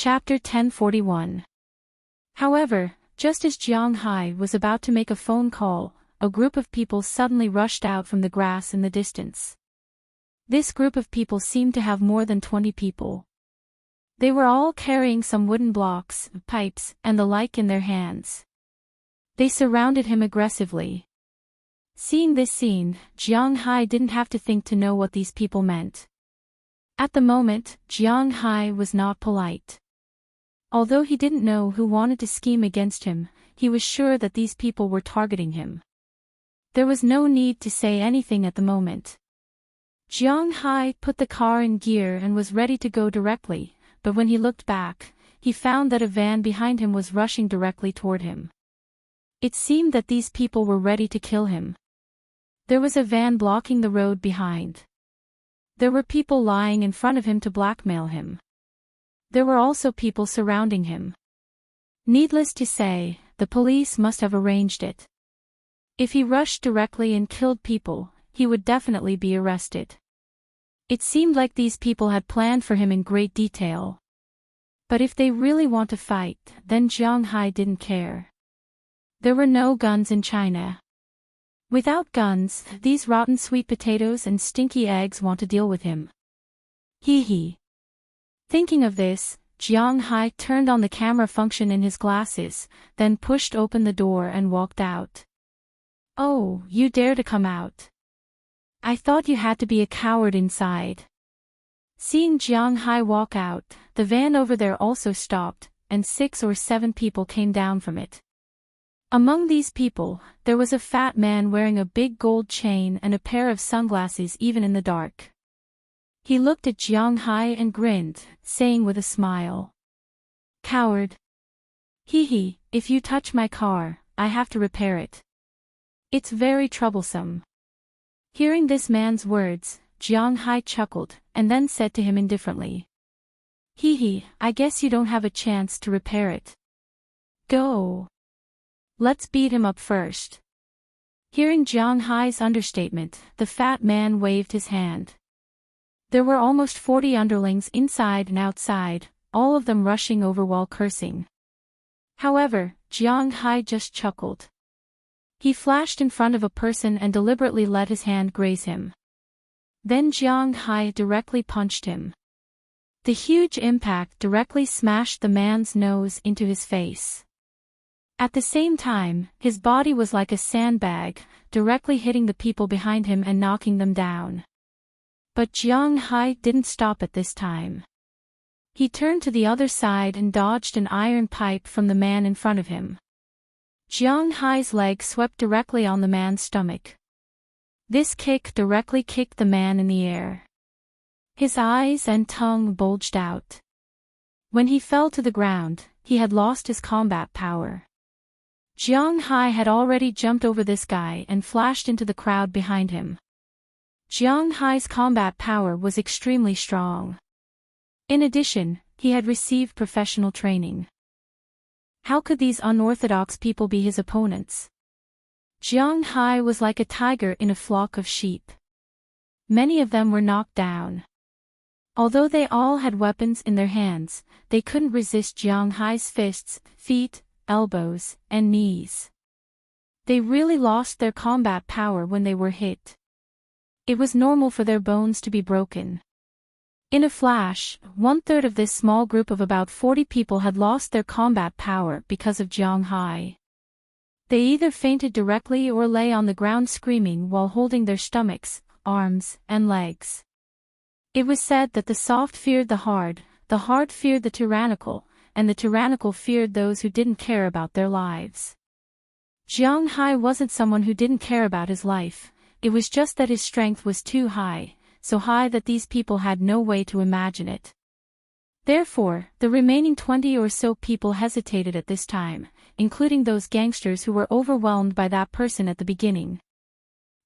Chapter 1041. However, just as Jiang Hai was about to make a phone call, a group of people suddenly rushed out from the grass in the distance. This group of people seemed to have more than 20 people. They were all carrying some wooden blocks, pipes, and the like in their hands. They surrounded him aggressively. Seeing this scene, Jiang Hai didn't have to think to know what these people meant. At the moment, Jiang Hai was not polite. Although he didn't know who wanted to scheme against him, he was sure that these people were targeting him. There was no need to say anything at the moment. Jiang Hai put the car in gear and was ready to go directly, but when he looked back, he found that a van behind him was rushing directly toward him. It seemed that these people were ready to kill him. There was a van blocking the road behind. There were people lying in front of him to blackmail him. There were also people surrounding him. Needless to say, the police must have arranged it. If he rushed directly and killed people, he would definitely be arrested. It seemed like these people had planned for him in great detail. But if they really want to fight, then Jiang Hai didn't care. There were no guns in China. Without guns, these rotten sweet potatoes and stinky eggs want to deal with him. Hee. Thinking of this, Jiang Hai turned on the camera function in his glasses, then pushed open the door and walked out. Oh, you dare to come out? I thought you had to be a coward inside. Seeing Jiang Hai walk out, the van over there also stopped, and 6 or 7 people came down from it. Among these people, there was a fat man wearing a big gold chain and a pair of sunglasses even in the dark. He looked at Jiang Hai and grinned, saying with a smile, "Coward. Hee, if you touch my car, I have to repair it. It's very troublesome." Hearing this man's words, Jiang Hai chuckled, and then said to him indifferently, "Hee, I guess you don't have a chance to repair it. Go. Let's beat him up first." Hearing Jiang Hai's understatement, the fat man waved his hand. There were almost 40 underlings inside and outside, all of them rushing over while cursing. However, Jiang Hai just chuckled. He flashed in front of a person and deliberately let his hand graze him. Then Jiang Hai directly punched him. The huge impact directly smashed the man's nose into his face. At the same time, his body was like a sandbag, directly hitting the people behind him and knocking them down. But Jiang Hai didn't stop at this time. He turned to the other side and dodged an iron pipe from the man in front of him. Jiang Hai's leg swept directly on the man's stomach. This kick directly kicked the man in the air. His eyes and tongue bulged out. When he fell to the ground, he had lost his combat power. Jiang Hai had already jumped over this guy and flashed into the crowd behind him. Jiang Hai's combat power was extremely strong. In addition, he had received professional training. How could these unorthodox people be his opponents? Jiang Hai was like a tiger in a flock of sheep. Many of them were knocked down. Although they all had weapons in their hands, they couldn't resist Jiang Hai's fists, feet, elbows, and knees. They really lost their combat power when they were hit. It was normal for their bones to be broken. In a flash, 1/3 of this small group of about 40 people had lost their combat power because of Jiang Hai. They either fainted directly or lay on the ground screaming while holding their stomachs, arms, and legs. It was said that the soft feared the hard feared the tyrannical, and the tyrannical feared those who didn't care about their lives. Jiang Hai wasn't someone who didn't care about his life. It was just that his strength was too high, so high that these people had no way to imagine it. Therefore, the remaining 20 or so people hesitated at this time, including those gangsters who were overwhelmed by that person at the beginning.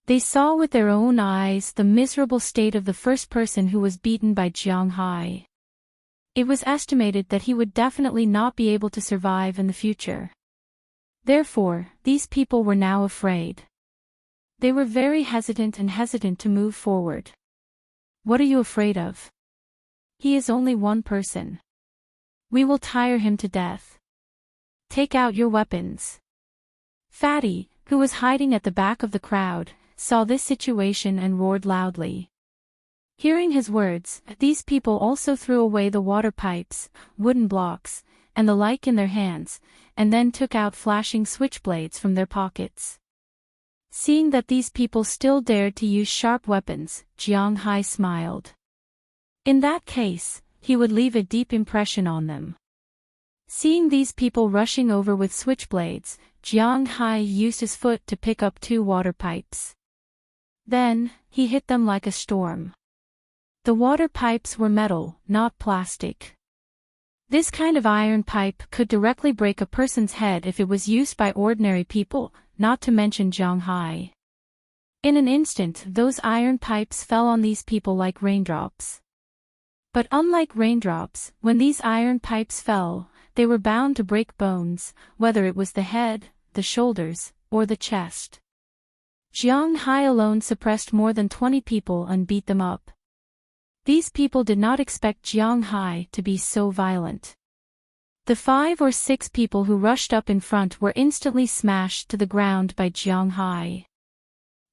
They saw with their own eyes the miserable state of the first person who was beaten by Jiang Hai. It was estimated that he would definitely not be able to survive in the future. Therefore, these people were now afraid. They were very hesitant to move forward. "What are you afraid of? He is only one person. We will tire him to death. Take out your weapons. Fatty, who was hiding at the back of the crowd, saw this situation and roared loudly. Hearing his words, these people also threw away the water pipes, wooden blocks, and the like in their hands, and then took out flashing switchblades from their pockets. Seeing that these people still dared to use sharp weapons, Jiang Hai smiled. In that case, he would leave a deep impression on them. Seeing these people rushing over with switchblades, Jiang Hai used his foot to pick up 2 water pipes. Then, he hit them like a storm. The water pipes were metal, not plastic. This kind of iron pipe could directly break a person's head if it was used by ordinary people, not to mention Jiang Hai. In an instant, those iron pipes fell on these people like raindrops. But unlike raindrops, when these iron pipes fell, they were bound to break bones, whether it was the head, the shoulders, or the chest. Jiang Hai alone suppressed more than 20 people and beat them up. These people did not expect Jiang Hai to be so violent. The 5 or 6 people who rushed up in front were instantly smashed to the ground by Jiang Hai.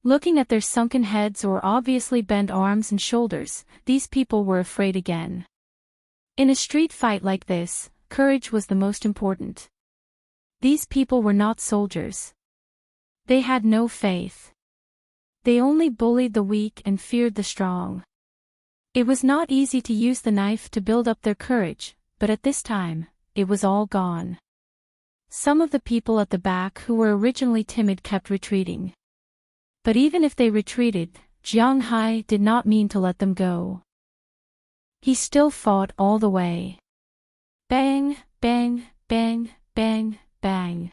Looking at their sunken heads or obviously bent arms and shoulders, these people were afraid again. In a street fight like this, courage was the most important. These people were not soldiers. They had no faith. They only bullied the weak and feared the strong. It was not easy to use the knife to build up their courage, but at this time, it was all gone. Some of the people at the back who were originally timid kept retreating. But even if they retreated, Jiang Hai did not mean to let them go. He still fought all the way. Bang, bang, bang, bang, bang.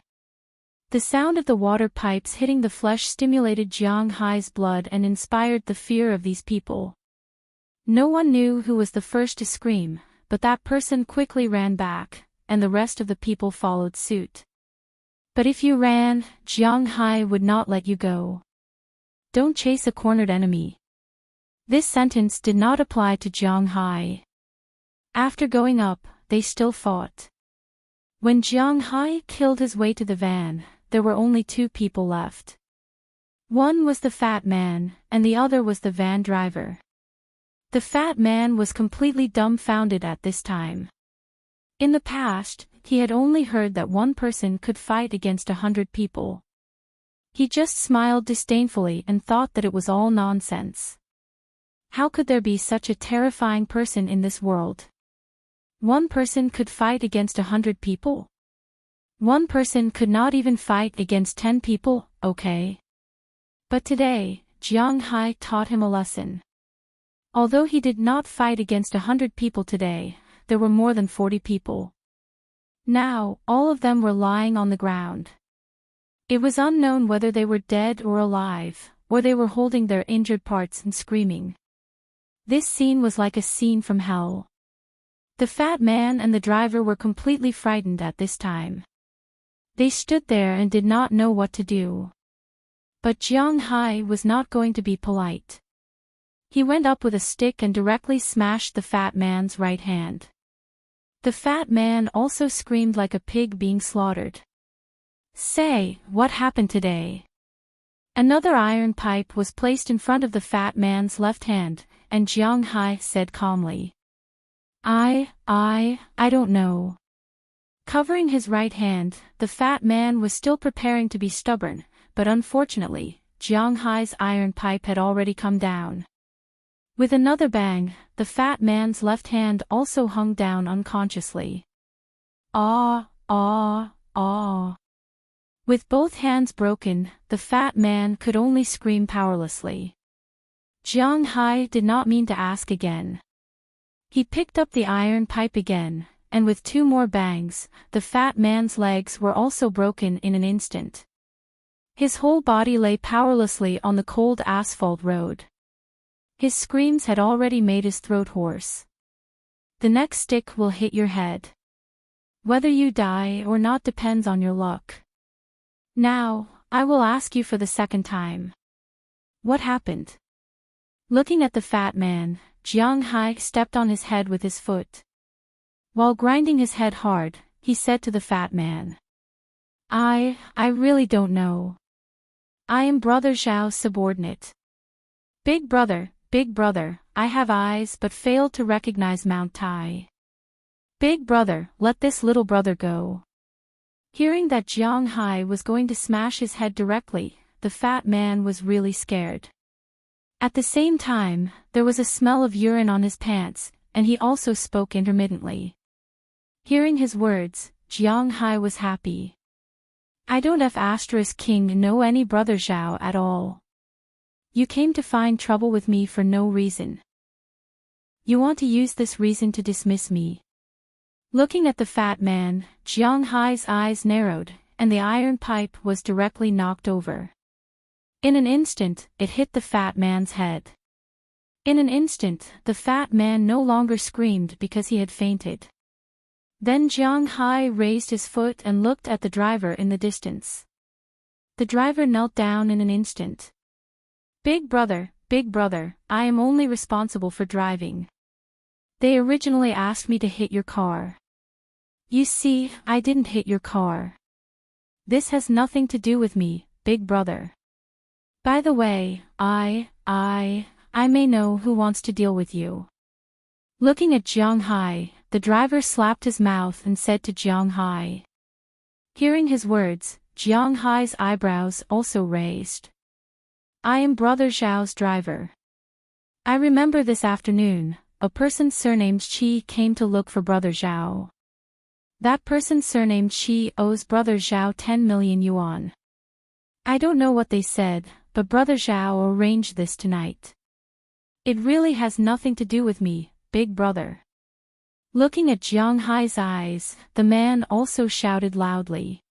The sound of the water pipes hitting the flesh stimulated Jiang Hai's blood and inspired the fear of these people. No one knew who was the first to scream, but that person quickly ran back, and the rest of the people followed suit. But if you ran, Jiang Hai would not let you go. Don't chase a cornered enemy. This sentence did not apply to Jiang Hai. After going up, they still fought. When Jiang Hai killed his way to the van, there were only 2 people left. One was the fat man, and the other was the van driver. The fat man was completely dumbfounded at this time. In the past, he had only heard that one person could fight against 100 people. He just smiled disdainfully and thought that it was all nonsense. How could there be such a terrifying person in this world? One person could fight against 100 people? One person could not even fight against 10 people, okay? But today, Jiang Hai taught him a lesson. Although he did not fight against 100 people today, there were more than 40 people. Now, all of them were lying on the ground. It was unknown whether they were dead or alive, or they were holding their injured parts and screaming. This scene was like a scene from hell. The fat man and the driver were completely frightened at this time. They stood there and did not know what to do. But Jiang Hai was not going to be polite. He went up with a stick and directly smashed the fat man's right hand. The fat man also screamed like a pig being slaughtered. Say, what happened today? Another iron pipe was placed in front of the fat man's left hand, and Jiang Hai said calmly. I don't know. Covering his right hand, the fat man was still preparing to be stubborn, but unfortunately, Jiang Hai's iron pipe had already come down. With another bang, the fat man's left hand also hung down unconsciously. Ah. With both hands broken, the fat man could only scream powerlessly. Jiang Hai did not mean to ask again. He picked up the iron pipe again, and with 2 more bangs, the fat man's legs were also broken in an instant. His whole body lay powerlessly on the cold asphalt road. His screams had already made his throat hoarse. The next stick will hit your head. Whether you die or not depends on your luck. Now, I will ask you for the second time. What happened? Looking at the fat man, Jiang Hai stepped on his head with his foot. While grinding his head hard, he said to the fat man. I really don't know. I am Brother Zhao's subordinate. Big brother, I have eyes but failed to recognize Mount Tai. Big brother, let this little brother go. Hearing that Jiang Hai was going to smash his head directly, the fat man was really scared. At the same time, there was a smell of urine on his pants, and he also spoke intermittently. Hearing his words, Jiang Hai was happy. I don't have king know any Brother Zhao at all. You came to find trouble with me for no reason. You want to use this reason to dismiss me. Looking at the fat man, Jiang Hai's eyes narrowed, and the iron pipe was directly knocked over. In an instant, it hit the fat man's head. In an instant, the fat man no longer screamed because he had fainted. Then Jiang Hai raised his foot and looked at the driver in the distance. The driver knelt down in an instant. Big brother, I am only responsible for driving. They originally asked me to hit your car. You see, I didn't hit your car. This has nothing to do with me, big brother. By the way, I may know who wants to deal with you. Looking at Jiang Hai, the driver slapped his mouth and said to Jiang Hai. Hearing his words, Jiang Hai's eyebrows also raised. I am Brother Zhao's driver. I remember this afternoon, a person surnamed Qi came to look for Brother Zhao. That person surnamed Qi owes Brother Zhao 10 million yuan. I don't know what they said, but Brother Zhao arranged this tonight. It really has nothing to do with me, big brother. Looking at Jiang Hai's eyes, the man also shouted loudly.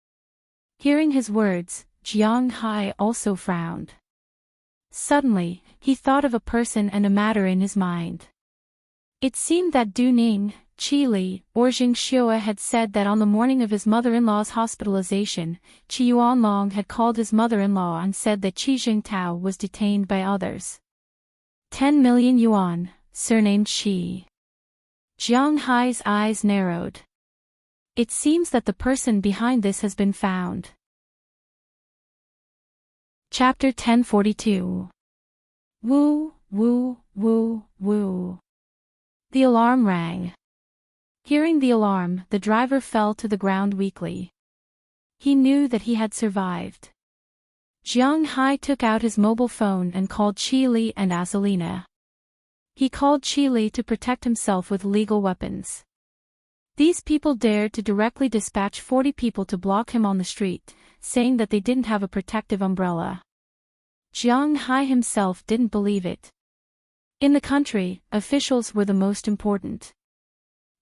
Hearing his words, Jiang Hai also frowned. Suddenly, he thought of a person and a matter in his mind. It seemed that Du Ning, Qi Li, or Jing Xiua had said that on the morning of his mother-in-law's hospitalization, Qi Yuanlong had called his mother-in-law and said that Qi Jingtao was detained by others. 10 million yuan, surnamed Qi. Jiang Hai's eyes narrowed. It seems that the person behind this has been found. Chapter 1042. Woo, woo, woo, woo. The alarm rang. Hearing the alarm, the driver fell to the ground weakly. He knew that he had survived. Jiang Hai took out his mobile phone and called Qi Li and Azalina. He called Qi Li to protect himself with legal weapons. These people dared to directly dispatch 40 people to block him on the street, saying that they didn't have a protective umbrella. Jiang Hai himself didn't believe it. In the country, officials were the most important.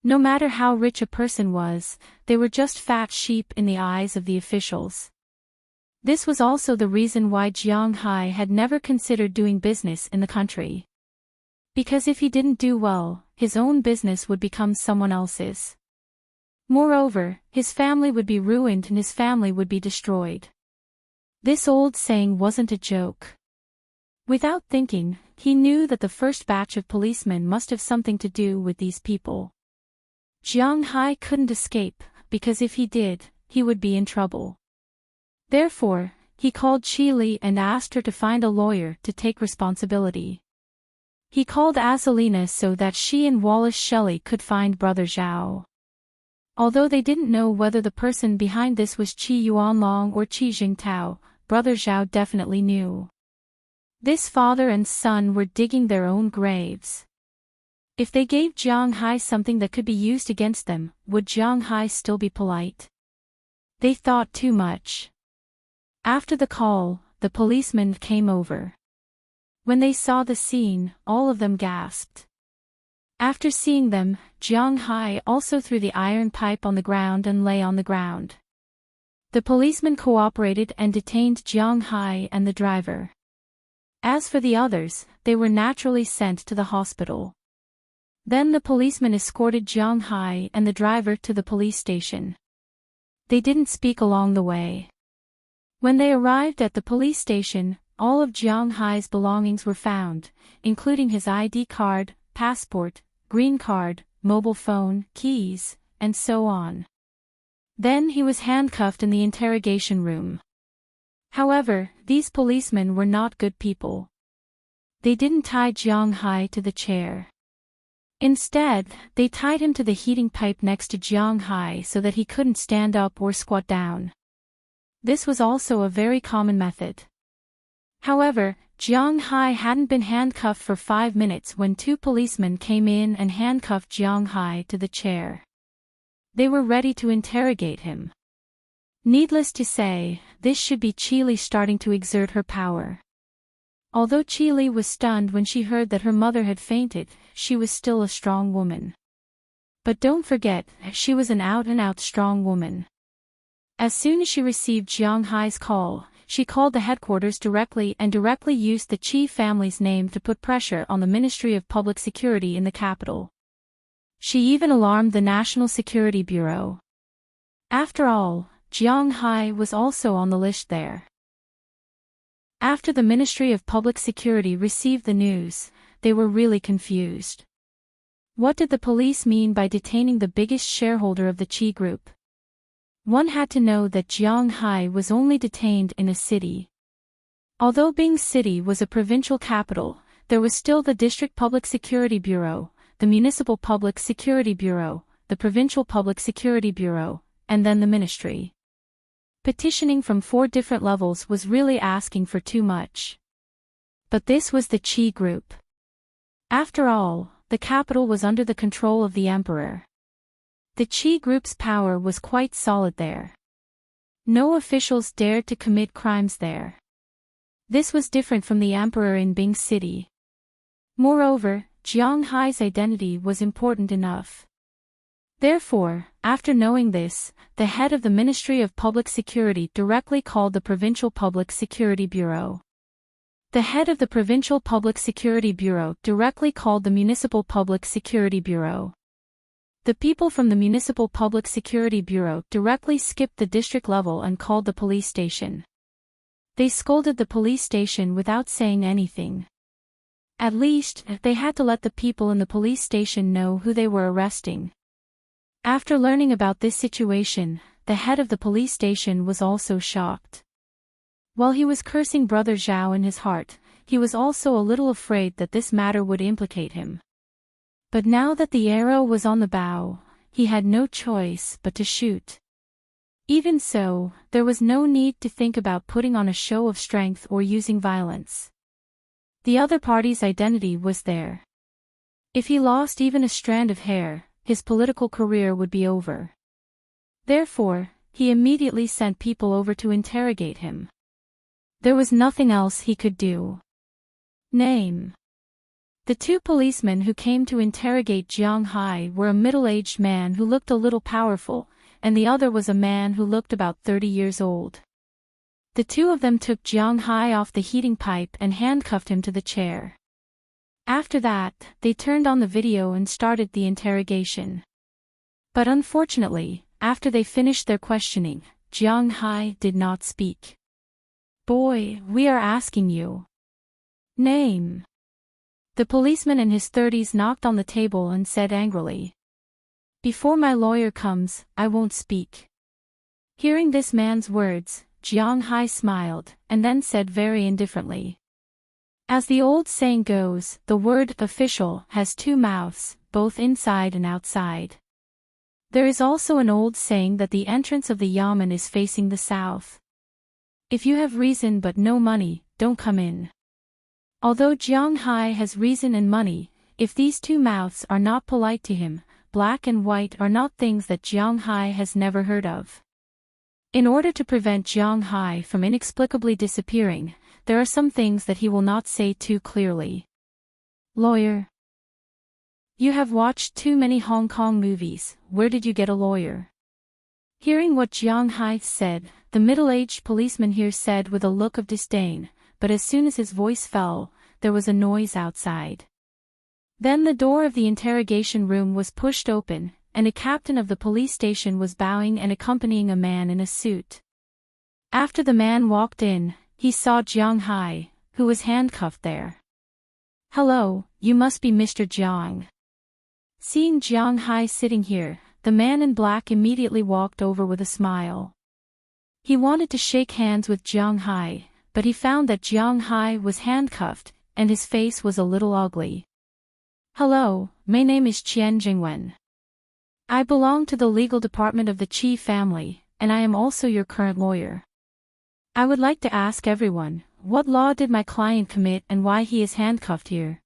No matter how rich a person was, they were just fat sheep in the eyes of the officials. This was also the reason why Jiang Hai had never considered doing business in the country. Because if he didn't do well, his own business would become someone else's. Moreover, his family would be ruined and his family would be destroyed. This old saying wasn't a joke. Without thinking, he knew that the first batch of policemen must have something to do with these people. Jiang Hai couldn't escape, because if he did, he would be in trouble. Therefore, he called Qi Li and asked her to find a lawyer to take responsibility. He called Azalina so that she and Wallace Shelley could find Brother Zhao. Although they didn't know whether the person behind this was Qi Yuanlong or Qi Jingtao, Brother Zhao definitely knew. This father and son were digging their own graves. If they gave Jiang Hai something that could be used against them, would Jiang Hai still be polite? They thought too much. After the call, the policemen came over. When they saw the scene, all of them gasped. After seeing them, Jiang Hai also threw the iron pipe on the ground and lay on the ground. The policemen cooperated and detained Jiang Hai and the driver. As for the others, they were naturally sent to the hospital. Then the policemen escorted Jiang Hai and the driver to the police station. They didn't speak along the way. When they arrived at the police station, all of Jiang Hai's belongings were found, including his ID card, passport, green card, mobile phone, keys, and so on. Then he was handcuffed in the interrogation room. However, these policemen were not good people. They didn't tie Jiang Hai to the chair. Instead, they tied him to the heating pipe next to Jiang Hai so that he couldn't stand up or squat down. This was also a very common method. However, Jiang Hai hadn't been handcuffed for 5 minutes when 2 policemen came in and handcuffed Jiang Hai to the chair. They were ready to interrogate him. Needless to say, this should be Chili starting to exert her power. Although Chili was stunned when she heard that her mother had fainted, she was still a strong woman. But don't forget, she was an out-and-out strong woman. As soon as she received Jiang Hai's call, she called the headquarters directly and directly used the Chi family's name to put pressure on the Ministry of Public Security in the capital. She even alarmed the National Security Bureau. After all, Jiang Hai was also on the list there. After the Ministry of Public Security received the news, they were really confused. What did the police mean by detaining the biggest shareholder of the Chi Group? One had to know that Jiang Hai was only detained in a city. Although Bing City was a provincial capital, there was still the District Public Security Bureau, the Municipal Public Security Bureau, the Provincial Public Security Bureau, and then the Ministry. Petitioning from 4 different levels was really asking for too much. But this was the Chi Group. After all, the capital was under the control of the Emperor. The Chi Group's power was quite solid there. No officials dared to commit crimes there. This was different from the Emperor in Bing City. Moreover, Jiang Hai's identity was important enough. Therefore, after knowing this, the head of the Ministry of Public Security directly called the Provincial Public Security Bureau. The head of the Provincial Public Security Bureau directly called the Municipal Public Security Bureau. The people from the Municipal Public Security Bureau directly skipped the district level and called the police station. They scolded the police station without saying anything. At least, they had to let the people in the police station know who they were arresting. After learning about this situation, the head of the police station was also shocked. While he was cursing Brother Zhao in his heart, he was also a little afraid that this matter would implicate him. But now that the arrow was on the bow, he had no choice but to shoot. Even so, there was no need to think about putting on a show of strength or using violence. The other party's identity was there. If he lost even a strand of hair, his political career would be over. Therefore, he immediately sent people over to interrogate him. There was nothing else he could do. Name. The 2 policemen who came to interrogate Jiang Hai were a middle-aged man who looked a little powerful, and the other was a man who looked about 30 years old. The 2 of them took Jiang Hai off the heating pipe and handcuffed him to the chair. After that, they turned on the video and started the interrogation. But unfortunately, after they finished their questioning, Jiang Hai did not speak. "Boy, we are asking you. Name." The policeman in his 30s knocked on the table and said angrily, "Before my lawyer comes, I won't speak." Hearing this man's words, Jiang Hai smiled, and then said very indifferently, "As the old saying goes, the word official has 2 mouths, both inside and outside. There is also an old saying that the entrance of the yamen is facing the south. If you have reason but no money, don't come in." Although Jiang Hai has reason and money, if these 2 mouths are not polite to him, black and white are not things that Jiang Hai has never heard of. In order to prevent Jiang Hai from inexplicably disappearing, there are some things that he will not say too clearly. Lawyer. You have watched too many Hong Kong movies, where did you get a lawyer? Hearing what Jiang Hai said, the middle-aged policeman here said with a look of disdain, but as soon as his voice fell, there was a noise outside. Then the door of the interrogation room was pushed open, and a captain of the police station was bowing and accompanying a man in a suit. After the man walked in, he saw Jiang Hai, who was handcuffed there. "Hello, you must be Mr. Jiang." Seeing Jiang Hai sitting here, the man in black immediately walked over with a smile. He wanted to shake hands with Jiang Hai, but he found that Jiang Hai was handcuffed, and his face was a little ugly. "Hello, my name is Qian Jingwen. I belong to the legal department of the Qi family, and I am also your current lawyer. I would like to ask everyone, what law did my client commit and why he is handcuffed here?"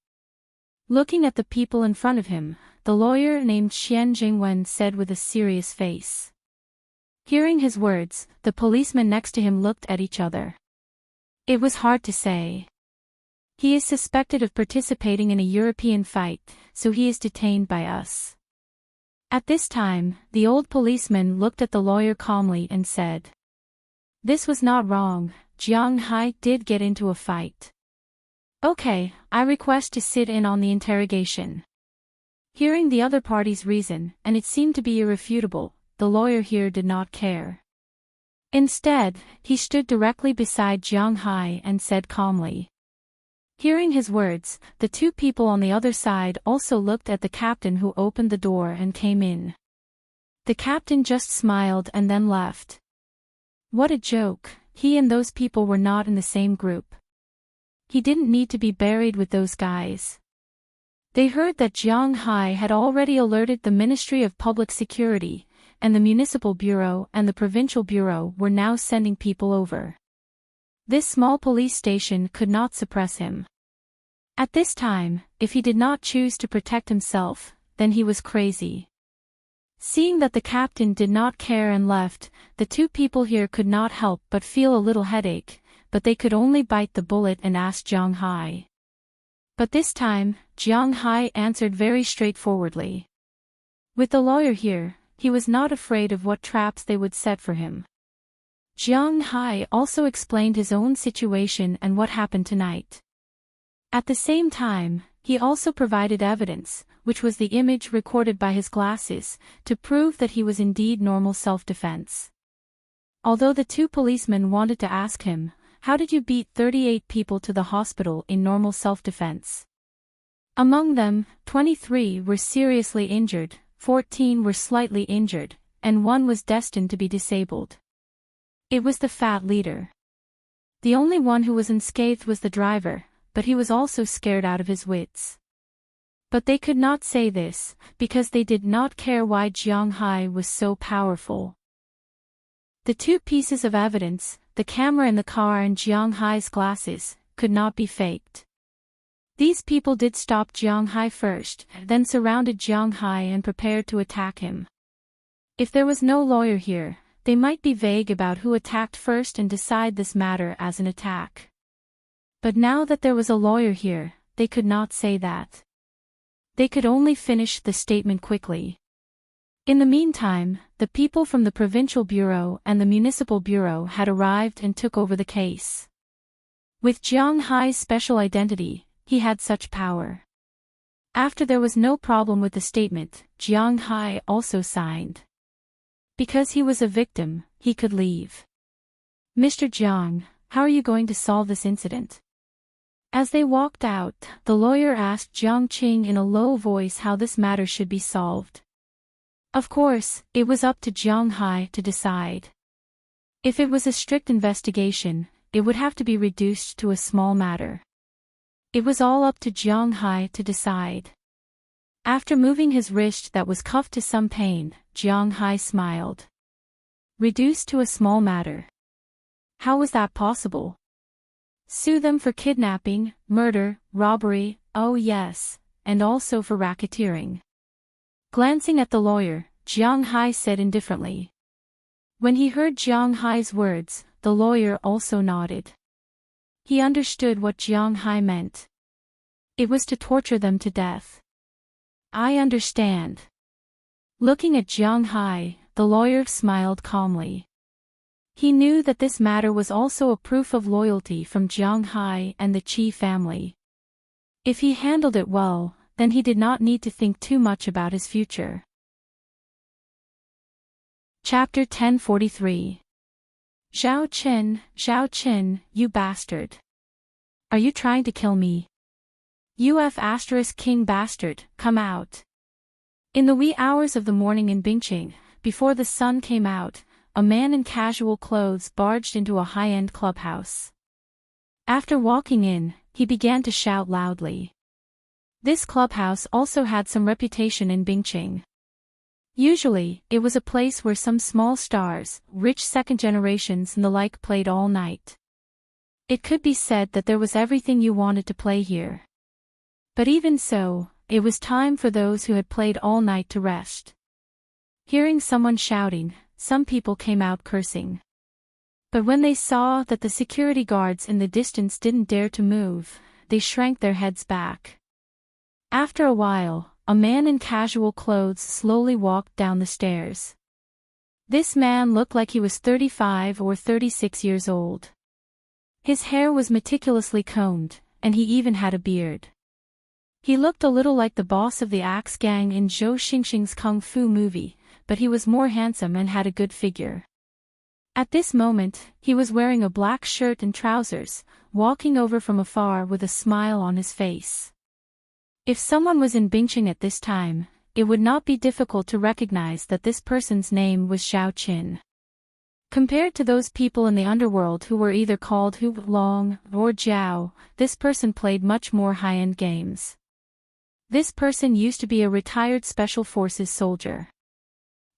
Looking at the people in front of him, the lawyer named Qian Jingwen said with a serious face. Hearing his words, the policemen next to him looked at each other. It was hard to say. He is suspected of participating in a European fight, so he is detained by us. At this time, the old policeman looked at the lawyer calmly and said, "This was not wrong, Jiang Hai did get into a fight. Okay, I request to sit in on the interrogation." Hearing the other party's reason, and it seemed to be irrefutable, the lawyer here did not care. Instead, he stood directly beside Jiang Hai and said calmly. Hearing his words, the two people on the other side also looked at the captain who opened the door and came in. The captain just smiled and then left. What a joke, he and those people were not in the same group. He didn't need to be buried with those guys. They heard that Jiang Hai had already alerted the Ministry of Public Security, and the Municipal Bureau and the Provincial Bureau were now sending people over. This small police station could not suppress him. At this time, if he did not choose to protect himself, then he was crazy. Seeing that the captain did not care and left, the two people here could not help but feel a little headache, but they could only bite the bullet and ask Jiang Hai. But this time, Jiang Hai answered very straightforwardly. With the lawyer here, he was not afraid of what traps they would set for him. Jiang Hai also explained his own situation and what happened tonight. At the same time, he also provided evidence, which was the image recorded by his glasses, to prove that he was indeed normal self-defense. Although the two policemen wanted to ask him, "How did you beat 38 people to the hospital in normal self-defense?" Among them, 23 were seriously injured, 14 were slightly injured, and 1 was destined to be disabled. It was the fat leader. The only one who was unscathed was the driver, but he was also scared out of his wits. But they could not say this, because they did not care why Jiang Hai was so powerful. The two pieces of evidence, the camera in the car and Jiang Hai's glasses, could not be faked. These people did stop Jiang Hai first, then surrounded Jiang Hai and prepared to attack him. If there was no lawyer here, they might be vague about who attacked first and decide this matter as an attack. But now that there was a lawyer here, they could not say that. They could only finish the statement quickly. In the meantime, the people from the Provincial Bureau and the Municipal Bureau had arrived and took over the case. With Jiang Hai's special identity, he had such power. After there was no problem with the statement, Jiang Hai also signed. Because he was a victim, he could leave. "Mr. Jiang, how are you going to solve this incident?" As they walked out, the lawyer asked Jiang Qing in a low voice how this matter should be solved. Of course, it was up to Jiang Hai to decide. If it was a strict investigation, it would have to be reduced to a small matter. It was all up to Jiang Hai to decide. After moving his wrist that was cuffed to some pain, Jiang Hai smiled. Reduced to a small matter. How was that possible? Sue them for kidnapping, murder, robbery, oh yes, and also for racketeering. Glancing at the lawyer, Jiang Hai said indifferently. When he heard Jiang Hai's words, the lawyer also nodded. He understood what Jiang Hai meant. It was to torture them to death. I understand. Looking at Jiang Hai, the lawyer smiled calmly. He knew that this matter was also a proof of loyalty from Jiang Hai and the Qi family. If he handled it well, then he did not need to think too much about his future. Chapter 1043. Zhao Qin, you bastard. Are you trying to kill me? UF*King bastard, come out. In the wee hours of the morning in Bingqing, before the sun came out, a man in casual clothes barged into a high-end clubhouse. After walking in, he began to shout loudly. This clubhouse also had some reputation in Bingqing. Usually, it was a place where some small stars, rich second generations and the like played all night. It could be said that there was everything you wanted to play here. But even so, it was time for those who had played all night to rest. Hearing someone shouting, some people came out cursing. But when they saw that the security guards in the distance didn't dare to move, they shrank their heads back. After a while, a man in casual clothes slowly walked down the stairs. This man looked like he was 35 or 36 years old. His hair was meticulously combed, and he even had a beard. He looked a little like the boss of the Axe Gang in Zhou Xingxing's Kung Fu movie, but he was more handsome and had a good figure. At this moment, he was wearing a black shirt and trousers, walking over from afar with a smile on his face. If someone was in Bingqing at this time, it would not be difficult to recognize that this person's name was Zhao Qin. Compared to those people in the underworld who were either called Hu Long or Jiao, this person played much more high-end games. This person used to be a retired Special Forces soldier.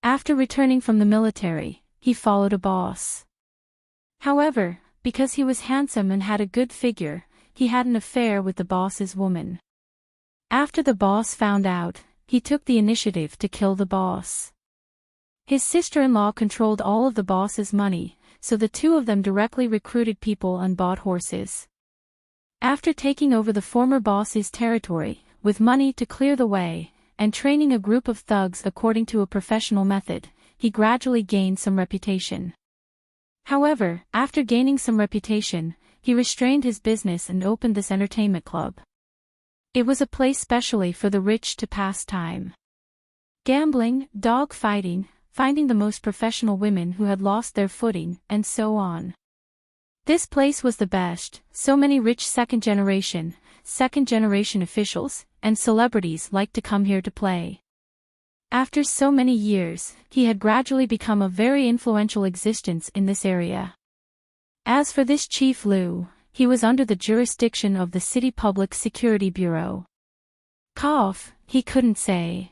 After returning from the military, he followed a boss. However, because he was handsome and had a good figure, he had an affair with the boss's woman. After the boss found out, he took the initiative to kill the boss. His sister-in-law controlled all of the boss's money, so the two of them directly recruited people and bought horses. After taking over the former boss's territory, with money to clear the way, and training a group of thugs according to a professional method, he gradually gained some reputation. However, after gaining some reputation, he restrained his business and opened this entertainment club. It was a place specially for the rich to pass time. Gambling, dog fighting, finding the most professional women who had lost their footing, and so on. This place was the best, so many rich second-generation officials, and celebrities liked to come here to play. After so many years, he had gradually become a very influential existence in this area. As for this Chief Liu, he was under the jurisdiction of the City Public Security Bureau. He couldn't say.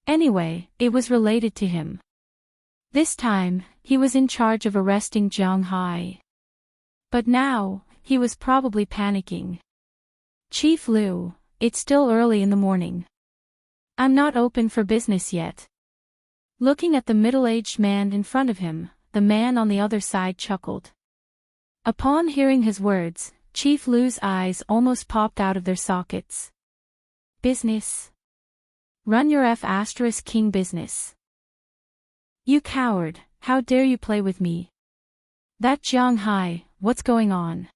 Anyway, it was related to him. This time, he was in charge of arresting Jiang Hai. But now, he was probably panicking. Chief Liu, it's still early in the morning. I'm not open for business yet. Looking at the middle-aged man in front of him, the man on the other side chuckled. Upon hearing his words, Chief Liu's eyes almost popped out of their sockets. Business? Run your F***king business. You coward, how dare you play with me? That Jiang Hai, what's going on?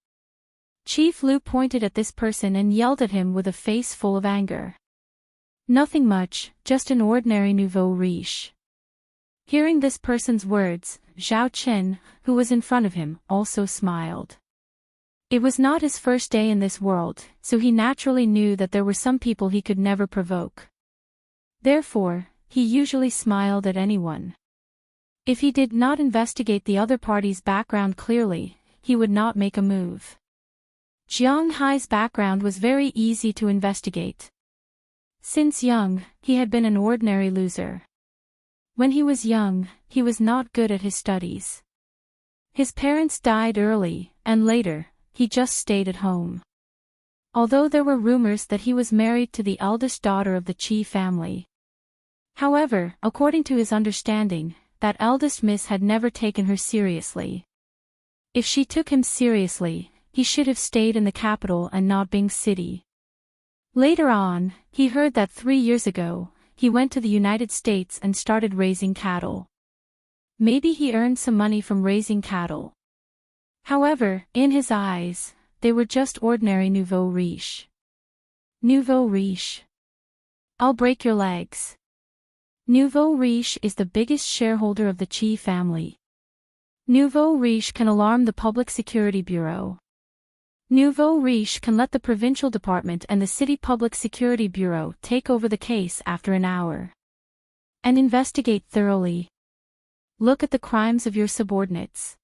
Chief Liu pointed at this person and yelled at him with a face full of anger. Nothing much, just an ordinary nouveau riche. Hearing this person's words, Zhao Qin, who was in front of him, also smiled. It was not his first day in this world, so he naturally knew that there were some people he could never provoke. Therefore, he usually smiled at anyone. If he did not investigate the other party's background clearly, he would not make a move. Jiang Hai's background was very easy to investigate. Since young, he had been an ordinary loser. When he was young, he was not good at his studies. His parents died early, and later, he just stayed at home. Although there were rumors that he was married to the eldest daughter of the Qi family. However, according to his understanding, that eldest miss had never taken her seriously. If she took him seriously, he should have stayed in the capital and not Bing City. Later on, he heard that 3 years ago, he went to the United States and started raising cattle. Maybe he earned some money from raising cattle. However, in his eyes, they were just ordinary nouveau riche. Nouveau riche. I'll break your legs. Nouveau riche is the biggest shareholder of the Qi family. Nouveau riche can alarm the Public Security Bureau. Nouveau riche can let the Provincial Department and the City Public Security Bureau take over the case after an hour. And investigate thoroughly. Look at the crimes of your subordinates.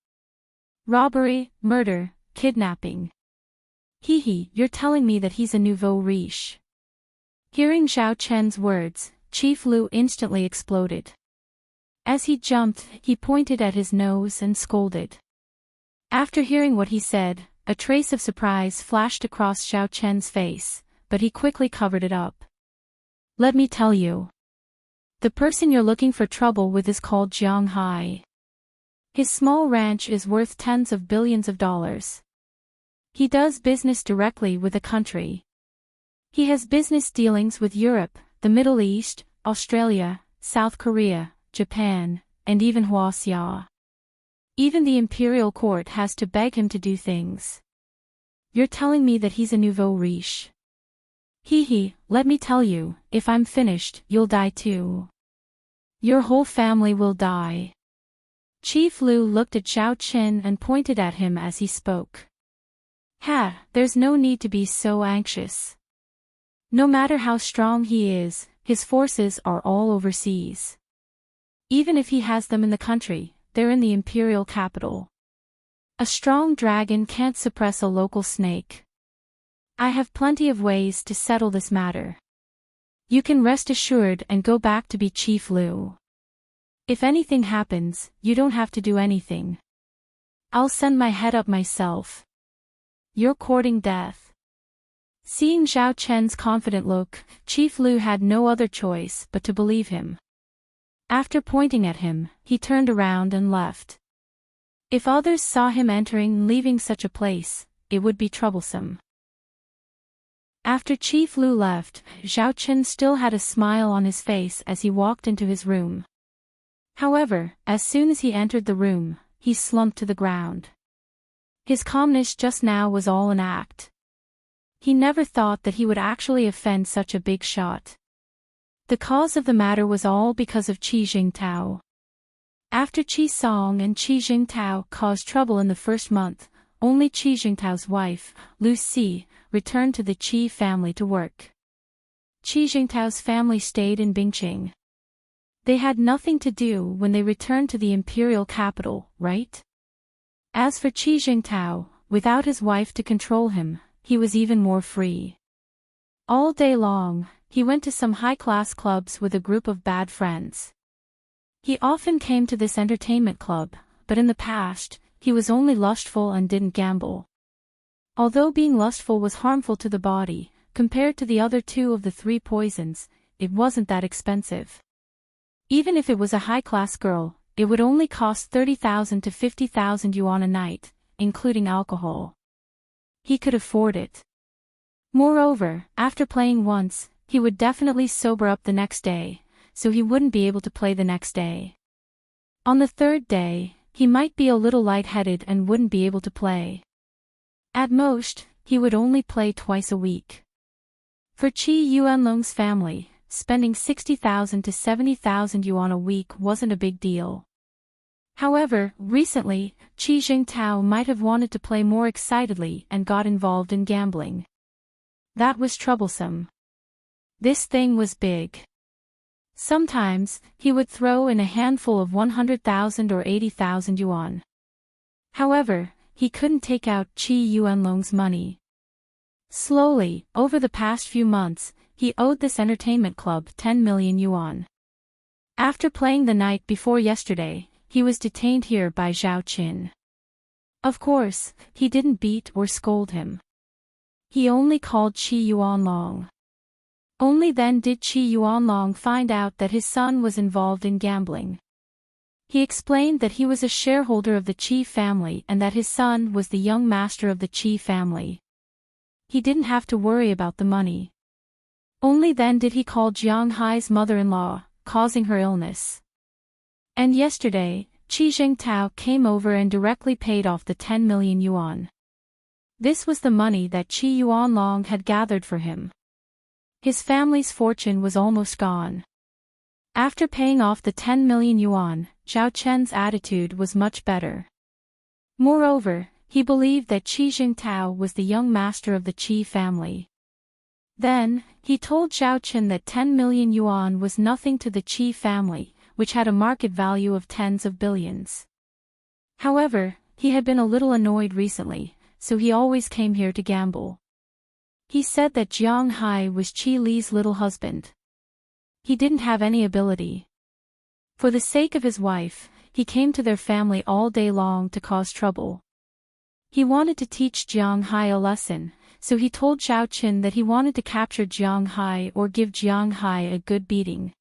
Robbery, murder, kidnapping. You're telling me that he's a nouveau riche. Hearing Zhao Chen's words, Chief Lu instantly exploded. As he jumped, he pointed at his nose and scolded. After hearing what he said, a trace of surprise flashed across Zhao Chen's face, but he quickly covered it up. Let me tell you. The person you're looking for trouble with is called Jiang Hai. His small ranch is worth tens of billions of dollars. He does business directly with the country. He has business dealings with Europe, the Middle East, Australia, South Korea, Japan, and even Huaxia. Even the imperial court has to beg him to do things. You're telling me that he's a nouveau riche. Let me tell you, if I'm finished, you'll die too. Your whole family will die. Chief Lu looked at Zhao Chen and pointed at him as he spoke. There's no need to be so anxious. No matter how strong he is, his forces are all overseas. Even if he has them in the country, they're in the imperial capital. A strong dragon can't suppress a local snake. I have plenty of ways to settle this matter. You can rest assured and go back to be Chief Lu. If anything happens, you don't have to do anything. I'll send my head up myself. You're courting death. Seeing Zhao Chen's confident look, Chief Lu had no other choice but to believe him. After pointing at him, he turned around and left. If others saw him entering and leaving such a place, it would be troublesome. After Chief Lu left, Zhao Chen still had a smile on his face as he walked into his room. However, as soon as he entered the room, he slumped to the ground. His calmness just now was all an act. He never thought that he would actually offend such a big shot. The cause of the matter was all because of Qi Jingtao. After Qi Song and Qi Jingtao caused trouble in the first month, only Qi Jingtao's wife, Lu Si, returned to the Qi family to work. Qi Jingtao's family stayed in Bingqing. They had nothing to do when they returned to the imperial capital, right? As for Qi Jingtao, without his wife to control him, he was even more free. All day long, he went to some high-class clubs with a group of bad friends. He often came to this entertainment club, but in the past, he was only lustful and didn't gamble. Although being lustful was harmful to the body, compared to the other two of the three poisons, it wasn't that expensive. Even if it was a high-class girl, it would only cost 30,000 to 50,000 yuan a night, including alcohol. He could afford it. Moreover, after playing once, he would definitely sober up the next day, so he wouldn't be able to play the next day. On the third day, he might be a little lightheaded and wouldn't be able to play. At most, he would only play twice a week. For Qi Yuanlong's family, spending 60,000 to 70,000 yuan a week wasn't a big deal. However, recently, Qi Jingtao might have wanted to play more excitedly and got involved in gambling. That was troublesome. This thing was big. Sometimes, he would throw in a handful of 100,000 or 80,000 yuan. However, he couldn't take out Qi Yuanlong's money. Slowly, over the past few months, he owed this entertainment club 10 million yuan. After playing the night before yesterday, he was detained here by Zhao Qin. Of course, he didn't beat or scold him. He only called Qi Yuanlong. Only then did Qi Yuanlong find out that his son was involved in gambling. He explained that he was a shareholder of the Qi family and that his son was the young master of the Qi family. He didn't have to worry about the money. Only then did he call Jiang Hai's mother-in-law, causing her illness. And yesterday, Qi Jingtao came over and directly paid off the 10 million yuan. This was the money that Qi Yuanlong had gathered for him. His family's fortune was almost gone. After paying off the 10 million yuan, Zhao Chen's attitude was much better. Moreover, he believed that Qi Jingtao was the young master of the Qi family. Then, he told Zhao Chen that 10 million yuan was nothing to the Qi family, which had a market value of tens of billions. However, he had been a little annoyed recently, so he always came here to gamble. He said that Jiang Hai was Qi Li's little husband. He didn't have any ability. For the sake of his wife, he came to their family all day long to cause trouble. He wanted to teach Jiang Hai a lesson, so he told Zhao Chen that he wanted to capture Jiang Hai or give Jiang Hai a good beating.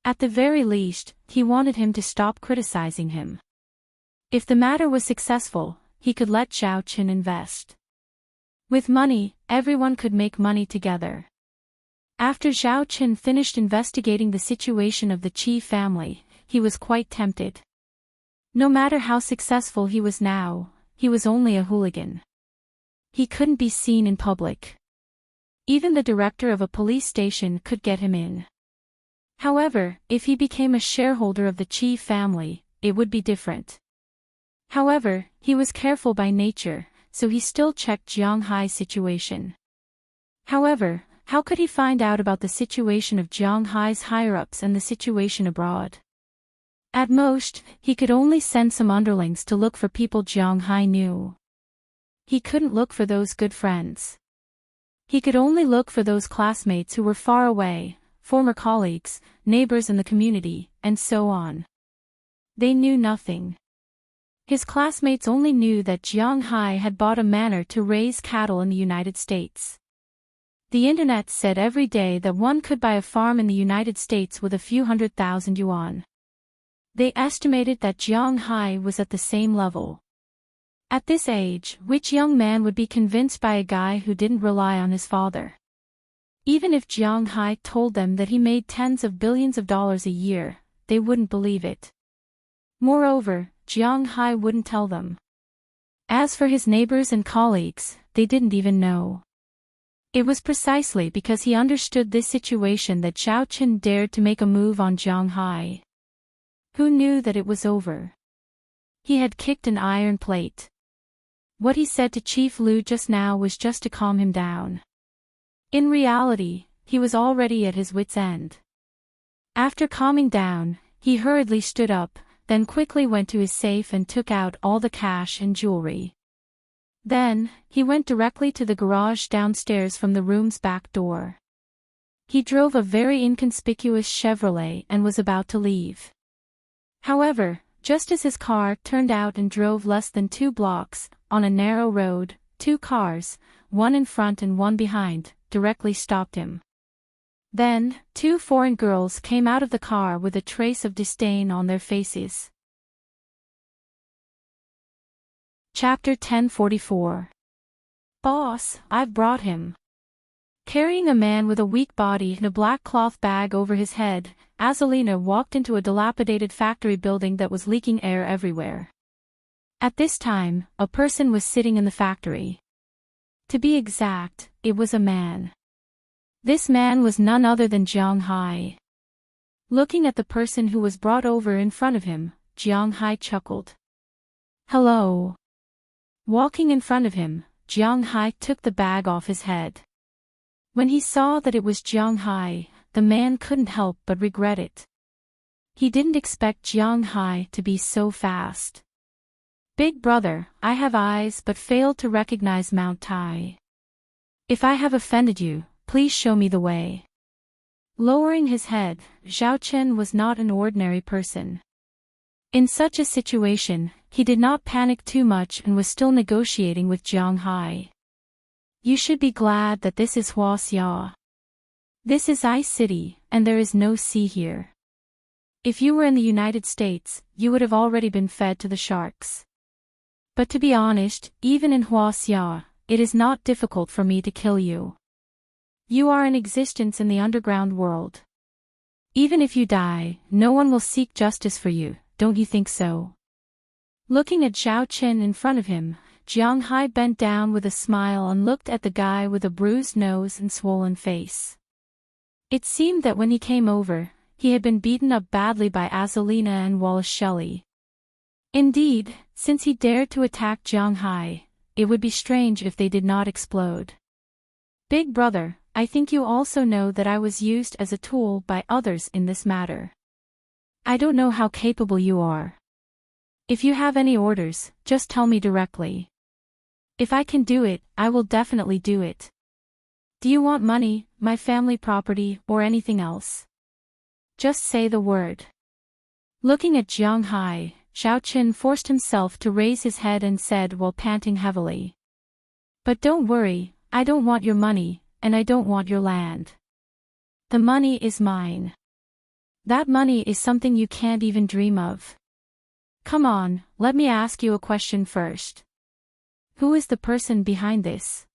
At the very least, he wanted him to stop criticizing him. If the matter was successful, he could let Zhao Chen invest. With money, everyone could make money together. After Zhao Chen finished investigating the situation of the Qi family, he was quite tempted. No matter how successful he was now, he was only a hooligan. He couldn't be seen in public. Even the director of a police station could get him in. However, if he became a shareholder of the Qi family, it would be different. However, he was careful by nature, so he still checked Jiang Hai's situation. However, how could he find out about the situation of Jiang Hai's higher-ups and the situation abroad? At most, he could only send some underlings to look for people Jiang Hai knew. He couldn't look for those good friends. He could only look for those classmates who were far away, former colleagues, neighbors in the community, and so on. They knew nothing. His classmates only knew that Jiang Hai had bought a manor to raise cattle in the United States. The internet said every day that one could buy a farm in the United States with a few 100,000 yuan. They estimated that Jiang Hai was at the same level. At this age, which young man would be convinced by a guy who didn't rely on his father? Even if Jiang Hai told them that he made tens of billions of dollars a year, they wouldn't believe it. Moreover, Jiang Hai wouldn't tell them. As for his neighbors and colleagues, they didn't even know. It was precisely because he understood this situation that Zhao Chen dared to make a move on Jiang Hai. Who knew that it was over? He had kicked an iron plate. What he said to Chief Lu just now was just to calm him down. In reality, he was already at his wit's end. After calming down, he hurriedly stood up, then quickly went to his safe and took out all the cash and jewelry. Then, he went directly to the garage downstairs from the room's back door. He drove a very inconspicuous Chevrolet and was about to leave. However, just as his car turned out and drove less than 2 blocks, on a narrow road, 2 cars, one in front and one behind, directly stopped him. Then, 2 foreign girls came out of the car with a trace of disdain on their faces. Chapter 1044. Boss, I've brought him. Carrying a man with a weak body and a black cloth bag over his head, Azalina walked into a dilapidated factory building that was leaking air everywhere. At this time, a person was sitting in the factory. To be exact, it was a man. This man was none other than Jiang Hai. Looking at the person who was brought over in front of him, Jiang Hai chuckled. Hello. Walking in front of him, Jiang Hai took the bag off his head. When he saw that it was Jiang Hai, the man couldn't help but regret it. He didn't expect Jiang Hai to be so fast. Big brother, I have eyes but failed to recognize Mount Tai. If I have offended you, please show me the way. Lowering his head, Zhao Chen was not an ordinary person. In such a situation, he did not panic too much and was still negotiating with Jiang Hai. You should be glad that this is Huaxia. This is Ice City, and there is no sea here. If you were in the United States, you would have already been fed to the sharks. But to be honest, even in Huaxia, it is not difficult for me to kill you. You are in existence in the underground world. Even if you die, no one will seek justice for you, don't you think so? Looking at Zhao Chen in front of him, Jiang Hai bent down with a smile and looked at the guy with a bruised nose and swollen face. It seemed that when he came over, he had been beaten up badly by Azalina and Wallace Shelley. Indeed, since he dared to attack Jiang Hai, it would be strange if they did not explode. Big brother, I think you also know that I was used as a tool by others in this matter. I don't know how capable you are. If you have any orders, just tell me directly. If I can do it, I will definitely do it. Do you want money, my family property, or anything else? Just say the word. Looking at Jiang Hai, Xiao Qin forced himself to raise his head and said while panting heavily. But don't worry, I don't want your money, and I don't want your land. The money is mine. That money is something you can't even dream of. Come on, let me ask you a question first. Who is the person behind this?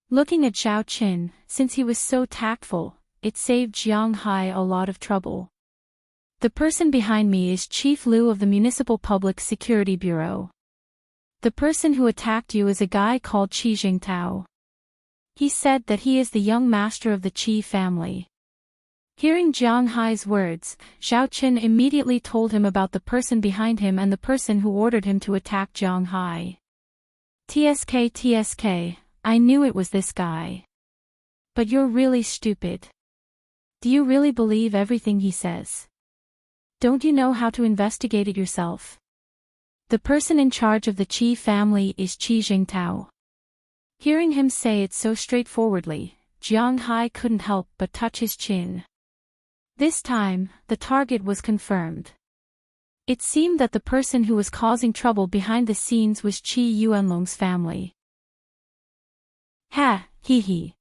Looking at Xiao Qin, since he was so tactful, it saved Jiang Hai a lot of trouble. The person behind me is Chief Liu of the Municipal Public Security Bureau. The person who attacked you is a guy called Qi Jingtao. He said that he is the young master of the Qi family. Hearing Jiang Hai's words, Xiao Qin immediately told him about the person behind him and the person who ordered him to attack Jiang Hai. TSK, I knew it was this guy. But you're really stupid. Do you really believe everything he says? Don't you know how to investigate it yourself? The person in charge of the Qi family is Qi Jingtao. Hearing him say it so straightforwardly, Jiang Hai couldn't help but touch his chin. This time, the target was confirmed. It seemed that the person who was causing trouble behind the scenes was Qi Yuanlong's family. Ha, hee hee.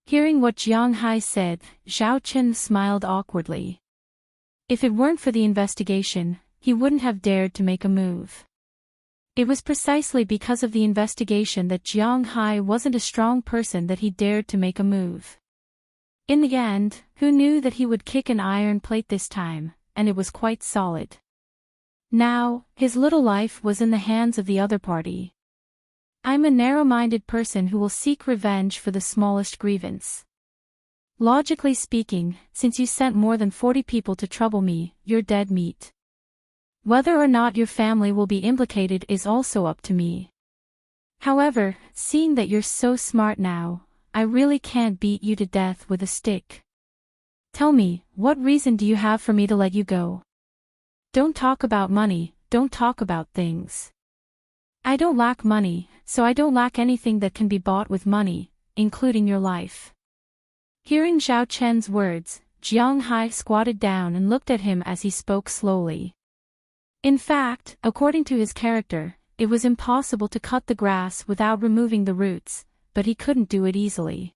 Hearing what Jiang Hai said, Xiao Qin smiled awkwardly. If it weren't for the investigation, he wouldn't have dared to make a move. It was precisely because of the investigation that Jiang Hai wasn't a strong person that he dared to make a move. In the end, who knew that he would kick an iron plate this time, and it was quite solid. Now, his little life was in the hands of the other party. I'm a narrow-minded person who will seek revenge for the smallest grievance. Logically speaking, since you sent more than 40 people to trouble me, you're dead meat. Whether or not your family will be implicated is also up to me. However, seeing that you're so smart now, I really can't beat you to death with a stick. Tell me, what reason do you have for me to let you go? Don't talk about money, don't talk about things. I don't lack money, so I don't lack anything that can be bought with money, including your life. Hearing Xiao Chen's words, Jiang Hai squatted down and looked at him as he spoke slowly. In fact, according to his character, it was impossible to cut the grass without removing the roots, but he couldn't do it easily.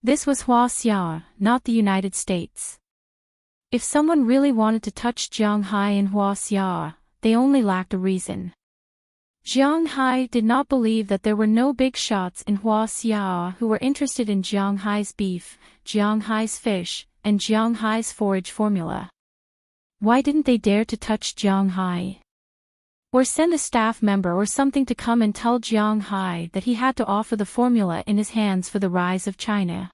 This was Huaxia, not the United States. If someone really wanted to touch Jiang Hai in Huaxia, they only lacked a reason. Jiang Hai did not believe that there were no big shots in Huaxia who were interested in Jiang Hai's beef, Jiang Hai's fish, and Jiang Hai's forage formula. Why didn't they dare to touch Jiang Hai? Or send a staff member or something to come and tell Jiang Hai that he had to offer the formula in his hands for the rise of China.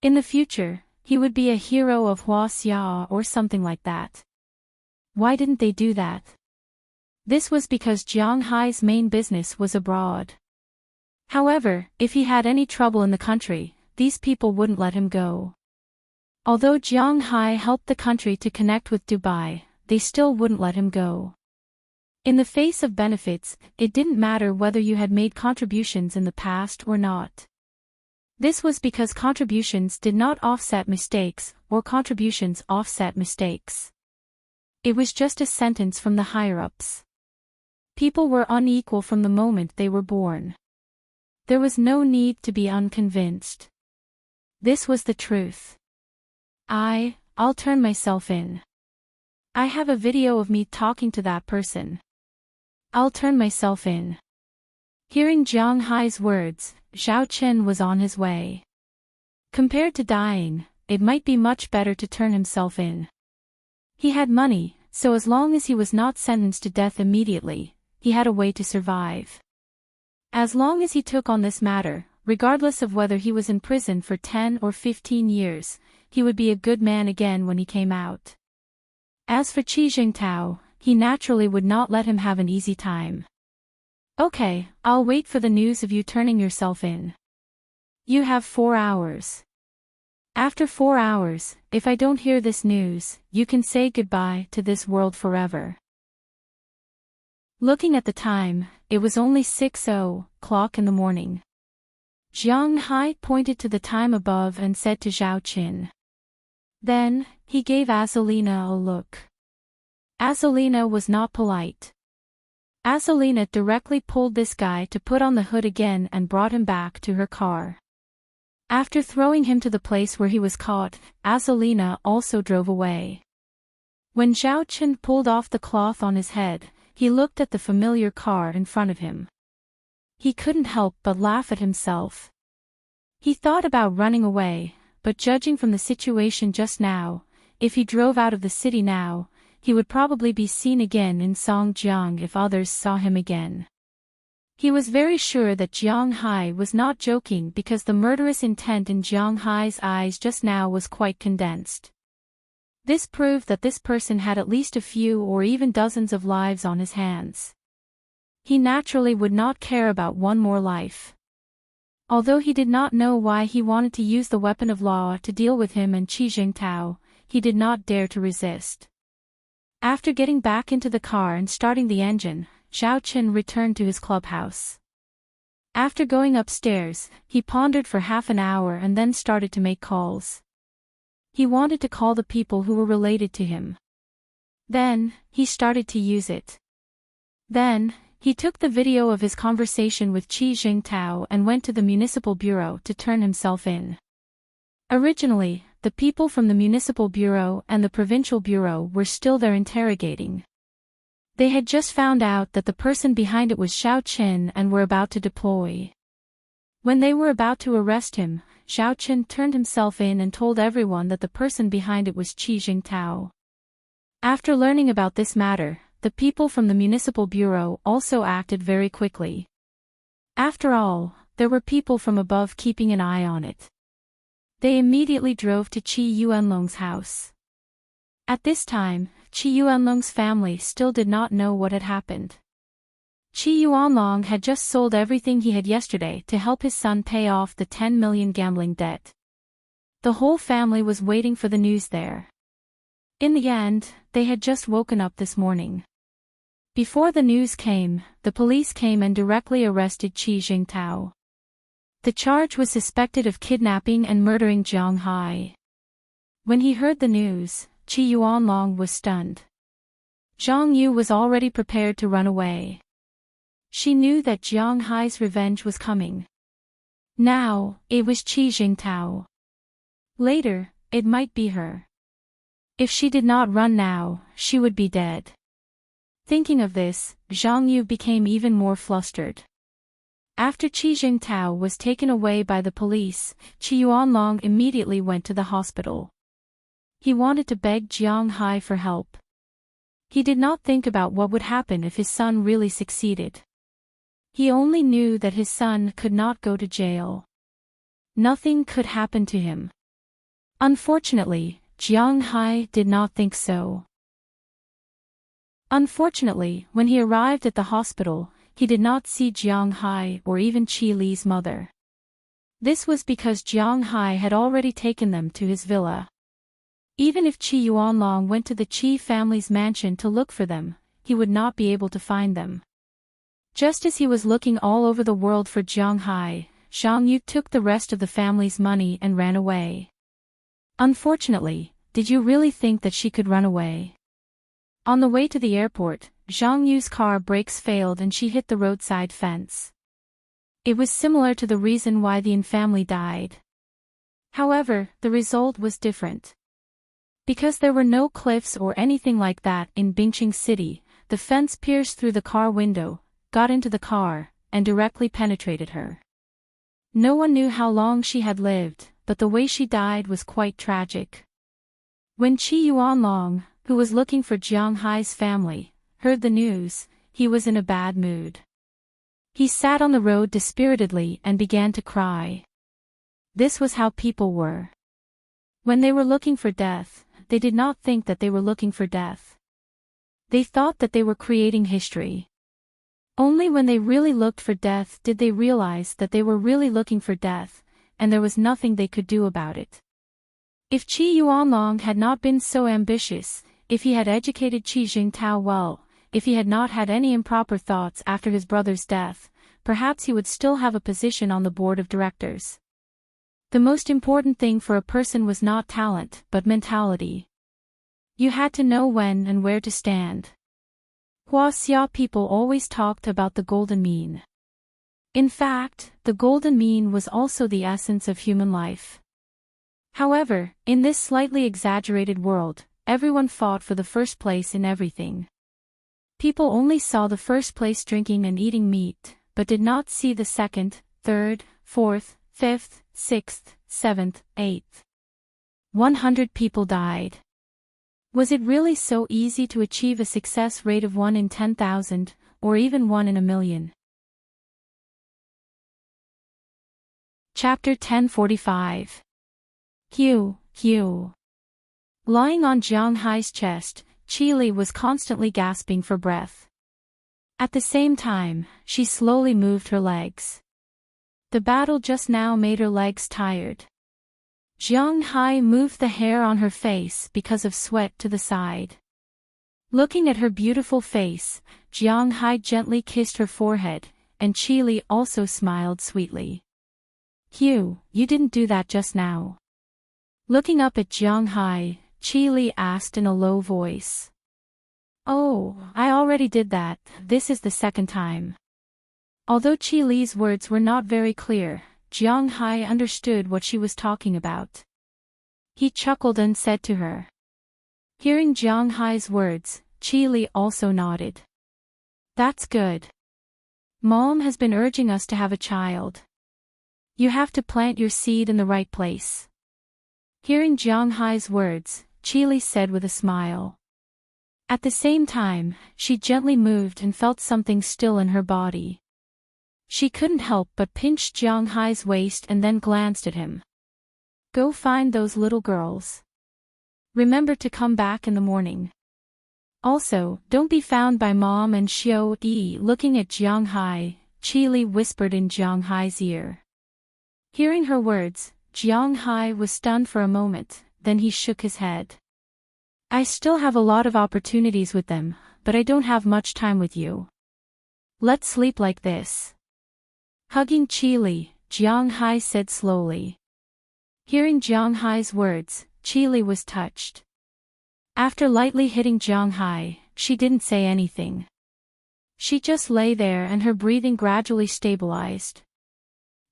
In the future, he would be a hero of Huaxia or something like that. Why didn't they do that? This was because Jiang Hai's main business was abroad. However, if he had any trouble in the country, these people wouldn't let him go. Although Jiang Hai helped the country to connect with Dubai, they still wouldn't let him go. In the face of benefits, it didn't matter whether you had made contributions in the past or not. This was because contributions did not offset mistakes, or contributions offset mistakes. It was just a sentence from the higher-ups. People were unequal from the moment they were born. There was no need to be unconvinced. This was the truth. I'll turn myself in. I have a video of me talking to that person. I'll turn myself in. Hearing Jiang Hai's words, Xiao Qin was on his way. Compared to dying, it might be much better to turn himself in. He had money, so as long as he was not sentenced to death immediately, he had a way to survive. As long as he took on this matter, regardless of whether he was in prison for 10 or 15 years, he would be a good man again when he came out. As for Qi Jingtao, he naturally would not let him have an easy time. Okay, I'll wait for the news of you turning yourself in. You have 4 hours. After 4 hours, if I don't hear this news, you can say goodbye to this world forever. Looking at the time, it was only 6:00 in the morning. Jiang Hai pointed to the time above and said to Zhao Qin. Then, he gave Azalina a look. Azalina was not polite. Azalina directly pulled this guy to put on the hood again and brought him back to her car. After throwing him to the place where he was caught, Azalina also drove away. When Zhao Qin pulled off the cloth on his head, he looked at the familiar car in front of him. He couldn't help but laugh at himself. He thought about running away, but judging from the situation just now, if he drove out of the city now, he would probably be seen again in Songjiang if others saw him again. He was very sure that Jiang Hai was not joking because the murderous intent in Jiang Hai's eyes just now was quite condensed. This proved that this person had at least a few or even dozens of lives on his hands. He naturally would not care about one more life. Although he did not know why he wanted to use the weapon of law to deal with him and Qi Jingtao, he did not dare to resist. After getting back into the car and starting the engine, Zhao Qin returned to his clubhouse. After going upstairs, he pondered for half an hour and then started to make calls. He wanted to call the people who were related to him. Then, he started to use it. Then, he took the video of his conversation with Qi Jingtao and went to the municipal bureau to turn himself in. Originally, the people from the municipal bureau and the provincial bureau were still there interrogating. They had just found out that the person behind it was Zhao Qin and were about to deploy. When they were about to arrest him, Zhao Qin turned himself in and told everyone that the person behind it was Qi Jingtao. After learning about this matter, the people from the municipal bureau also acted very quickly. After all, there were people from above keeping an eye on it. They immediately drove to Qi Yuanlong's house. At this time, Qi Yuanlong's family still did not know what had happened. Qi Yuanlong had just sold everything he had yesterday to help his son pay off the 10 million gambling debt. The whole family was waiting for the news there. In the end, they had just woken up this morning. Before the news came, the police came and directly arrested Qi Jingtao. The charge was suspected of kidnapping and murdering Jiang Hai. When he heard the news, Qi Yuanlong was stunned. Zhang Yu was already prepared to run away. She knew that Jiang Hai's revenge was coming. Now, it was Qi Jingtao. Later, it might be her. If she did not run now, she would be dead. Thinking of this, Zhang Yu became even more flustered. After Qi Jingtao was taken away by the police, Qi Yuanlong immediately went to the hospital. He wanted to beg Jiang Hai for help. He did not think about what would happen if his son really succeeded. He only knew that his son could not go to jail. Nothing could happen to him. Unfortunately, Jiang Hai did not think so. Unfortunately, when he arrived at the hospital, he did not see Jiang Hai or even Qi Li's mother. This was because Jiang Hai had already taken them to his villa. Even if Qi Yuanlong went to the Qi family's mansion to look for them, he would not be able to find them. Just as he was looking all over the world for Jiang Hai, Zhang Yu took the rest of the family's money and ran away. Unfortunately, did you really think that she could run away? On the way to the airport, Zhang Yu's car brakes failed and she hit the roadside fence. It was similar to the reason why the Yin family died. However, the result was different. Because there were no cliffs or anything like that in Bingqing City, the fence pierced through the car window, got into the car, and directly penetrated her. No one knew how long she had lived, but the way she died was quite tragic. When Qi Yuanlong, who was looking for Jiang Hai's family, heard the news, he was in a bad mood. He sat on the road dispiritedly and began to cry. This was how people were. When they were looking for death, they did not think that they were looking for death. They thought that they were creating history. Only when they really looked for death did they realize that they were really looking for death, and there was nothing they could do about it. If Qi Yuanlong had not been so ambitious, if he had educated Qi Jingtao well, if he had not had any improper thoughts after his brother's death, perhaps he would still have a position on the board of directors. The most important thing for a person was not talent, but mentality. You had to know when and where to stand. Huaxia people always talked about the golden mean. In fact, the golden mean was also the essence of human life. However, in this slightly exaggerated world, everyone fought for the first place in everything. People only saw the first place drinking and eating meat, but did not see the second, third, fourth, fifth, sixth, seventh, eighth. 100 people died. Was it really so easy to achieve a success rate of 1 in 10,000, or even 1 in a million? Chapter 1045. Hugh. Lying on Jiang Hai's chest, Qi Li was constantly gasping for breath. At the same time, she slowly moved her legs. The battle just now made her legs tired. Jiang Hai moved the hair on her face because of sweat to the side. Looking at her beautiful face, Jiang Hai gently kissed her forehead, and Qi Li also smiled sweetly. Hugh, you didn't do that just now. Looking up at Jiang Hai, Qi Li asked in a low voice. Oh, I already did that, this is the second time. Although Qi Li's words were not very clear, Jiang Hai understood what she was talking about. He chuckled and said to her. Hearing Jiang Hai's words, Qi Li also nodded. That's good. Mom has been urging us to have a child. You have to plant your seed in the right place. Hearing Jiang Hai's words, Qi Li said with a smile. At the same time, she gently moved and felt something still in her body. She couldn't help but pinch Jiang Hai's waist and then glanced at him. Go find those little girls. Remember to come back in the morning. Also, don't be found by Mom and Xiao Yi. Looking at Jiang Hai, Qi Li whispered in Jiang Hai's ear. Hearing her words, Jiang Hai was stunned for a moment, then he shook his head. I still have a lot of opportunities with them, but I don't have much time with you. Let's sleep like this. Hugging Qi Li, Jiang Hai said slowly. Hearing Jiang Hai's words, Qi Li was touched. After lightly hitting Jiang Hai, she didn't say anything. She just lay there and her breathing gradually stabilized.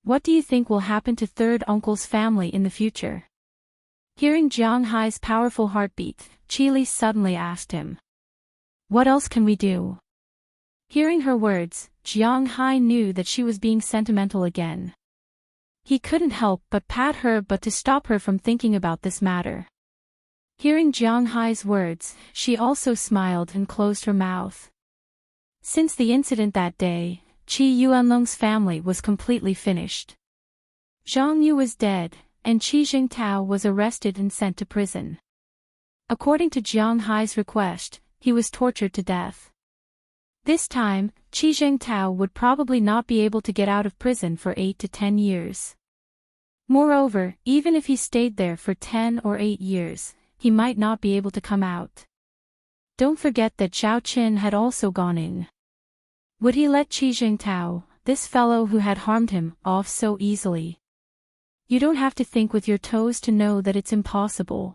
What do you think will happen to third uncle's family in the future? Hearing Jiang Hai's powerful heartbeat, Qi Li suddenly asked him. What else can we do? Hearing her words, Jiang Hai knew that she was being sentimental again. He couldn't help but pat her to stop her from thinking about this matter. Hearing Jiang Hai's words, she also smiled and closed her mouth. Since the incident that day, Qi Yuanlong's family was completely finished. Zhang Yu was dead, and Qi Jingtao was arrested and sent to prison. According to Jiang Hai's request, he was tortured to death. This time, Qi Jingtao would probably not be able to get out of prison for 8 to 10 years. Moreover, even if he stayed there for 10 or 8 years, he might not be able to come out. Don't forget that Zhao Qin had also gone in. Would he let Qi Jingtao, this fellow who had harmed him, off so easily? You don't have to think with your toes to know that it's impossible.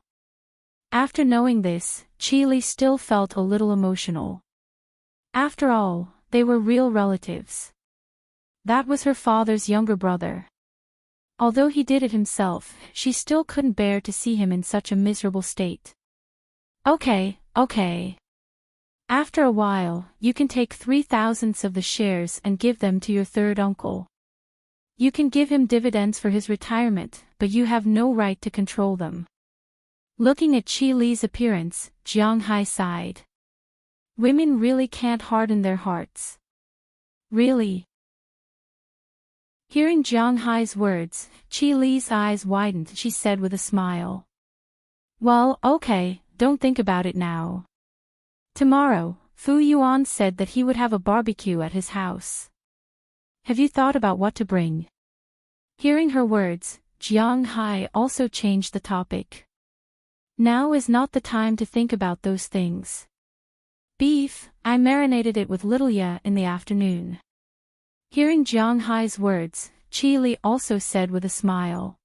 After knowing this, Qi Li still felt a little emotional. After all, they were real relatives. That was her father's younger brother. Although he did it himself, she still couldn't bear to see him in such a miserable state. Okay. After a while, you can take 3/1000 of the shares and give them to your third uncle. You can give him dividends for his retirement, but you have no right to control them. Looking at Qi Li's appearance, Jiang Hai sighed. Women really can't harden their hearts. Really? Hearing Jiang Hai's words, Qi Li's eyes widened. She said with a smile. Well, okay, don't think about it now. Tomorrow, Fu Yuan said that he would have a barbecue at his house. Have you thought about what to bring? Hearing her words, Jiang Hai also changed the topic. Now is not the time to think about those things. Beef, I marinated it with little ya in the afternoon. Hearing Jiang Hai's words, Qi Li also said with a smile.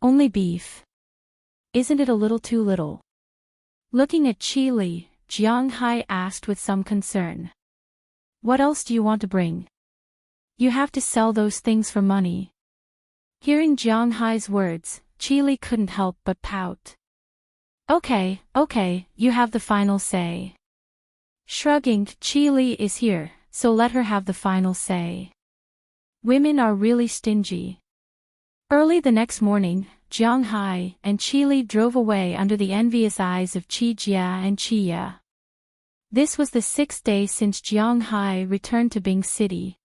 Only beef. Isn't it a little too little? Looking at Qi Li, Jiang Hai asked with some concern. What else do you want to bring? You have to sell those things for money. Hearing Jiang Hai's words, Qi Li couldn't help but pout. Okay, you have the final say. Shrugging, Qi Li is here, so let her have the final say. Women are really stingy. Early the next morning, Jiang Hai and Qi Li drove away under the envious eyes of Qi Jia and Qi Ya. This was the 6th day since Jiang Hai returned to Bing City.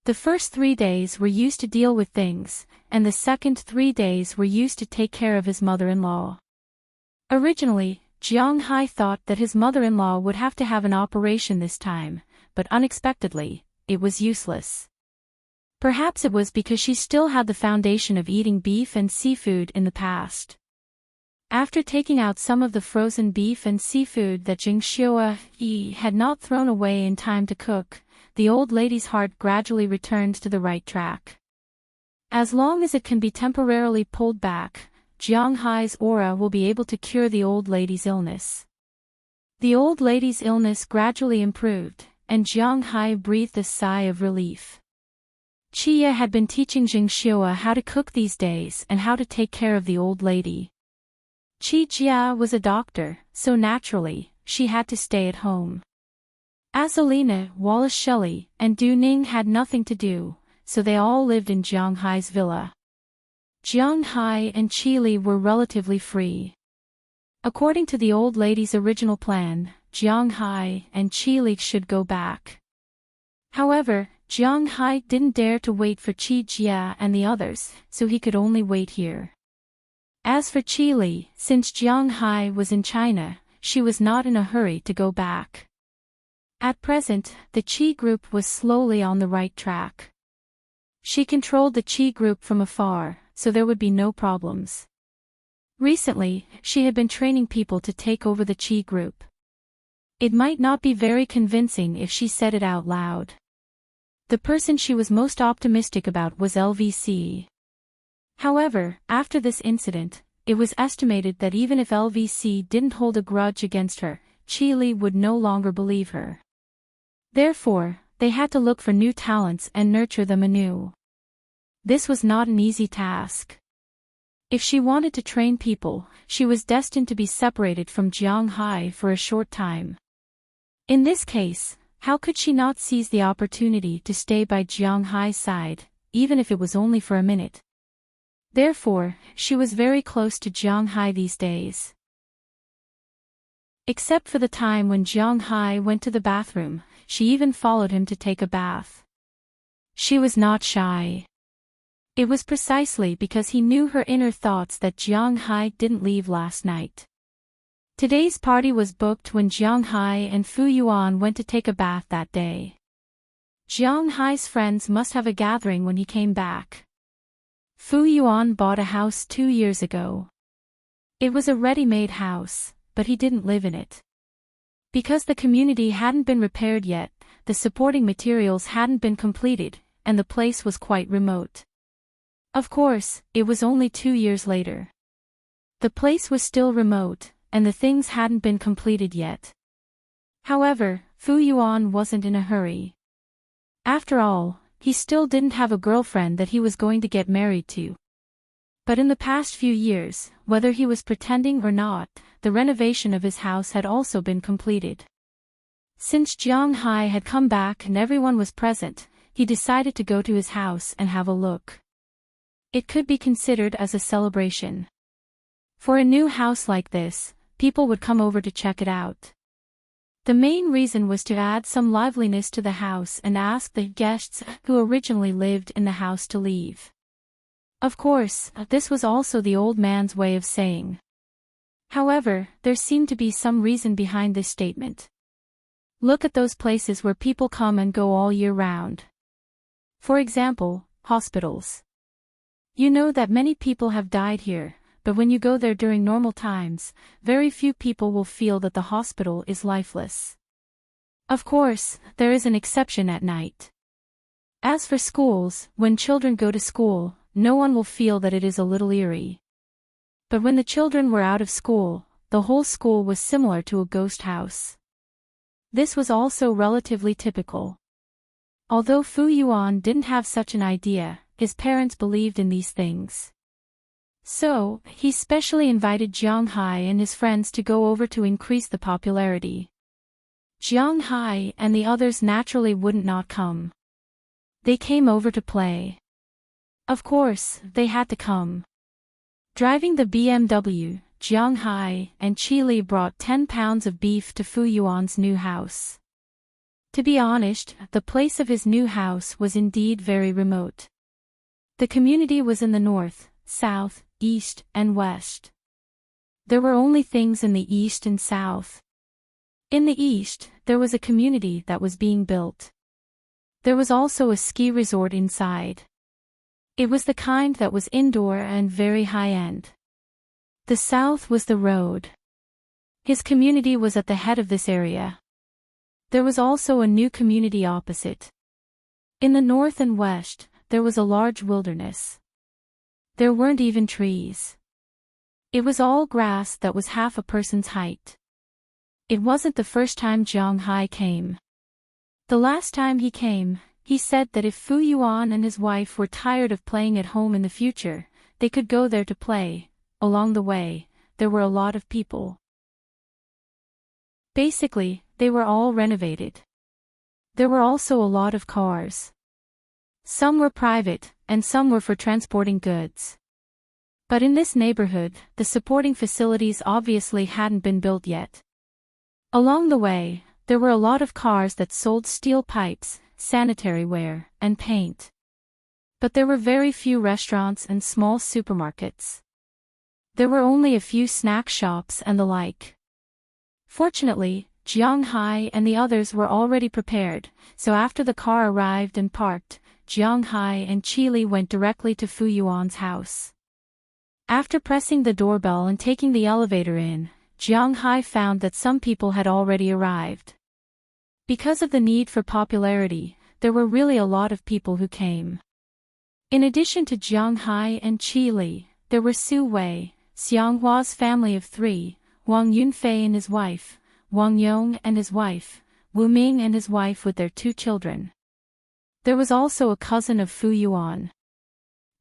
The first 3 days were used to deal with things, and the second 3 days were used to take care of his mother-in-law. Originally, Jiang Hai thought that his mother-in-law would have to have an operation this time, but unexpectedly, it was useless. Perhaps it was because she still had the foundation of eating beef and seafood in the past. After taking out some of the frozen beef and seafood that Jing Xiaoyi had not thrown away in time to cook, the old lady's heart gradually returned to the right track. As long as it can be temporarily pulled back, Jiang Hai's aura will be able to cure the old lady's illness. The old lady's illness gradually improved, and Jiang Hai breathed a sigh of relief. Qi Ya had been teaching Jing Xiaoyi how to cook these days and how to take care of the old lady. Qi Jia was a doctor, so naturally, she had to stay at home. Azalina, Wallace Shelley, and Du Ning had nothing to do, so they all lived in Jiang Hai's villa. Jiang Hai and Qi Li were relatively free. According to the old lady's original plan, Jiang Hai and Qi Li should go back. However, Jiang Hai didn't dare to wait for Qi Jia and the others, so he could only wait here. As for Qi Li, since Jiang Hai was in China, she was not in a hurry to go back. At present, the Qi group was slowly on the right track. She controlled the Qi group from afar, so there would be no problems. Recently, she had been training people to take over the Qi group. It might not be very convincing if she said it out loud. The person she was most optimistic about was LVC. However, after this incident, it was estimated that even if LVC didn't hold a grudge against her, Qi Li would no longer believe her. Therefore, they had to look for new talents and nurture them anew. This was not an easy task. If she wanted to train people, she was destined to be separated from Jiang Hai for a short time. In this case, how could she not seize the opportunity to stay by Jiang Hai's side, even if it was only for a minute? Therefore, she was very close to Jiang Hai these days. Except for the time when Jiang Hai went to the bathroom, she even followed him to take a bath. She was not shy. It was precisely because he knew her inner thoughts that Jiang Hai didn't leave last night. Today's party was booked when Jiang Hai and Fu Yuan went to take a bath that day. Jiang Hai's friends must have a gathering when he came back. Fu Yuan bought a house 2 years ago. It was a ready-made house, but he didn't live in it. Because the community hadn't been repaired yet, the supporting materials hadn't been completed, and the place was quite remote. Of course, it was only 2 years later. The place was still remote, and the things hadn't been completed yet. However, Fu Yuan wasn't in a hurry. After all, he still didn't have a girlfriend that he was going to get married to. But in the past few years, whether he was pretending or not, the renovation of his house had also been completed. Since Jiang Hai had come back and everyone was present, he decided to go to his house and have a look. It could be considered as a celebration. For a new house like this, people would come over to check it out. The main reason was to add some liveliness to the house and ask the guests who originally lived in the house to leave. Of course, this was also the old man's way of saying. However, there seemed to be some reason behind this statement. Look at those places where people come and go all year round. For example, hospitals. You know that many people have died here, but when you go there during normal times, very few people will feel that the hospital is lifeless. Of course, there is an exception at night. As for schools, when children go to school, no one will feel that it is a little eerie. But when the children were out of school, the whole school was similar to a ghost house. This was also relatively typical. Although Fu Yuan didn't have such an idea, his parents believed in these things. So, he specially invited Jiang Hai and his friends to go over to increase the popularity. Jiang Hai and the others naturally wouldn't not come. They came over to play. Of course, they had to come. Driving the BMW, Jiang Hai and Qi Li brought 10 pounds of beef to Fu Yuan's new house. To be honest, the place of his new house was indeed very remote. The community was in the north, south, east, and west. There were only things in the east and south. In the east, there was a community that was being built. There was also a ski resort inside. It was the kind that was indoor and very high-end. The south was the road. His community was at the head of this area. There was also a new community opposite. In the north and west, there was a large wilderness. There weren't even trees. It was all grass that was half a person's height. It wasn't the first time Jiang Hai came. The last time he came, he said that if Fu Yuan and his wife were tired of playing at home in the future, they could go there to play. Along the way, there were a lot of people. Basically, they were all renovated. There were also a lot of cars. Some were private, and some were for transporting goods. But in this neighborhood, the supporting facilities obviously hadn't been built yet. Along the way, there were a lot of cars that sold steel pipes, sanitary ware, and paint. But there were very few restaurants and small supermarkets. There were only a few snack shops and the like. Fortunately, Jiang Hai and the others were already prepared, so after the car arrived and parked, Jiang Hai and Qi Li went directly to Fu Yuan's house. After pressing the doorbell and taking the elevator in, Jiang Hai found that some people had already arrived. Because of the need for popularity, there were really a lot of people who came. In addition to Jiang Hai and Qi Li, there were Su Wei, Xianghua's family of 3, Wang Yunfei and his wife, Wang Yong and his wife, Wu Ming and his wife with their 2 children. There was also a cousin of Fu Yuan.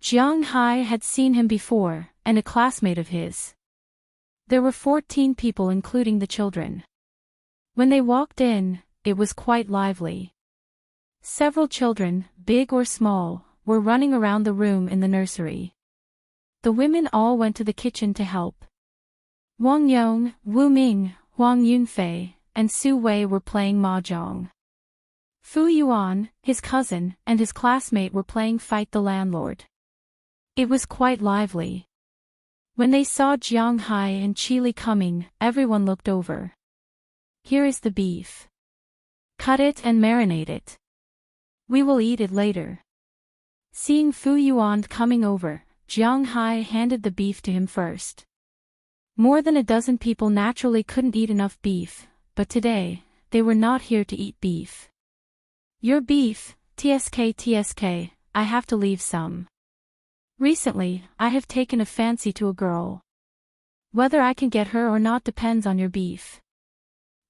Jiang Hai had seen him before, and a classmate of his. There were 14 people including the children. When they walked in, it was quite lively. Several children, big or small, were running around the room in the nursery. The women all went to the kitchen to help. Wang Yong, Wu Ming, Wang Yunfei, and Su Wei were playing mahjong. Fu Yuan, his cousin, and his classmate were playing Fight the Landlord. It was quite lively. When they saw Jiang Hai and Qi Li coming, everyone looked over. Here is the beef. Cut it and marinate it. We will eat it later. Seeing Fu Yuan coming over, Jiang Hai handed the beef to him first. More than a dozen people naturally couldn't eat enough beef, but today, they were not here to eat beef. Your beef, TSK, I have to leave some. Recently, I have taken a fancy to a girl. Whether I can get her or not depends on your beef.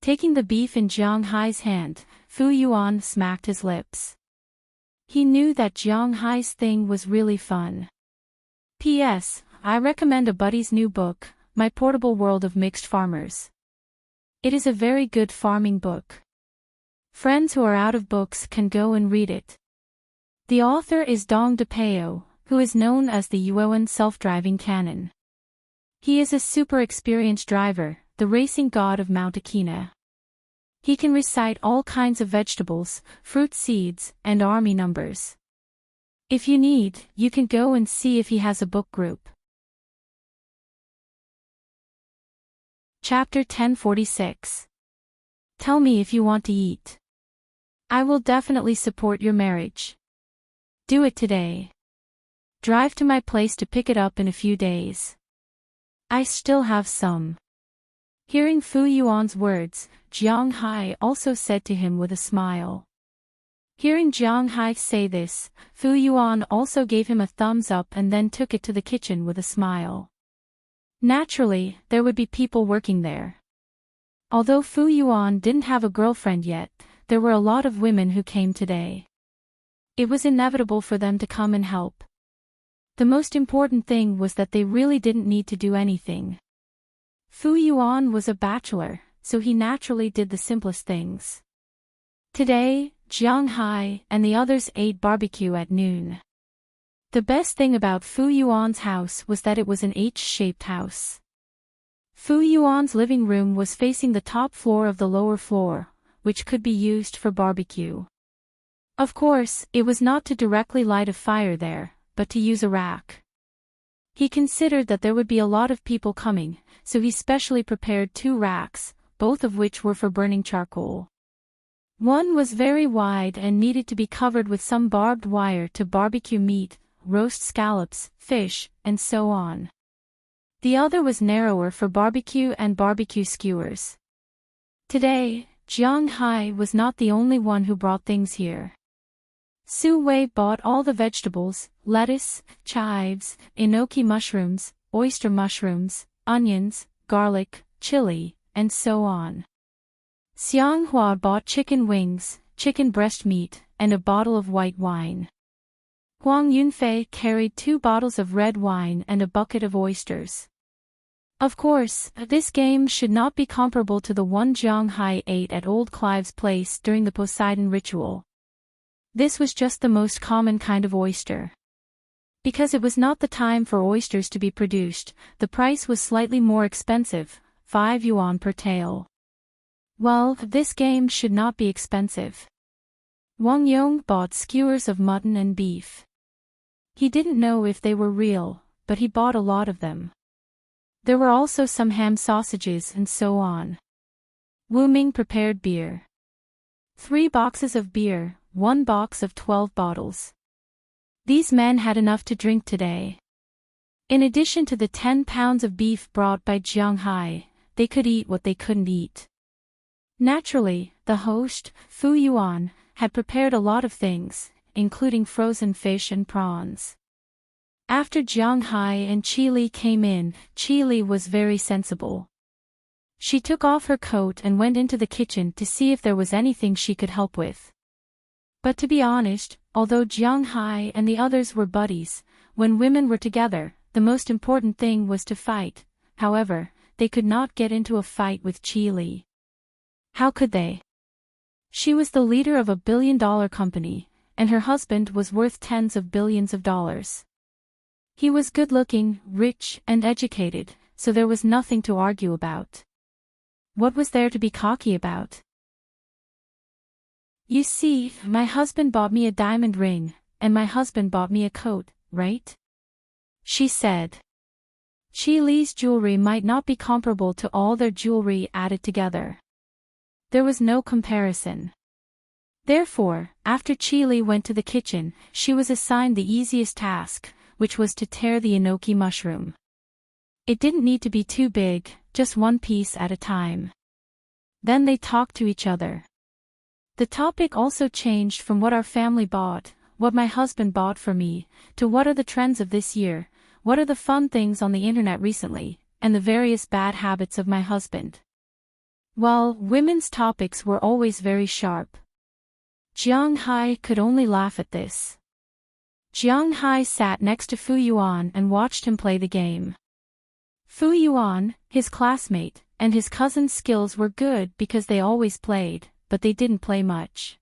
Taking the beef in Jiang Hai's hand, Fu Yuan smacked his lips. He knew that Jiang Hai's thing was really fun. P.S. I recommend a buddy's new book, My Portable World of Mixed Farmers. It is a very good farming book. Friends who are out of books can go and read it. The author is Dong DePeo, who is known as the Yuan self-driving cannon. He is a super experienced driver, the racing god of Mount Akina. He can recite all kinds of vegetables, fruit seeds, and army numbers. If you need, you can go and see if he has a book group. Chapter 1046. Tell me if you want to eat. I will definitely support your marriage. Do it today. Drive to my place to pick it up in a few days. I still have some. Hearing Fu Yuan's words, Jiang Hai also said to him with a smile. Hearing Jiang Hai say this, Fu Yuan also gave him a thumbs up and then took it to the kitchen with a smile. Naturally, there would be people working there. Although Fu Yuan didn't have a girlfriend yet, there were a lot of women who came today. It was inevitable for them to come and help. The most important thing was that they really didn't need to do anything. Fu Yuan was a bachelor, so he naturally did the simplest things. Today, Jiang Hai and the others ate barbecue at noon. The best thing about Fu Yuan's house was that it was an H-shaped house. Fu Yuan's living room was facing the top floor of the lower floor, which could be used for barbecue. Of course, it was not to directly light a fire there, but to use a rack. He considered that there would be a lot of people coming, so he specially prepared 2 racks, both of which were for burning charcoal. One was very wide and needed to be covered with some barbed wire to barbecue meat, roast scallops, fish, and so on. The other was narrower for barbecue and barbecue skewers. Today, Jiang Hai was not the only one who brought things here. Su Wei bought all the vegetables, lettuce, chives, enoki mushrooms, oyster mushrooms, onions, garlic, chili, and so on. Xiang Hua bought chicken wings, chicken breast meat, and a bottle of white wine. Huang Yunfei carried 2 bottles of red wine and a bucket of oysters. Of course, this game should not be comparable to the one Jiang Hai ate at Old Clive's place during the Poseidon ritual. This was just the most common kind of oyster. Because it was not the time for oysters to be produced, the price was slightly more expensive, 5 yuan per tael. Well, this game should not be expensive. Wang Yong bought skewers of mutton and beef. He didn't know if they were real, but he bought a lot of them. There were also some ham sausages and so on. Wu Ming prepared beer. 3 boxes of beer, 1 box of 12 bottles. These men had enough to drink today. In addition to the 10 pounds of beef brought by Jiang Hai, they could eat what they couldn't eat. Naturally, the host, Fu Yuan, had prepared a lot of things, including frozen fish and prawns. After Jiang Hai and Qi Li came in, Qi Li was very sensible. She took off her coat and went into the kitchen to see if there was anything she could help with. But to be honest, although Jiang Hai and the others were buddies, when women were together, the most important thing was to fight. However, they could not get into a fight with Qi Li. How could they? She was the leader of a billion-dollar company, and her husband was worth tens of billions of dollars. He was good-looking, rich, and educated, so there was nothing to argue about. What was there to be cocky about? You see, my husband bought me a diamond ring, and my husband bought me a coat, right? She said. Qi Li's jewelry might not be comparable to all their jewelry added together. There was no comparison. Therefore, after Qi Li went to the kitchen, she was assigned the easiest task, which was to tear the enoki mushroom. It didn't need to be too big, just 1 piece at a time. Then they talked to each other. The topic also changed from what our family bought, what my husband bought for me, to what are the trends of this year, what are the fun things on the internet recently, and the various bad habits of my husband. Well, women's topics were always very sharp. Jiang Hai could only laugh at this. Jiang Hai sat next to Fu Yuan and watched him play the game. Fu Yuan, his classmate, and his cousin's skills were good because they always played, but they didn't play much.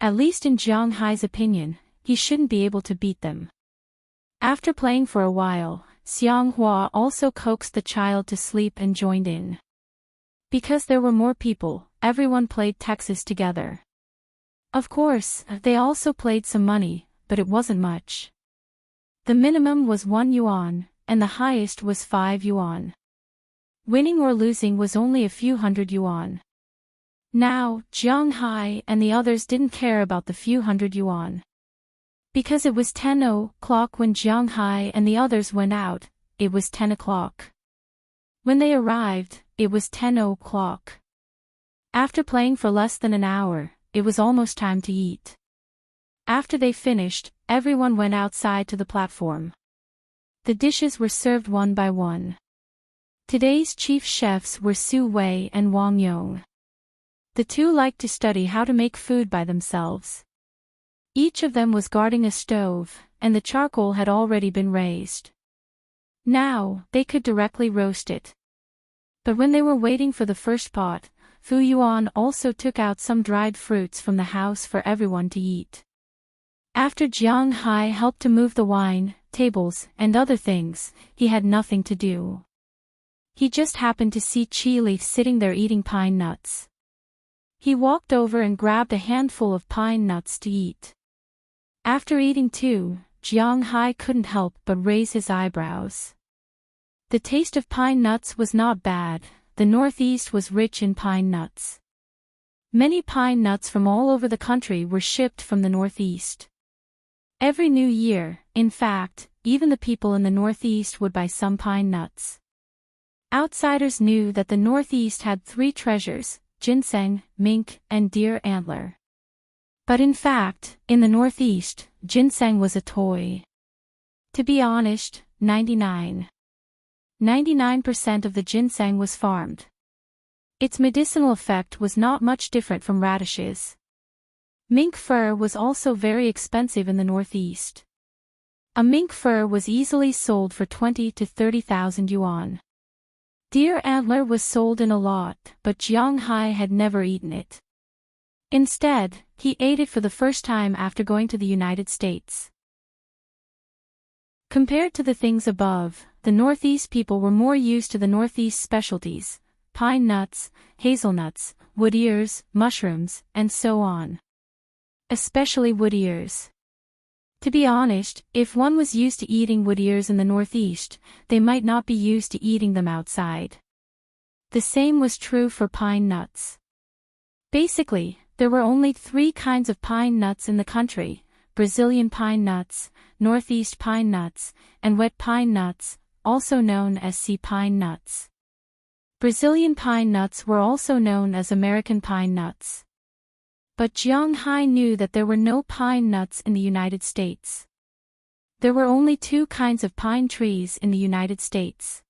At least in Jiang Hai's opinion, he shouldn't be able to beat them. After playing for a while, Xiang Hua also coaxed the child to sleep and joined in. Because there were more people, everyone played Texas together. Of course, they also played some money, but it wasn't much. The minimum was 1 yuan, and the highest was 5 yuan. Winning or losing was only a few hundred yuan. Now, Jiang Hai and the others didn't care about the few hundred yuan. Because it was 10 o'clock when Jiang Hai and the others went out, it was 10 o'clock. When they arrived, it was 10 o'clock. After playing for less than an hour, it was almost time to eat. After they finished, everyone went outside to the platform. The dishes were served one by one. Today's chief chefs were Su Wei and Wang Yong. The two liked to study how to make food by themselves. Each of them was guarding a stove, and the charcoal had already been raised. Now, they could directly roast it. But when they were waiting for the first pot, Fu Yuan also took out some dried fruits from the house for everyone to eat. After Jiang Hai helped to move the wine, tables, and other things, he had nothing to do. He just happened to see Chi Leaf sitting there eating pine nuts. He walked over and grabbed a handful of pine nuts to eat. After eating two, Jiang Hai couldn't help but raise his eyebrows. The taste of pine nuts was not bad. The Northeast was rich in pine nuts. Many pine nuts from all over the country were shipped from the Northeast. Every new year, in fact, even the people in the Northeast would buy some pine nuts. Outsiders knew that the Northeast had three treasures: ginseng, mink, and deer antler. But in fact, in the Northeast, ginseng was a toy. To be honest, 99% of the ginseng was farmed. Its medicinal effect was not much different from radishes. Mink fur was also very expensive in the Northeast. A mink fur was easily sold for 20 to 30,000 yuan. Deer antler was sold in a lot, but Jiang Hai had never eaten it. Instead, he ate it for the first time after going to the United States. Compared to the things above, the Northeast people were more used to the Northeast specialties: pine nuts, hazelnuts, wood ears, mushrooms, and so on. Especially wood ears. To be honest, if one was used to eating wood ears in the Northeast, they might not be used to eating them outside. The same was true for pine nuts. Basically, there were only three kinds of pine nuts in the country: Brazilian pine nuts, Northeast pine nuts, and wet pine nuts, also known as sea pine nuts. Brazilian pine nuts were also known as American pine nuts. But Jiang Hai knew that there were no pine nuts in the United States. There were only two kinds of pine trees in the United States.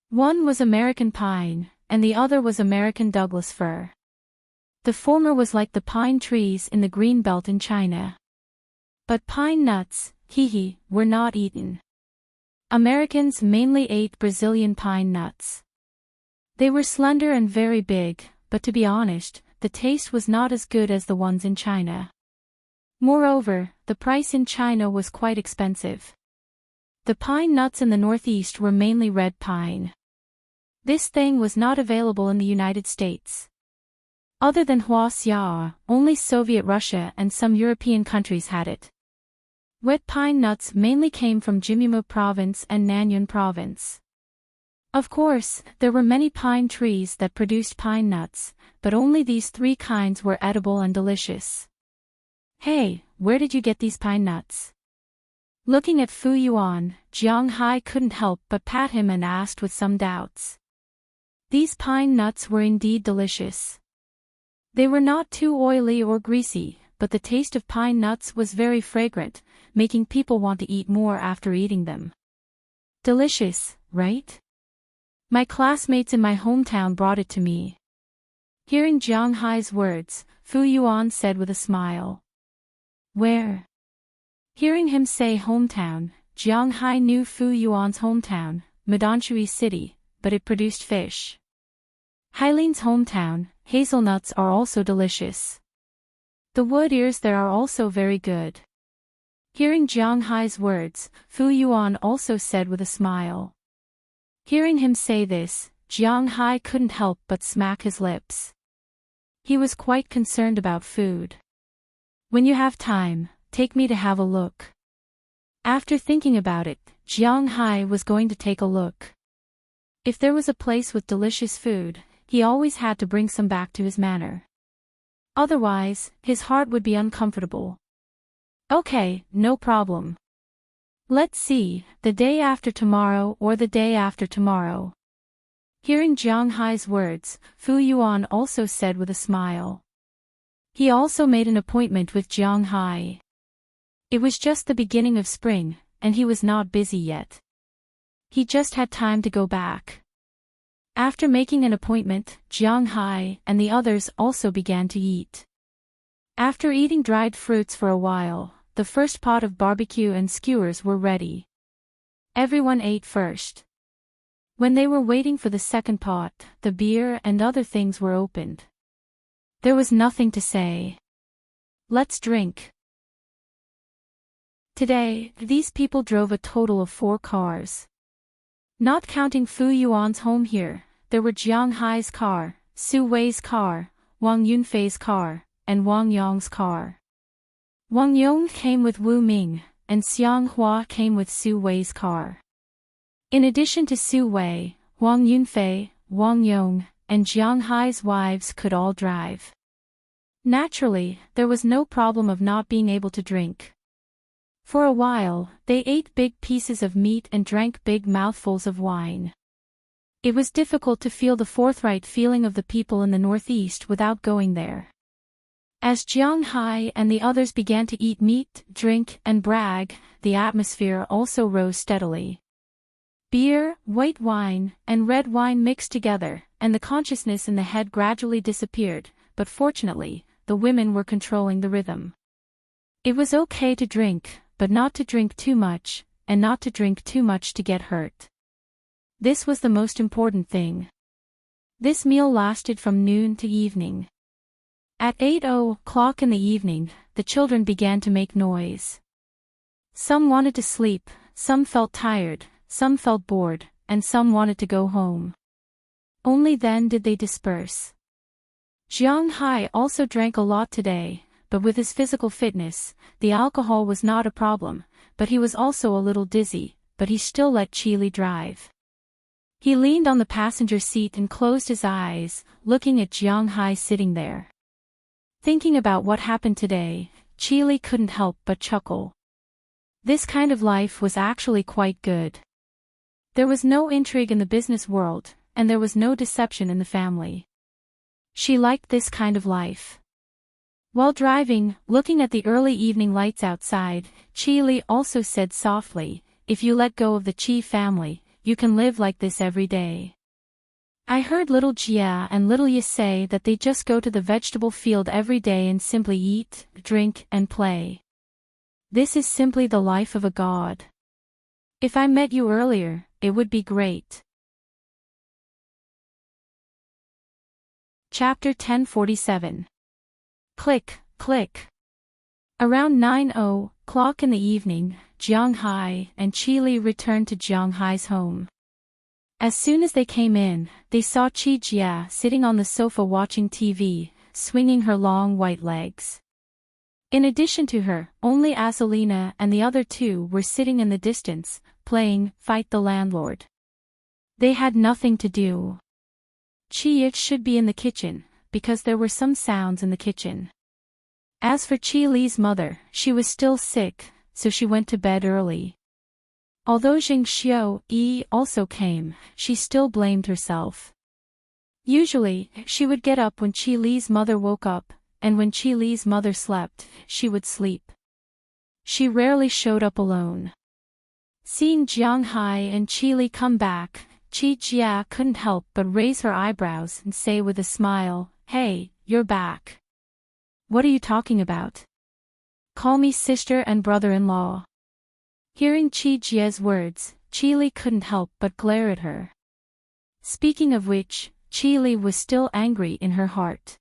One was American pine, and the other was American Douglas fir. The former was like the pine trees in the green belt in China. But pine nuts, were not eaten. Americans mainly ate Brazilian pine nuts. They were slender and very big, but to be honest, the taste was not as good as the ones in China. Moreover, the price in China was quite expensive. The pine nuts in the Northeast were mainly red pine. This thing was not available in the United States. Other than Huaxia, only Soviet Russia and some European countries had it. Wet pine nuts mainly came from Jiangsu province and Nanyuan province. Of course, there were many pine trees that produced pine nuts, but only these three kinds were edible and delicious. Hey, where did you get these pine nuts? Looking at Fu Yuan, Jiang Hai couldn't help but pat him and asked with some doubts. These pine nuts were indeed delicious. They were not too oily or greasy, but the taste of pine nuts was very fragrant, making people want to eat more after eating them. Delicious, right? My classmates in my hometown brought it to me. Hearing Jiang Hai's words, Fu Yuan said with a smile. Where? Hearing him say hometown, Jiang Hai knew Fu Yuan's hometown, Madanshui City, but it produced fish. Hailin's hometown, hazelnuts are also delicious. The wood ears there are also very good. Hearing Jiang Hai's words, Fu Yuan also said with a smile. Hearing him say this, Jiang Hai couldn't help but smack his lips. He was quite concerned about food. When you have time, take me to have a look. After thinking about it, Jiang Hai was going to take a look. If there was a place with delicious food, he always had to bring some back to his manor. Otherwise, his heart would be uncomfortable. Okay, no problem. Let's see, the day after tomorrow or the day after tomorrow. Hearing Jiang Hai's words, Fu Yuan also said with a smile. He also made an appointment with Jiang Hai. It was just the beginning of spring, and he was not busy yet. He just had time to go back. After making an appointment, Jiang Hai and the others also began to eat. After eating dried fruits for a while, the first pot of barbecue and skewers were ready. Everyone ate first. When they were waiting for the second pot, the beer and other things were opened. There was nothing to say. Let's drink. Today, these people drove a total of 4 cars. Not counting Fu Yuan's home here, there were Jiang Hai's car, Su Wei's car, Wang Yunfei's car, and Wang Yong's car. Wang Yong came with Wu Ming, and Xiang Hua came with Su Wei's car. In addition to Su Wei, Wang Yunfei, Wang Yong, and Jiang Hai's wives could all drive. Naturally, there was no problem of not being able to drink. For a while, they ate big pieces of meat and drank big mouthfuls of wine. It was difficult to feel the forthright feeling of the people in the northeast without going there. As Jiang Hai and the others began to eat meat, drink, and brag, the atmosphere also rose steadily. Beer, white wine, and red wine mixed together, and the consciousness in the head gradually disappeared, but fortunately, the women were controlling the rhythm. It was okay to drink, but not to drink too much, and not to drink too much to get hurt. This was the most important thing. This meal lasted from noon to evening. At 8:00 in the evening, the children began to make noise. Some wanted to sleep, some felt tired, some felt bored, and some wanted to go home. Only then did they disperse. Jiang Hai also drank a lot today, but with his physical fitness, the alcohol was not a problem, but he was also a little dizzy, but he still let Qili drive. He leaned on the passenger seat and closed his eyes, looking at Jiang Hai sitting there. Thinking about what happened today, Qili couldn't help but chuckle. This kind of life was actually quite good. There was no intrigue in the business world, and there was no deception in the family. She liked this kind of life. While driving, looking at the early evening lights outside, Qili also said softly, "If you let go of the Qi family, you can live like this every day." I heard little Jia and little Ye say that they just go to the vegetable field every day and simply eat, drink, and play. This is simply the life of a god. If I met you earlier, it would be great. Chapter 1047. Click, click. Around 9:00 in the evening, Jiang Hai and Qili returned to Jiang Hai's home. As soon as they came in, they saw Qi Jia sitting on the sofa watching TV, swinging her long white legs. In addition to her, only Azalina and the other 2 were sitting in the distance, playing Fight the Landlord. They had nothing to do. Qi should be in the kitchen, because there were some sounds in the kitchen. As for Qi Li's mother, she was still sick, so she went to bed early. Although Jing Xiu Yi also came, she still blamed herself. Usually, she would get up when Qi Li's mother woke up, and when Qi Li's mother slept, she would sleep. She rarely showed up alone. Seeing Jiang Hai and Qi Li come back, Qi Jia couldn't help but raise her eyebrows and say with a smile, "Hey, you're back. What are you talking about? Call me sister and brother-in-law." Hearing Qi Jia's words, Qi Li couldn't help but glare at her. Speaking of which, Qi Li was still angry in her heart.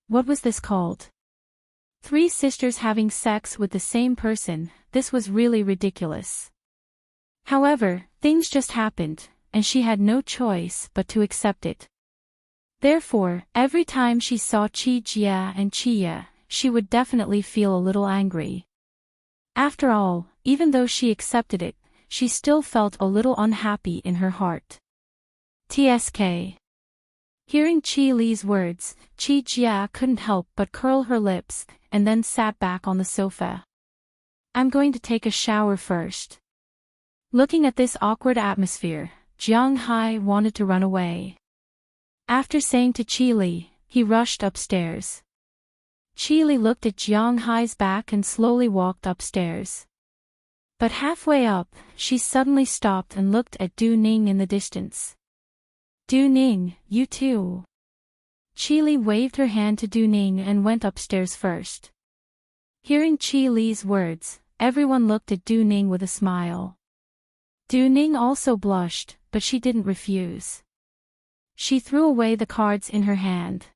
What was this called? 3 sisters having sex with the same person, this was really ridiculous. However, things just happened, and she had no choice but to accept it. Therefore, every time she saw Qi Jia and Qi, she would definitely feel a little angry. After all, even though she accepted it, she still felt a little unhappy in her heart. TSK. Hearing Qi Li's words, Qi Jia couldn't help but curl her lips, and then sat back on the sofa. I'm going to take a shower first. Looking at this awkward atmosphere, Jiang Hai wanted to run away. After saying to Qi Li, he rushed upstairs. Qi Li looked at Jiang Hai's back and slowly walked upstairs. But halfway up, she suddenly stopped and looked at Du Ning in the distance. Du Ning, you too. Qi Li waved her hand to Du Ning and went upstairs first. Hearing Qi Li's words, everyone looked at Du Ning with a smile. Du Ning also blushed, but she didn't refuse. She threw away the cards in her hand.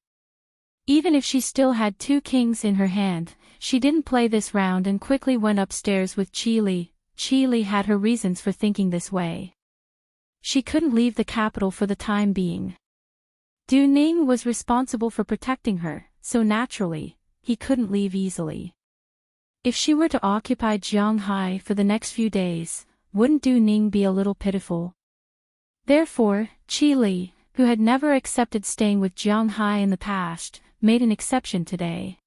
Even if she still had 2 kings in her hand, she didn't play this round and quickly went upstairs with Qi Li. Qi Li had her reasons for thinking this way. She couldn't leave the capital for the time being. Du Ning was responsible for protecting her, so naturally, he couldn't leave easily. If she were to occupy Jiang Hai for the next few days, wouldn't Du Ning be a little pitiful? Therefore, Qi Li, who had never accepted staying with Jiang Hai in the past, made an exception today.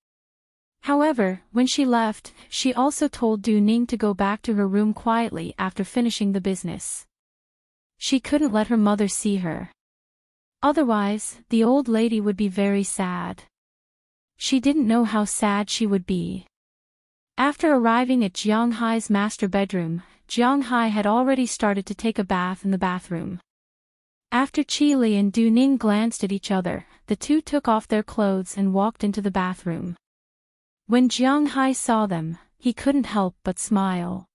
However, when she left, she also told Du Ning to go back to her room quietly after finishing the business. She couldn't let her mother see her. Otherwise, the old lady would be very sad. She didn't know how sad she would be. After arriving at Jiang Hai's master bedroom, Jiang Hai had already started to take a bath in the bathroom. After Qi Li and Du Ning glanced at each other, the two took off their clothes and walked into the bathroom. When Jiang Hai saw them, he couldn't help but smile.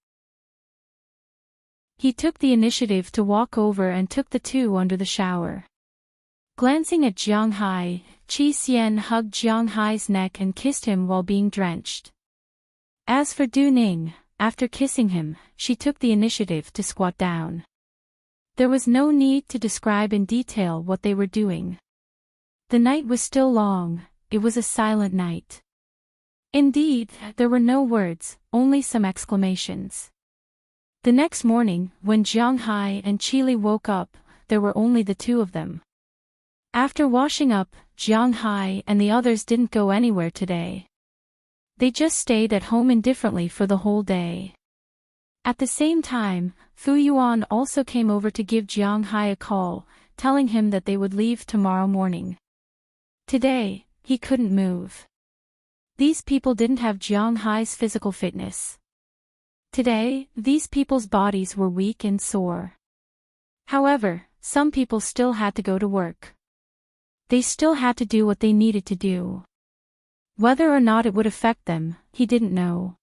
He took the initiative to walk over and took the two under the shower. Glancing at Jiang Hai, Qi Xian hugged Jiang Hai's neck and kissed him while being drenched. As for Du Ning, after kissing him, she took the initiative to squat down. There was no need to describe in detail what they were doing. The night was still long, it was a silent night. Indeed, there were no words, only some exclamations. The next morning, when Jiang Hai and Qi Li woke up, there were only the two of them. After washing up, Jiang Hai and the others didn't go anywhere today. They just stayed at home indifferently for the whole day. At the same time, Fu Yuan also came over to give Jiang Hai a call, telling him that they would leave tomorrow morning. Today, he couldn't move. These people didn't have Jiang Hai's physical fitness. Today, these people's bodies were weak and sore. However, some people still had to go to work. They still had to do what they needed to do. Whether or not it would affect them, he didn't know.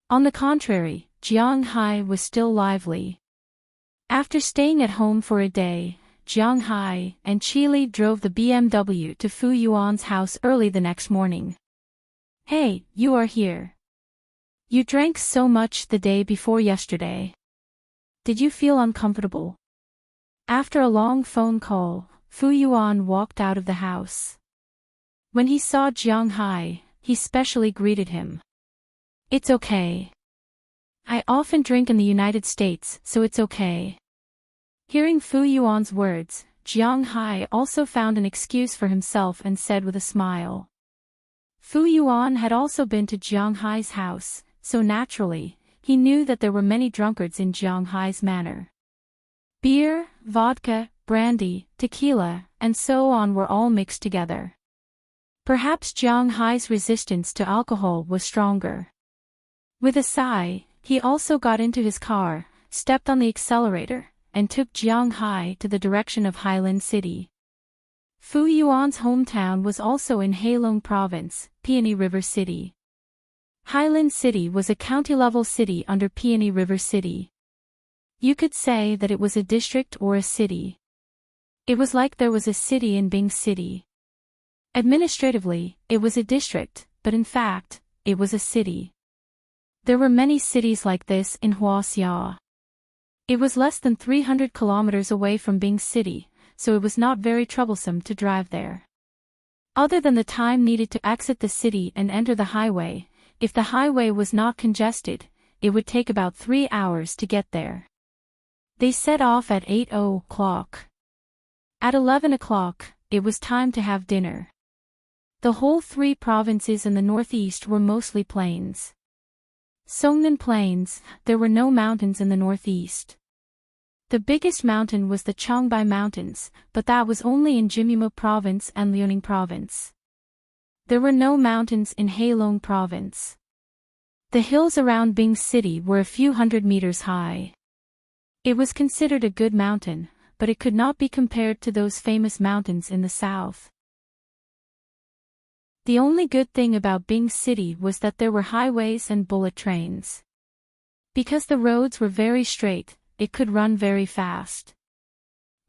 On the contrary, Jiang Hai was still lively. After staying at home for a day, Jiang Hai and Qi Li drove the BMW to Fu Yuan's house early the next morning. Hey, you are here. You drank so much the day before yesterday. Did you feel uncomfortable? After a long phone call, Fu Yuan walked out of the house. When he saw Jiang Hai, he specially greeted him. It's okay. I often drink in the United States, so it's okay. Hearing Fu Yuan's words, Jiang Hai also found an excuse for himself and said with a smile. Fu Yuan had also been to Jiang Hai's house, so naturally, he knew that there were many drunkards in Jiang Hai's manor. Beer, vodka, brandy, tequila, and so on were all mixed together. Perhaps Jiang Hai's resistance to alcohol was stronger. With a sigh, he also got into his car, stepped on the accelerator, and took Jiang Hai to the direction of Hailin City. Fu Yuan's hometown was also in Heilong Province, Peony River City. Hailin City was a county-level city under Peony River City. You could say that it was a district or a city. It was like there was a city in Bing City. Administratively, it was a district, but in fact, it was a city. There were many cities like this in Huaxia. It was less than 300 kilometers away from Bing City, so it was not very troublesome to drive there. Other than the time needed to exit the city and enter the highway, if the highway was not congested, it would take about 3 hours to get there. They set off at 8 o'clock. At 11 o'clock, it was time to have dinner. The whole 3 provinces in the northeast were mostly plains. Songnan Plains, there were no mountains in the northeast. The biggest mountain was the Chongbai Mountains, but that was only in Jimyimo Province and Liaoning Province. There were no mountains in Heilong Province. The hills around Bing City were a few hundred meters high. It was considered a good mountain, but it could not be compared to those famous mountains in the south. The only good thing about Bing City was that there were highways and bullet trains. Because the roads were very straight, it could run very fast.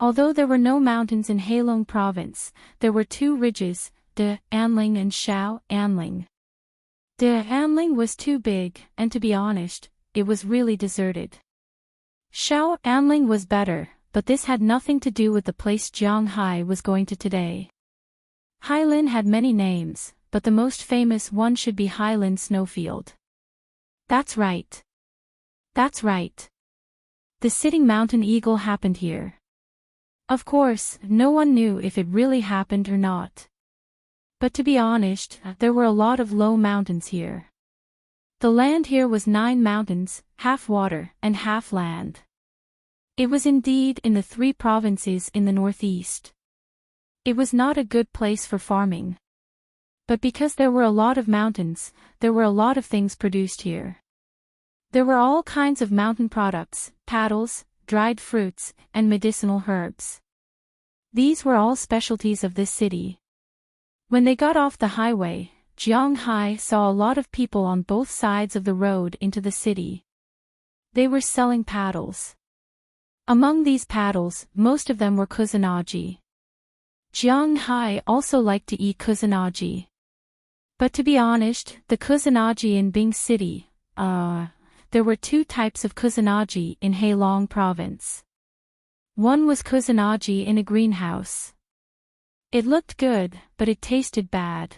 Although there were no mountains in Heilong Province, there were two ridges, De Anling and Shao Anling. De Anling was too big, and to be honest, it was really deserted. Shao Anling was better, but this had nothing to do with the place Jiang Hai was going to today. Hailin had many names, but the most famous one should be Hailin Snowfield. That's right. That's right. The sitting mountain eagle happened here. Of course, no one knew if it really happened or not. But to be honest, there were a lot of low mountains here. The land here was 9 mountains, half water and half land. It was indeed in the 3 provinces in the northeast. It was not a good place for farming. But because there were a lot of mountains, there were a lot of things produced here. There were all kinds of mountain products, paddles, dried fruits, and medicinal herbs. These were all specialties of this city. When they got off the highway, Jiang Hai saw a lot of people on both sides of the road into the city. They were selling paddles. Among these paddles, most of them were kusanagi. Jiang Hai also liked to eat kusanagi. But to be honest, the kusanagi in Bing City, there were 2 types of kusanagi in Heilong Province. One was kusanagi in a greenhouse. It looked good, but it tasted bad.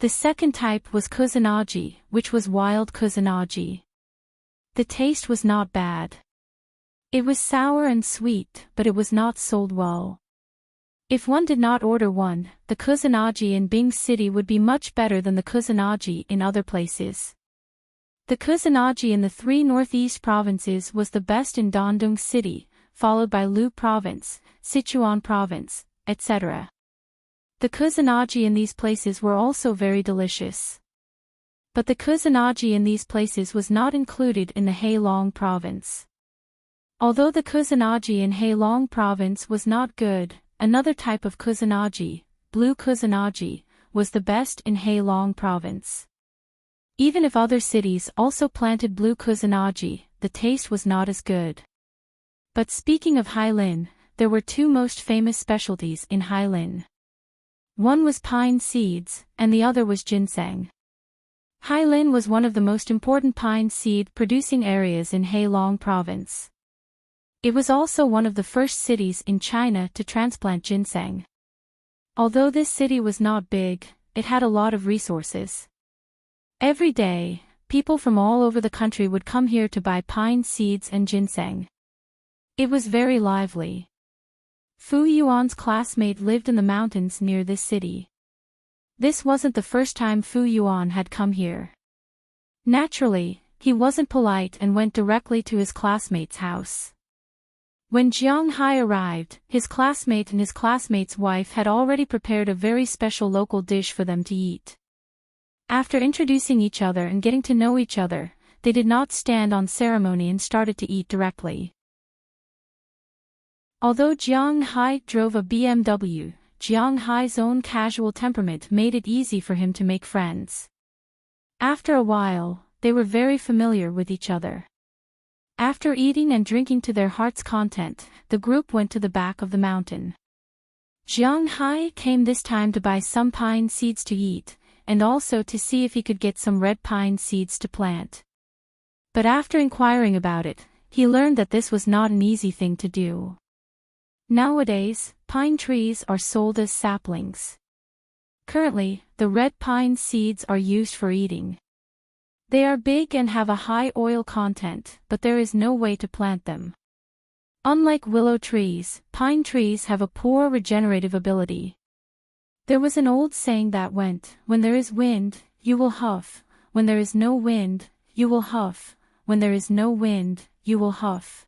The second type was kusanagi, which was wild kusanagi. The taste was not bad. It was sour and sweet, but it was not sold well. If one did not order one, the kusanagi in Bing City would be much better than the kusanagi in other places. The kusanagi in the 3 northeast provinces was the best in Dandong City, followed by Lu Province, Sichuan Province, etc. The kusanagi in these places were also very delicious. But the kusanagi in these places was not included in the Heilong Province. Although the kusanagi in Heilong Province was not good, another type of kusanagi, blue kusanagi, was the best in Heilong Province. Even if other cities also planted blue kusanagi, the taste was not as good. But speaking of Hailin, there were 2 most famous specialties in Hailin. One was pine seeds, and the other was ginseng. Hailin was one of the most important pine seed producing areas in Heilong Province. It was also one of the first cities in China to transplant ginseng. Although this city was not big, it had a lot of resources. Every day, people from all over the country would come here to buy pine seeds and ginseng. It was very lively. Fu Yuan's classmate lived in the mountains near this city. This wasn't the first time Fu Yuan had come here. Naturally, he wasn't polite and went directly to his classmate's house. When Jiang Hai arrived, his classmate and his classmate's wife had already prepared a very special local dish for them to eat. After introducing each other and getting to know each other, they did not stand on ceremony and started to eat directly. Although Jiang Hai drove a BMW, Jiang Hai's own casual temperament made it easy for him to make friends. After a while, they were very familiar with each other. After eating and drinking to their heart's content, the group went to the back of the mountain. Jiang Hai came this time to buy some pine seeds to eat, and also to see if he could get some red pine seeds to plant. But after inquiring about it, he learned that this was not an easy thing to do. Nowadays, pine trees are sold as saplings. Currently, the red pine seeds are used for eating. They are big and have a high oil content, but there is no way to plant them. Unlike willow trees, pine trees have a poor regenerative ability. There was an old saying that went, "When there is wind, you will huff, when there is no wind, you will huff. When there is no wind, you will huff.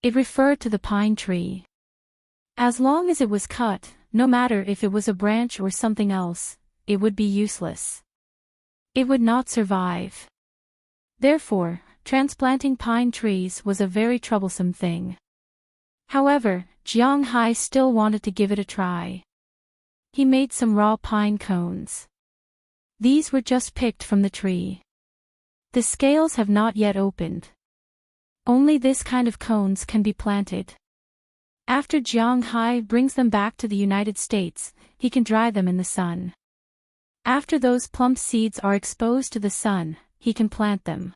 It referred to the pine tree. As long as it was cut, no matter if it was a branch or something else, it would be useless. It would not survive. Therefore, transplanting pine trees was a very troublesome thing. However, Jiang Hai still wanted to give it a try. He made some raw pine cones. These were just picked from the tree. The scales have not yet opened. Only this kind of cones can be planted. After Jiang Hai brings them back to the United States, he can dry them in the sun. After those plump seeds are exposed to the sun, he can plant them.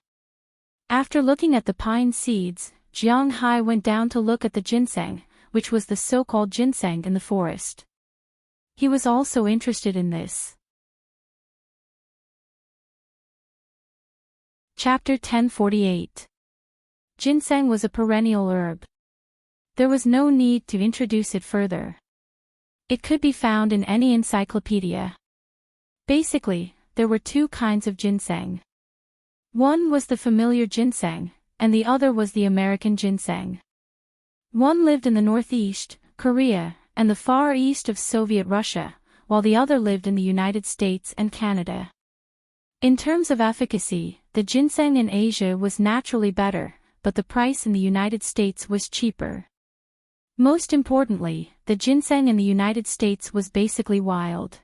After looking at the pine seeds, Jiang Hai went down to look at the ginseng, which was the so-called ginseng in the forest. He was also interested in this. Chapter 1048. Ginseng was a perennial herb. There was no need to introduce it further. It could be found in any encyclopedia. Basically, there were two kinds of ginseng. One was the familiar ginseng, and the other was the American ginseng. One lived in the northeast, Korea, and the far east of Soviet Russia, while the other lived in the United States and Canada. In terms of efficacy, the ginseng in Asia was naturally better, but the price in the United States was cheaper. Most importantly, the ginseng in the United States was basically wild.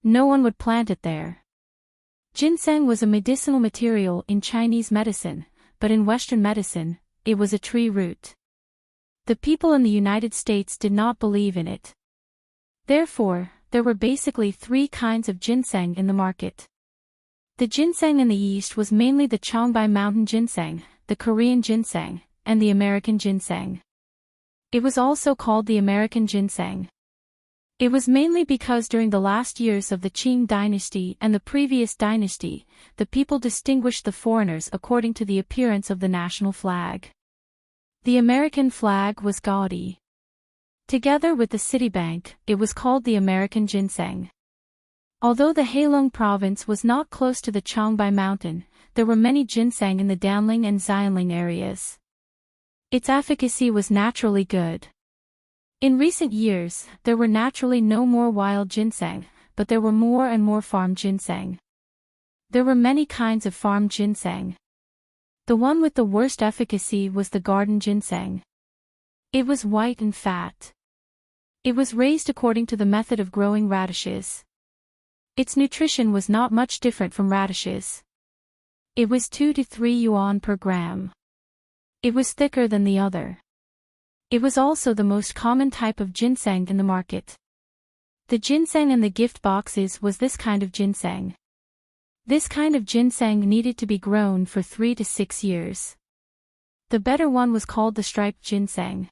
No one would plant it there. Ginseng was a medicinal material in Chinese medicine, but in Western medicine, it was a tree root. The people in the United States did not believe in it. Therefore, there were basically three kinds of ginseng in the market. The ginseng in the East was mainly the Changbai Mountain ginseng, the Korean ginseng, and the American ginseng. It was also called the American ginseng. It was mainly because during the last years of the Qing dynasty and the previous dynasty, the people distinguished the foreigners according to the appearance of the national flag. The American flag was gaudy. Together with the Citibank, it was called the American ginseng. Although the Heilong province was not close to the Changbai Mountain, there were many ginseng in the Danling and Xianling areas. Its efficacy was naturally good. In recent years, there were naturally no more wild ginseng, but there were more and more farm ginseng. There were many kinds of farm ginseng. The one with the worst efficacy was the garden ginseng. It was white and fat. It was raised according to the method of growing radishes. Its nutrition was not much different from radishes. It was 2 to 3 yuan per gram. It was thicker than the other. It was also the most common type of ginseng in the market. The ginseng in the gift boxes was this kind of ginseng. This kind of ginseng needed to be grown for 3 to 6 years. The better one was called the striped ginseng.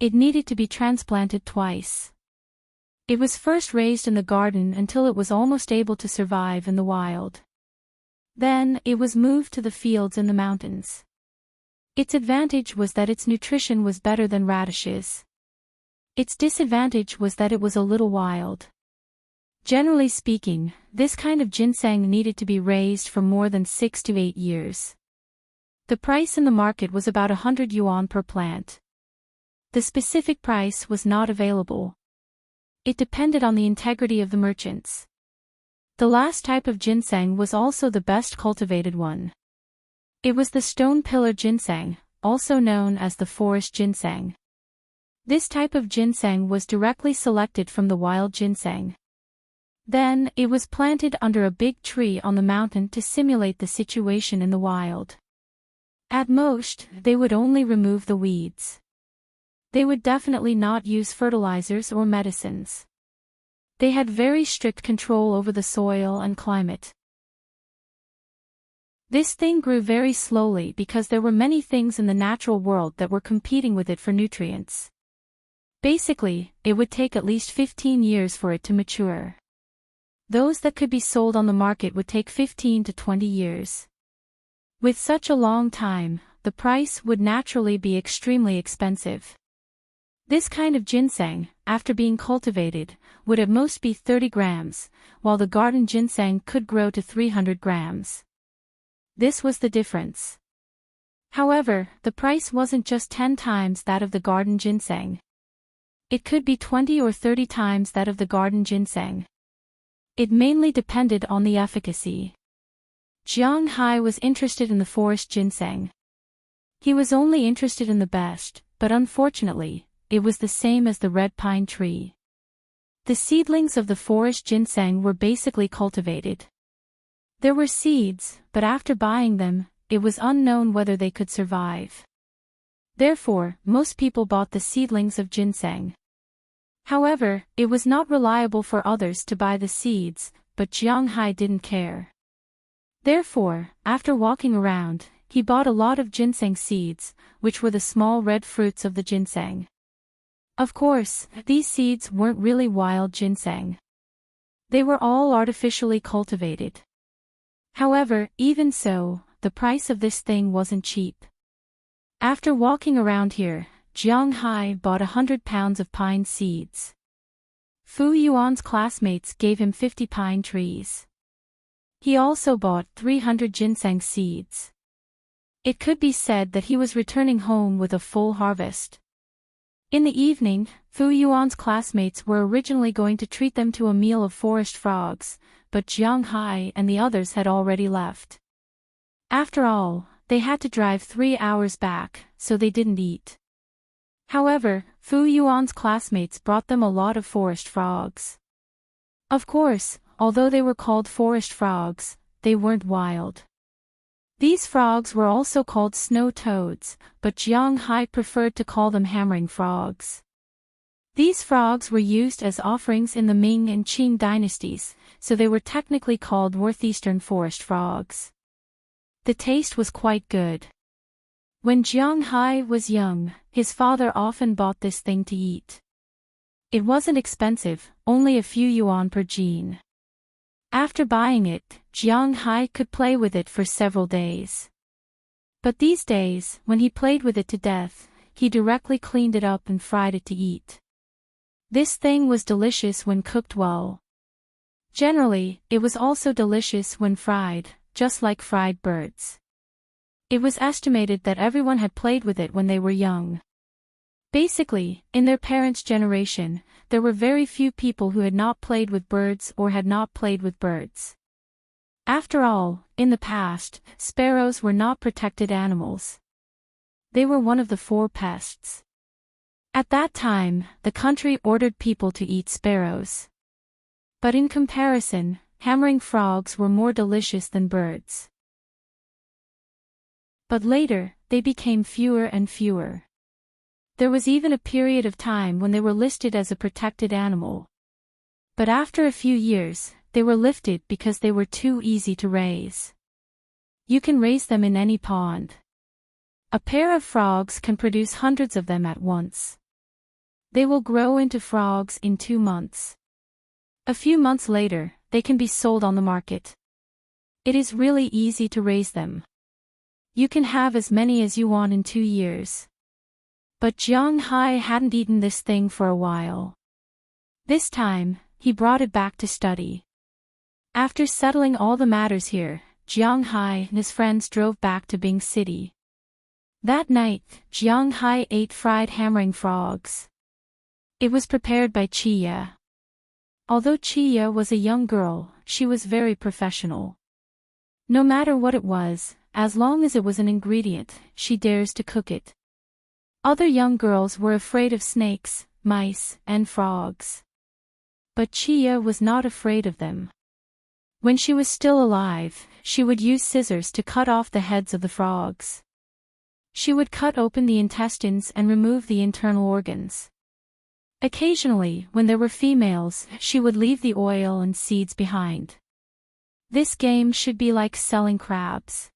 It needed to be transplanted twice. It was first raised in the garden until it was almost able to survive in the wild. Then, it was moved to the fields in the mountains. Its advantage was that its nutrition was better than radishes. Its disadvantage was that it was a little wild. Generally speaking, this kind of ginseng needed to be raised for more than 6 to 8 years. The price in the market was about 100 yuan per plant. The specific price was not available. It depended on the integrity of the merchants. The last type of ginseng was also the best cultivated one. It was the stone pillar ginseng, also known as the forest ginseng. This type of ginseng was directly selected from the wild ginseng. Then, it was planted under a big tree on the mountain to simulate the situation in the wild. At most, they would only remove the weeds. They would definitely not use fertilizers or medicines. They had very strict control over the soil and climate. This thing grew very slowly because there were many things in the natural world that were competing with it for nutrients. Basically, it would take at least 15 years for it to mature. Those that could be sold on the market would take 15 to 20 years. With such a long time, the price would naturally be extremely expensive. This kind of ginseng, after being cultivated, would at most be 30 grams, while the garden ginseng could grow to 300 grams. This was the difference. However, the price wasn't just 10 times that of the garden ginseng. It could be 20 or 30 times that of the garden ginseng. It mainly depended on the efficacy. Jiang Hai was interested in the forest ginseng. He was only interested in the best, but unfortunately, it was the same as the red pine tree. The seedlings of the forest ginseng were basically cultivated. There were seeds, but after buying them, it was unknown whether they could survive. Therefore, most people bought the seedlings of ginseng. However, it was not reliable for others to buy the seeds, but Jiang Hai didn't care. Therefore, after walking around, he bought a lot of ginseng seeds, which were the small red fruits of the ginseng. Of course, these seeds weren't really wild ginseng. They were all artificially cultivated. However, even so, the price of this thing wasn't cheap. After walking around here, Jiang Hai bought 100 pounds of pine seeds. Fu Yuan's classmates gave him 50 pine trees. He also bought 300 ginseng seeds. It could be said that he was returning home with a full harvest. In the evening, Fu Yuan's classmates were originally going to treat them to a meal of forest frogs, but Jiang Hai and the others had already left. After all, they had to drive 3 hours back, so they didn't eat. However, Fu Yuan's classmates brought them a lot of forest frogs. Of course, although they were called forest frogs, they weren't wild. These frogs were also called snow toads, but Jiang Hai preferred to call them hammering frogs. These frogs were used as offerings in the Ming and Qing dynasties, so they were technically called northeastern forest frogs. The taste was quite good. When Jiang Hai was young, his father often bought this thing to eat. It wasn't expensive, only a few yuan per gene. After buying it, Jiang Hai could play with it for several days. But these days, when he played with it to death, he directly cleaned it up and fried it to eat. This thing was delicious when cooked well. Generally, it was also delicious when fried, just like fried birds. It was estimated that everyone had played with it when they were young. Basically, in their parents' generation, there were very few people who had not played with birds or had not played with birds. After all, in the past, sparrows were not protected animals. They were one of the 4 pests. At that time, the country ordered people to eat sparrows. But in comparison, hammering frogs were more delicious than birds. But later, they became fewer and fewer. There was even a period of time when they were listed as a protected animal. But after a few years, they were lifted because they were too easy to raise. You can raise them in any pond. A pair of frogs can produce hundreds of them at once. They will grow into frogs in 2 months. A few months later, they can be sold on the market. It is really easy to raise them. You can have as many as you want in 2 years. But Jiang Hai hadn't eaten this thing for a while. This time, he brought it back to study. After settling all the matters here, Jiang Hai and his friends drove back to Bing City. That night, Jiang Hai ate fried hammering frogs. It was prepared by Chiya. Although Chiya was a young girl, she was very professional. No matter what it was, as long as it was an ingredient, she dares to cook it. Other young girls were afraid of snakes, mice, and frogs. But Chiya was not afraid of them. When she was still alive, she would use scissors to cut off the heads of the frogs. She would cut open the intestines and remove the internal organs. Occasionally, when there were females, she would leave the oil and seeds behind. This game should be like selling crabs.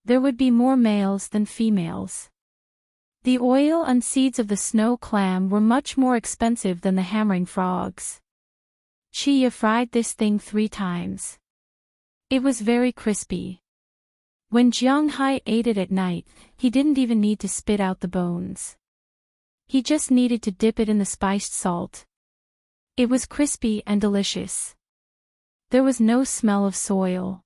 There would be more males than females. The oil and seeds of the snow clam were much more expensive than the hammering frogs. Chiya fried this thing 3 times. It was very crispy. When Jiang Hai ate it at night, he didn't even need to spit out the bones. He just needed to dip it in the spiced salt. It was crispy and delicious. There was no smell of soil.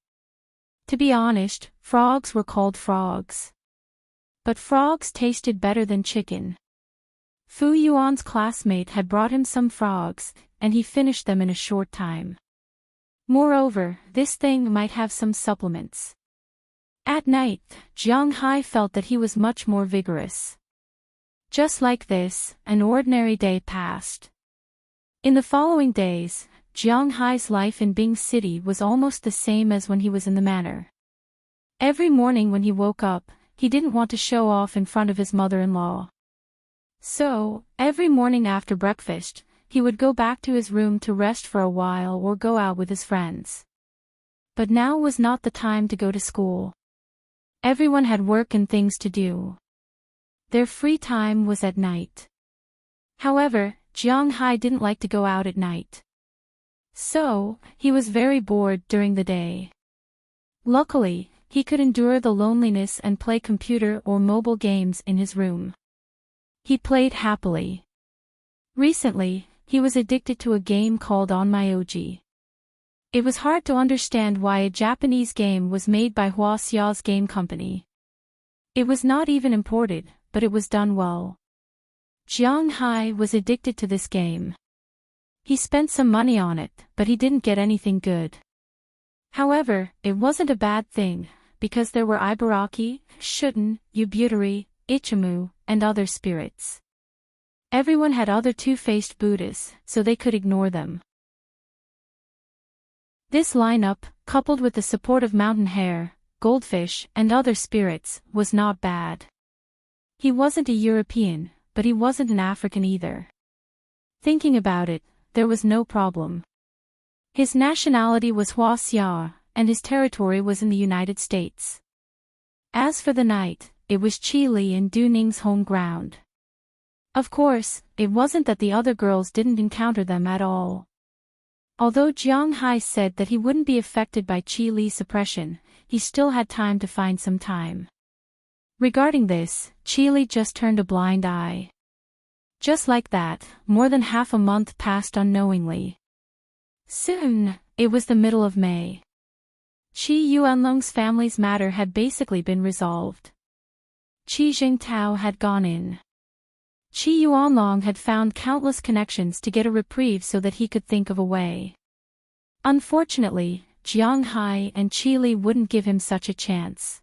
To be honest, frogs were called frogs. But frogs tasted better than chicken. Fu Yuan's classmate had brought him some frogs, and he finished them in a short time. Moreover, this thing might have some supplements. At night, Jiang Hai felt that he was much more vigorous. Just like this, an ordinary day passed. In the following days, Jiang Hai's life in Bing City was almost the same as when he was in the manor. Every morning when he woke up, he didn't want to show off in front of his mother-in-law. So, every morning after breakfast, he would go back to his room to rest for a while or go out with his friends. But now was not the time to go to school. Everyone had work and things to do. Their free time was at night. However, Jiang Hai didn't like to go out at night. So, he was very bored during the day. Luckily, he could endure the loneliness and play computer or mobile games in his room. He played happily. Recently, he was addicted to a game called Onmyoji. It was hard to understand why a Japanese game was made by Huaxia's game company. It was not even imported, but it was done well. Jiang Hai was addicted to this game. He spent some money on it, but he didn't get anything good. However, it wasn't a bad thing, because there were Ibaraki, Shuten, Ubutari, Ichimu, and other spirits. Everyone had other two-faced Buddhas, so they could ignore them. This lineup, coupled with the support of mountain hare, goldfish, and other spirits, was not bad. He wasn't a European, but he wasn't an African either. Thinking about it, there was no problem. His nationality was Huaxia, and his territory was in the United States. As for the night, it was Qili and Du Ning's home ground. Of course, it wasn't that the other girls didn't encounter them at all. Although Jiang Hai said that he wouldn't be affected by Qi Li's suppression, he still had time to find some time. Regarding this, Qi Li just turned a blind eye. Just like that, more than half a month passed unknowingly. Soon, it was the middle of May. Qi Yuanlong's family's matter had basically been resolved. Qi Jingtao had gone in. Qi Yuanlong had found countless connections to get a reprieve so that he could think of a way. Unfortunately, Jiang Hai and Qi Li wouldn't give him such a chance.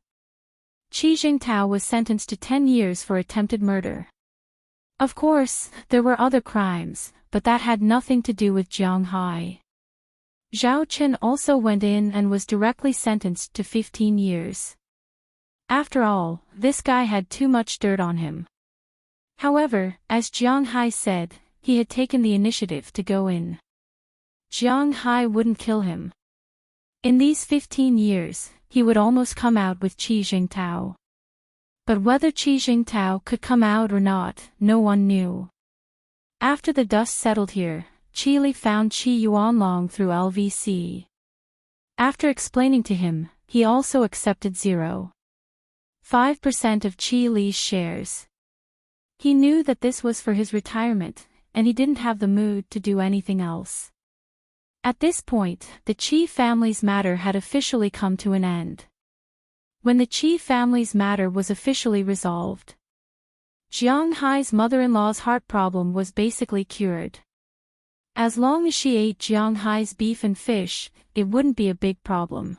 Qi Jingtao was sentenced to 10 years for attempted murder. Of course, there were other crimes, but that had nothing to do with Jiang Hai. Zhao Chen also went in and was directly sentenced to 15 years. After all, this guy had too much dirt on him. However, as Jiang Hai said, he had taken the initiative to go in. Jiang Hai wouldn't kill him. In these 15 years, he would almost come out with Qi Jingtao. But whether Qi Jingtao could come out or not, no one knew. After the dust settled here, Qi Li found Qi Yuanlong through LVC. After explaining to him, he also accepted 0.5% of Qi Li's shares. He knew that this was for his retirement, and he didn't have the mood to do anything else. At this point, the Qi family's matter had officially come to an end. When the Qi family's matter was officially resolved, Jiang Hai's mother-in-law's heart problem was basically cured. As long as she ate Jiang Hai's beef and fish, it wouldn't be a big problem.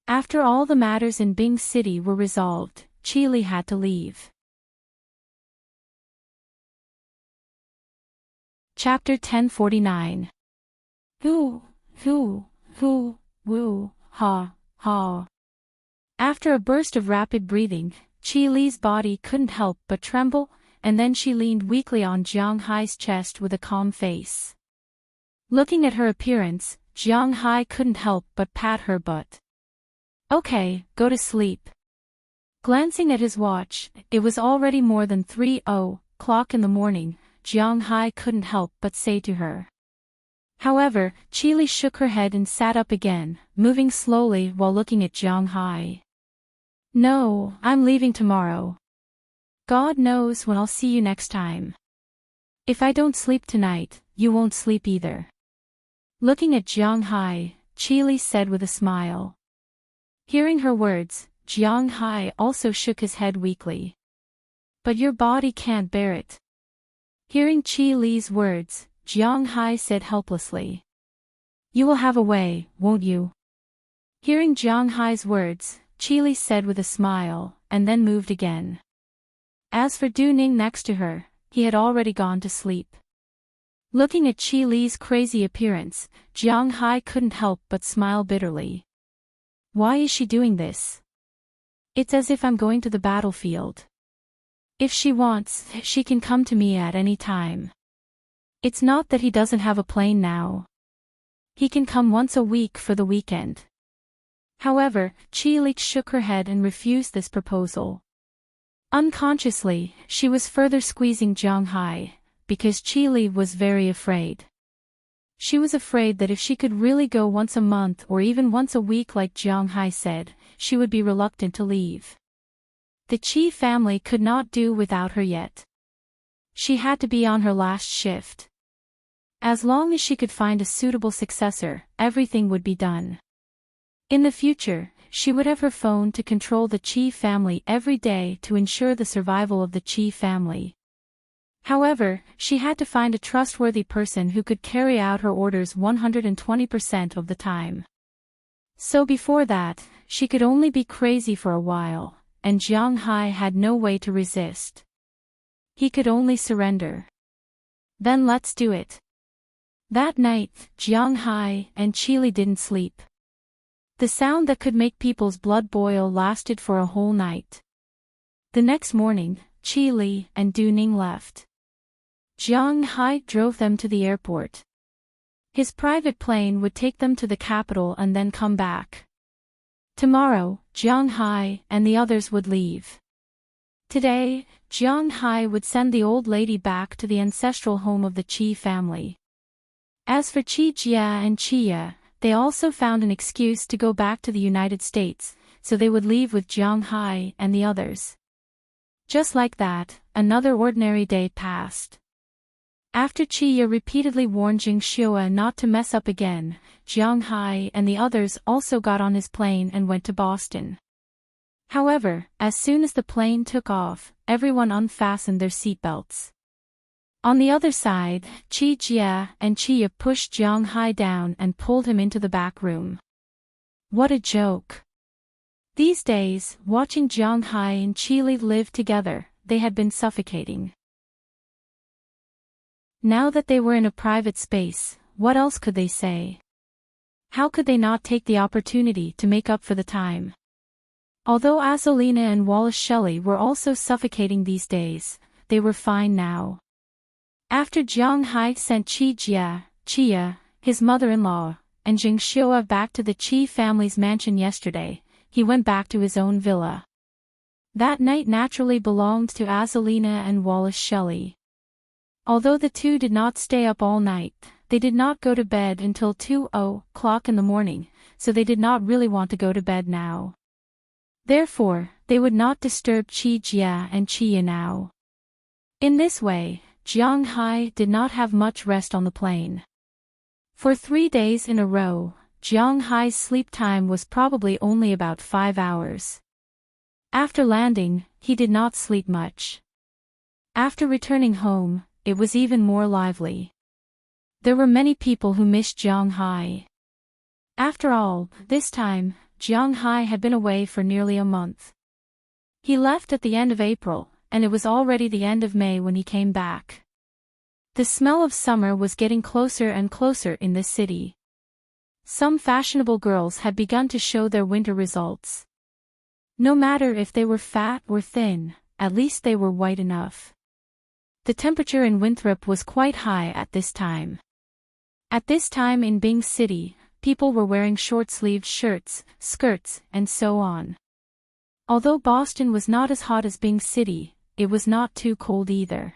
After all the matters in Bing City were resolved, Qi Li had to leave. Chapter 1049. Woo, woo, ha, ha. After a burst of rapid breathing, Qi Li's body couldn't help but tremble, and then she leaned weakly on Jiang Hai's chest with a calm face. Looking at her appearance, Jiang Hai couldn't help but pat her butt. Okay, go to sleep. Glancing at his watch, it was already more than 3:00 in the morning. Jiang Hai couldn't help but say to her. However, Qi Li shook her head and sat up again, moving slowly while looking at Jiang Hai. No, I'm leaving tomorrow. God knows when I'll see you next time. If I don't sleep tonight, you won't sleep either. Looking at Jiang Hai, Qi Li said with a smile. Hearing her words, Jiang Hai also shook his head weakly. But your body can't bear it. Hearing Qi Li's words, Jiang Hai said helplessly. You will have a way, won't you? Hearing Jiang Hai's words, Qi Li said with a smile, and then moved again. As for Du Ning next to her, he had already gone to sleep. Looking at Qi Li's crazy appearance, Jiang Hai couldn't help but smile bitterly. Why is she doing this? It's as if I'm going to the battlefield. If she wants, she can come to me at any time. It's not that he doesn't have a plane now. He can come once a week for the weekend. However, Qi Li shook her head and refused this proposal. Unconsciously, she was further squeezing Jiang Hai, because Qi Li was very afraid. She was afraid that if she could really go once a month or even once a week like Jiang Hai said, she would be reluctant to leave. The Qi family could not do without her yet. She had to be on her last shift. As long as she could find a suitable successor, everything would be done. In the future, she would have her phone to control the Qi family every day to ensure the survival of the Qi family. However, she had to find a trustworthy person who could carry out her orders 120% of the time. So before that, she could only be crazy for a while, and Jiang Hai had no way to resist. He could only surrender. Then let's do it. That night, Jiang Hai and Qi Li didn't sleep. The sound that could make people's blood boil lasted for a whole night. The next morning, Qi Li and Du Ning left. Jiang Hai drove them to the airport. His private plane would take them to the capital and then come back. Tomorrow, Jiang Hai and the others would leave. Today, Jiang Hai would send the old lady back to the ancestral home of the Qi family. As for Qi Jia and Qi Ya, they also found an excuse to go back to the United States, so they would leave with Jiang Hai and the others. Just like that, another ordinary day passed. After Qi Ya repeatedly warned Jing Xiua not to mess up again, Jiang Hai and the others also got on his plane and went to Boston. However, as soon as the plane took off, everyone unfastened their seatbelts. On the other side, Qi Jia and Qi Ya pushed Jiang Hai down and pulled him into the back room. What a joke! These days, watching Jiang Hai and Qi Li live together, they had been suffocating. Now that they were in a private space, what else could they say? How could they not take the opportunity to make up for the time? Although Azalina and Wallace Shelley were also suffocating these days, they were fine now. After Jiang Hai sent Qi Jia, Qi Ya, his mother-in-law, and Jing Xiua back to the Qi family's mansion yesterday, he went back to his own villa. That night naturally belonged to Azalina and Wallace Shelley. Although the two did not stay up all night, they did not go to bed until 2:00 in the morning, so they did not really want to go to bed now. Therefore, they would not disturb Qi Jia and Qi Ya now. In this way, Jiang Hai did not have much rest on the plane. For 3 days in a row, Jiang Hai's sleep time was probably only about 5 hours. After landing, he did not sleep much. After returning home, it was even more lively. There were many people who missed Jiang Hai. After all, this time, Jiang Hai had been away for nearly a month. He left at the end of April, and it was already the end of May when he came back. The smell of summer was getting closer and closer in this city. Some fashionable girls had begun to show their winter results. No matter if they were fat or thin, at least they were white enough. The temperature in Winthrop was quite high at this time. At this time in Bing City, people were wearing short-sleeved shirts, skirts, and so on. Although Boston was not as hot as Bing City, it was not too cold either.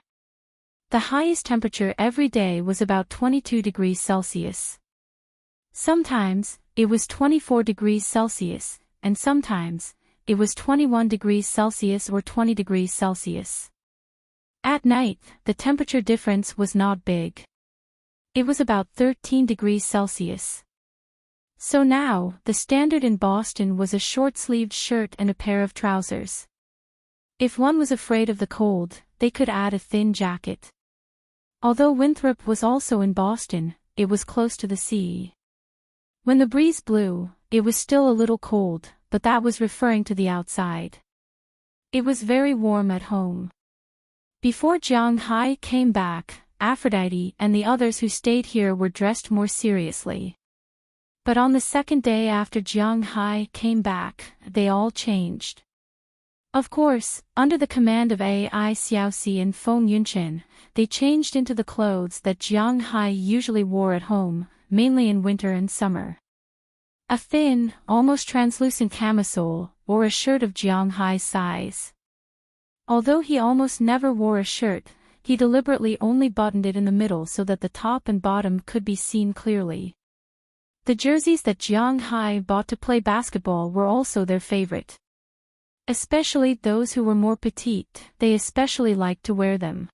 The highest temperature every day was about 22 degrees Celsius. Sometimes, it was 24 degrees Celsius, and sometimes, it was 21 degrees Celsius or 20 degrees Celsius. At night, the temperature difference was not big. It was about 13 degrees Celsius. So now, the standard in Boston was a short-sleeved shirt and a pair of trousers. If one was afraid of the cold, they could add a thin jacket. Although Winthrop was also in Boston, it was close to the sea. When the breeze blew, it was still a little cold, but that was referring to the outside. It was very warm at home. Before Jiang Hai came back, Aphrodite and the others who stayed here were dressed more seriously. But on the second day after Jiang Hai came back, they all changed. Of course, under the command of Ai Xiaoxi and Feng Yunchen, they changed into the clothes that Jiang Hai usually wore at home, mainly in winter and summer. A thin, almost translucent camisole, or a shirt of Jiang Hai's size. Although he almost never wore a shirt, he deliberately only buttoned it in the middle so that the top and bottom could be seen clearly. The jerseys that Jiang Hai bought to play basketball were also their favorite. Especially those who were more petite, they especially liked to wear them.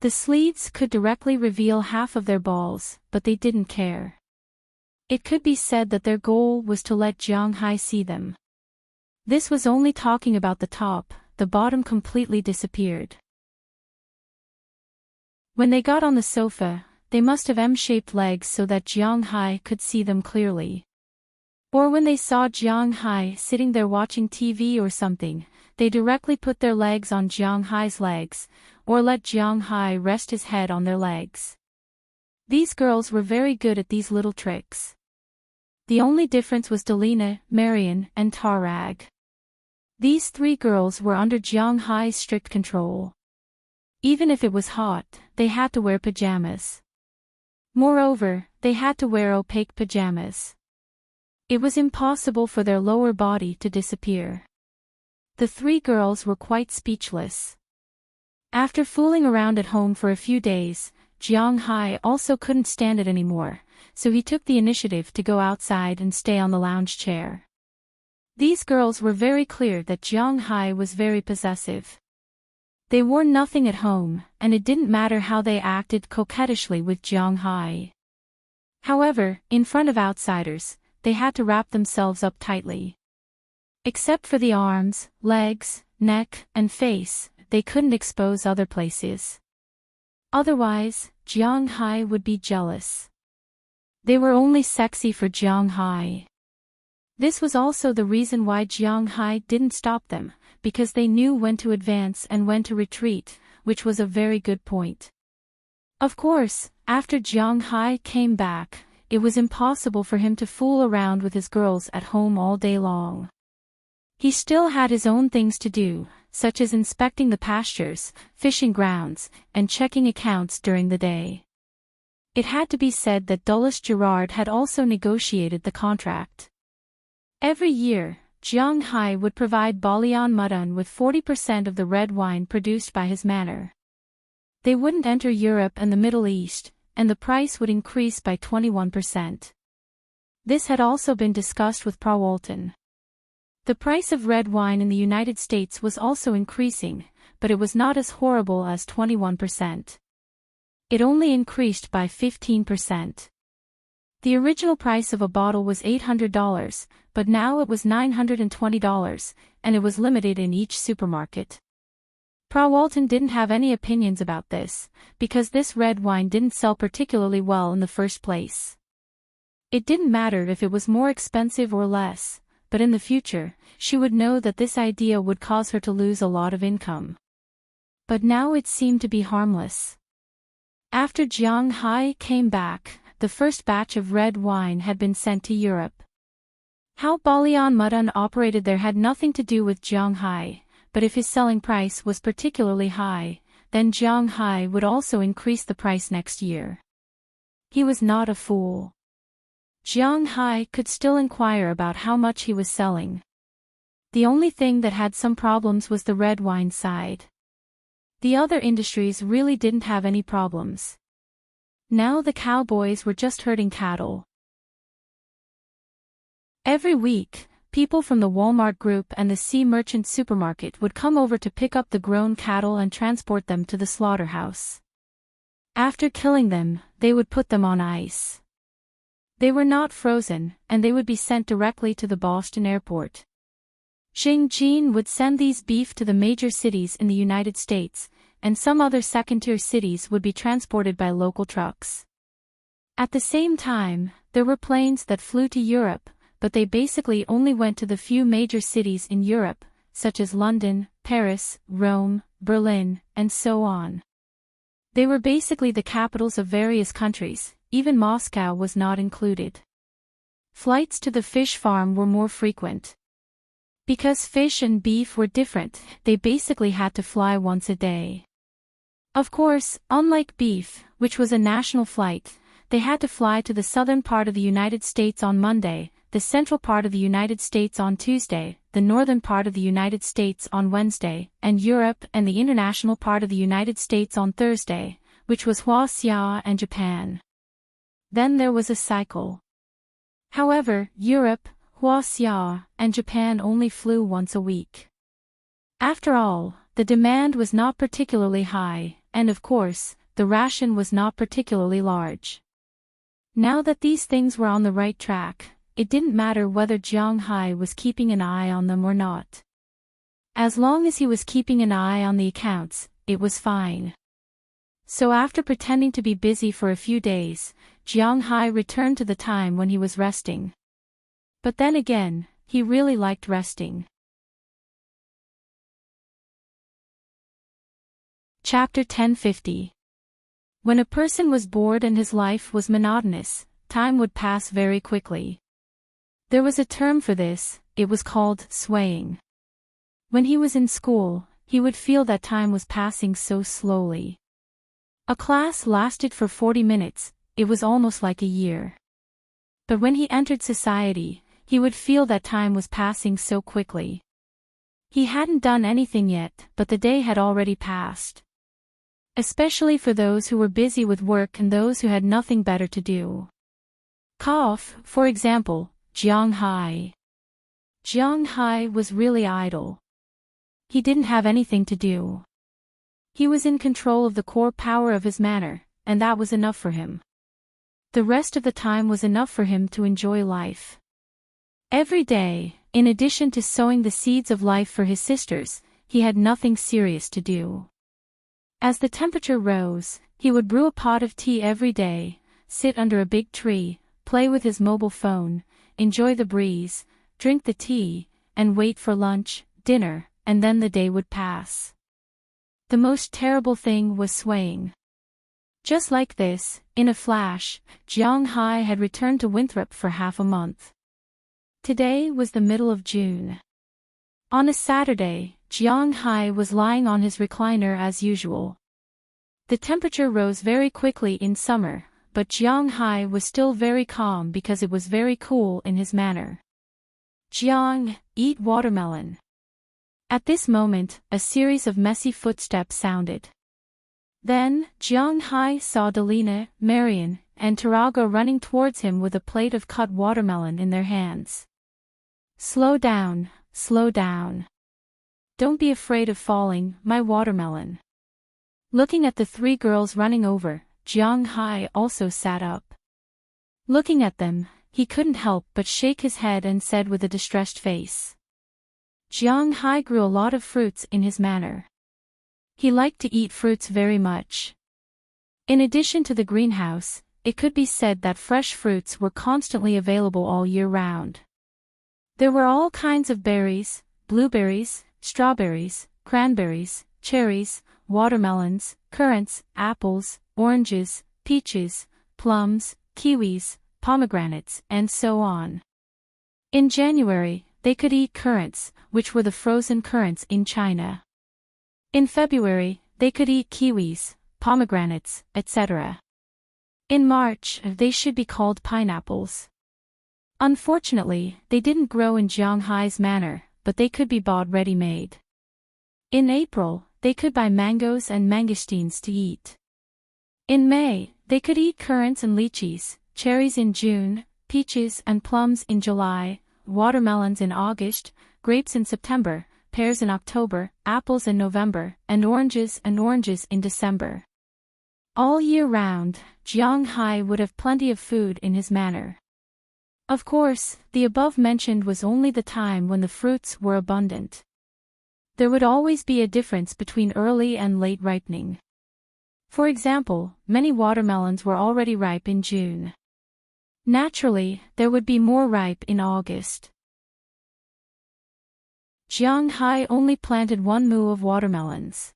The sleeves could directly reveal half of their balls, but they didn't care. It could be said that their goal was to let Jiang Hai see them. This was only talking about the top, the bottom completely disappeared. When they got on the sofa, they must have M-shaped legs so that Jiang Hai could see them clearly. Or when they saw Jiang Hai sitting there watching TV or something, they directly put their legs on Jiang Hai's legs, or let Jiang Hai rest his head on their legs. These girls were very good at these little tricks. The only difference was Delina, Marian, and Tarag. These three girls were under Jiang Hai's strict control. Even if it was hot, they had to wear pajamas. Moreover, they had to wear opaque pajamas. It was impossible for their lower body to disappear. The three girls were quite speechless. After fooling around at home for a few days, Jiang Hai also couldn't stand it anymore, so he took the initiative to go outside and stay on the lounge chair. These girls were very clear that Jiang Hai was very possessive. They wore nothing at home, and it didn't matter how they acted coquettishly with Jiang Hai. However, in front of outsiders, they had to wrap themselves up tightly. Except for the arms, legs, neck, and face, they couldn't expose other places. Otherwise, Jiang Hai would be jealous. They were only sexy for Jiang Hai. This was also the reason why Jiang Hai didn't stop them, because they knew when to advance and when to retreat, which was a very good point. Of course, after Jiang Hai came back, it was impossible for him to fool around with his girls at home all day long. He still had his own things to do, such as inspecting the pastures, fishing grounds, and checking accounts during the day. It had to be said that Dulles Gerard had also negotiated the contract. Every year, Jiang Hai would provide Balian Mudun with 40% of the red wine produced by his manor. They wouldn't enter Europe and the Middle East, and the price would increase by 21%. This had also been discussed with Prawalton. The price of red wine in the United States was also increasing, but it was not as horrible as 21%. It only increased by 15%. The original price of a bottle was $800, but now it was $920, and it was limited in each supermarket. Prawalton didn't have any opinions about this, because this red wine didn't sell particularly well in the first place. It didn't matter if it was more expensive or less, but in the future, she would know that this idea would cause her to lose a lot of income. But now it seemed to be harmless. After Jiang Hai came back, the first batch of red wine had been sent to Europe. How Balian Mudun operated there had nothing to do with Jiang Hai, but if his selling price was particularly high, then Jiang Hai would also increase the price next year. He was not a fool. Jiang Hai could still inquire about how much he was selling. The only thing that had some problems was the red wine side. The other industries really didn't have any problems. Now the cowboys were just herding cattle. Every week, people from the Walmart Group and the Sea Merchant Supermarket would come over to pick up the grown cattle and transport them to the slaughterhouse. After killing them, they would put them on ice. They were not frozen, and they would be sent directly to the Boston airport. Xing Jin would send these beef to the major cities in the United States, and some other second-tier cities would be transported by local trucks. At the same time, there were planes that flew to Europe, but they basically only went to the few major cities in Europe, such as London, Paris, Rome, Berlin, and so on. They were basically the capitals of various countries, even Moscow was not included. Flights to the fish farm were more frequent. Because fish and beef were different, they basically had to fly once a day. Of course, unlike beef, which was a national flight, they had to fly to the southern part of the United States on Monday, the central part of the United States on Tuesday, the northern part of the United States on Wednesday, and Europe and the international part of the United States on Thursday, which was Huaxia and Japan. Then there was a cycle. However, Europe, Huaxia, and Japan only flew once a week. After all, the demand was not particularly high, and of course, the ration was not particularly large. Now that these things were on the right track, it didn't matter whether Jiang Hai was keeping an eye on them or not. As long as he was keeping an eye on the accounts, it was fine. So after pretending to be busy for a few days, Jiang Hai returned to the time when he was resting. But then again, he really liked resting. Chapter 1050. When a person was bored and his life was monotonous, time would pass very quickly. There was a term for this, it was called swaying. When he was in school, he would feel that time was passing so slowly. A class lasted for 40 minutes, it was almost like a year. But when he entered society, he would feel that time was passing so quickly. He hadn't done anything yet, but the day had already passed. Especially for those who were busy with work and those who had nothing better to do. Cough, for example, Jiang Hai. Jiang Hai was really idle. He didn't have anything to do. He was in control of the core power of his manner, and that was enough for him. The rest of the time was enough for him to enjoy life. Every day, in addition to sowing the seeds of life for his sisters, he had nothing serious to do. As the temperature rose, he would brew a pot of tea every day, sit under a big tree, play with his mobile phone, enjoy the breeze, drink the tea, and wait for lunch, dinner, and then the day would pass. The most terrible thing was swaying. Just like this, in a flash, Jiang Hai had returned to Winthrop for half a month. Today was the middle of June. On a Saturday, Jiang Hai was lying on his recliner as usual. The temperature rose very quickly in summer, but Jiang Hai was still very calm because it was very cool in his manner. Jiang, eat watermelon. At this moment, a series of messy footsteps sounded. Then, Jiang Hai saw Delina, Marian, and Tarago running towards him with a plate of cut watermelon in their hands. Slow down, slow down. Don't be afraid of falling, my watermelon. Looking at the three girls running over, Jiang Hai also sat up. Looking at them, he couldn't help but shake his head and said with a distressed face. Jiang Hai grew a lot of fruits in his manor. He liked to eat fruits very much. In addition to the greenhouse, it could be said that fresh fruits were constantly available all year round. There were all kinds of berries, blueberries, strawberries, cranberries, cherries, watermelons, currants, apples, oranges, peaches, plums, kiwis, pomegranates, and so on. In January, they could eat currants, which were the frozen currants in China. In February, they could eat kiwis, pomegranates, etc. In March, they should be called pineapples. Unfortunately, they didn't grow in Jiang Hai's manor, but they could be bought ready-made. In April, they could buy mangoes and mangosteens to eat. In May, they could eat currants and lychees, cherries in June, peaches and plums in July, watermelons in August, grapes in September, pears in October, apples in November, and oranges in December. All year round, Jiang Hai would have plenty of food in his manor. Of course, the above mentioned was only the time when the fruits were abundant. There would always be a difference between early and late ripening. For example, many watermelons were already ripe in June. Naturally, there would be more ripe in August. Jiang Hai only planted 1 mu of watermelons.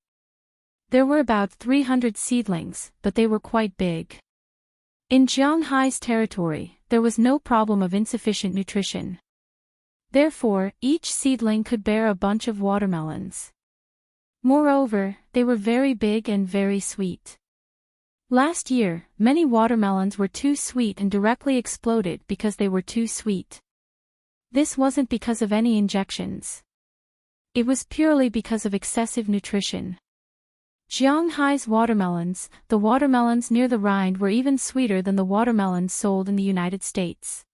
There were about 300 seedlings, but they were quite big. In Jiang Hai's territory, there was no problem of insufficient nutrition. Therefore, each seedling could bear a bunch of watermelons. Moreover, they were very big and very sweet. Last year, many watermelons were too sweet and directly exploded because they were too sweet. This wasn't because of any injections. It was purely because of excessive nutrition. Jiang Hai's watermelons, the watermelons near the rind, were even sweeter than the watermelons sold in the United States.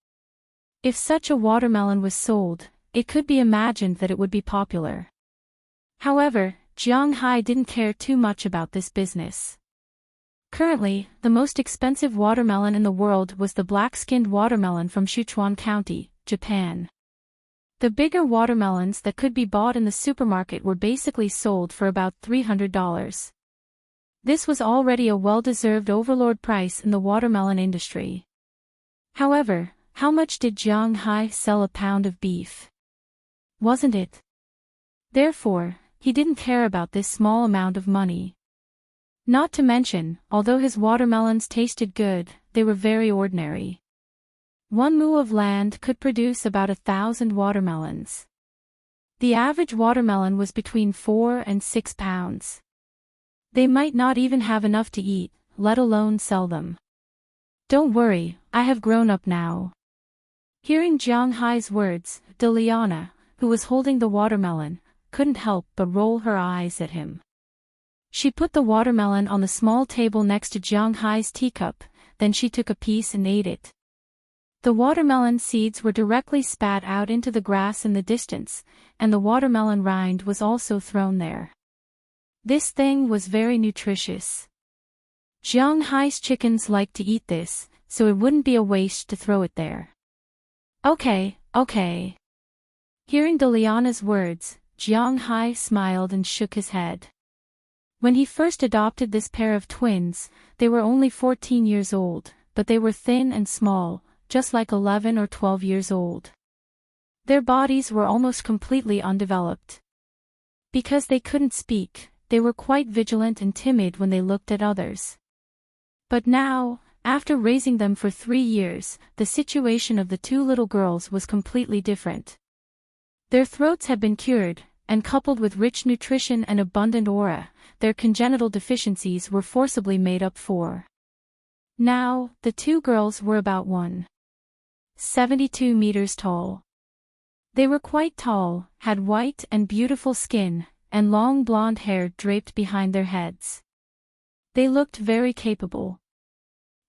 If such a watermelon was sold, it could be imagined that it would be popular. However, Jiang Hai didn't care too much about this business. Currently, the most expensive watermelon in the world was the black-skinned watermelon from Sichuan County, Japan. The bigger watermelons that could be bought in the supermarket were basically sold for about $300. This was already a well-deserved overlord price in the watermelon industry. However, how much did Jiang Hai sell a pound of beef? Wasn't it? Therefore, he didn't care about this small amount of money. Not to mention, although his watermelons tasted good, they were very ordinary. 1 mu of land could produce about 1,000 watermelons. The average watermelon was between 4 and 6 pounds. They might not even have enough to eat, let alone sell them. Don't worry, I have grown up now. Hearing Jiang Hai's words, Deliana, who was holding the watermelon, couldn't help but roll her eyes at him. She put the watermelon on the small table next to Jiang Hai's teacup, then she took a piece and ate it. The watermelon seeds were directly spat out into the grass in the distance, and the watermelon rind was also thrown there. This thing was very nutritious. Jiang Hai's chickens liked to eat this, so it wouldn't be a waste to throw it there. Okay. Hearing Deliana's words, Jiang Hai smiled and shook his head. When he first adopted this pair of twins, they were only 14 years old, but they were thin and small, just like 11 or 12 years old. Their bodies were almost completely undeveloped. Because they couldn't speak, they were quite vigilant and timid when they looked at others. But now, after raising them for 3 years, the situation of the 2 little girls was completely different. Their throats had been cured, and coupled with rich nutrition and abundant aura, their congenital deficiencies were forcibly made up for. Now, the 2 girls were about 1.72 meters tall. They were quite tall, had white and beautiful skin, and long blonde hair draped behind their heads. They looked very capable.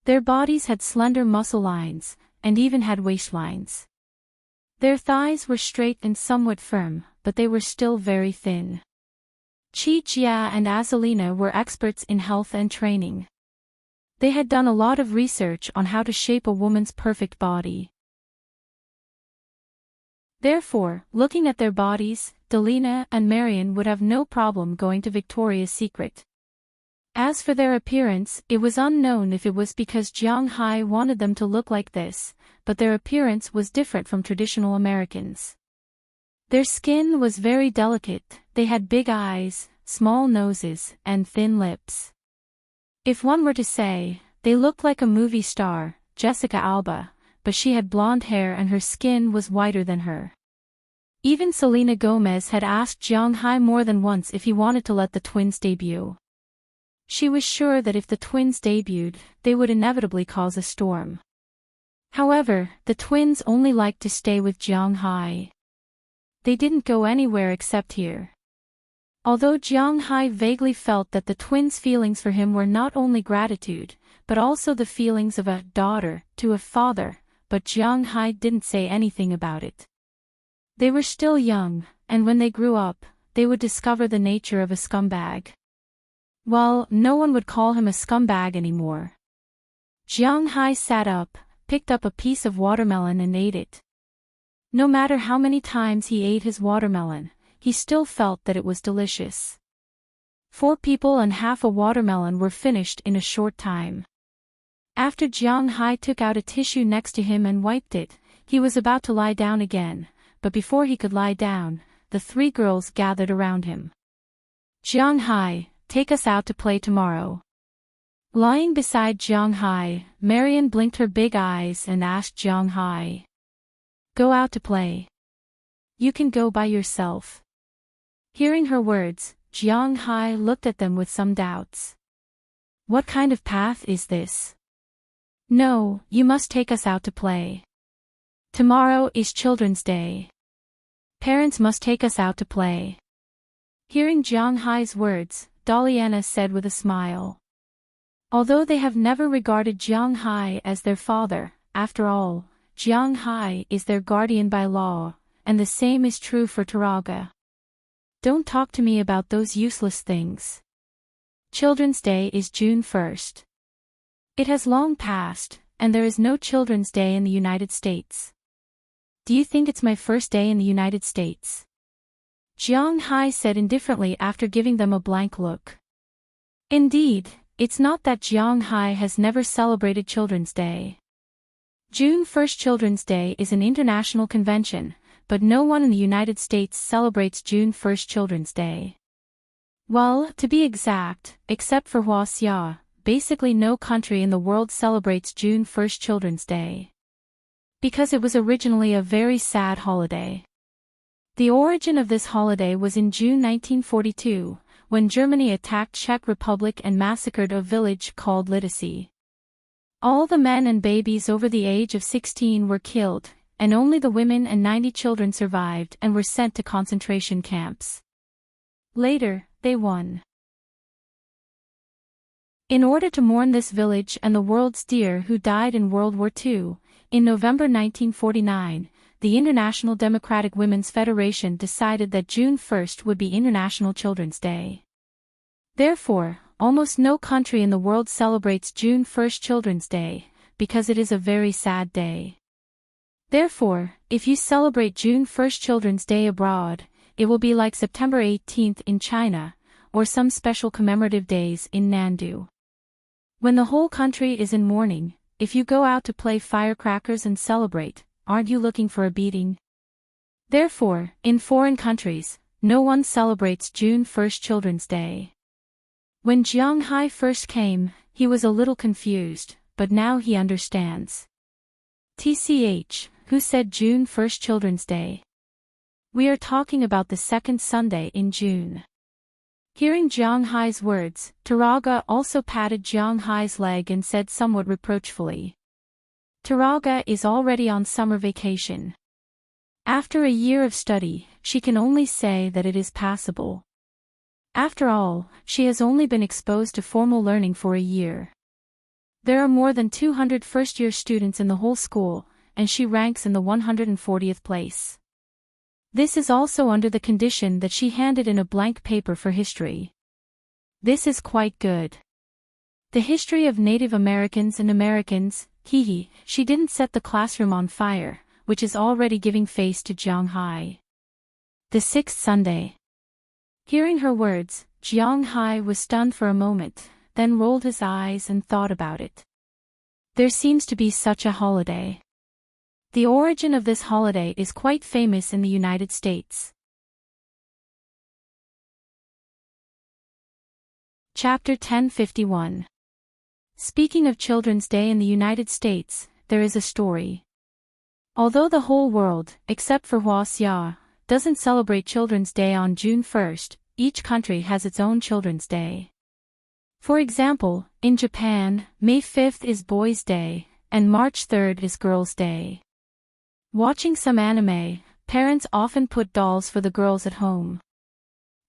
Their bodies had slender muscle lines, and even had waistlines. Their thighs were straight and somewhat firm, but they were still very thin. Qi Jia and Azalina were experts in health and training. They had done a lot of research on how to shape a woman's perfect body. Therefore, looking at their bodies, Delina and Marion would have no problem going to Victoria's Secret. As for their appearance, it was unknown if it was because Jiang Hai wanted them to look like this, but their appearance was different from traditional Americans. Their skin was very delicate, they had big eyes, small noses, and thin lips. If one were to say, they looked like a movie star, Jessica Alba, but she had blonde hair and her skin was whiter than her. Even Selena Gomez had asked Jiang Hai more than once if he wanted to let the twins debut. She was sure that if the twins debuted, they would inevitably cause a storm. However, the twins only liked to stay with Jiang Hai. They didn't go anywhere except here. Although Jiang Hai vaguely felt that the twins' feelings for him were not only gratitude, but also the feelings of a daughter to a father, but Jiang Hai didn't say anything about it. They were still young, and when they grew up, they would discover the nature of a scumbag. Well, no one would call him a scumbag anymore. Jiang Hai sat up, picked up a piece of watermelon and ate it. No matter how many times he ate his watermelon, he still felt that it was delicious. 4 people and half a watermelon were finished in a short time. After Jiang Hai took out a tissue next to him and wiped it, he was about to lie down again, but before he could lie down, the 3 girls gathered around him. Jiang Hai, take us out to play tomorrow. Lying beside Jiang Hai, Marian blinked her big eyes and asked Jiang Hai. Go out to play. You can go by yourself. Hearing her words, Jiang Hai looked at them with some doubts. What kind of path is this? No, you must take us out to play. Tomorrow is Children's Day. Parents must take us out to play. Hearing Jiang Hai's words, Daliana said with a smile. Although they have never regarded Jiang Hai as their father, after all, Jiang Hai is their guardian by law, and the same is true for Taraga. Don't talk to me about those useless things. Children's Day is June 1st. It has long passed, and there is no Children's Day in the United States. Do you think it's my first day in the United States? Jiang Hai said indifferently after giving them a blank look. Indeed, it's not that Jiang Hai has never celebrated Children's Day. June 1st Children's Day is an international convention, but no one in the United States celebrates June 1st Children's Day. Well, to be exact, except for Huaxia, basically no country in the world celebrates June 1st Children's Day. Because it was originally a very sad holiday. The origin of this holiday was in June 1942, when Germany attacked Czech Republic and massacred a village called Lidice. All the men and babies over the age of 16 were killed, and only the women and 90 children survived and were sent to concentration camps. Later, they won. In order to mourn this village and the world's dear who died in World War II, in November 1949, the International Democratic Women's Federation decided that June 1st would be International Children's Day. Therefore, almost no country in the world celebrates June 1st Children's Day, because it is a very sad day. Therefore, if you celebrate June 1st Children's Day abroad, it will be like September 18th in China, or some special commemorative days in Nandu. When the whole country is in mourning, if you go out to play firecrackers and celebrate, aren't you looking for a beating? Therefore, in foreign countries, no one celebrates June 1st Children's Day. When Jiang Hai first came, he was a little confused, but now he understands. TCH, who said June 1st Children's Day? We are talking about the second Sunday in June. Hearing Jiang Hai's words, Taraga also patted Jiang Hai's leg and said somewhat reproachfully. Taraga is already on summer vacation. After a year of study, she can only say that it is passable. After all, she has only been exposed to formal learning for a year. There are more than 200 first-year students in the whole school, and she ranks in the 140th place. This is also under the condition that she handed in a blank paper for history. This is quite good. The history of Native Americans and Americans, she didn't set the classroom on fire, which is already giving face to Jiang Hai. The sixth Sunday. Hearing her words, Jiang Hai was stunned for a moment, then rolled his eyes and thought about it. There seems to be such a holiday. The origin of this holiday is quite famous in the United States. Chapter 1051. Speaking of Children's Day in the United States, there is a story. Although the whole world, except for Huaxia, doesn't celebrate Children's Day on June 1st, each country has its own Children's Day. For example, in Japan, May 5th is Boys' Day, and March 3rd is Girls' Day. Watching some anime, parents often put dolls for the girls at home.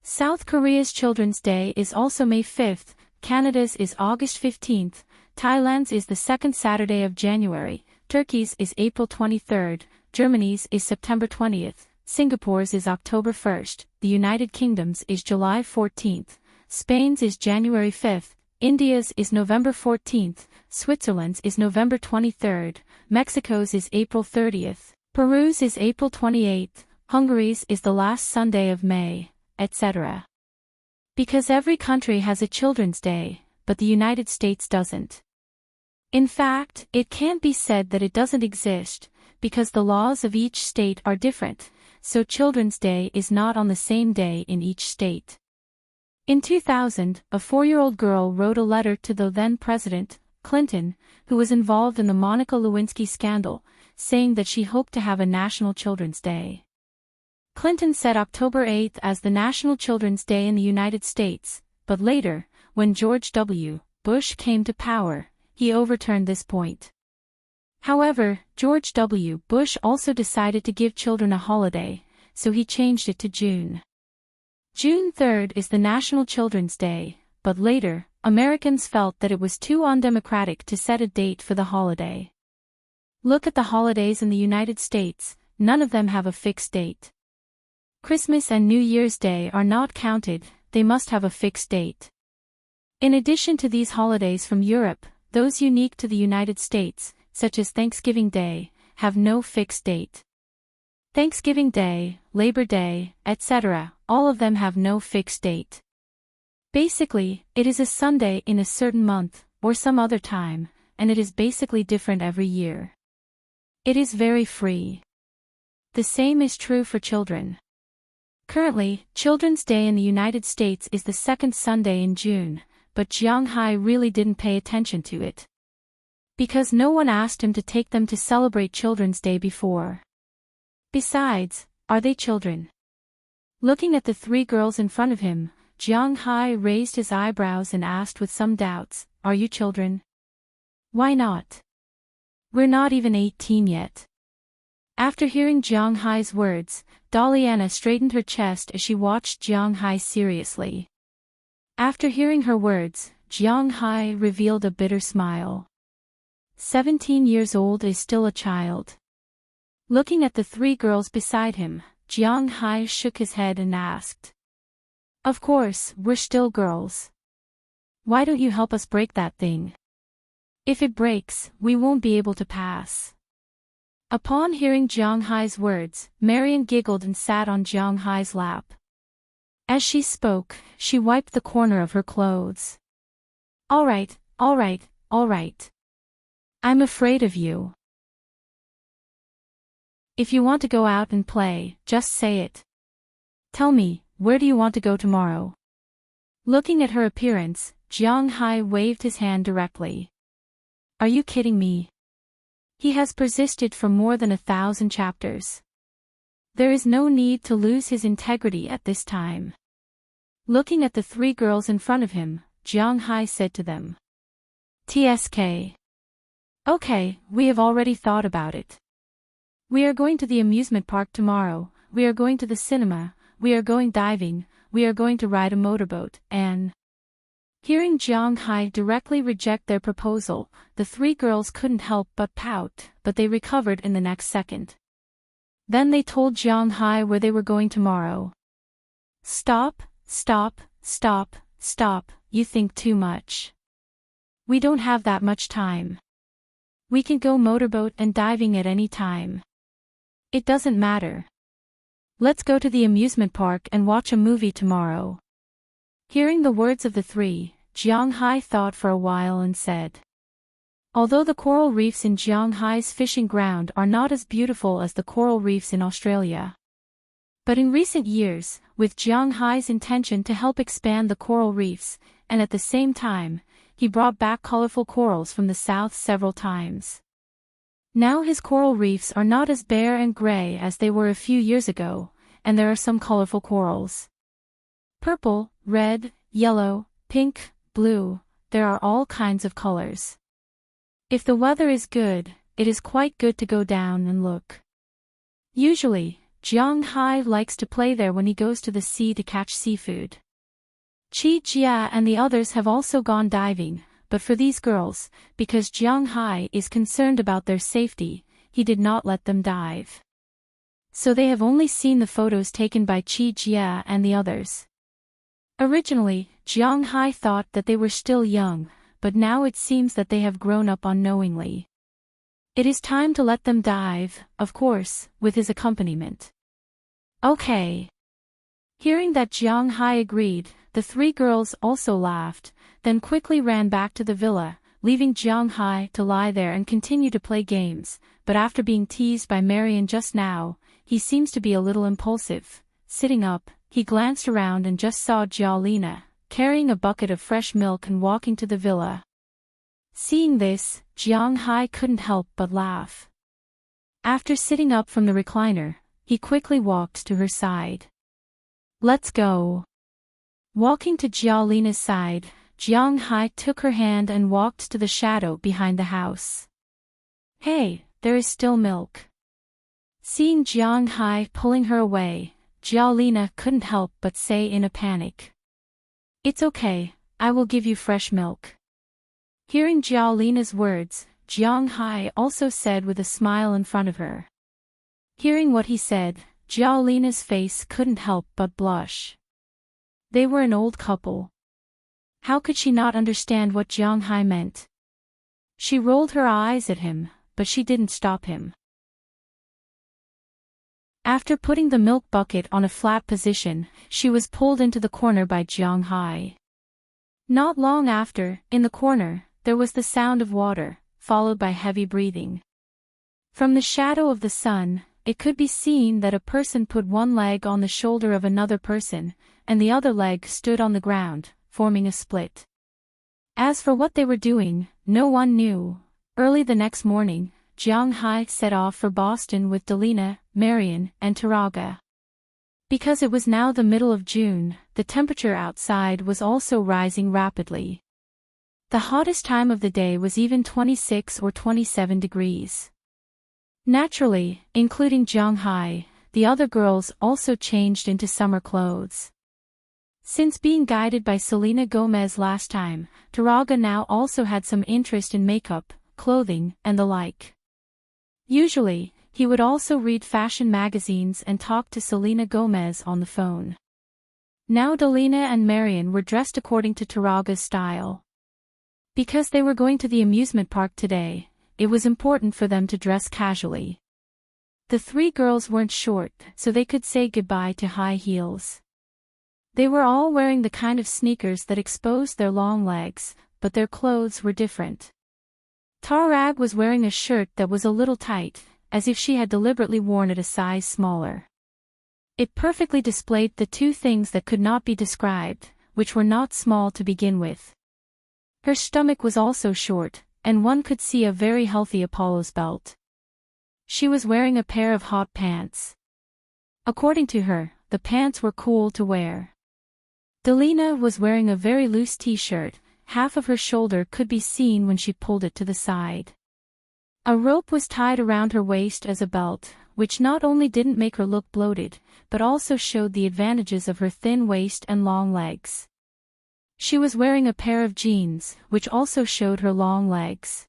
South Korea's Children's Day is also May 5th, Canada's is August 15th, Thailand's is the second Saturday of January, Turkey's is April 23rd, Germany's is September 20th, Singapore's is October 1st, the United Kingdom's is July 14th, Spain's is January 5th, India's is November 14th, Switzerland's is November 23rd, Mexico's is April 30th, Peru's is April 28th, Hungary's is the last Sunday of May, etc. Because every country has a Children's Day, but the United States doesn't. In fact, it can't be said that it doesn't exist, because the laws of each state are different, so Children's Day is not on the same day in each state. In 2000, a 4-year-old girl wrote a letter to the then-president, Clinton, who was involved in the Monica Lewinsky scandal, saying that she hoped to have a National Children's Day. Clinton set October 8 as the National Children's Day in the United States, but later, when George W. Bush came to power, he overturned this point. However, George W. Bush also decided to give children a holiday, so he changed it to June. June 3rd is the National Children's Day, but later, Americans felt that it was too undemocratic to set a date for the holiday. Look at the holidays in the United States, none of them have a fixed date. Christmas and New Year's Day are not counted, they must have a fixed date. In addition to these holidays from Europe, those unique to the United States, such as Thanksgiving Day, have no fixed date. Thanksgiving Day, Labor Day, etc., all of them have no fixed date. Basically, it is a Sunday in a certain month, or some other time, and it is basically different every year. It is very free. The same is true for children. Currently, Children's Day in the United States is the second Sunday in June, but Jiang Hai really didn't pay attention to it. Because no one asked him to take them to celebrate Children's Day before. Besides, are they children? Looking at the 3 girls in front of him, Jiang Hai raised his eyebrows and asked with some doubts, "Are you children?" "Why not? We're not even 18 yet." After hearing Jiang Hai's words, Daliana straightened her chest as she watched Jiang Hai seriously. After hearing her words, Jiang Hai revealed a bitter smile. 17 years old is still a child. Looking at the 3 girls beside him, Jiang Hai shook his head and asked, "Of course, we're still girls. Why don't you help us break that thing? If it breaks, we won't be able to pass." Upon hearing Jiang Hai's words, Marian giggled and sat on Jiang Hai's lap. As she spoke, she wiped the corner of her clothes. All right, all right, all right. I'm afraid of you. If you want to go out and play, just say it. Tell me, where do you want to go tomorrow?" Looking at her appearance, Jiang Hai waved his hand directly. "Are you kidding me? He has persisted for more than 1,000 chapters. There is no need to lose his integrity at this time." Looking at the 3 girls in front of him, Jiang Hai said to them, "TSK. Okay, we have already thought about it. We are going to the amusement park tomorrow, we are going to the cinema, we are going diving, we are going to ride a motorboat, and..." Hearing Jiang Hai directly reject their proposal, the 3 girls couldn't help but pout, but they recovered in the next second. Then they told Jiang Hai where they were going tomorrow. "Stop, stop, stop, stop, you think too much. We don't have that much time. We can go motorboat and diving at any time. It doesn't matter. Let's go to the amusement park and watch a movie tomorrow." Hearing the words of the 3, Jiang Hai thought for a while and said, "Although the coral reefs in Jiang Hai's fishing ground are not as beautiful as the coral reefs in Australia. But in recent years, with Jiang Hai's intention to help expand the coral reefs, and at the same time, he brought back colorful corals from the south several times. Now his coral reefs are not as bare and gray as they were a few years ago, and there are some colorful corals. Purple, red, yellow, pink, blue, there are all kinds of colors. If the weather is good, it is quite good to go down and look." Usually, Jiang Hai likes to play there when he goes to the sea to catch seafood. Qi Jia and the others have also gone diving, but for these girls, because Jiang Hai is concerned about their safety, he did not let them dive. So they have only seen the photos taken by Qi Jia and the others. Originally, Jiang Hai thought that they were still young, but now it seems that they have grown up unknowingly. It is time to let them dive, of course, with his accompaniment. Okay. Hearing that Jiang Hai agreed, the three girls also laughed, then quickly ran back to the villa, leaving Jiang Hai to lie there and continue to play games, but after being teased by Marian just now, he seems to be a little impulsive. Sitting up, he glanced around and just saw Jialina, carrying a bucket of fresh milk and walking to the villa. Seeing this, Jiang Hai couldn't help but laugh. After sitting up from the recliner, he quickly walked to her side. Let's go. Walking to Jialina's side, Jiang Hai took her hand and walked to the shadow behind the house. Hey, there is still milk. Seeing Jiang Hai pulling her away, Jialina couldn't help but say in a panic. It's okay, I will give you fresh milk. Hearing Jialina's words, Jiang Hai also said with a smile in front of her. Hearing what he said, Jialina's face couldn't help but blush. They were an old couple. How could she not understand what Jiang Hai meant? She rolled her eyes at him, but she didn't stop him. After putting the milk bucket on a flat position, she was pulled into the corner by Jiang Hai. Not long after, in the corner, there was the sound of water, followed by heavy breathing. From the shadow of the sun, it could be seen that a person put one leg on the shoulder of another person, and the other leg stood on the ground, forming a split. As for what they were doing, no one knew. Early the next morning, Jiang Hai set off for Boston with Delina, Marian, and Taraga. Because it was now the middle of June, the temperature outside was also rising rapidly. The hottest time of the day was even 26 or 27 degrees. Naturally, including Jiang Hai, the other girls also changed into summer clothes. Since being guided by Selena Gomez last time, Taraga now also had some interest in makeup, clothing, and the like. Usually, he would also read fashion magazines and talk to Selena Gomez on the phone. Now Delina and Marian were dressed according to Taraga's style. Because they were going to the amusement park today, it was important for them to dress casually. The three girls weren't short, so they could say goodbye to high heels. They were all wearing the kind of sneakers that exposed their long legs, but their clothes were different. Tarag was wearing a shirt that was a little tight, as if she had deliberately worn it a size smaller. It perfectly displayed the two things that could not be described, which were not small to begin with. Her stomach was also short, and one could see a very healthy Apollo's belt. She was wearing a pair of hot pants. According to her, the pants were cool to wear. Delina was wearing a very loose t-shirt, half of her shoulder could be seen when she pulled it to the side. A rope was tied around her waist as a belt, which not only didn't make her look bloated, but also showed the advantages of her thin waist and long legs. She was wearing a pair of jeans, which also showed her long legs.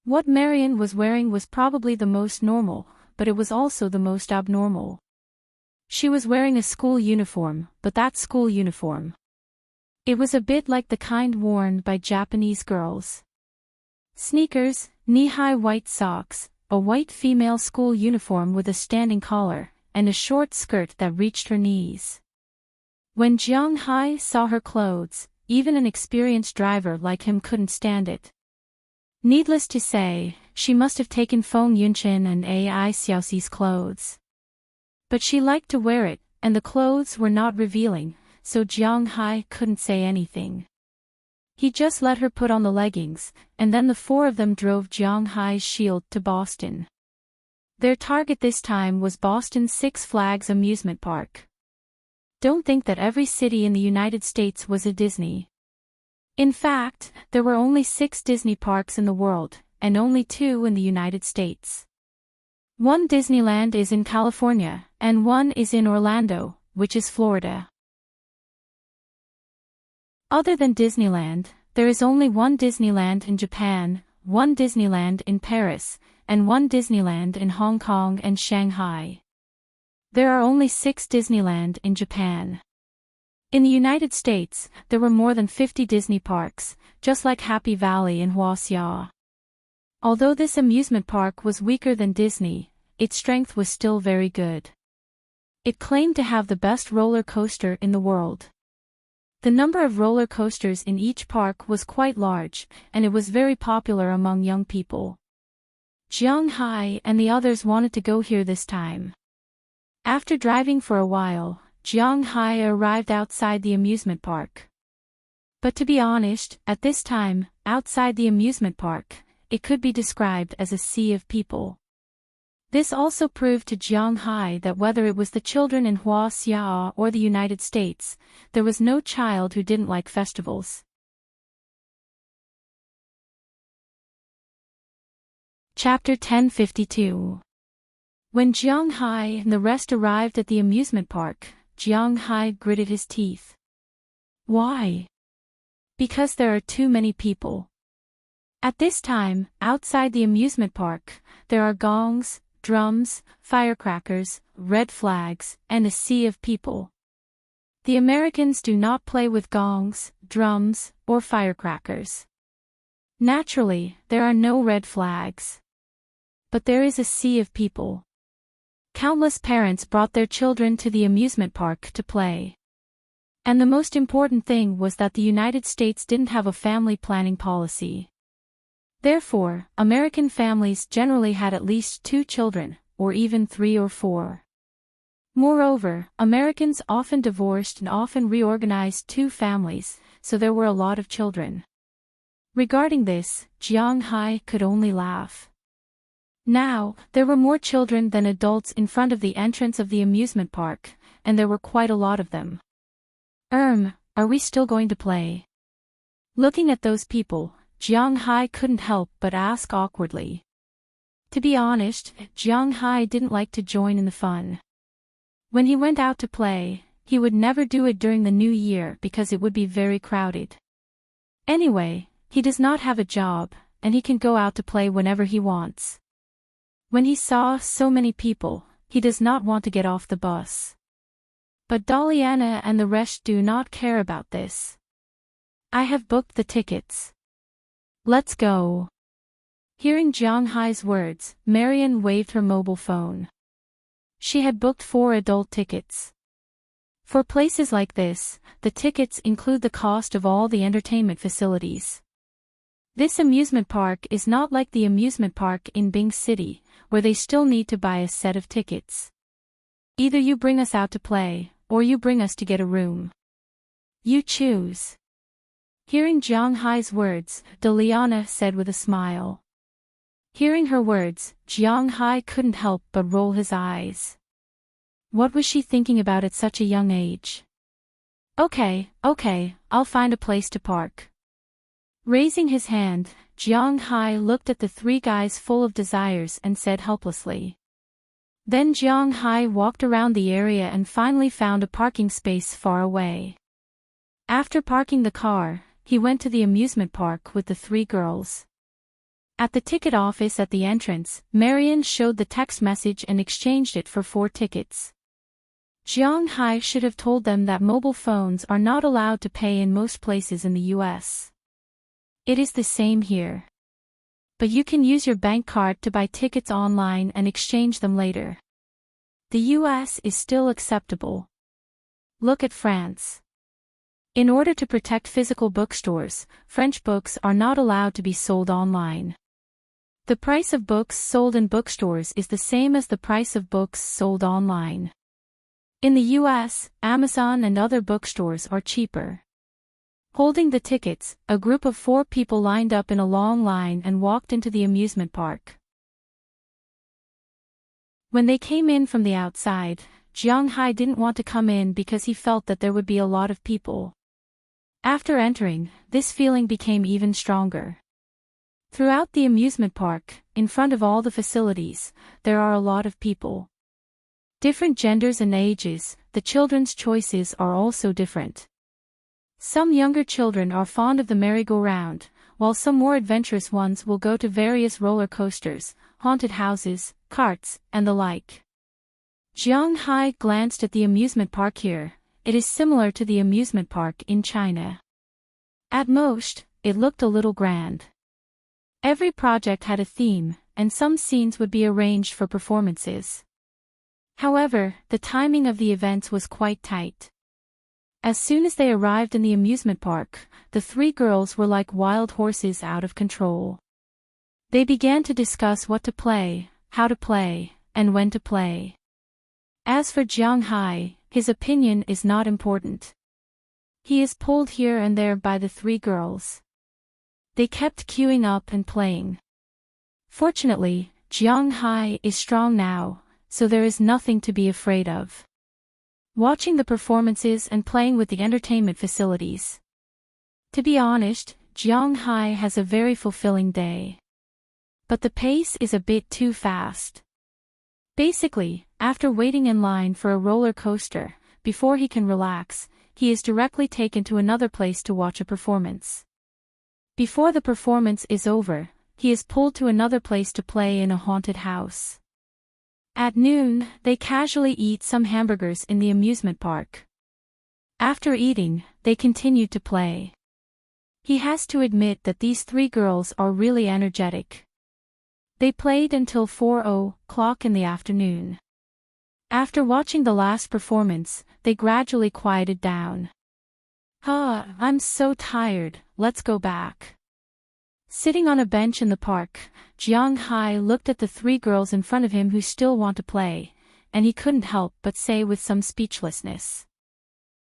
What Marian was wearing was probably the most normal, but it was also the most abnormal. She was wearing a school uniform, but that school uniform. It was a bit like the kind worn by Japanese girls. Sneakers, knee-high white socks, a white female school uniform with a standing collar, and a short skirt that reached her knees. When Jiang Hai saw her clothes, even an experienced driver like him couldn't stand it. Needless to say, she must have taken Feng Yunchin and Ai Xiaoxi's clothes. But she liked to wear it, and the clothes were not revealing, so Jiang Hai couldn't say anything. He just let her put on the leggings, and then the four of them drove Jiang Hai's shield to Boston. Their target this time was Boston's Six Flags amusement park. Don't think that every city in the United States was a Disney. In fact, there were only 6 Disney parks in the world, and only 2 in the United States. One Disneyland is in California, and one is in Orlando, which is Florida. Other than Disneyland, there is only one Disneyland in Japan, one Disneyland in Paris, and one Disneyland in Hong Kong and Shanghai. There are only 6 Disneyland in Japan. In the United States, there were more than 50 Disney parks, just like Happy Valley in Huaxia. Although this amusement park was weaker than Disney, its strength was still very good. It claimed to have the best roller coaster in the world. The number of roller coasters in each park was quite large, and it was very popular among young people. Jiang Hai and the others wanted to go here this time. After driving for a while, Jiang Hai arrived outside the amusement park. But to be honest, at this time, outside the amusement park, it could be described as a sea of people. This also proved to Jiang Hai that whether it was the children in Huaxia or the United States, there was no child who didn't like festivals. Chapter 1052. When Jiang Hai and the rest arrived at the amusement park, Jiang Hai gritted his teeth. Why? Because there are too many people. At this time, outside the amusement park, there are gongs, drums, firecrackers, red flags, and a sea of people. The Americans do not play with gongs, drums, or firecrackers. Naturally, there are no red flags. But there is a sea of people. Countless parents brought their children to the amusement park to play. And the most important thing was that the United States didn't have a family planning policy. Therefore, American families generally had at least 2 children, or even 3 or 4. Moreover, Americans often divorced and often reorganized 2 families, so there were a lot of children. Regarding this, Jiang Hai could only laugh. Now, there were more children than adults in front of the entrance of the amusement park, and there were quite a lot of them. Are we still going to play? Looking at those people, Jiang Hai couldn't help but ask awkwardly. To be honest, Jiang Hai didn't like to join in the fun. When he went out to play, he would never do it during the new year because it would be very crowded. Anyway, he does not have a job, and he can go out to play whenever he wants. When he saw so many people, he does not want to get off the bus. But Daliana and the rest do not care about this. I have booked the tickets. Let's go. Hearing Jiang Hai's words, Marian waved her mobile phone. She had booked 4 adult tickets. For places like this, the tickets include the cost of all the entertainment facilities. This amusement park is not like the amusement park in Bing City, where they still need to buy a set of tickets. Either you bring us out to play, or you bring us to get a room. You choose. Hearing Jiang Hai's words, Daliana said with a smile. Hearing her words, Jiang Hai couldn't help but roll his eyes. What was she thinking about at such a young age? Okay, I'll find a place to park. Raising his hand, Jiang Hai looked at the 3 guys full of desires and said helplessly. Then Jiang Hai walked around the area and finally found a parking space far away. After parking the car, he went to the amusement park with the 3 girls. At the ticket office at the entrance, Marian showed the text message and exchanged it for 4 tickets. Jiang Hai should have told them that mobile phones are not allowed to pay in most places in the US. It is the same here. But you can use your bank card to buy tickets online and exchange them later. The US is still acceptable. Look at France. In order to protect physical bookstores, French books are not allowed to be sold online. The price of books sold in bookstores is the same as the price of books sold online. In the US, Amazon and other bookstores are cheaper. Holding the tickets, a group of 4 people lined up in a long line and walked into the amusement park. When they came in from the outside, Jiang Hai didn't want to come in because he felt that there would be a lot of people. After entering, this feeling became even stronger. Throughout the amusement park, in front of all the facilities, there are a lot of people. Different genders and ages, the children's choices are also different. Some younger children are fond of the merry-go-round, while some more adventurous ones will go to various roller coasters, haunted houses, carts, and the like. Jiang Hai glanced at the amusement park here. it is similar to the amusement park in China. At most, it looked a little grand. Every project had a theme, and some scenes would be arranged for performances. However, the timing of the events was quite tight. As soon as they arrived in the amusement park, the three girls were like wild horses out of control. They began to discuss what to play, how to play, and when to play. As for Jiang Hai, his opinion is not important. He is pulled here and there by the three girls. They kept queuing up and playing. Fortunately, Jiang Hai is strong now, so there is nothing to be afraid of. Watching the performances and playing with the entertainment facilities. To be honest, Jiang Hai has a very fulfilling day. But the pace is a bit too fast. Basically, after waiting in line for a roller coaster, before he can relax, he is directly taken to another place to watch a performance. Before the performance is over, he is pulled to another place to play in a haunted house. At noon, they casually eat some hamburgers in the amusement park. After eating, they continue to play. He has to admit that these three girls are really energetic. They played until 4:00 in the afternoon. After watching the last performance, they gradually quieted down. I'm so tired, let's go back. Sitting on a bench in the park, Jiang Hai looked at the three girls in front of him who still want to play, and he couldn't help but say with some speechlessness.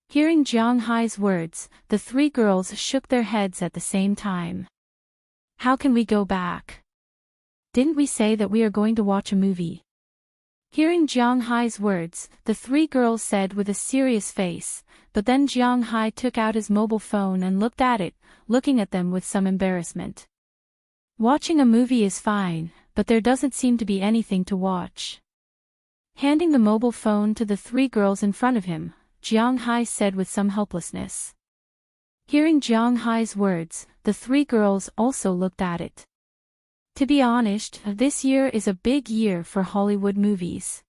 Hearing Jiang Hai's words, the three girls shook their heads at the same time. How can we go back? Didn't we say that we are going to watch a movie? Hearing Jiang Hai's words, the three girls said with a serious face, but then Jiang Hai took out his mobile phone and looked at it, looking at them with some embarrassment. Watching a movie is fine, but there doesn't seem to be anything to watch. Handing the mobile phone to the three girls in front of him, Jiang Hai said with some helplessness. Hearing Jiang Hai's words, the three girls also looked at it. To be honest, this year is a big year for Hollywood movies.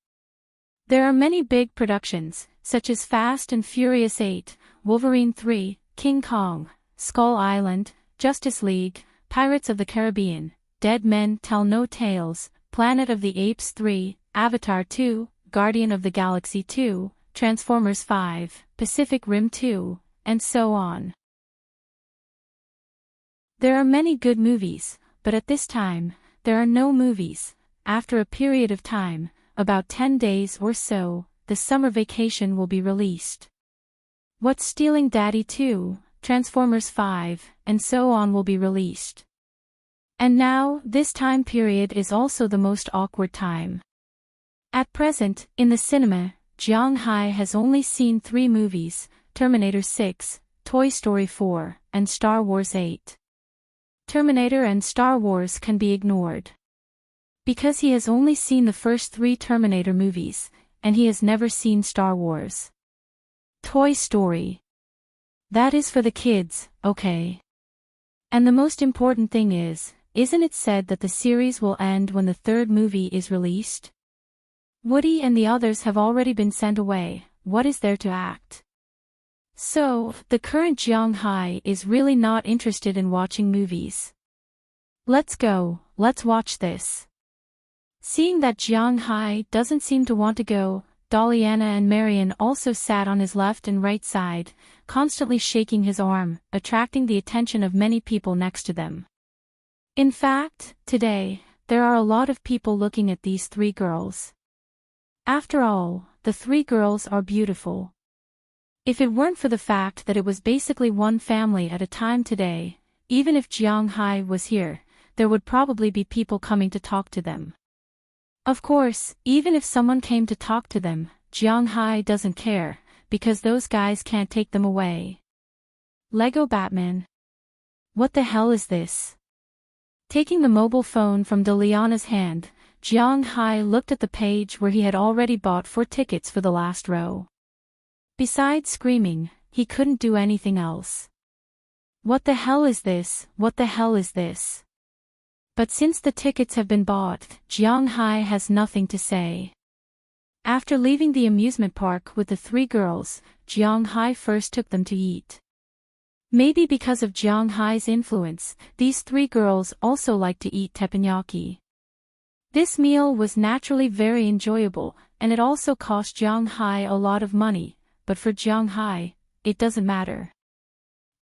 There are many big productions, such as Fast and Furious 8, Wolverine 3, King Kong, Skull Island, Justice League, Pirates of the Caribbean, Dead Men Tell No Tales, Planet of the Apes 3, Avatar 2, Guardian of the Galaxy 2, Transformers 5, Pacific Rim 2, and so on. There are many good movies, but at this time, there are no movies. After a period of time, about 10 days or so, the summer vacation will be released. What's Stealing Daddy 2, Transformers 5, and so on will be released. And now, this time period is also the most awkward time. At present, in the cinema, Jiang Hai has only seen 3 movies, Terminator 6, Toy Story 4, and Star Wars 8. Terminator and Star Wars can be ignored. Because he has only seen the first 3 Terminator movies, and he has never seen Star Wars. Toy Story. That is for the kids, okay? And the most important thing is, isn't it said that the series will end when the 3rd movie is released? Woody and the others have already been sent away, what is there to act? So, the current Jiang Hai is really not interested in watching movies. Let's go, let's watch this. Seeing that Jiang Hai doesn't seem to want to go, Daliana and Marian also sat on his left and right side, constantly shaking his arm, attracting the attention of many people next to them. In fact, today, there are a lot of people looking at these 3 girls. After all, the 3 girls are beautiful. If it weren't for the fact that it was basically one family at a time today, even if Jiang Hai was here, there would probably be people coming to talk to them. Of course, even if someone came to talk to them, Jiang Hai doesn't care, because those guys can't take them away. Lego Batman. What the hell is this? Taking the mobile phone from Daliana's hand, Jiang Hai looked at the page where he had already bought 4 tickets for the last row. Besides screaming, he couldn't do anything else. What the hell is this? What the hell is this? But since the tickets have been bought, Jiang Hai has nothing to say. After leaving the amusement park with the 3 girls, Jiang Hai first took them to eat. Maybe because of Jiang Hai's influence, these three girls also liked to eat teppanyaki. This meal was naturally very enjoyable, and it also cost Jiang Hai a lot of money, but for Jiang Hai, it doesn't matter.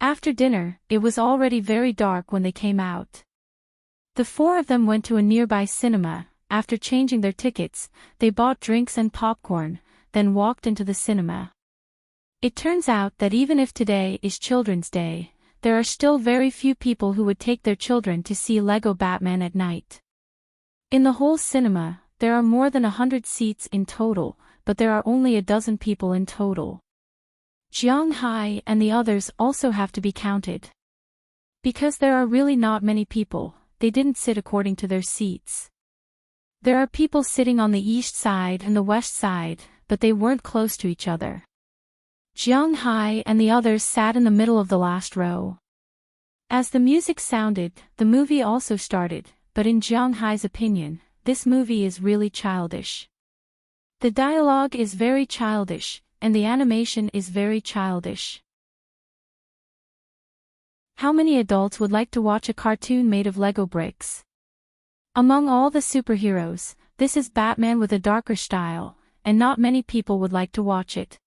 After dinner, it was already very dark when they came out. The four of them went to a nearby cinema. After changing their tickets, they bought drinks and popcorn, then walked into the cinema. It turns out that even if today is Children's Day, there are still very few people who would take their children to see Lego Batman at night. In the whole cinema, there are more than 100 seats in total, but there are only a dozen people in total. Jiang Hai and the others also have to be counted. Because there are really not many people, they didn't sit according to their seats. There are people sitting on the east side and the west side, but they weren't close to each other. Jiang Hai and the others sat in the middle of the last row. As the music sounded, the movie also started, but in Jiang Hai's opinion, this movie is really childish. The dialogue is very childish, and the animation is very childish. How many adults would like to watch a cartoon made of Lego bricks? Among all the superheroes, this is Batman with a darker style, and not many people would like to watch it.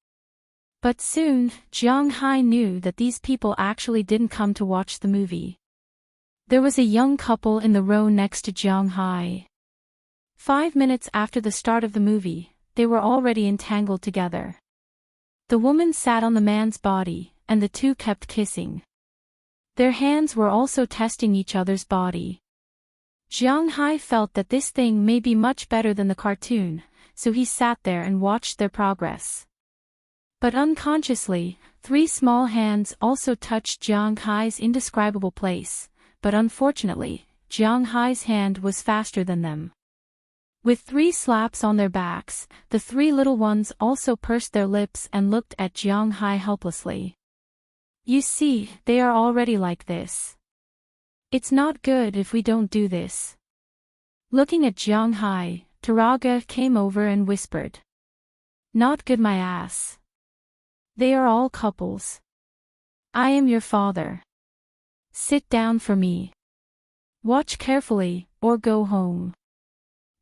But soon, Jiang Hai knew that these people actually didn't come to watch the movie. There was a young couple in the row next to Jiang Hai. 5 minutes after the start of the movie, they were already entangled together. The woman sat on the man's body, and the two kept kissing. Their hands were also testing each other's body. Jiang Hai felt that this thing may be much better than the cartoon, so he sat there and watched their progress. But unconsciously, 3 small hands also touched Jiang Hai's indescribable place, but unfortunately, Jiang Hai's hand was faster than them. With 3 slaps on their backs, the 3 little ones also pursed their lips and looked at Jiang Hai helplessly. You see, they are already like this. It's not good if we don't do this. Looking at Jiang Hai, Taraga came over and whispered. Not good, my ass. They are all couples. I am your father. Sit down for me. Watch carefully, or go home.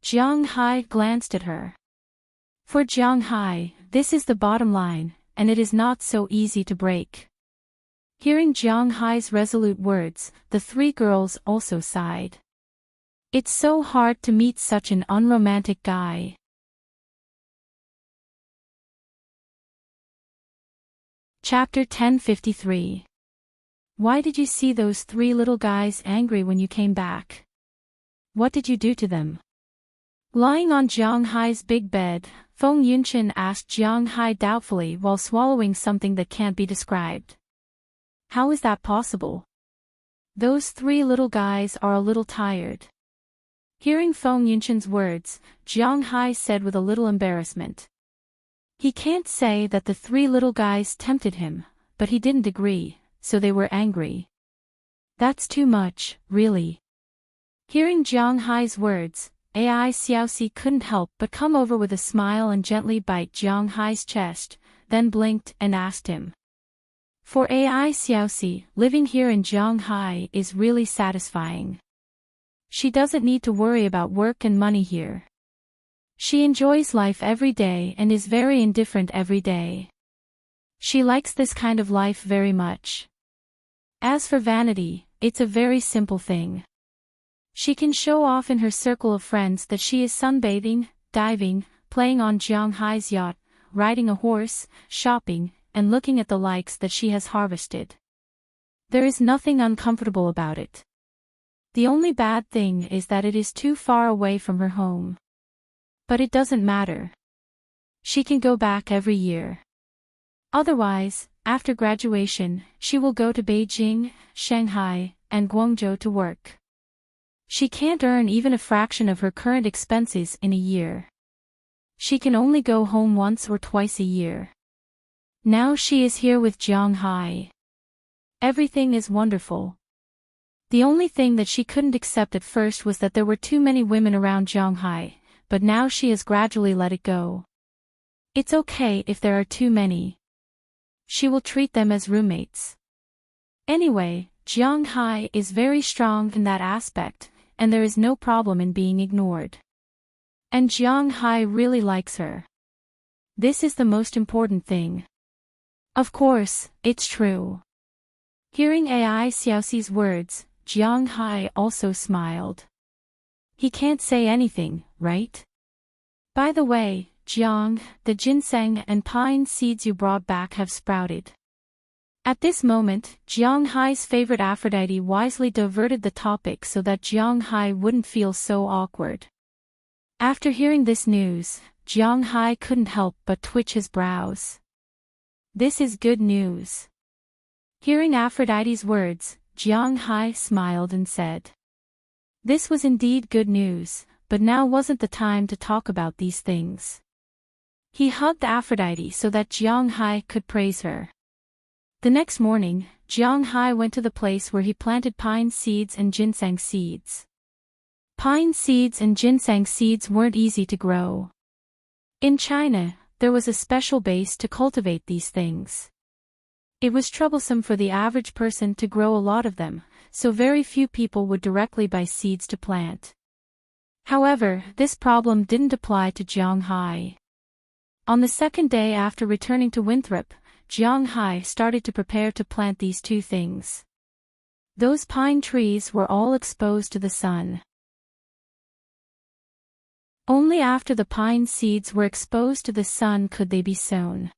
Jiang Hai glanced at her. For Jiang Hai, this is the bottom line, and it is not so easy to break. Hearing Jiang Hai's resolute words, the 3 girls also sighed. It's so hard to meet such an unromantic guy. Chapter 1053. Why did you see those 3 little guys angry when you came back? What did you do to them? Lying on Jiang Hai's big bed, Feng Yunchen asked Jiang Hai doubtfully while swallowing something that can't be described. How is that possible? Those 3 little guys are a little tired. Hearing Feng Yunchen's words, Jiang Hai said with a little embarrassment. He can't say that the 3 little guys tempted him, but he didn't agree, so they were angry. That's too much, really. Hearing Jiang Hai's words, Ai Xiaoxi couldn't help but come over with a smile and gently bite Jiang Hai's chest, then blinked and asked him. For Ai Xiaoxi, living here in Jiang Hai is really satisfying. She doesn't need to worry about work and money here. She enjoys life every day and is very indifferent every day. She likes this kind of life very much. As for vanity, it's a very simple thing. She can show off in her circle of friends that she is sunbathing, diving, playing on Jiang Hai's yacht, riding a horse, shopping, and looking at the likes that she has harvested. There is nothing uncomfortable about it. The only bad thing is that it is too far away from her home. But it doesn't matter. She can go back every year. Otherwise, after graduation, she will go to Beijing, Shanghai, and Guangzhou to work. She can't earn even a fraction of her current expenses in a year. She can only go home once or twice a year. Now she is here with Jiang Hai. Everything is wonderful. The only thing that she couldn't accept at first was that there were too many women around Jiang Hai, but now she has gradually let it go. It's okay if there are too many. She will treat them as roommates. Anyway, Jiang Hai is very strong in that aspect, and there is no problem in being ignored. And Jiang Hai really likes her. This is the most important thing. Of course, it's true. Hearing Ai Xiaoxi's words, Jiang Hai also smiled. He can't say anything, right? By the way, Jiang, the ginseng and pine seeds you brought back have sprouted. At this moment, Jiang Hai's favorite Aphrodite wisely diverted the topic so that Jiang Hai wouldn't feel so awkward. After hearing this news, Jiang Hai couldn't help but twitch his brows. This is good news. Hearing Aphrodite's words, Jiang Hai smiled and said. This was indeed good news, but now wasn't the time to talk about these things. He hugged Aphrodite so that Jiang Hai could praise her. The next morning, Jiang Hai went to the place where he planted pine seeds and ginseng seeds. Pine seeds and ginseng seeds weren't easy to grow. In China, there was a special base to cultivate these things. It was troublesome for the average person to grow a lot of them, so very few people would directly buy seeds to plant. However, this problem didn't apply to Jiang Hai. On the second day after returning to Winthrop, Jiang Hai started to prepare to plant these two things. Those pine trees were all exposed to the sun. Only after the pine seeds were exposed to the sun could they be sown.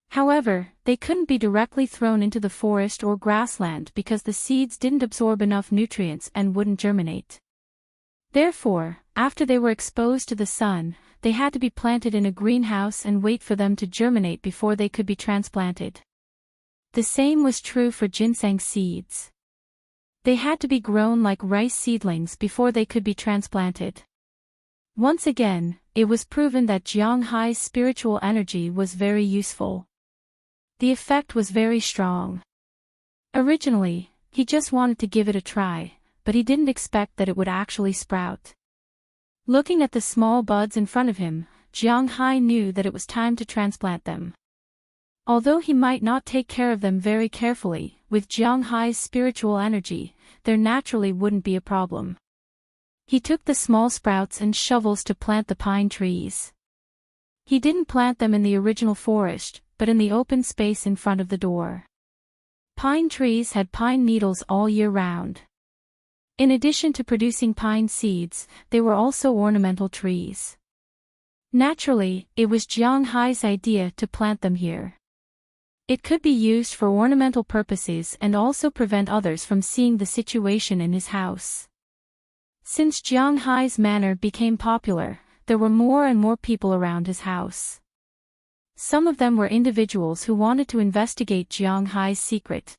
However, they couldn't be directly thrown into the forest or grassland because the seeds didn't absorb enough nutrients and wouldn't germinate. Therefore, after they were exposed to the sun, they had to be planted in a greenhouse and wait for them to germinate before they could be transplanted. The same was true for ginseng seeds. They had to be grown like rice seedlings before they could be transplanted. Once again, it was proven that Jiang Hai's spiritual energy was very useful. The effect was very strong. Originally, he just wanted to give it a try, but he didn't expect that it would actually sprout. Looking at the small buds in front of him, Jiang Hai knew that it was time to transplant them. Although he might not take care of them very carefully, with Jiang Hai's spiritual energy, there naturally wouldn't be a problem. He took the small sprouts and shovels to plant the pine trees. He didn't plant them in the original forest, but in the open space in front of the door. Pine trees had pine needles all year round. In addition to producing pine seeds, they were also ornamental trees. Naturally, it was Jiang Hai's idea to plant them here. It could be used for ornamental purposes and also prevent others from seeing the situation in his house. Since Jiang Hai's manor became popular, there were more and more people around his house. Some of them were individuals who wanted to investigate Jiang Hai's secret.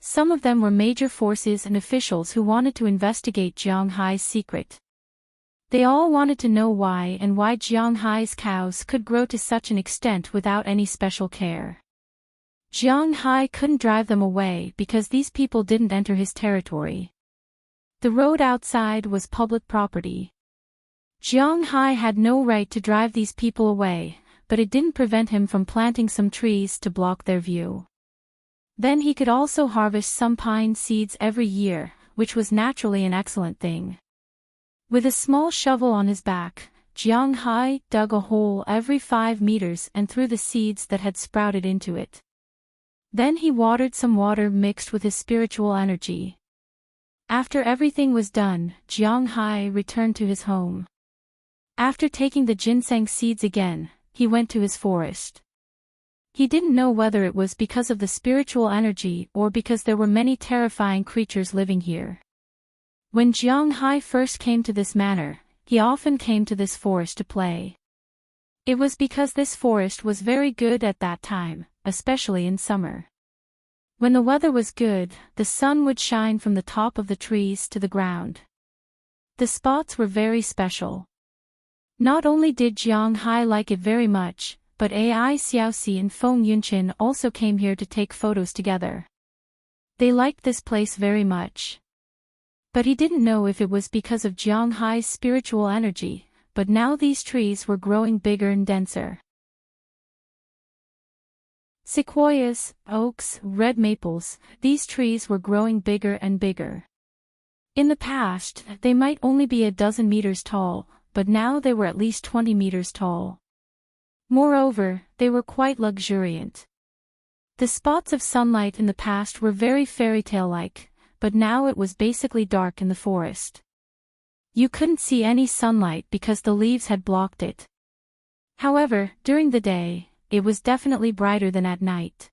Some of them were major forces and officials who wanted to investigate Jiang Hai's secret. They all wanted to know why Jiang Hai's cows could grow to such an extent without any special care. Jiang Hai couldn't drive them away because these people didn't enter his territory. The road outside was public property. Jiang Hai had no right to drive these people away, but it didn't prevent him from planting some trees to block their view. Then he could also harvest some pine seeds every year, which was naturally an excellent thing. With a small shovel on his back, Jiang Hai dug a hole every 5 meters and threw the seeds that had sprouted into it. Then he watered some water mixed with his spiritual energy. After everything was done, Jiang Hai returned to his home. After taking the ginseng seeds again, he went to his forest. He didn't know whether it was because of the spiritual energy or because there were many terrifying creatures living here. When Jiang Hai first came to this manor, he often came to this forest to play. It was because this forest was very good at that time, especially in summer. When the weather was good, the sun would shine from the top of the trees to the ground. The spots were very special. Not only did Jiang Hai like it very much, but Ai Xiaoxi and Feng Yunqin also came here to take photos together. They liked this place very much. But he didn't know if it was because of Jiang Hai's spiritual energy, but now these trees were growing bigger and denser. Sequoias, oaks, red maples, these trees were growing bigger and bigger. In the past, they might only be a dozen meters tall, but now they were at least 20 meters tall. Moreover, they were quite luxuriant. The spots of sunlight in the past were very fairy tale-like, but now it was basically dark in the forest. You couldn't see any sunlight because the leaves had blocked it. However, during the day, it was definitely brighter than at night.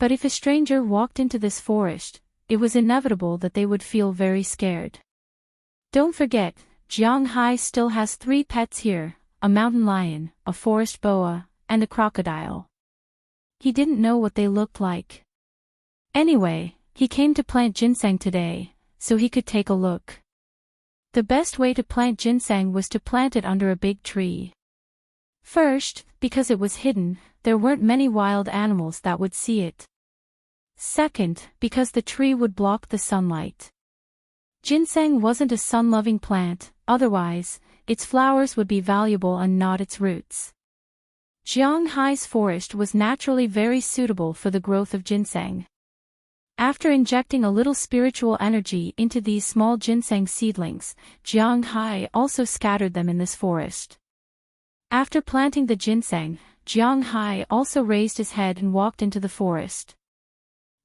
But if a stranger walked into this forest, it was inevitable that they would feel very scared. Don't forget, Jianghai still has 3 pets here, a mountain lion, a forest boa, and a crocodile. He didn't know what they looked like. Anyway, he came to plant ginseng today, so he could take a look. The best way to plant ginseng was to plant it under a big tree. First, because it was hidden, there weren't many wild animals that would see it. Second, because the tree would block the sunlight. Ginseng wasn't a sun-loving plant, otherwise, its flowers would be valuable and not its roots. Jianghai's forest was naturally very suitable for the growth of ginseng. After injecting a little spiritual energy into these small ginseng seedlings, Jianghai also scattered them in this forest. After planting the ginseng, Jianghai also raised his head and walked into the forest.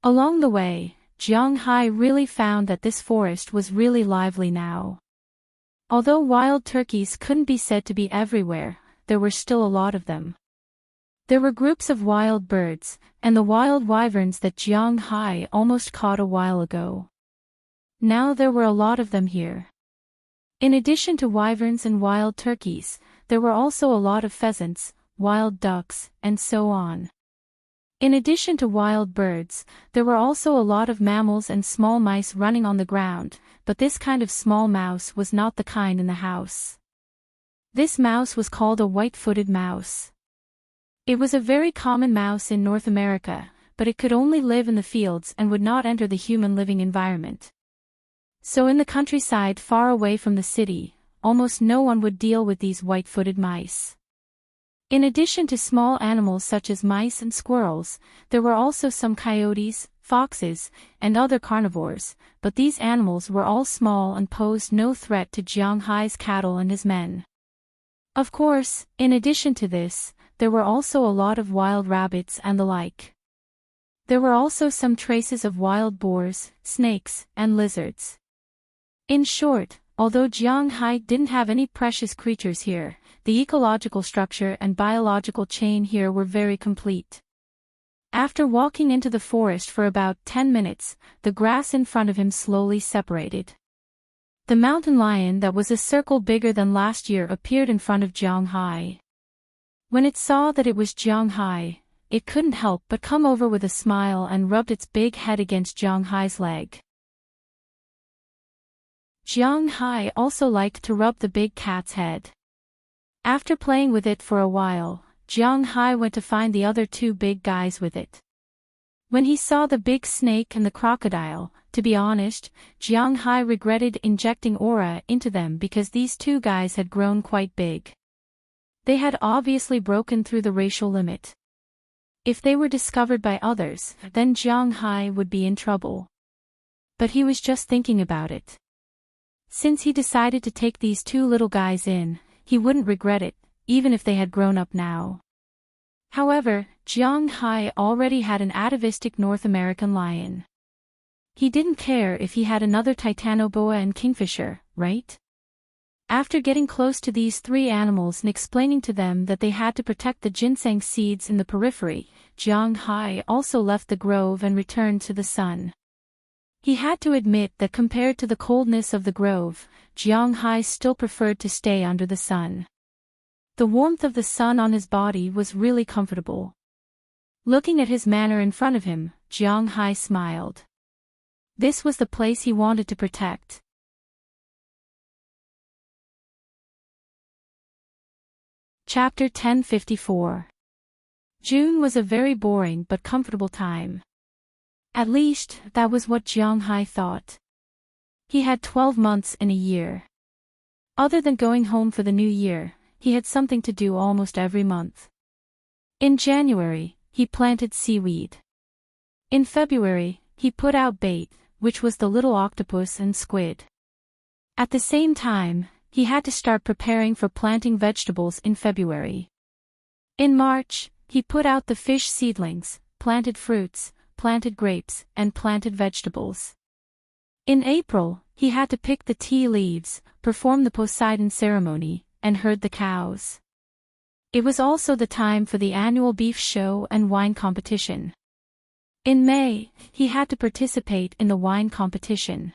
Along the way, Jianghai really found that this forest was really lively now. Although wild turkeys couldn't be said to be everywhere, there were still a lot of them. There were groups of wild birds, and the wild wyverns that Jianghai almost caught a while ago. Now there were a lot of them here. In addition to wyverns and wild turkeys, there were also a lot of pheasants, wild ducks, and so on. In addition to wild birds, there were also a lot of mammals and small mice running on the ground, but this kind of small mouse was not the kind in the house. This mouse was called a white-footed mouse. It was a very common mouse in North America, but it could only live in the fields and would not enter the human living environment. So in the countryside far away from the city, almost no one would deal with these white-footed mice. In addition to small animals such as mice and squirrels, there were also some coyotes, foxes, and other carnivores, but these animals were all small and posed no threat to Jianghai's cattle and his men. Of course, in addition to this, there were also a lot of wild rabbits and the like. There were also some traces of wild boars, snakes, and lizards. In short, although Jianghai didn't have any precious creatures here, the ecological structure and biological chain here were very complete. After walking into the forest for about 10 minutes, the grass in front of him slowly separated. The mountain lion that was a circle bigger than last year appeared in front of Jianghai. When it saw that it was Jianghai, it couldn't help but come over with a smile and rubbed its big head against Jianghai's leg. Jianghai also liked to rub the big cat's head. After playing with it for a while, Jianghai went to find the other 2 big guys with it. When he saw the big snake and the crocodile, to be honest, Jianghai regretted injecting aura into them because these 2 guys had grown quite big. They had obviously broken through the racial limit. If they were discovered by others, then Jianghai would be in trouble. But he was just thinking about it. Since he decided to take these 2 little guys in, he wouldn't regret it, even if they had grown up now. However, Jianghai already had an atavistic North American lion. He didn't care if he had another titanoboa and kingfisher, right? After getting close to these 3 animals and explaining to them that they had to protect the ginseng seeds in the periphery, Jianghai also left the grove and returned to the sun. He had to admit that compared to the coldness of the grove, Jianghai still preferred to stay under the sun. The warmth of the sun on his body was really comfortable. Looking at his manor in front of him, Jianghai smiled. This was the place he wanted to protect. Chapter 1054. June was a very boring but comfortable time. At least, that was what Jianghai thought. He had 12 months in a year. Other than going home for the new year, he had something to do almost every month. In January, he planted seaweed. In February, he put out bait, which was the little octopus and squid. At the same time, he had to start preparing for planting vegetables in February. In March, he put out the fish seedlings, planted fruits, planted grapes, and planted vegetables. In April, he had to pick the tea leaves, perform the Poseidon ceremony, and herd the cows. It was also the time for the annual beef show and wine competition. In May, he had to participate in the wine competition.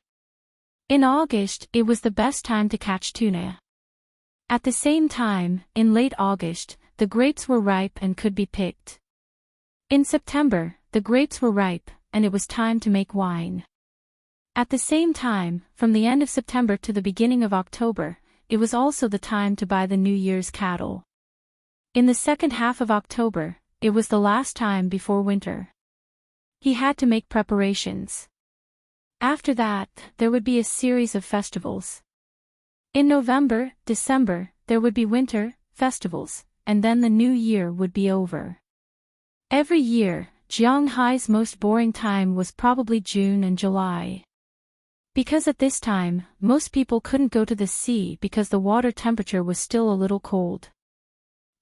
In August, it was the best time to catch tuna. At the same time, in late August, the grapes were ripe and could be picked. In September, the grapes were ripe, and it was time to make wine. At the same time, from the end of September to the beginning of October, it was also the time to buy the New Year's cattle. In the second half of October, it was the last time before winter. He had to make preparations. After that, there would be a series of festivals. In November, December, there would be winter festivals, and then the new year would be over. Every year, Jiang Hai's most boring time was probably June and July. Because at this time, most people couldn't go to the sea because the water temperature was still a little cold.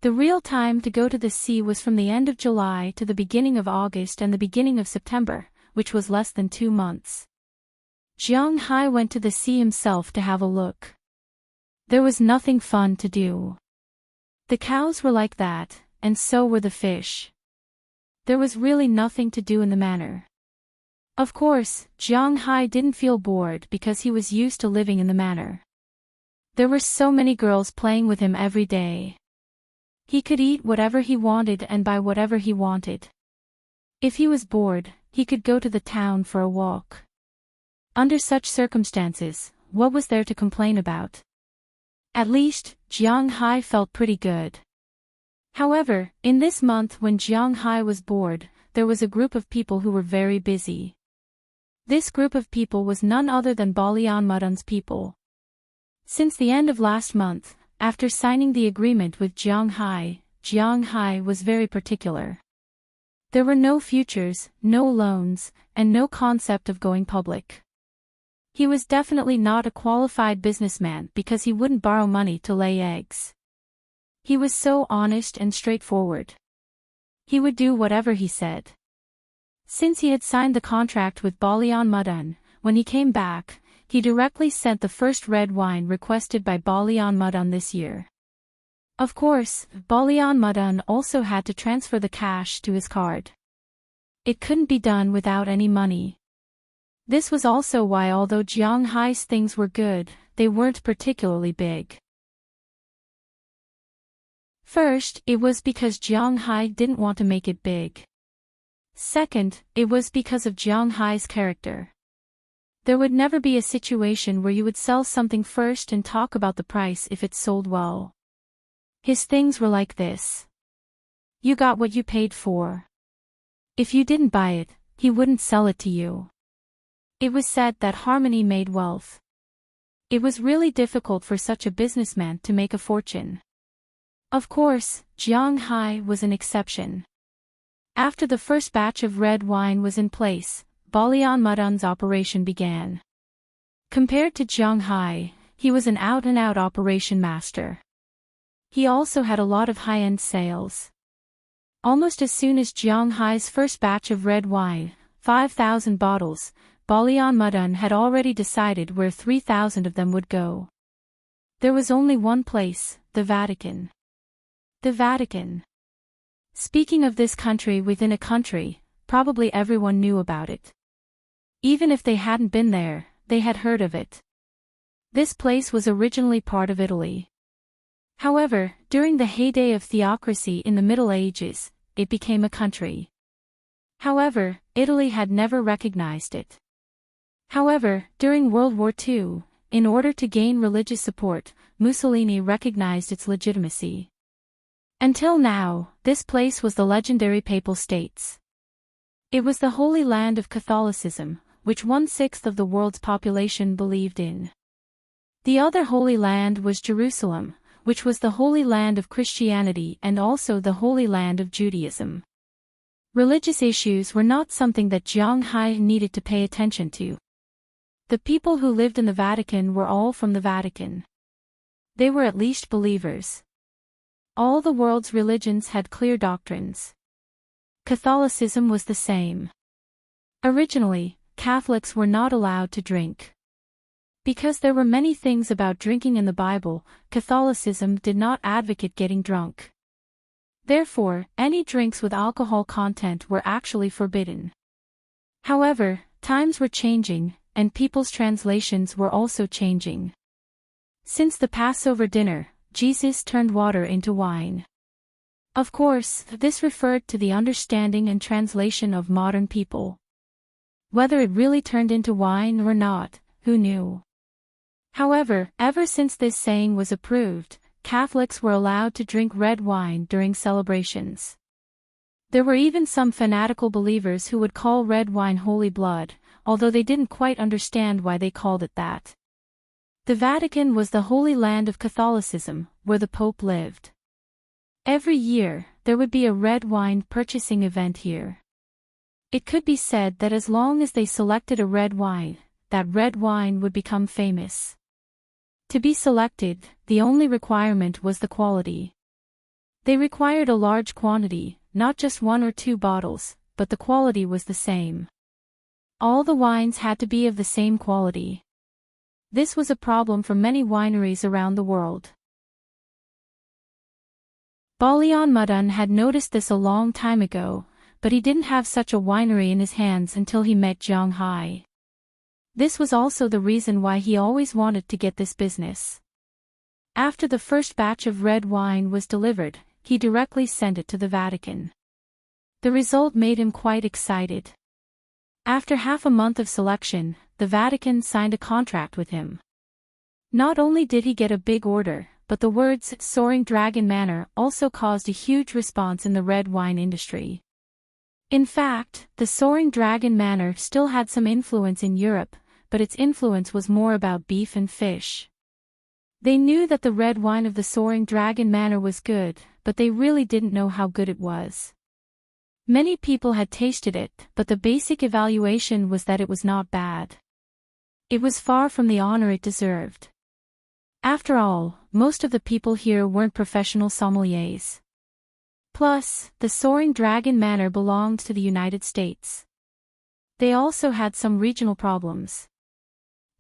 The real time to go to the sea was from the end of July to the beginning of August and the beginning of September, which was less than 2 months. Jiang Hai went to the sea himself to have a look. There was nothing fun to do. The cows were like that, and so were the fish. There was really nothing to do in the manor. Of course, Jiang Hai didn't feel bored because he was used to living in the manor. There were so many girls playing with him every day. He could eat whatever he wanted and buy whatever he wanted. If he was bored, he could go to the town for a walk. Under such circumstances, what was there to complain about? At least, Jiang Hai felt pretty good. However, in this month when Jiang Hai was bored, there was a group of people who were very busy. This group of people was none other than Balian Mudun's people. Since the end of last month, after signing the agreement with Jiang Hai was very particular. There were no futures, no loans, and no concept of going public. He was definitely not a qualified businessman because he wouldn't borrow money to lay eggs. He was so honest and straightforward. He would do whatever he said. Since he had signed the contract with Balian Mudun, when he came back, he directly sent the first red wine requested by Balian Mudun this year. Of course, Balian Mudun also had to transfer the cash to his card. It couldn't be done without any money. This was also why although Jiang Hai's things were good, they weren't particularly big. First, it was because Jiang Hai didn't want to make it big. Second, it was because of Jiang Hai's character. There would never be a situation where you would sell something first and talk about the price if it sold well. His things were like this. You got what you paid for. If you didn't buy it, he wouldn't sell it to you. It was said that harmony made wealth. It was really difficult for such a businessman to make a fortune. Of course, Jiang Hai was an exception. After the first batch of red wine was in place, Balian Mudun's operation began. Compared to Jiang Hai, he was an out-and-out operation master. He also had a lot of high-end sales. Almost as soon as Jiang Hai's first batch of red wine, 5,000 bottles, Balian Mudun had already decided where 3,000 of them would go. There was only one place, the Vatican. The Vatican. Speaking of this country within a country, probably everyone knew about it. Even if they hadn't been there, they had heard of it. This place was originally part of Italy. However, during the heyday of theocracy in the Middle Ages, it became a country. However, Italy had never recognized it. However, during World War II, in order to gain religious support, Mussolini recognized its legitimacy. Until now, this place was the legendary Papal States. It was the Holy Land of Catholicism, which 1/6 of the world's population believed in. The other Holy Land was Jerusalem, which was the Holy Land of Christianity and also the Holy Land of Judaism. Religious issues were not something that Jiang Hai needed to pay attention to. The people who lived in the Vatican were all from the Vatican. They were at least believers. All the world's religions had clear doctrines. Catholicism was the same. Originally, Catholics were not allowed to drink. Because there were many things about drinking in the Bible, Catholicism did not advocate getting drunk. Therefore, any drinks with alcohol content were actually forbidden. However, times were changing, and people's translations were also changing. Since the Passover dinner, Jesus turned water into wine. Of course, this referred to the understanding and translation of modern people. Whether it really turned into wine or not, who knew? However, ever since this saying was approved, Catholics were allowed to drink red wine during celebrations. There were even some fanatical believers who would call red wine holy blood, although they didn't quite understand why they called it that. The Vatican was the holy land of Catholicism, where the Pope lived. Every year, there would be a red wine purchasing event here. It could be said that as long as they selected a red wine, that red wine would become famous. To be selected, the only requirement was the quality. They required a large quantity, not just 1 or 2 bottles, but the quality was the same. All the wines had to be of the same quality. This was a problem for many wineries around the world. Balian Mudun had noticed this a long time ago, but he didn't have such a winery in his hands until he met Jiang Hai. This was also the reason why he always wanted to get this business. After the first batch of red wine was delivered, he directly sent it to the Vatican. The result made him quite excited. After half a month of selection, the Vatican signed a contract with him. Not only did he get a big order, but the words "Soaring Dragon Manor" also caused a huge response in the red wine industry. In fact, the Soaring Dragon Manor still had some influence in Europe, but its influence was more about beef and fish. They knew that the red wine of the Soaring Dragon Manor was good, but they really didn't know how good it was. Many people had tasted it, but the basic evaluation was that it was not bad. It was far from the honor it deserved. After all, most of the people here weren't professional sommeliers. Plus, the Soaring Dragon Manor belonged to the United States. They also had some regional problems.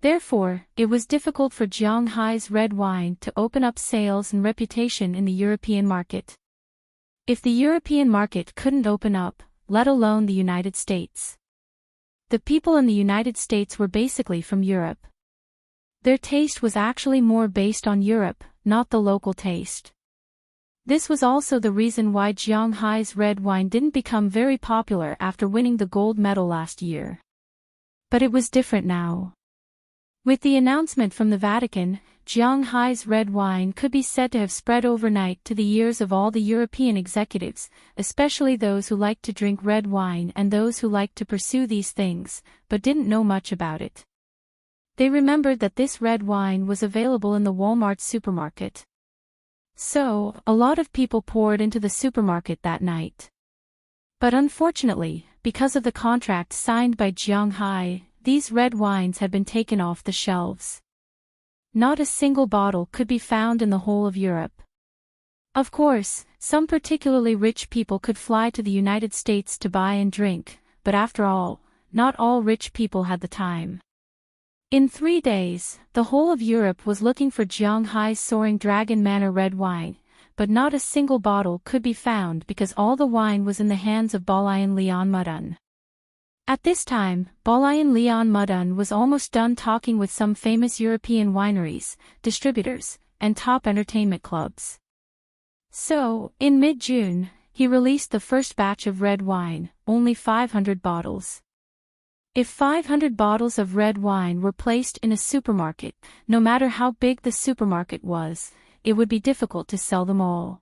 Therefore, it was difficult for Jiang Hai's red wine to open up sales and reputation in the European market. If the European market couldn't open up, let alone the United States. The people in the United States were basically from Europe. Their taste was actually more based on Europe, not the local taste. This was also the reason why Jiang Hai's red wine didn't become very popular after winning the gold medal last year. But it was different now. With the announcement from the Vatican, Jiang Hai's red wine could be said to have spread overnight to the ears of all the European executives, especially those who liked to drink red wine and those who liked to pursue these things, but didn't know much about it. They remembered that this red wine was available in the Walmart supermarket. So, a lot of people poured into the supermarket that night. But unfortunately, because of the contract signed by Jiang Hai, these red wines had been taken off the shelves. Not a single bottle could be found in the whole of Europe. Of course, some particularly rich people could fly to the United States to buy and drink, but after all, not all rich people had the time. In 3 days, the whole of Europe was looking for Jiang Hai's Soaring Dragon Manor red wine, but not a single bottle could be found because all the wine was in the hands of Balian Leon Mudun. At this time, Balian Leon Mudun was almost done talking with some famous European wineries, distributors, and top entertainment clubs. So, in mid-June, he released the first batch of red wine, only 500 bottles. If 500 bottles of red wine were placed in a supermarket, no matter how big the supermarket was, it would be difficult to sell them all.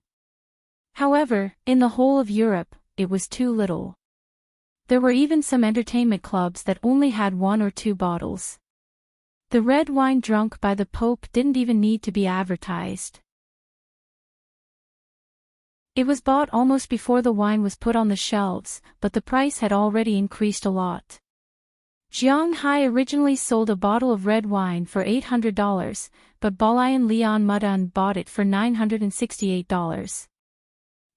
However, in the whole of Europe, it was too little. There were even some entertainment clubs that only had 1 or 2 bottles. The red wine drunk by the Pope didn't even need to be advertised. It was bought almost before the wine was put on the shelves, but the price had already increased a lot. Jiang Hai originally sold a bottle of red wine for $800, but Balayan Leon Mudan bought it for $968.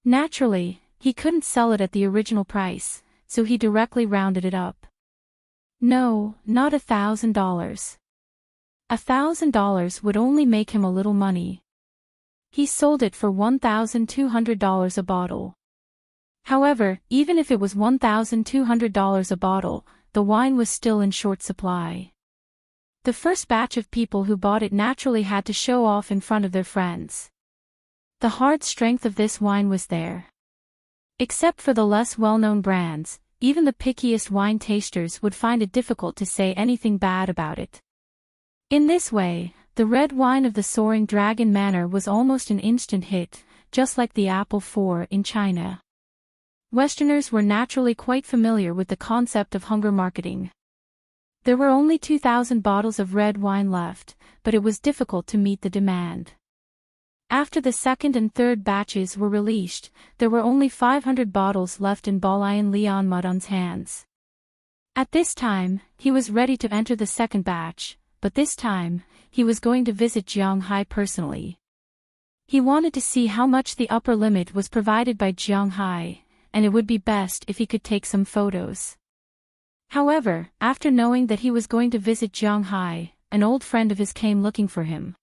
Naturally, he couldn't sell it at the original price, so he directly rounded it up. No, not $1,000. $1,000 would only make him a little money. He sold it for $1,200 a bottle. However, even if it was $1,200 a bottle, the wine was still in short supply. The first batch of people who bought it naturally had to show off in front of their friends. The hard strength of this wine was there. Except for the less well-known brands, even the pickiest wine tasters would find it difficult to say anything bad about it. In this way, the red wine of the Soaring Dragon Manor was almost an instant hit, just like the Apple IV in China. Westerners were naturally quite familiar with the concept of hunger marketing. There were only 2,000 bottles of red wine left, but it was difficult to meet the demand. After the second and third batches were released, there were only 500 bottles left in Balayan Leon Mudan's hands. At this time, he was ready to enter the second batch, but this time, he was going to visit Jiang Hai personally. He wanted to see how much the upper limit was provided by Jiang Hai, and it would be best if he could take some photos. However, after knowing that he was going to visit Jiang Hai, an old friend of his came looking for him.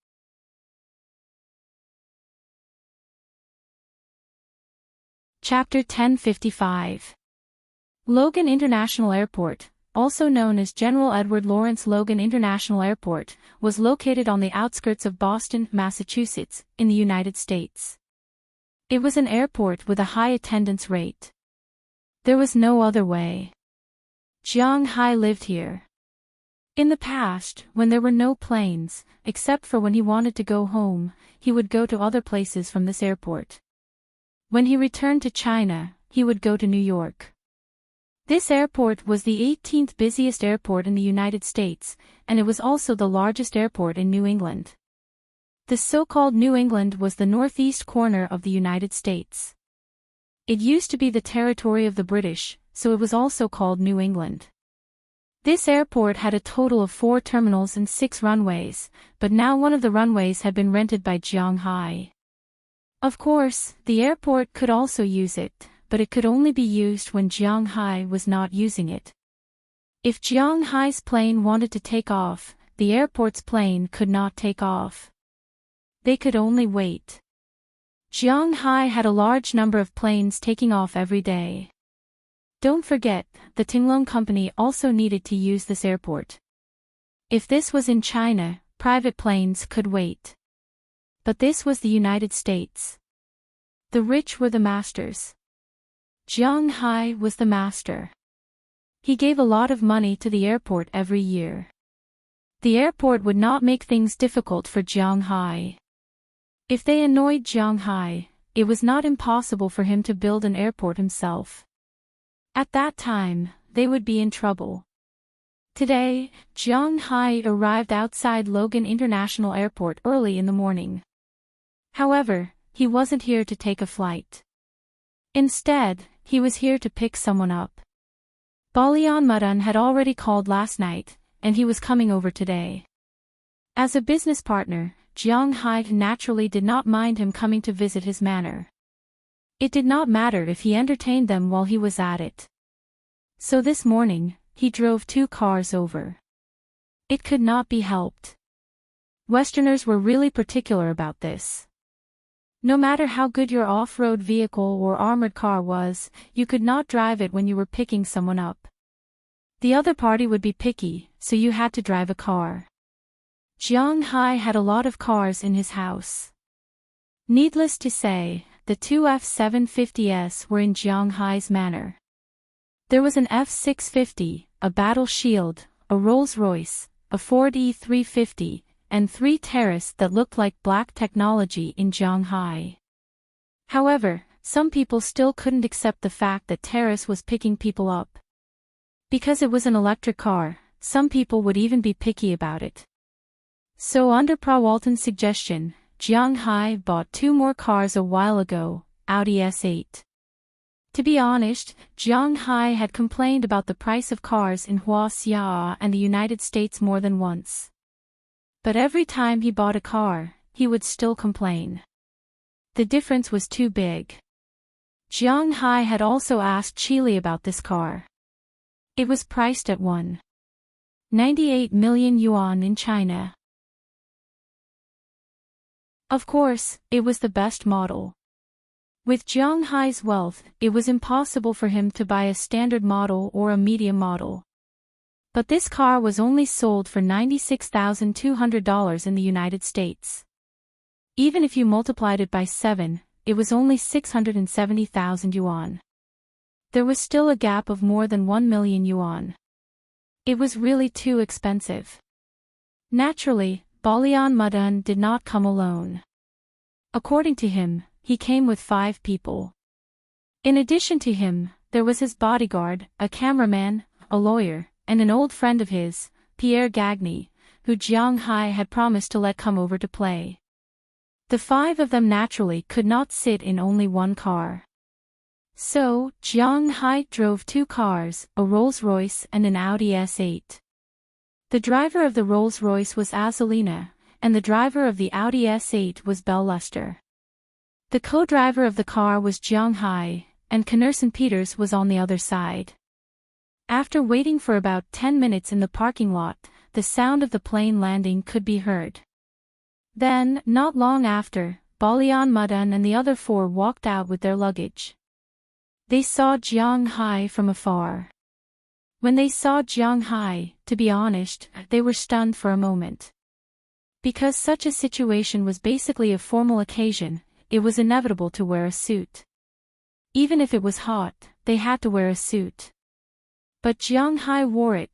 Chapter 1055. Logan International Airport, also known as General Edward Lawrence Logan International Airport, was located on the outskirts of Boston, Massachusetts, in the United States. It was an airport with a high attendance rate. There was no other way. Jiang Hai lived here. In the past, when there were no planes, except for when he wanted to go home, he would go to other places from this airport. When he returned to China, he would go to New York. This airport was the 18th busiest airport in the United States, and it was also the largest airport in New England. The so-called New England was the northeast corner of the United States. It used to be the territory of the British, so it was also called New England. This airport had a total of 4 terminals and 6 runways, but now one of the runways had been rented by Jiang Hai. Of course, the airport could also use it, but it could only be used when Jiang Hai was not using it. If Jiang Hai's plane wanted to take off, the airport's plane could not take off. They could only wait. Jiang Hai had a large number of planes taking off every day. Don't forget, the Tinglong Company also needed to use this airport. If this was in China, private planes could wait. But this was the United States. The rich were the masters. Jiang Hai was the master. He gave a lot of money to the airport every year. The airport would not make things difficult for Jiang Hai. If they annoyed Jiang Hai, it was not impossible for him to build an airport himself. At that time, they would be in trouble. Today, Jiang Hai arrived outside Logan International Airport early in the morning. However, he wasn't here to take a flight. Instead, he was here to pick someone up. Balayan Mudan had already called last night, and he was coming over today. As a business partner, Jiang Hai naturally did not mind him coming to visit his manor. It did not matter if he entertained them while he was at it. So this morning, he drove 2 cars over. It could not be helped. Westerners were really particular about this. No matter how good your off-road vehicle or armored car was, you could not drive it when you were picking someone up. The other party would be picky, so you had to drive a car. Jiang Hai had a lot of cars in his house. Needless to say, the 2 F-750s were in Jiang Hai's manor. There was an F-650, a Battle Shield, a Rolls-Royce, a Ford E-350, and 3 Terrace that looked like black technology in Jiang Hai. However, some people still couldn't accept the fact that Terrace was picking people up. Because it was an electric car, some people would even be picky about it. So under Pra Walton's suggestion, Jiang Hai bought 2 more cars a while ago, Audi S8. To be honest, Jiang Hai had complained about the price of cars in Huaxia and the United States more than once. But every time he bought a car, he would still complain. The difference was too big. Jiang Hai had also asked Chile about this car. It was priced at 1.98 million yuan in China. Of course, it was the best model. With Jiang Hai's wealth, it was impossible for him to buy a standard model or a medium model. But this car was only sold for $96,200 in the United States. Even if you multiplied it by 7, it was only 670,000 yuan. There was still a gap of more than 1 million yuan. It was really too expensive. Naturally, Balian Madan did not come alone. According to him, he came with 5 people. In addition to him, there was his bodyguard, a cameraman, a lawyer, and an old friend of his, Pierre Gagny, who Jiang Hai had promised to let come over to play. The 5 of them naturally could not sit in only one car. So, Jiang Hai drove 2 cars, a Rolls-Royce and an Audi S8. The driver of the Rolls-Royce was Azalina, and the driver of the Audi S8 was Belluster. The co-driver of the car was Jiang Hai, and Knerson Peters was on the other side. After waiting for about 10 minutes in the parking lot, the sound of the plane landing could be heard. Then, not long after, Balian Madan and the other 4 walked out with their luggage. They saw Jiang Hai from afar. When they saw Jiang Hai, to be honest, they were stunned for a moment. Because such a situation was basically a formal occasion, it was inevitable to wear a suit. Even if it was hot, they had to wear a suit. But Jiang Hai wore it,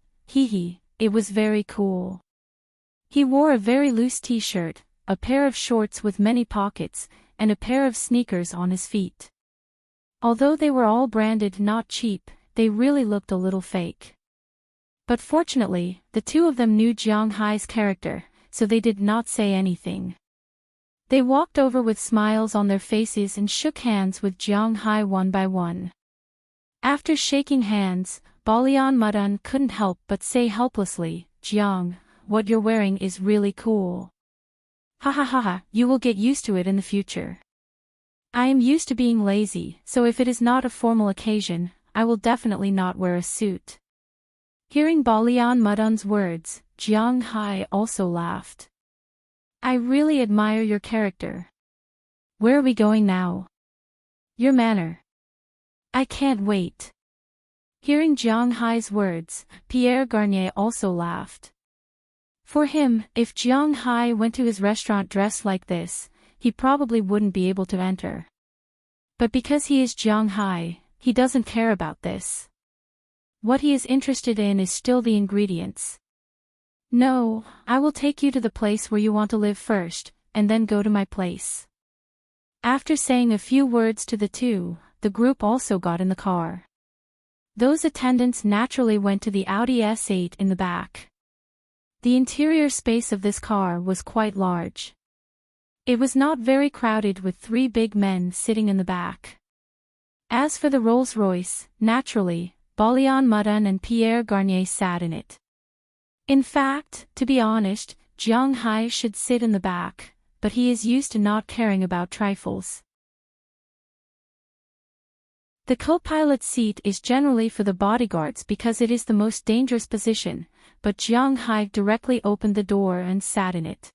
it was very cool. He wore a very loose t-shirt, a pair of shorts with many pockets, and a pair of sneakers on his feet. Although they were all branded not cheap, they really looked a little fake. But fortunately, the 2 of them knew Jiang Hai's character, so they did not say anything. They walked over with smiles on their faces and shook hands with Jiang Hai one by one. After shaking hands, Balian Madan couldn't help but say helplessly, "Jiang, what you're wearing is really cool. Ha ha ha ha, you will get used to it in the future. I am used to being lazy, so if it is not a formal occasion, I will definitely not wear a suit." Hearing Balian Madan's words, Jiang Hai also laughed. "I really admire your character. Where are we going now? Your manner. I can't wait." Hearing Jiang Hai's words, Pierre Garnier also laughed. For him, if Jiang Hai went to his restaurant dressed like this, he probably wouldn't be able to enter. But because he is Jiang Hai, he doesn't care about this. What he is interested in is still the ingredients. "No, I will take you to the place where you want to live first, and then go to my place." After saying a few words to the 2, the group also got in the car. Those attendants naturally went to the Audi S8 in the back. The interior space of this car was quite large. It was not very crowded with 3 big men sitting in the back. As for the Rolls-Royce, naturally, Balian Madan and Pierre Garnier sat in it. In fact, to be honest, Jiang Hai should sit in the back, but he is used to not caring about trifles. The co-pilot seat is generally for the bodyguards because it is the most dangerous position, but Jiang Hai directly opened the door and sat in it.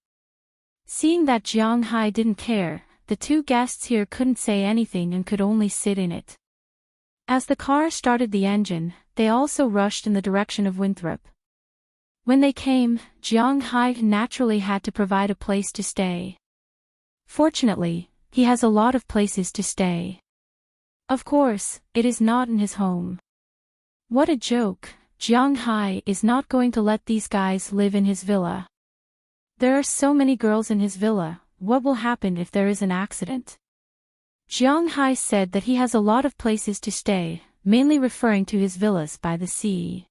Seeing that Jiang Hai didn't care, the 2 guests here couldn't say anything and could only sit in it. As the car started the engine, they also rushed in the direction of Winthrop. When they came, Jiang Hai naturally had to provide a place to stay. Fortunately, he has a lot of places to stay. Of course, it is not in his home. What a joke, Jiang Hai is not going to let these guys live in his villa. There are so many girls in his villa, what will happen if there is an accident? Jiang Hai said that he has a lot of places to stay, mainly referring to his villas by the sea.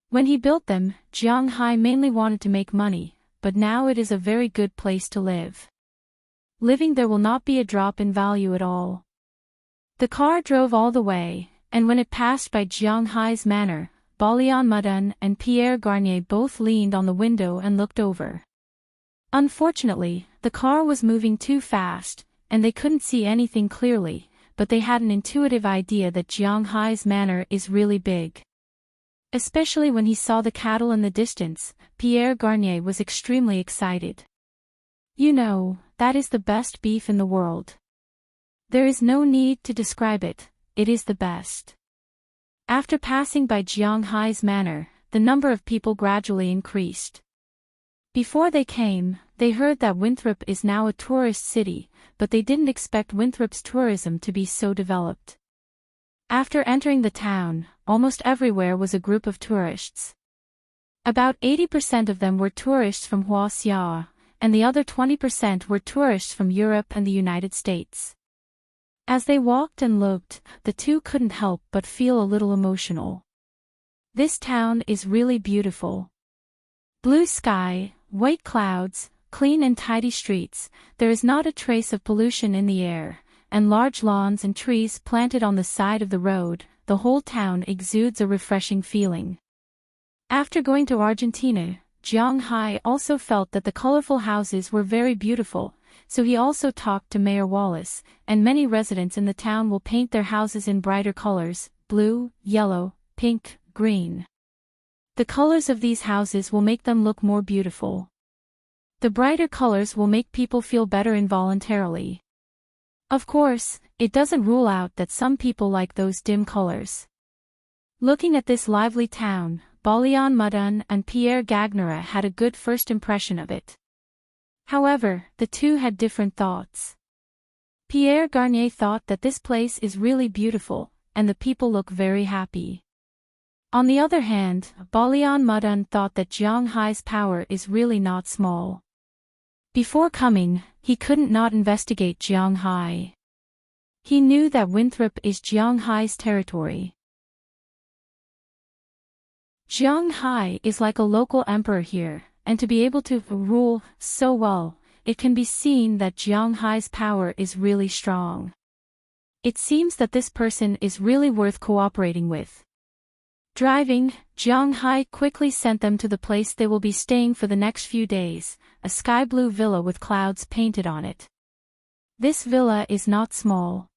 When he built them, Jiang Hai mainly wanted to make money, but now it is a very good place to live. Living there will not be a drop in value at all. The car drove all the way, and when it passed by Jiang Hai's manor, Balian Mudun and Pierre Garnier both leaned on the window and looked over. Unfortunately, the car was moving too fast, and they couldn't see anything clearly, but they had an intuitive idea that Jiang Hai's manor is really big. Especially when he saw the cattle in the distance, Pierre Garnier was extremely excited. You know, that is the best beef in the world. There is no need to describe it, it is the best. After passing by Jiang Hai's manor, the number of people gradually increased. Before they came, they heard that Winthrop is now a tourist city, but they didn't expect Winthrop's tourism to be so developed. After entering the town, almost everywhere was a group of tourists. About 80% of them were tourists from Huaxia, and the other 20% were tourists from Europe and the United States. As they walked and looked, the two couldn't help but feel a little emotional. This town is really beautiful. Blue sky, white clouds, clean and tidy streets, there is not a trace of pollution in the air, and large lawns and trees planted on the side of the road, the whole town exudes a refreshing feeling. After going to Argentina, Jiang Hai also felt that the colorful houses were very beautiful, so he also talked to Mayor Wallace, and many residents in the town will paint their houses in brighter colors, blue, yellow, pink, green. The colors of these houses will make them look more beautiful. The brighter colors will make people feel better involuntarily. Of course, it doesn't rule out that some people like those dim colors. Looking at this lively town, Balian Mudun and Pierre Gagnera had a good first impression of it. However, the two had different thoughts. Pierre Garnier thought that this place is really beautiful, and the people look very happy. On the other hand, Balian Mudun thought that Jiang Hai's power is really not small. Before coming, he couldn't not investigate Jiang Hai. He knew that Winthrop is Jiang Hai's territory. Jiang Hai is like a local emperor here, and to be able to rule so well, it can be seen that Jiang Hai's power is really strong. It seems that this person is really worth cooperating with. Driving, Jiang Hai quickly sent them to the place they will be staying for the next few days, a sky blue villa with clouds painted on it. This villa is not small.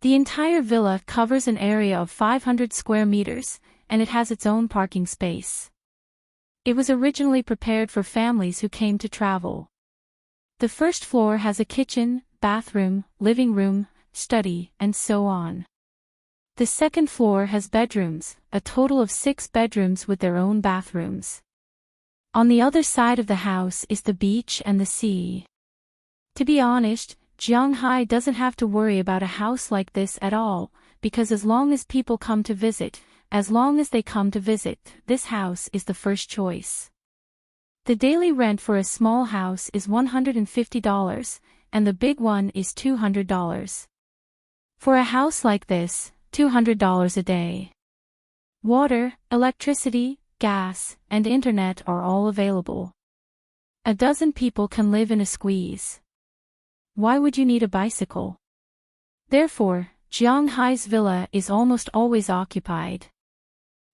The entire villa covers an area of 500 square meters, and it has its own parking space. It was originally prepared for families who came to travel. The first floor has a kitchen, bathroom, living room, study, and so on. The second floor has bedrooms, a total of 6 bedrooms with their own bathrooms. On the other side of the house is the beach and the sea. To be honest, Jiang Hai doesn't have to worry about a house like this at all, because as long as they come to visit, this house is the first choice. The daily rent for a small house is $150, and the big one is $200. For a house like this, $200 a day. Water, electricity, gas, and internet are all available. A dozen people can live in a squeeze. Why would you need a bicycle? Therefore, Jiang Hai's villa is almost always occupied.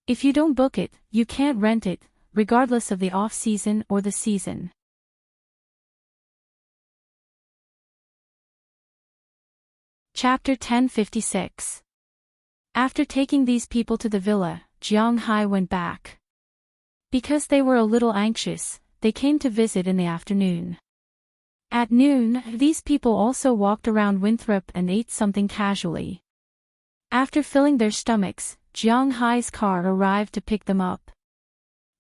If you don't book it, you can't rent it, regardless of the off-season or the season. Chapter 1056. After taking these people to the villa, Jiang Hai went back. Because they were a little anxious, they came to visit in the afternoon. At noon, these people also walked around Winthrop and ate something casually. After filling their stomachs, Jiang Hai's car arrived to pick them up.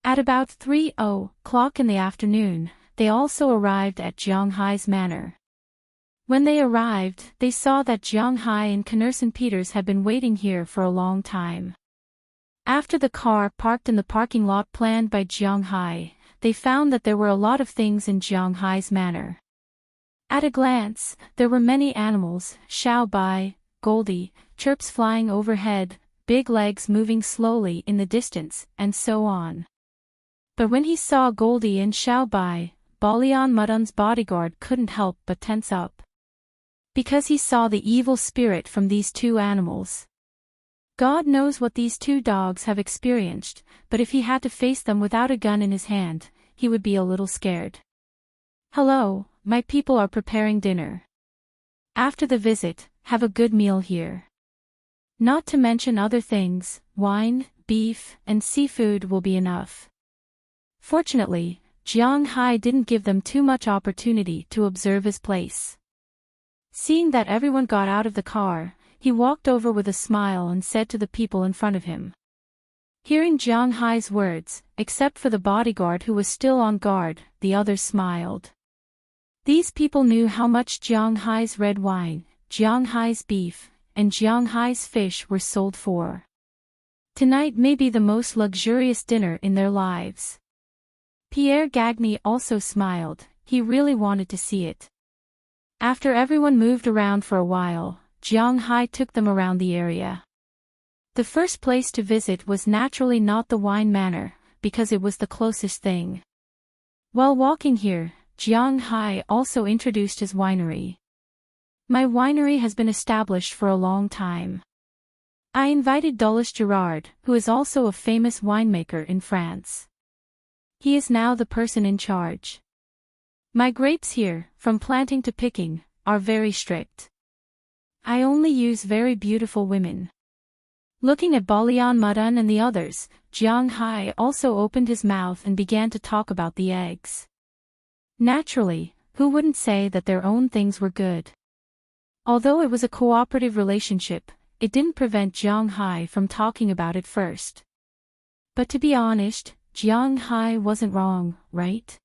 At about 3:00 in the afternoon, they also arrived at Jiang Hai's manor. When they arrived, they saw that Jiang Hai and Knerson Peters had been waiting here for a long time. After the car parked in the parking lot planned by Jiang Hai, they found that there were a lot of things in Jiang Hai's manor. At a glance, there were many animals, Xiao Bai, Goldie, chirps flying overhead, big legs moving slowly in the distance, and so on. But when he saw Goldie and Xiao Bai, Balian Mudun's bodyguard couldn't help but tense up. because he saw the evil spirit from these two animals. God knows what these two dogs have experienced, but if he had to face them without a gun in his hand, he would be a little scared. Hello, my people are preparing dinner. After the visit, have a good meal here. Not to mention other things, wine, beef, and seafood will be enough. Fortunately, Jiang Hai didn't give them too much opportunity to observe his place. Seeing that everyone got out of the car, he walked over with a smile and said to the people in front of him. Hearing Jiang Hai's words, except for the bodyguard who was still on guard, the others smiled. These people knew how much Jiang Hai's red wine, Jiang Hai's beef, and Jiang Hai's fish were sold for. Tonight may be the most luxurious dinner in their lives. Pierre Gagny also smiled, he really wanted to see it. After everyone moved around for a while, Jiang Hai took them around the area. The first place to visit was naturally not the wine manor, because it was the closest thing. While walking here, Jiang Hai also introduced his winery. My winery has been established for a long time. I invited Dulles Girard, who is also a famous winemaker in France. He is now the person in charge. My grapes here, from planting to picking, are very strict. I only use very beautiful women. Looking at Balian Mudan and the others, Jiang Hai also opened his mouth and began to talk about the eggs. Naturally, who wouldn't say that their own things were good? Although it was a cooperative relationship, it didn't prevent Jiang Hai from talking about it first. But to be honest, Jiang Hai wasn't wrong, right?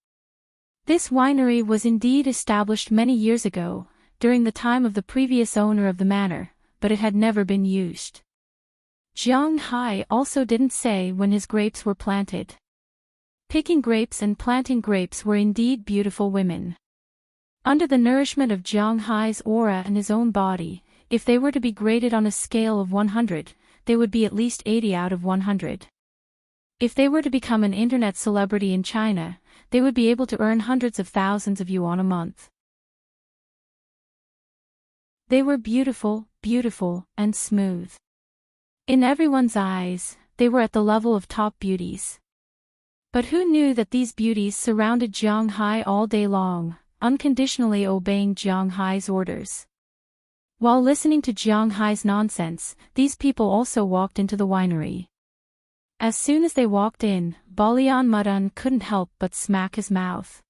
This winery was indeed established many years ago, during the time of the previous owner of the manor, but it had never been used. Jiang Hai also didn't say when his grapes were planted. Picking grapes and planting grapes were indeed beautiful women. Under the nourishment of Jiang Hai's aura and his own body, if they were to be graded on a scale of 100, they would be at least 80 out of 100. If they were to become an internet celebrity in China, they would be able to earn hundreds of thousands of yuan a month. They were beautiful, and smooth. In everyone's eyes, they were at the level of top beauties. But who knew that these beauties surrounded Jiang Hai all day long, unconditionally obeying Jiang Hai's orders? While listening to Jiang Hai's nonsense, these people also walked into the winery. As soon as they walked in, Balian Mudan couldn't help but smack his mouth.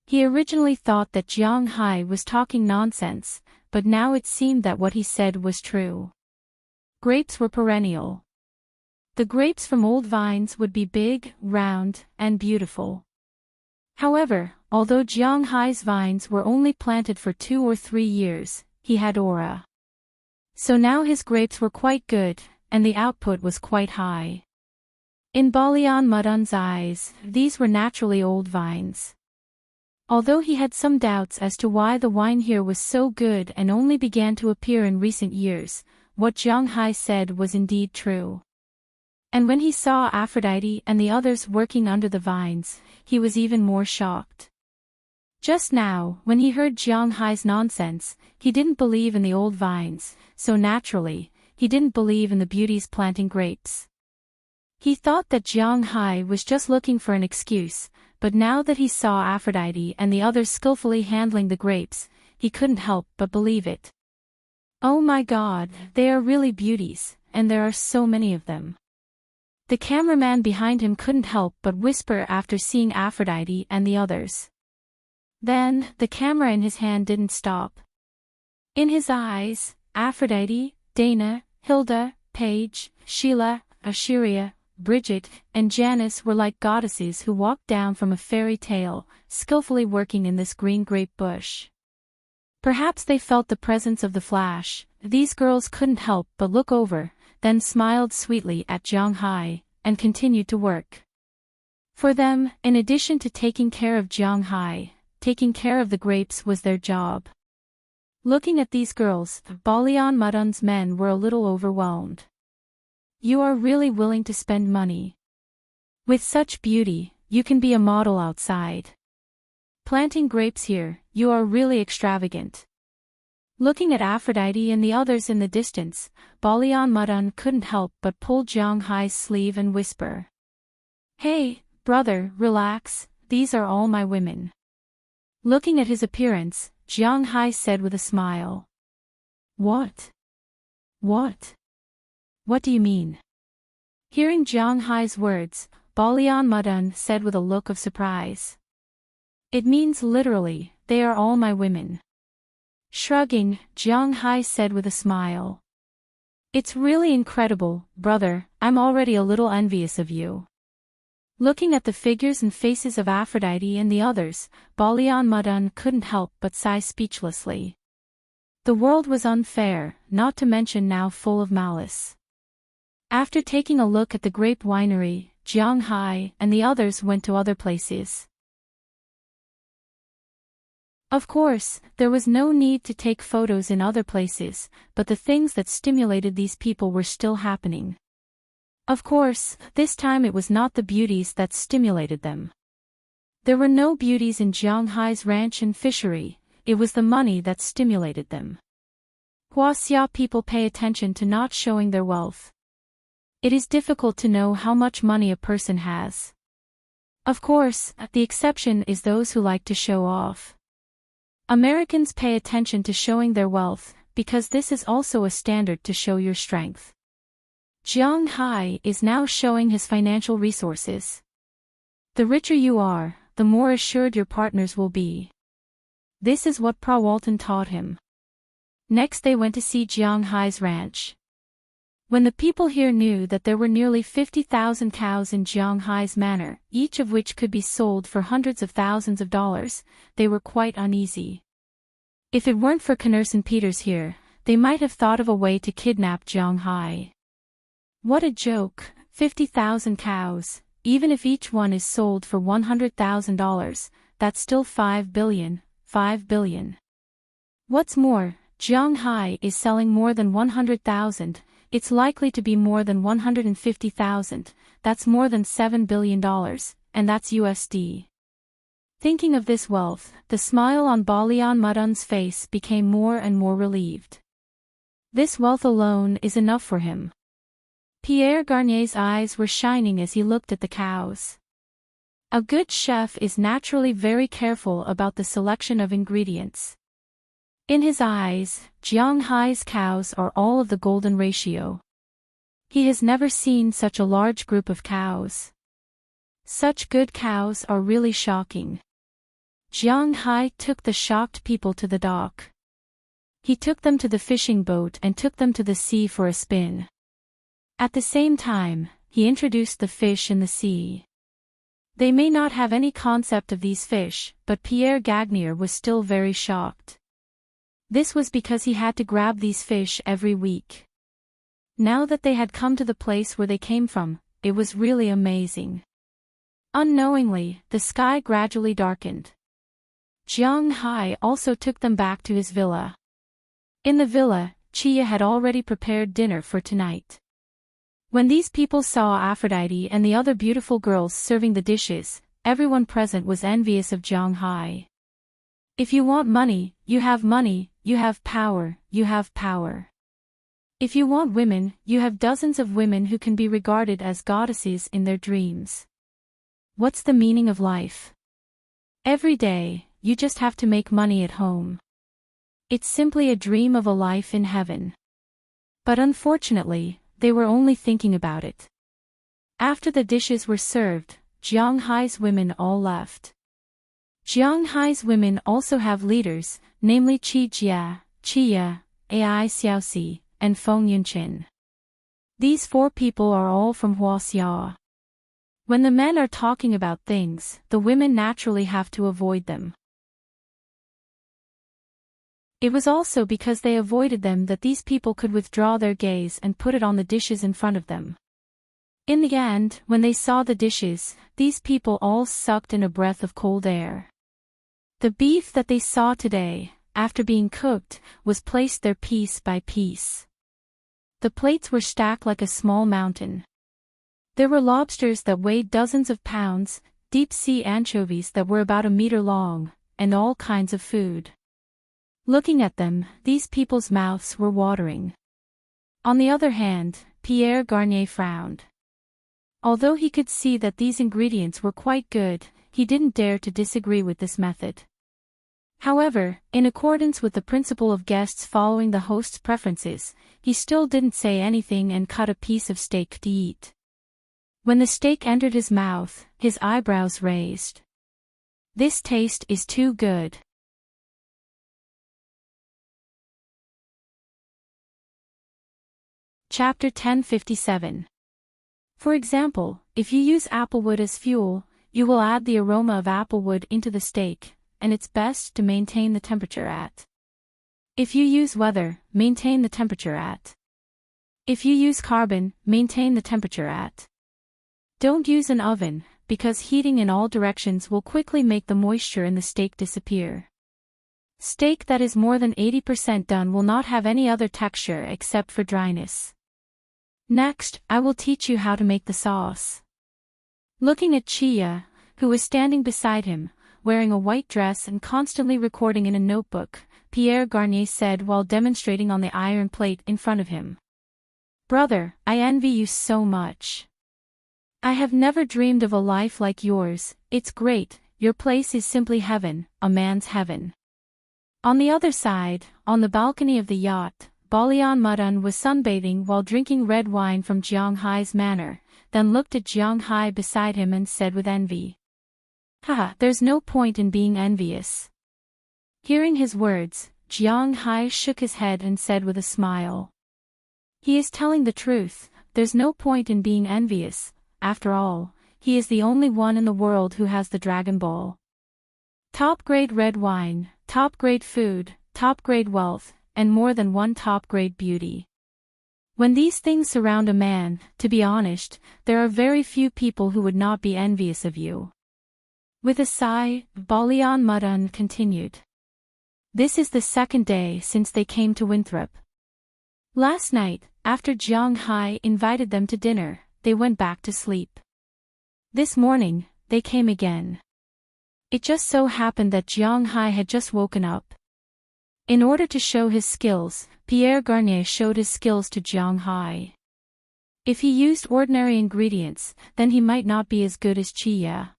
He originally thought that Jiang Hai was talking nonsense, but now it seemed that what he said was true. Grapes were perennial. The grapes from old vines would be big, round, and beautiful. However, although Jiang Hai's vines were only planted for 2 or 3 years, he had aura. So now his grapes were quite good, and the output was quite high. In Balian Mudan's eyes, these were naturally old vines. Although he had some doubts as to why the wine here was so good and only began to appear in recent years, what Jiang Hai said was indeed true. And when he saw Aphrodite and the others working under the vines, he was even more shocked. Just now, when he heard Jiang Hai's nonsense, he didn't believe in the old vines, so naturally, he didn't believe in the beauties planting grapes. He thought that Jiang Hai was just looking for an excuse, but now that he saw Aphrodite and the others skillfully handling the grapes, he couldn't help but believe it. Oh my God, they are really beauties, and there are so many of them. The cameraman behind him couldn't help but whisper after seeing Aphrodite and the others. Then, the camera in his hand didn't stop. In his eyes, Aphrodite, Dana, Hilda, Paige, Sheila, Asheria, Bridget, and Janice were like goddesses who walked down from a fairy tale, skillfully working in this green grape bush. Perhaps they felt the presence of the flash. These girls couldn't help but look over, then smiled sweetly at Jiang Hai, and continued to work. For them, in addition to taking care of Jiang Hai, taking care of the grapes was their job. Looking at these girls, Balian Mudan's men were a little overwhelmed. You are really willing to spend money. With such beauty, you can be a model outside. Planting grapes here, you are really extravagant. Looking at Aphrodite and the others in the distance, Balian Mudun couldn't help but pull Jiang Hai's sleeve and whisper. Hey, brother, relax, these are all my women. Looking at his appearance, Jiang Hai said with a smile. What? What? What do you mean? Hearing Jiang Hai's words, Balian Mudun said with a look of surprise. It means literally, they are all my women. Shrugging, Jiang Hai said with a smile. It's really incredible, brother, I'm already a little envious of you. Looking at the figures and faces of Aphrodite and the others, Balian Mudun couldn't help but sigh speechlessly. The world was unfair, not to mention now full of malice. After taking a look at the grape winery, Jiang Hai and the others went to other places. Of course, there was no need to take photos in other places, but the things that stimulated these people were still happening. Of course, this time it was not the beauties that stimulated them. There were no beauties in Jiang Hai's ranch and fishery, it was the money that stimulated them. Huaxia people pay attention to not showing their wealth. It is difficult to know how much money a person has. Of course, the exception is those who like to show off. Americans pay attention to showing their wealth, because this is also a standard to show your strength. Jiang Hai is now showing his financial resources. The richer you are, the more assured your partners will be. This is what Prawalton taught him. Next they went to see Jiang Hai's ranch. When the people here knew that there were nearly 50,000 cows in Jiang Hai's manor, each of which could be sold for hundreds of thousands of dollars, they were quite uneasy. If it weren't for Knerson Peters here, they might have thought of a way to kidnap Jiang Hai. What a joke, 50,000 cows, even if each one is sold for $100,000, that's still $5 billion. What's more, Jiang Hai is selling more than 100,000, it's likely to be more than 150,000, that's more than $7 billion, and that's USD. Thinking of this wealth, the smile on Balian Mudun's face became more and more relieved. This wealth alone is enough for him. Pierre Garnier's eyes were shining as he looked at the cows. A good chef is naturally very careful about the selection of ingredients. In his eyes, Jiang Hai's cows are all of the golden ratio. He has never seen such a large group of cows. Such good cows are really shocking. Jiang Hai took the shocked people to the dock. He took them to the fishing boat and took them to the sea for a spin. At the same time, he introduced the fish in the sea. They may not have any concept of these fish, but Pierre Gagnier was still very shocked. This was because he had to grab these fish every week. Now that they had come to the place where they came from, it was really amazing. Unknowingly, the sky gradually darkened. Jiang Hai also took them back to his villa. In the villa, Chia had already prepared dinner for tonight. When these people saw Aphrodite and the other beautiful girls serving the dishes, everyone present was envious of Jiang Hai. If you want money, you have money, you have power, you have power. If you want women, you have dozens of women who can be regarded as goddesses in their dreams. What's the meaning of life? Every day, you just have to make money at home. It's simply a dream of a life in heaven. But unfortunately, they were only thinking about it. After the dishes were served, Jiang Hai's women all left. Jiang Hai's women also have leaders, namely Qi Jia, Qia, Ai Xiaoxi, and Feng Yunqin. These four people are all from Huaxia. When the men are talking about things, the women naturally have to avoid them. It was also because they avoided them that these people could withdraw their gaze and put it on the dishes in front of them. In the end, when they saw the dishes, these people all sucked in a breath of cold air. The beef that they saw today, after being cooked, was placed there piece by piece. The plates were stacked like a small mountain. There were lobsters that weighed dozens of pounds, deep-sea anchovies that were about a meter long, and all kinds of food. Looking at them, these people's mouths were watering. On the other hand, Pierre Garnier frowned. Although he could see that these ingredients were quite good, he didn't dare to disagree with this method. However, in accordance with the principle of guests following the host's preferences, he still didn't say anything and cut a piece of steak to eat. When the steak entered his mouth, his eyebrows raised. This taste is too good. Chapter 1057. For example, if you use applewood as fuel, you will add the aroma of applewood into the steak, and it's best to maintain the temperature at. If you use weather, maintain the temperature at. If you use carbon, maintain the temperature at. Don't use an oven, because heating in all directions will quickly make the moisture in the steak disappear. Steak that is more than 80% done will not have any other texture except for dryness. Next, I will teach you how to make the sauce. Looking at Chia, who was standing beside him, wearing a white dress and constantly recording in a notebook, Pierre Garnier said while demonstrating on the iron plate in front of him. "Brother, I envy you so much. I have never dreamed of a life like yours. It's great, your place is simply heaven, a man's heaven." On the other side, on the balcony of the yacht, Balian Mudun was sunbathing while drinking red wine from Jiang Hai's manor, then looked at Jiang Hai beside him and said with envy, "Haha, there's no point in being envious." Hearing his words, Jiang Hai shook his head and said with a smile, "He is telling the truth, there's no point in being envious, after all, he is the only one in the world who has the Dragon Ball. Top-grade red wine, top-grade food, top-grade wealth, and more than one top-grade beauty. When these things surround a man, to be honest, there are very few people who would not be envious of you." With a sigh, Balian Mudun continued. "This is the second day since they came to Winthrop. Last night, after Jiang Hai invited them to dinner, they went back to sleep. This morning, they came again. It just so happened that Jiang Hai had just woken up. In order to show his skills, Pierre Garnier showed his skills to Jiang Hai. If he used ordinary ingredients, then he might not be as good as Chia.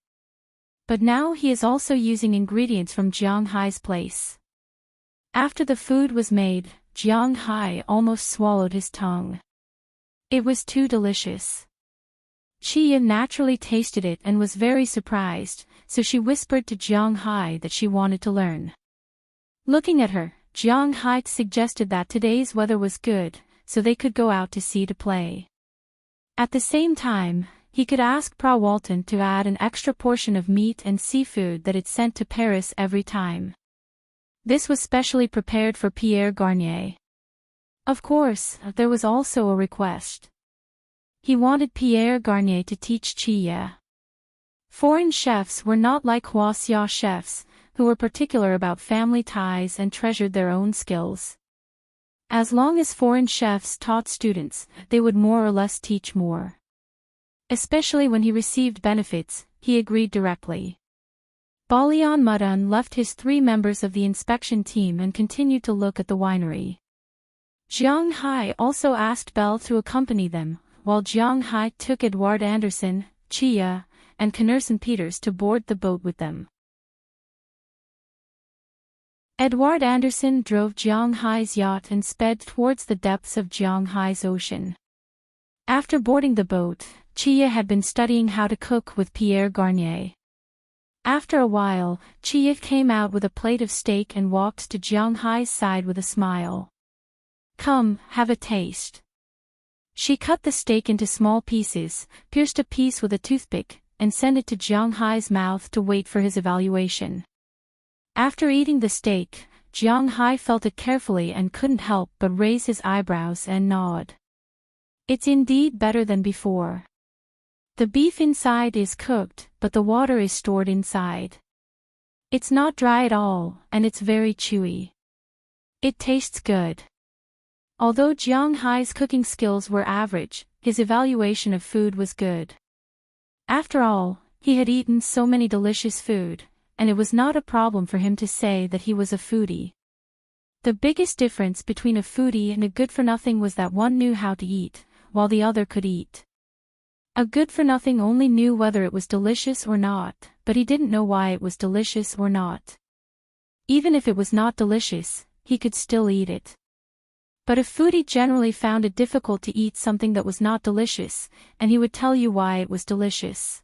But now he is also using ingredients from Jiang Hai's place." After the food was made, Jiang Hai almost swallowed his tongue. It was too delicious. Chia naturally tasted it and was very surprised, so she whispered to Jiang Hai that she wanted to learn. Looking at her, Jiang Hai suggested that today's weather was good, so they could go out to sea to play. At the same time, he could ask Pra Walton to add an extra portion of meat and seafood that it sent to Paris every time. This was specially prepared for Pierre Garnier. Of course, there was also a request. He wanted Pierre Garnier to teach Chia. Foreign chefs were not like Huaxia chefs, who were particular about family ties and treasured their own skills. As long as foreign chefs taught students, they would more or less teach more. Especially when he received benefits, he agreed directly. Balian Mudun left his 3 members of the inspection team and continued to look at the winery. Jiang Hai also asked Belle to accompany them, while Jiang Hai took Edouard Anderson, Chia, and Knerson Peters to board the boat with them. Edouard Anderson drove Jiang Hai's yacht and sped towards the depths of Jiang Hai's ocean. After boarding the boat, Chia had been studying how to cook with Pierre Garnier. After a while, Chia came out with a plate of steak and walked to Jiang Hai's side with a smile. "Come, have a taste." She cut the steak into small pieces, pierced a piece with a toothpick, and sent it to Jiang Hai's mouth to wait for his evaluation. After eating the steak, Jiang Hai felt it carefully and couldn't help but raise his eyebrows and nod. "It's indeed better than before. The beef inside is cooked, but the water is stored inside. It's not dry at all, and it's very chewy. It tastes good." Although Jiang Hai's cooking skills were average, his evaluation of food was good. After all, he had eaten so many delicious food, and it was not a problem for him to say that he was a foodie. The biggest difference between a foodie and a good-for-nothing was that one knew how to eat, while the other could eat. A good-for-nothing only knew whether it was delicious or not, but he didn't know why it was delicious or not. Even if it was not delicious, he could still eat it. But a foodie generally found it difficult to eat something that was not delicious, and he would tell you why it was delicious.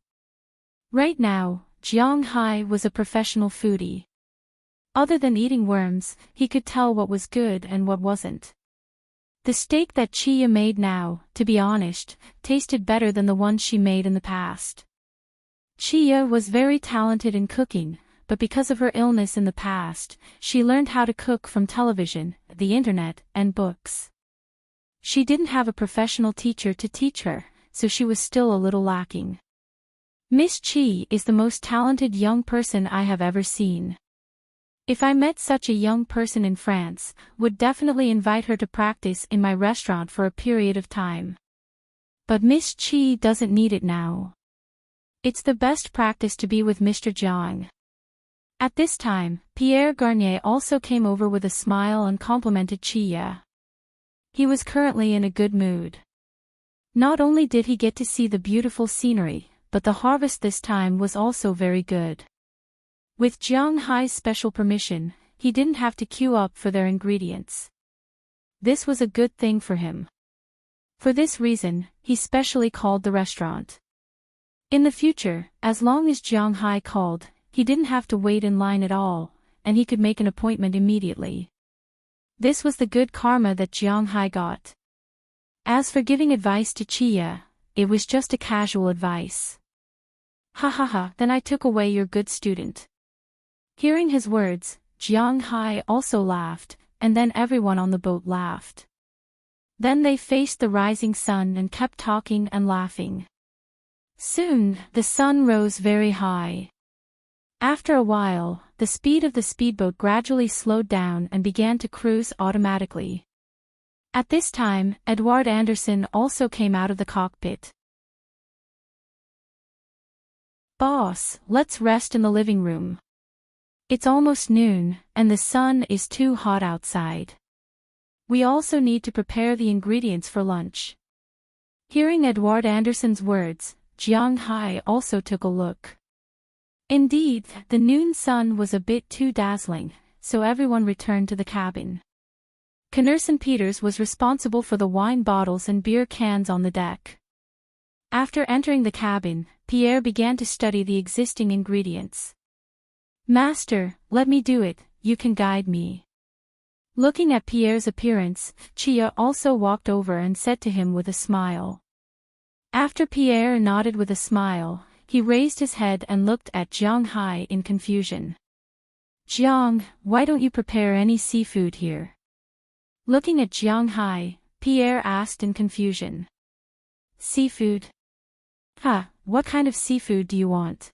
Right now, Jiang Hai was a professional foodie. Other than eating worms, he could tell what was good and what wasn't. The steak that Chia made now, to be honest, tasted better than the one she made in the past. Chia was very talented in cooking, but because of her illness in the past, she learned how to cook from television, the internet, and books. She didn't have a professional teacher to teach her, so she was still a little lacking. Miss Chi is the most talented young person I have ever seen. If I met such a young person in France, would definitely invite her to practice in my restaurant for a period of time. But Miss Chi doesn't need it now. It's the best practice to be with Mr. Jiang. At this time, Pierre Garnier also came over with a smile and complimented Chia. He was currently in a good mood. Not only did he get to see the beautiful scenery, but the harvest this time was also very good. With Jiang Hai's special permission, he didn't have to queue up for their ingredients. This was a good thing for him. For this reason, he specially called the restaurant. In the future, as long as Jiang Hai called, he didn't have to wait in line at all, and he could make an appointment immediately. This was the good karma that Jiang Hai got. As for giving advice to Chia, it was just a casual advice. Ha ha ha, then I took away your good student. Hearing his words, Jiang Hai also laughed, and then everyone on the boat laughed. Then they faced the rising sun and kept talking and laughing. Soon, the sun rose very high. After a while, the speed of the speedboat gradually slowed down and began to cruise automatically. At this time, Edward Anderson also came out of the cockpit. Boss, let's rest in the living room. It's almost noon, and the sun is too hot outside. We also need to prepare the ingredients for lunch. Hearing Edward Anderson's words, Jiang Hai also took a look. Indeed, the noon sun was a bit too dazzling, so everyone returned to the cabin. Knerson Peters was responsible for the wine bottles and beer cans on the deck. After entering the cabin, Pierre began to study the existing ingredients. Master, let me do it, you can guide me. Looking at Pierre's appearance, Chia also walked over and said to him with a smile. After Pierre nodded with a smile, he raised his head and looked at Jiang Hai in confusion. Jiang, why don't you prepare any seafood here? Looking at Jiang Hai, Pierre asked in confusion. Seafood? What kind of seafood do you want?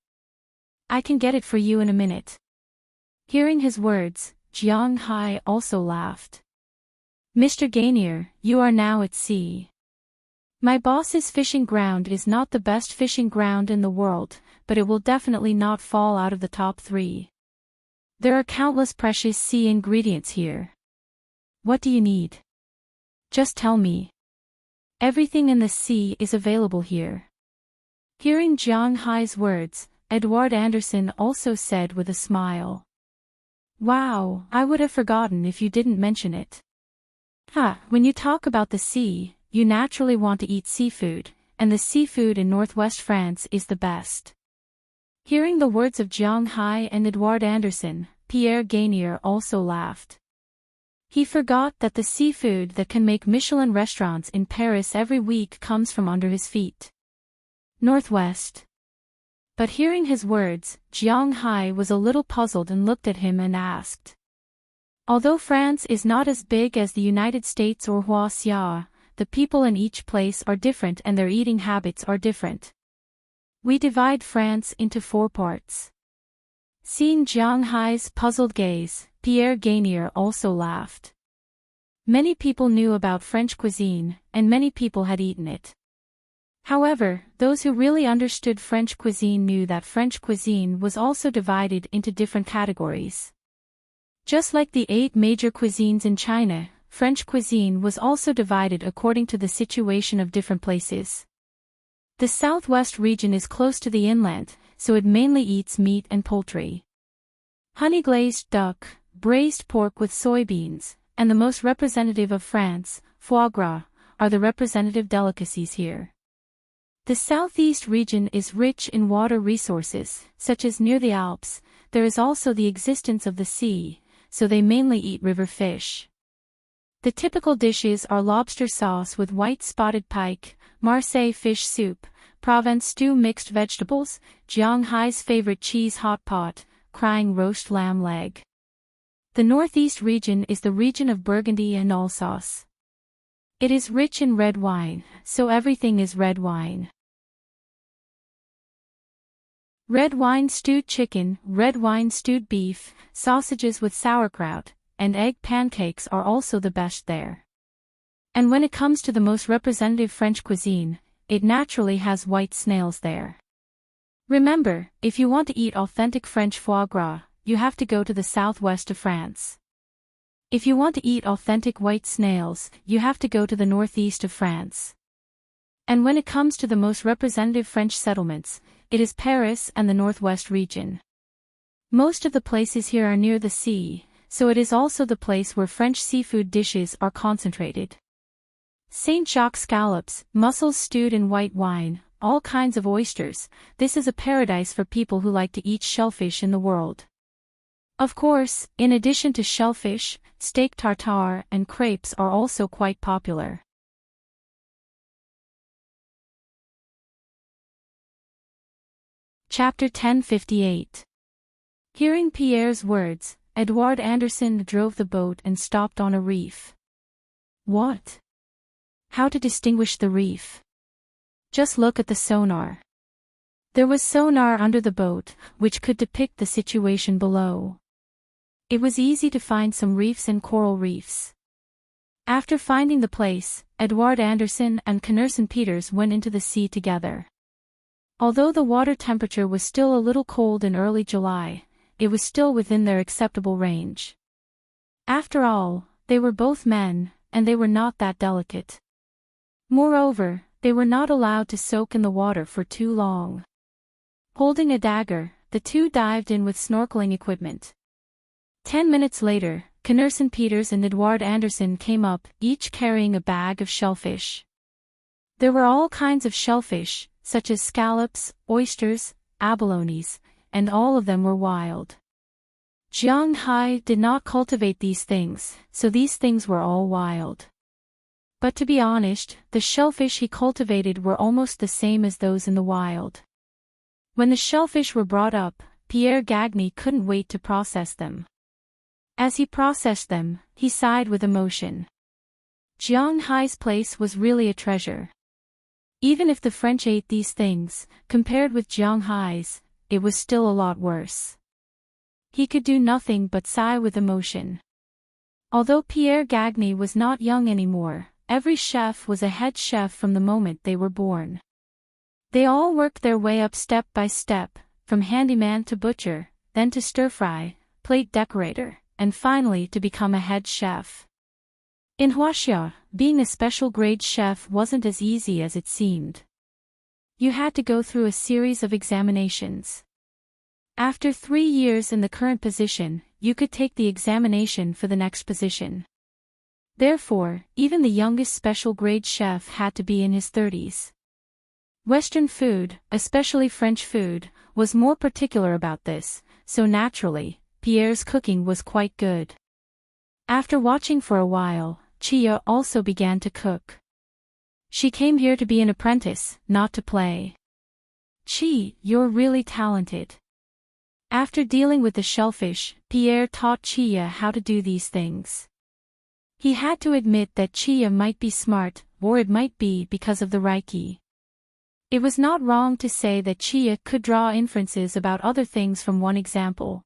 I can get it for you in a minute. Hearing his words, Jiang Hai also laughed. Mr. Gainier, you are now at sea. My boss's fishing ground is not the best fishing ground in the world, but it will definitely not fall out of the top 3. There are countless precious sea ingredients here. What do you need? Just tell me. Everything in the sea is available here. Hearing Jiang Hai's words, Edward Anderson also said with a smile. Wow, I would have forgotten if you didn't mention it. When you talk about the sea, you naturally want to eat seafood, and the seafood in northwest France is the best. Hearing the words of Jiang Hai and Edward Anderson, Pierre Gainier also laughed. He forgot that the seafood that can make Michelin restaurants in Paris every week comes from under his feet. Northwest. But hearing his words, Jiang Hai was a little puzzled and looked at him and asked. Although France is not as big as the United States or Huaxia, the people in each place are different and their eating habits are different. We divide France into 4 parts. Seeing Jiang Hai's puzzled gaze, Pierre Gainier also laughed. Many people knew about French cuisine, and many people had eaten it. However, those who really understood French cuisine knew that French cuisine was also divided into different categories. Just like the 8 major cuisines in China, French cuisine was also divided according to the situation of different places. The southwest region is close to the inland, so it mainly eats meat and poultry. Honey-glazed duck, braised pork with soybeans, and the most representative of France, foie gras, are the representative delicacies here. The southeast region is rich in water resources, such as near the Alps. There is also the existence of the sea, so they mainly eat river fish. The typical dishes are lobster sauce with white spotted pike, Marseille fish soup, Provence stew mixed vegetables, Jianghai's favorite cheese hot pot, crying roast lamb leg. The northeast region is the region of Burgundy and Alsace. It is rich in red wine, so everything is red wine. Red wine stewed chicken, red wine stewed beef, sausages with sauerkraut, and egg pancakes are also the best there. And when it comes to the most representative French cuisine, it naturally has white snails there. Remember, if you want to eat authentic French foie gras, you have to go to the southwest of France. If you want to eat authentic white snails, you have to go to the northeast of France. And when it comes to the most representative French settlements, it is Paris and the northwest region. Most of the places here are near the sea, so it is also the place where French seafood dishes are concentrated. Saint Jacques scallops, mussels stewed in white wine, all kinds of oysters. This is a paradise for people who like to eat shellfish in the world. Of course, in addition to shellfish, steak tartare and crepes are also quite popular. Chapter 1058. Hearing Pierre's words, Edouard Anderson drove the boat and stopped on a reef. What? How to distinguish the reef? Just look at the sonar. There was sonar under the boat, which could depict the situation below. It was easy to find some reefs and coral reefs. After finding the place, Edouard Anderson and Knerson Peters went into the sea together. Although the water temperature was still a little cold in early July, it was still within their acceptable range. After all, they were both men, and they were not that delicate. Moreover, they were not allowed to soak in the water for too long. Holding a dagger, the two dived in with snorkeling equipment. 10 minutes later, Knerson Peters and Edouard Anderson came up, each carrying a bag of shellfish. There were all kinds of shellfish, such as scallops, oysters, abalones, and all of them were wild. Jiang Hai did not cultivate these things, so these things were all wild. But to be honest, the shellfish he cultivated were almost the same as those in the wild. When the shellfish were brought up, Pierre Gagny couldn't wait to process them. As he processed them, he sighed with emotion. Jiang Hai's place was really a treasure. Even if the French ate these things, compared with Jiang Hai's, it was still a lot worse. He could do nothing but sigh with emotion. Although Pierre Gagny was not young anymore, every chef was a head chef from the moment they were born. They all worked their way up step by step, from handyman to butcher, then to stir-fry, plate decorator, and finally to become a head chef. In Huaxia, being a special grade chef wasn't as easy as it seemed. You had to go through a series of examinations. After 3 years in the current position, you could take the examination for the next position. Therefore, even the youngest special grade chef had to be in his 30s. Western food, especially French food, was more particular about this, so naturally, Pierre's cooking was quite good. After watching for a while, Chia also began to cook. She came here to be an apprentice, not to play. Chi, you're really talented. After dealing with the shellfish, Pierre taught Chia how to do these things. He had to admit that Chia might be smart, or it might be because of the Reiki. It was not wrong to say that Chia could draw inferences about other things from one example.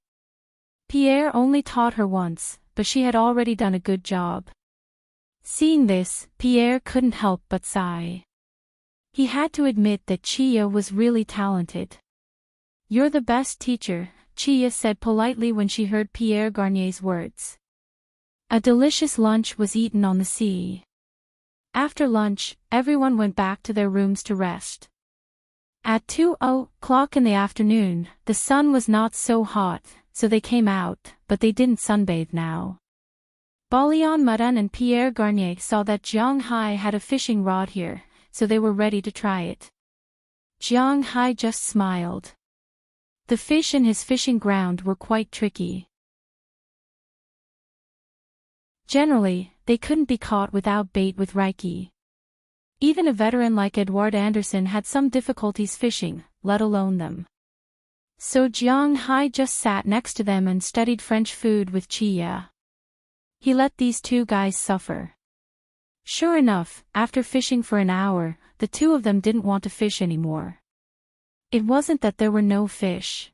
Pierre only taught her once, but she had already done a good job. Seeing this, Pierre couldn't help but sigh. He had to admit that Chia was really talented. You're the best teacher, Chia said politely when she heard Pierre Garnier's words. A delicious lunch was eaten on the sea. After lunch, everyone went back to their rooms to rest. At 2:00 in the afternoon, the sun was not so hot, so they came out, but they didn't sunbathe now. Balian Madan and Pierre Garnier saw that Jiang Hai had a fishing rod here, so they were ready to try it. Jiang Hai just smiled. The fish in his fishing ground were quite tricky. Generally, they couldn't be caught without bait with Reiki. Even a veteran like Edward Anderson had some difficulties fishing, let alone them. So Jiang Hai just sat next to them and studied French food with Chia. He let these two guys suffer. Sure enough, after fishing for an hour, the two of them didn't want to fish anymore. It wasn't that there were no fish.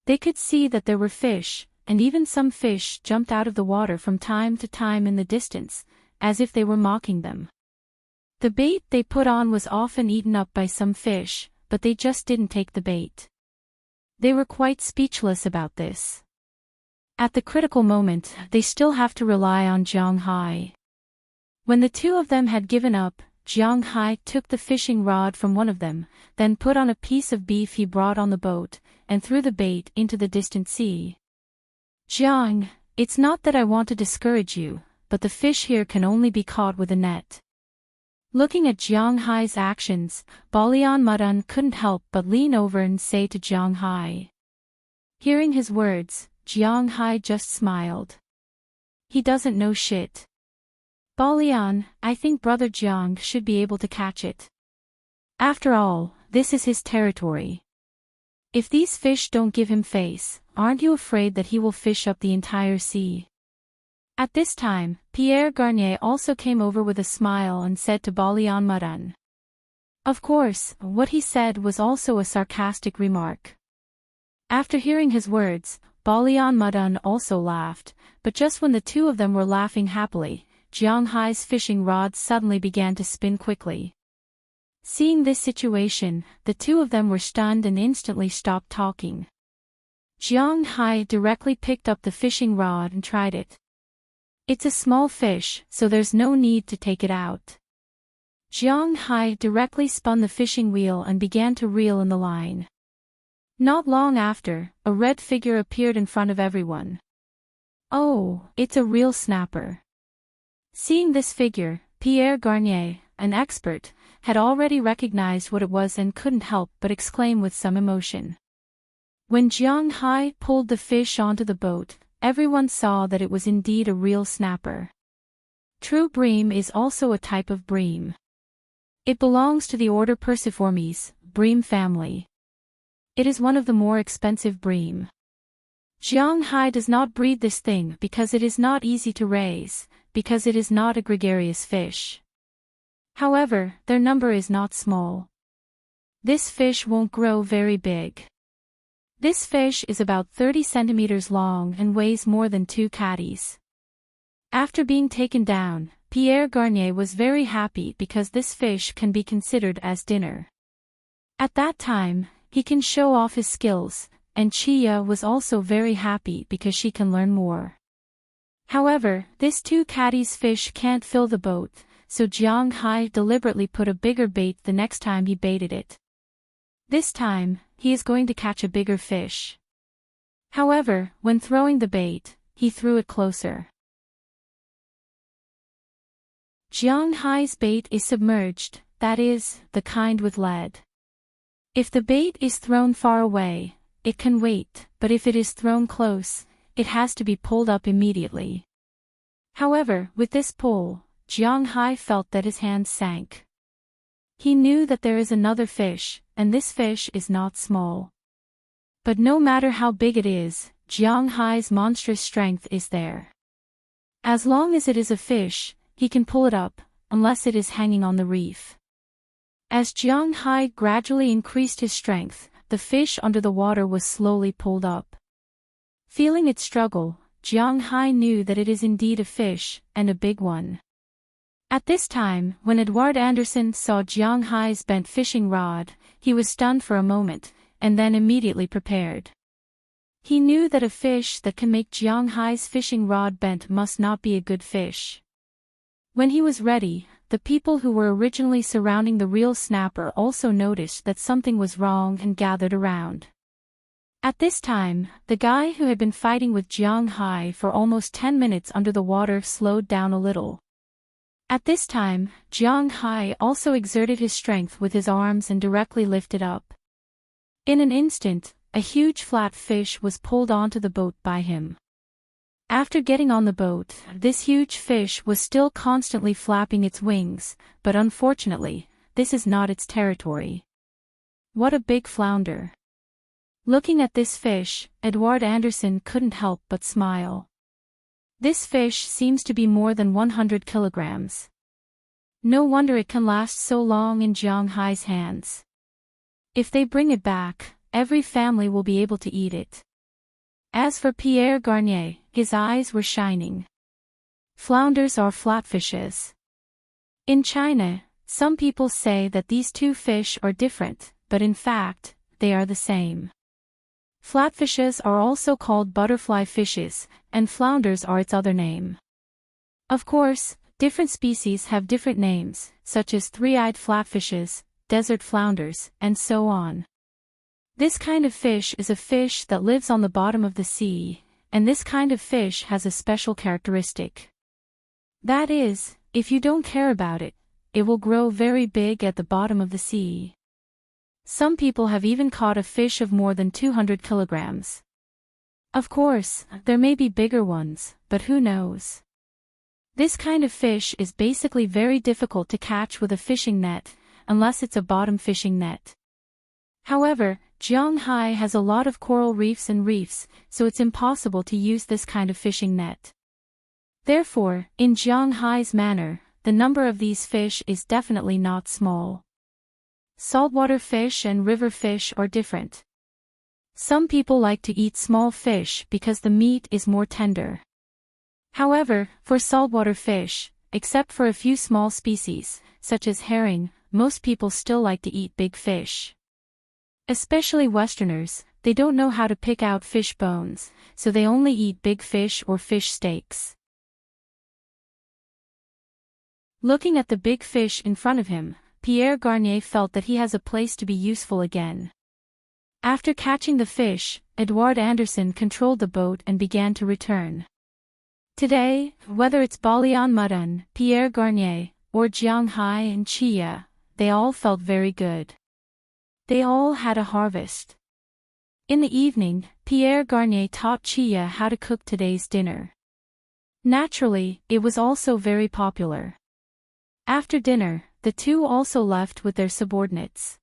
They could see that there were fish, and even some fish jumped out of the water from time to time in the distance, as if they were mocking them. The bait they put on was often eaten up by some fish, but they just didn't take the bait. They were quite speechless about this. At the critical moment, they still have to rely on Jiang Hai. When the two of them had given up, Jiang Hai took the fishing rod from one of them, then put on a piece of beef he brought on the boat, and threw the bait into the distant sea. Jiang, it's not that I want to discourage you, but the fish here can only be caught with a net. Looking at Jiang Hai's actions, Balian Madan couldn't help but lean over and say to Jiang Hai. Hearing his words, Jiang Hai just smiled. He doesn't know shit. Balian, I think Brother Jiang should be able to catch it. After all, this is his territory. If these fish don't give him face, aren't you afraid that he will fish up the entire sea? At this time, Pierre Garnier also came over with a smile and said to Balian Madan. Of course, what he said was also a sarcastic remark. After hearing his words, Balian Madan also laughed, but just when the two of them were laughing happily, Jiang Hai's fishing rod suddenly began to spin quickly. Seeing this situation, the two of them were stunned and instantly stopped talking. Jiang Hai directly picked up the fishing rod and tried it. It's a small fish, so there's no need to take it out. Jiang Hai directly spun the fishing wheel and began to reel in the line. Not long after, a red figure appeared in front of everyone. Oh, it's a real snapper. Seeing this figure, Pierre Garnier, an expert, had already recognized what it was and couldn't help but exclaim with some emotion. When Jiang Hai pulled the fish onto the boat, everyone saw that it was indeed a real snapper. True bream is also a type of bream. It belongs to the order Perciformes, bream family. It is one of the more expensive bream. Jiang Hai does not breed this thing because it is not easy to raise, because it is not a gregarious fish. However, their number is not small. This fish won't grow very big. This fish is about 30 centimeters long and weighs more than 2 caddies. After being taken down, Pierre Garnier was very happy because this fish can be considered as dinner. At that time, he can show off his skills, and Chia was also very happy because she can learn more. However, this 2 caddies fish can't fill the boat, so Jiang Hai deliberately put a bigger bait the next time he baited it. This time, he is going to catch a bigger fish. However, when throwing the bait, he threw it closer. Jiang Hai's bait is submerged, that is, the kind with lead. If the bait is thrown far away, it can wait, but if it is thrown close, it has to be pulled up immediately. However, with this pull, Jiang Hai felt that his hands sank. He knew that there is another fish, and this fish is not small. But no matter how big it is, Jiang Hai's monstrous strength is there. As long as it is a fish, he can pull it up, unless it is hanging on the reef. As Jiang Hai gradually increased his strength, the fish under the water was slowly pulled up. Feeling its struggle, Jiang Hai knew that it is indeed a fish, and a big one. At this time, when Edward Anderson saw Jiang Hai's bent fishing rod, he was stunned for a moment, and then immediately prepared. He knew that a fish that can make Jiang Hai's fishing rod bent must not be a good fish. When he was ready, the people who were originally surrounding the real snapper also noticed that something was wrong and gathered around. At this time, the guy who had been fighting with Jiang Hai for almost 10 minutes under the water slowed down a little. At this time, Jiang Hai also exerted his strength with his arms and directly lifted up. In an instant, a huge flat fish was pulled onto the boat by him. After getting on the boat, this huge fish was still constantly flapping its wings, but unfortunately, this is not its territory. What a big flounder! Looking at this fish, Edward Anderson couldn't help but smile. This fish seems to be more than 100 kilograms. No wonder it can last so long in Jiang Hai's hands. If they bring it back, every family will be able to eat it. As for Pierre Garnier, his eyes were shining. Flounders are flatfishes. In China, some people say that these two fish are different, but in fact, they are the same. Flatfishes are also called butterfly fishes, and flounders are its other name. Of course, different species have different names, such as three-eyed flatfishes, desert flounders, and so on. This kind of fish is a fish that lives on the bottom of the sea, and this kind of fish has a special characteristic. That is, if you don't care about it, it will grow very big at the bottom of the sea. Some people have even caught a fish of more than 200 kilograms. Of course, there may be bigger ones, but who knows? This kind of fish is basically very difficult to catch with a fishing net, unless it's a bottom fishing net. However, Jiang Hai has a lot of coral reefs and reefs, so it's impossible to use this kind of fishing net. Therefore, in Jiang Hai's manner, the number of these fish is definitely not small. Saltwater fish and river fish are different. Some people like to eat small fish because the meat is more tender. However, for saltwater fish, except for a few small species, such as herring, most people still like to eat big fish. Especially Westerners, they don't know how to pick out fish bones, so they only eat big fish or fish steaks. Looking at the big fish in front of him, Pierre Garnier felt that he has a place to be useful again. After catching the fish, Edward Anderson controlled the boat and began to return. Today, whether it's Balian Mudun, Pierre Garnier, or Jiang Hai and Chia, they all felt very good. They all had a harvest. In the evening, Pierre Garnier taught Chia how to cook today's dinner. Naturally, it was also very popular. After dinner, the two also left with their subordinates.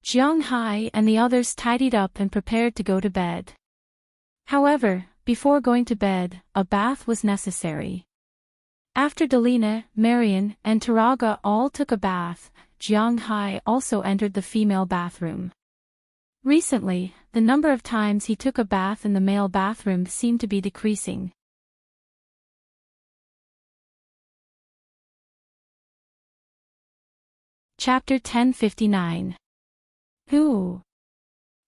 Jiang Hai and the others tidied up and prepared to go to bed. However, before going to bed, a bath was necessary. After Delina, Marion, and Taraga all took a bath, Jiang Hai also entered the female bathroom. Recently, the number of times he took a bath in the male bathroom seemed to be decreasing. Chapter 1059. Who?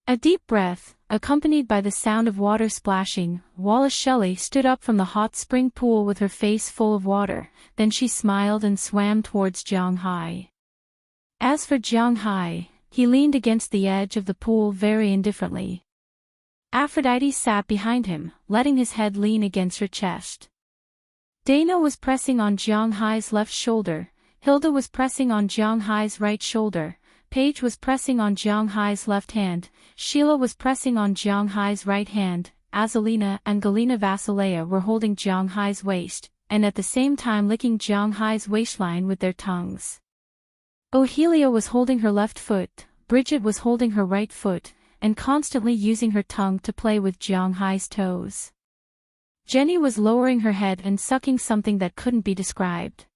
A deep breath, accompanied by the sound of water splashing, Wallace Shelley stood up from the hot spring pool with her face full of water, then she smiled and swam towards Jiang Hai. As for Jiang Hai, he leaned against the edge of the pool very indifferently. Aphrodite sat behind him, letting his head lean against her chest. Dana was pressing on Jiang Hai's left shoulder, Hilda was pressing on Jiang Hai's right shoulder, Paige was pressing on Jiang Hai's left hand, Sheila was pressing on Jiang Hai's right hand, Azalina and Galina Vasilea were holding Jiang Hai's waist, and at the same time licking Jiang Hai's waistline with their tongues. Ohelia was holding her left foot, Bridget was holding her right foot, and constantly using her tongue to play with Jiang Hai's toes. Jenny was lowering her head and sucking something that couldn't be described.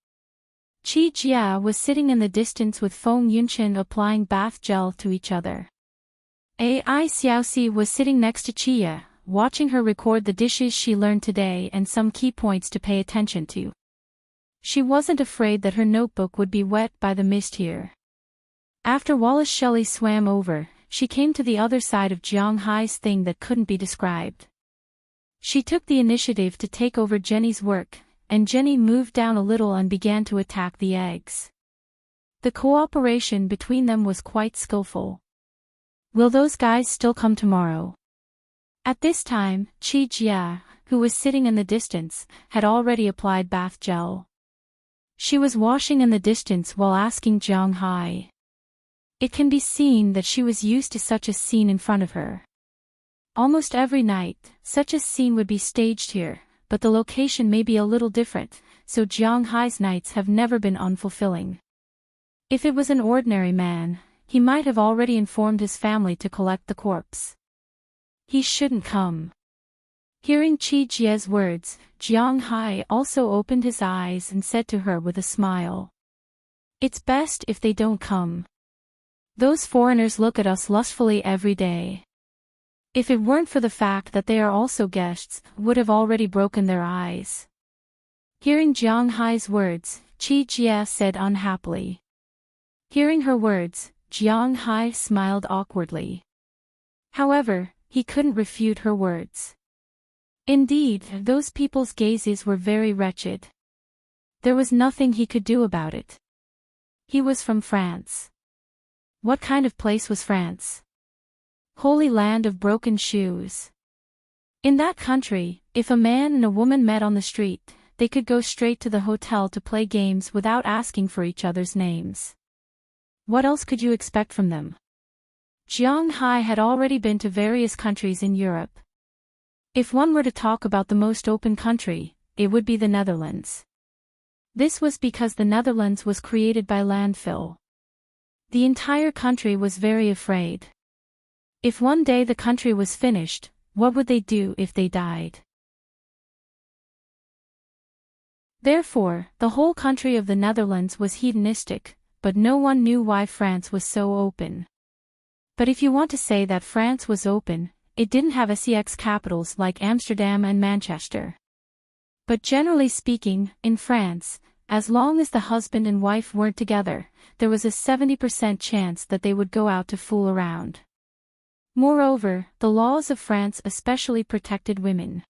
Chi Jia was sitting in the distance with Feng Yunqin applying bath gel to each other. Ai Xiaoxi was sitting next to Chia, watching her record the dishes she learned today and some key points to pay attention to. She wasn't afraid that her notebook would be wet by the mist here. After Wallace Shelley swam over, she came to the other side of Jiang Hai's thing that couldn't be described. She took the initiative to take over Jenny's work, and Jenny moved down a little and began to attack the eggs. The cooperation between them was quite skillful. Will those guys still come tomorrow? At this time, Chi Jia, who was sitting in the distance, had already applied bath gel. She was washing in the distance while asking Jiang Hai. It can be seen that she was used to such a scene in front of her. Almost every night, such a scene would be staged here, but the location may be a little different, so Jiang Hai's nights have never been unfulfilling. If it was an ordinary man, he might have already informed his family to collect the corpse. He shouldn't come. Hearing Chi Jie's words, Jiang Hai also opened his eyes and said to her with a smile. It's best if they don't come. Those foreigners look at us lustfully every day. If it weren't for the fact that they are also guests, would have already broken their eyes. Hearing Jiang Hai's words, Chi Jie said unhappily. Hearing her words, Jiang Hai smiled awkwardly. However, he couldn't refute her words. Indeed, those people's gazes were very wretched. There was nothing he could do about it. He was from France. What kind of place was France? Holy land of broken shoes. In that country, if a man and a woman met on the street, they could go straight to the hotel to play games without asking for each other's names. What else could you expect from them? Jiang Hai had already been to various countries in Europe. If one were to talk about the most open country, it would be the Netherlands. This was because the Netherlands was created by landfill. The entire country was very afraid. If one day the country was finished, what would they do if they died? Therefore, the whole country of the Netherlands was hedonistic, but no one knew why France was so open. But if you want to say that France was open, it didn't have sex capitals like Amsterdam and Manchester. But generally speaking, in France, as long as the husband and wife weren't together, there was a 70% chance that they would go out to fool around. Moreover, the laws of France especially protected women.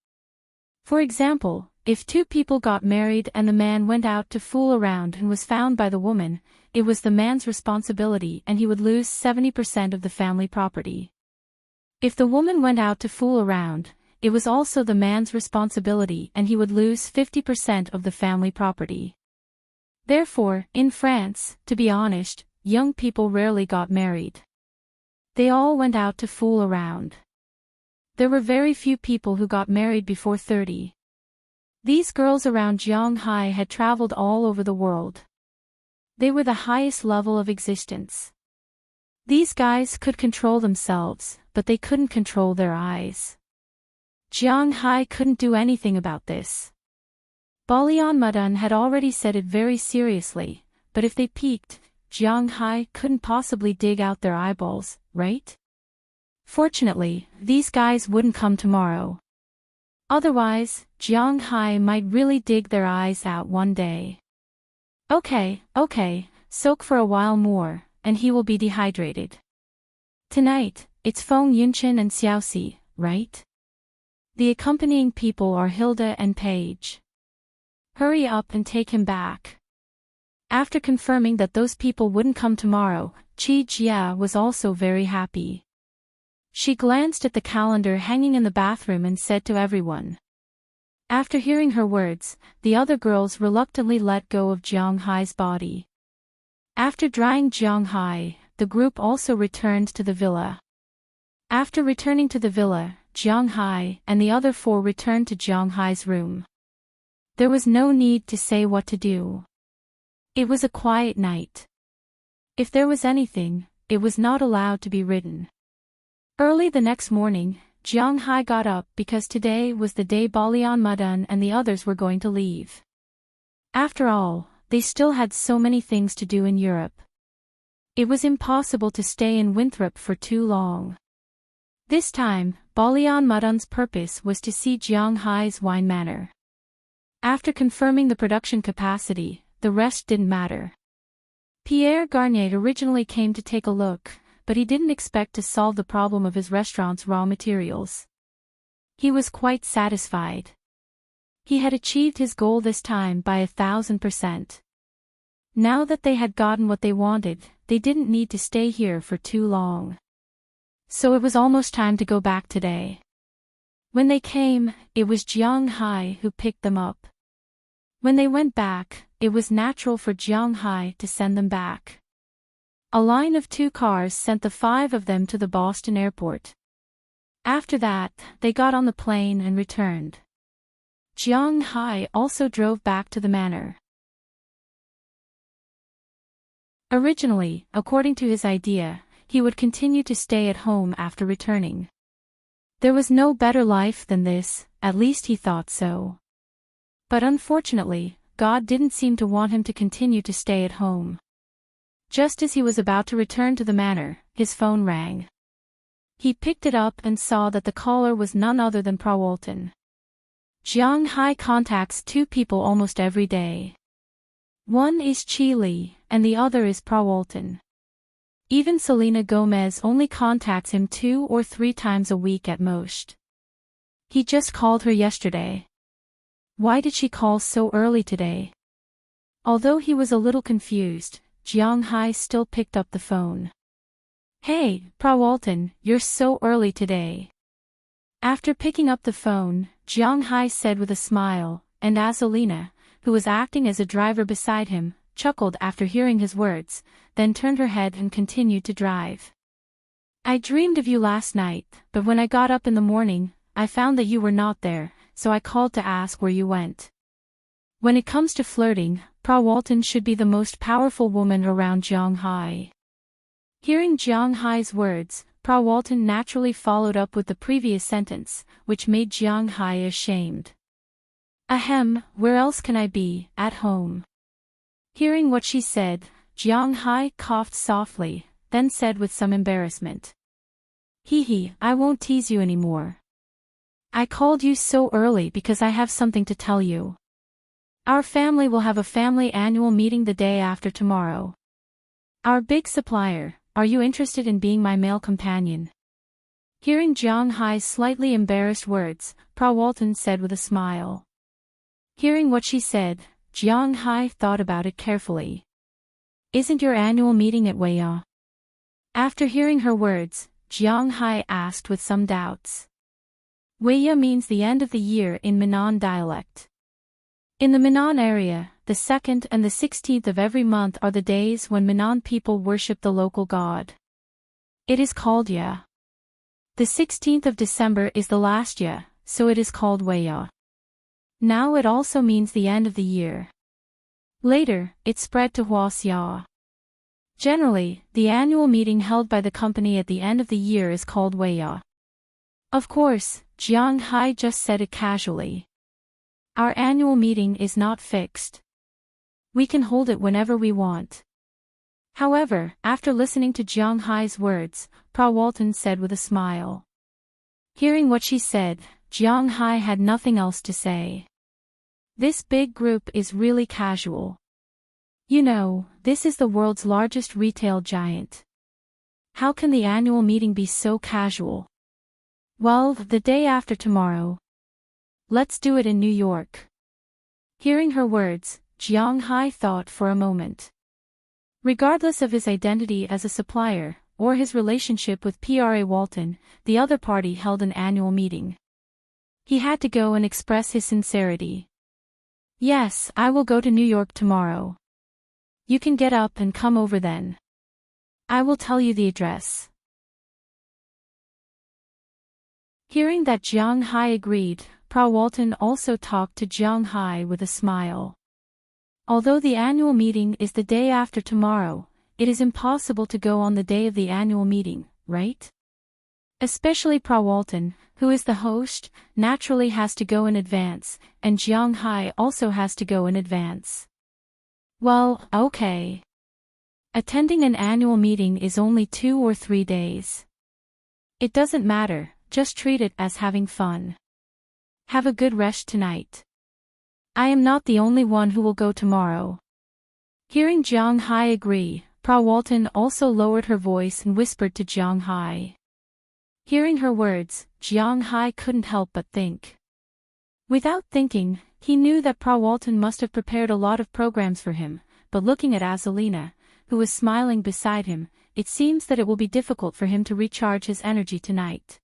For example, if two people got married and the man went out to fool around and was found by the woman, it was the man's responsibility and he would lose 70% of the family property. If the woman went out to fool around, it was also the man's responsibility and he would lose 50% of the family property. Therefore, in France, to be honest, young people rarely got married. They all went out to fool around. There were very few people who got married before 30. These girls around Jiang Hai had traveled all over the world. They were the highest level of existence. These guys could control themselves, but they couldn't control their eyes. Jiang Hai couldn't do anything about this. Balian Mudan had already said it very seriously, but if they peeked, Jiang Hai couldn't possibly dig out their eyeballs, right? Fortunately, these guys wouldn't come tomorrow. Otherwise, Jiang Hai might really dig their eyes out one day. Okay, soak for a while more, and he will be dehydrated. Tonight, it's Feng Yunchen and Xiaoxi, right? The accompanying people are Hilda and Paige. Hurry up and take him back. After confirming that those people wouldn't come tomorrow, Chi Jia was also very happy. She glanced at the calendar hanging in the bathroom and said to everyone. After hearing her words, the other girls reluctantly let go of Jiang Hai's body. After drying Jiang Hai, the group also returned to the villa. After returning to the villa, Jiang Hai and the other four returned to Jiang Hai's room. There was no need to say what to do. It was a quiet night. If there was anything, it was not allowed to be written. Early the next morning, Jiang Hai got up because today was the day Balian Mudan and the others were going to leave. After all, they still had so many things to do in Europe. It was impossible to stay in Winthrop for too long. This time, Balian Mudan's purpose was to see Jiang Hai's wine manor. After confirming the production capacity, the rest didn't matter. Pierre Garnier originally came to take a look, but he didn't expect to solve the problem of his restaurant's raw materials. He was quite satisfied. He had achieved his goal this time by 1,000%. Now that they had gotten what they wanted, they didn't need to stay here for too long. So it was almost time to go back today. When they came, it was Jiang Hai who picked them up. When they went back, it was natural for Jiang Hai to send them back. A line of 2 cars sent the 5 of them to the Boston airport. After that, they got on the plane and returned. Jiang Hai also drove back to the manor. Originally, according to his idea, he would continue to stay at home after returning. There was no better life than this, at least he thought so. But unfortunately, God didn't seem to want him to continue to stay at home. Just as he was about to return to the manor, his phone rang. He picked it up and saw that the caller was none other than Prawalton. Jiang Hai contacts 2 people almost every day. One is Chi Li, and the other is Prawalton. Even Selena Gomez only contacts him 2 or 3 times a week at most. He just called her yesterday. Why did she call so early today? Although he was a little confused, Jiang Hai still picked up the phone. Hey, Prawalton, you're so early today. After picking up the phone, Jiang Hai said with a smile, and Azalina, who was acting as a driver beside him, chuckled after hearing his words, then turned her head and continued to drive. I dreamed of you last night, but when I got up in the morning, I found that you were not there, so I called to ask where you went. When it comes to flirting, Prawalton should be the most powerful woman around Jiang Hai. Hearing Jiang Hai's words, Prawalton naturally followed up with the previous sentence, which made Jiang Hai ashamed. Ahem, where else can I be, at home? Hearing what she said, Jiang Hai coughed softly, then said with some embarrassment. Hee, I won't tease you anymore. I called you so early because I have something to tell you. Our family will have a family annual meeting the day after tomorrow. Our big supplier, are you interested in being my male companion? Hearing Jiang Hai's slightly embarrassed words, Prawalton said with a smile. Hearing what she said, Jiang Hai thought about it carefully. Isn't your annual meeting at Weiya? After hearing her words, Jiang Hai asked with some doubts. Weiya means the end of the year in Minnan dialect. In the Minnan area, the 2nd and the 16th of every month are the days when Minnan people worship the local god. It is called Ya. The 16th of December is the last Ya, so it is called Weiya. Now it also means the end of the year. Later, it spread to Huaxia. Generally, the annual meeting held by the company at the end of the year is called Weiya. Of course, Jiang Hai just said it casually. Our annual meeting is not fixed. We can hold it whenever we want. However, after listening to Jiang Hai's words, Prawalton said with a smile. Hearing what she said, Jiang Hai had nothing else to say. This big group is really casual. You know, this is the world's largest retail giant. How can the annual meeting be so casual? Well, the day after tomorrow. Let's do it in New York. Hearing her words, Jiang Hai thought for a moment. Regardless of his identity as a supplier, or his relationship with Prawalton, the other party held an annual meeting. He had to go and express his sincerity. Yes, I will go to New York tomorrow. You can get up and come over then. I will tell you the address. Hearing that Jiang Hai agreed, Prawalton also talked to Jiang Hai with a smile. Although the annual meeting is the day after tomorrow, it is impossible to go on the day of the annual meeting, right? Especially Prawalton, who is the host, naturally has to go in advance, and Jiang Hai also has to go in advance. Well, okay. Attending an annual meeting is only 2 or 3 days. It doesn't matter, just treat it as having fun. Have a good rest tonight. I am not the only one who will go tomorrow. Hearing Jiang Hai agree, Frau Walton also lowered her voice and whispered to Jiang Hai. Hearing her words, Jiang Hai couldn't help but think. Without thinking, he knew that Frau Walton must have prepared a lot of programs for him, but looking at Azalina, who was smiling beside him, it seems that it will be difficult for him to recharge his energy tonight.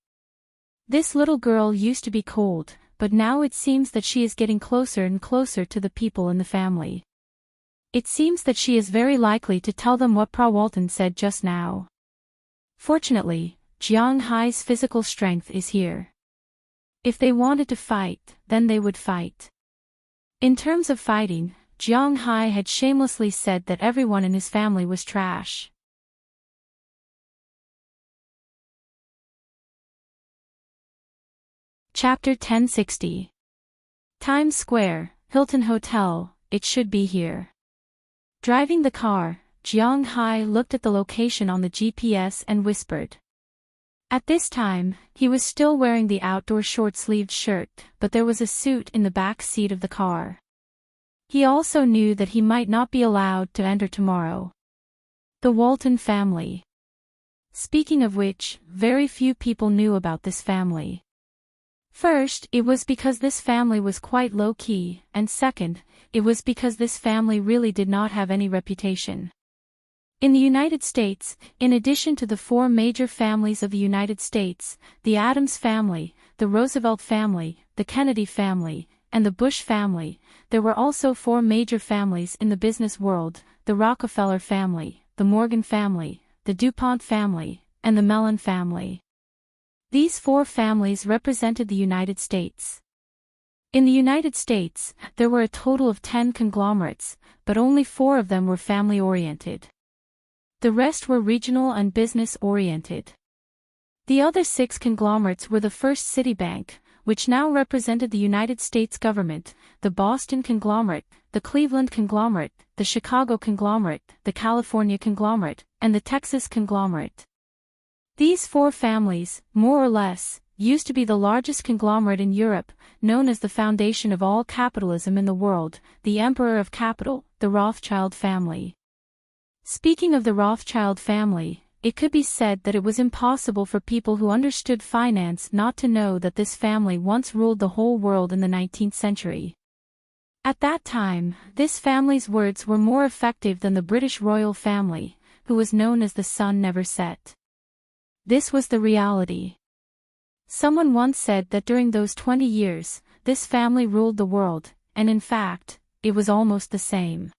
This little girl used to be cold, but now it seems that she is getting closer and closer to the people in the family. It seems that she is very likely to tell them what Frau Walton said just now. Fortunately, Jiang Hai's physical strength is here. If they wanted to fight, then they would fight. In terms of fighting, Jiang Hai had shamelessly said that everyone in his family was trash. Chapter 1060. Times Square, Hilton Hotel, it should be here. Driving the car, Jiang Hai looked at the location on the GPS and whispered. At this time, he was still wearing the outdoor short-sleeved shirt, but there was a suit in the back seat of the car. He also knew that he might not be allowed to enter tomorrow. The Walton family. Speaking of which, very few people knew about this family. First, it was because this family was quite low-key, and second, it was because this family really did not have any reputation. In the United States, in addition to the four major families of the United States, the Adams family, the Roosevelt family, the Kennedy family, and the Bush family, there were also four major families in the business world, the Rockefeller family, the Morgan family, the DuPont family, and the Mellon family. These four families represented the United States. In the United States, there were a total of 10 conglomerates, but only 4 of them were family-oriented. The rest were regional and business-oriented. The other 6 conglomerates were the First Citibank, which now represented the United States government, the Boston conglomerate, the Cleveland conglomerate, the Chicago conglomerate, the California conglomerate, and the Texas conglomerate. These 4 families, more or less, used to be the largest conglomerate in Europe, known as the foundation of all capitalism in the world, the Emperor of Capital, the Rothschild family. Speaking of the Rothschild family, it could be said that it was impossible for people who understood finance not to know that this family once ruled the whole world in the 19th century. At that time, this family's words were more effective than the British royal family, who was known as the sun never set. This was the reality. Someone once said that during those 20 years, this family ruled the world, and in fact, it was almost the same.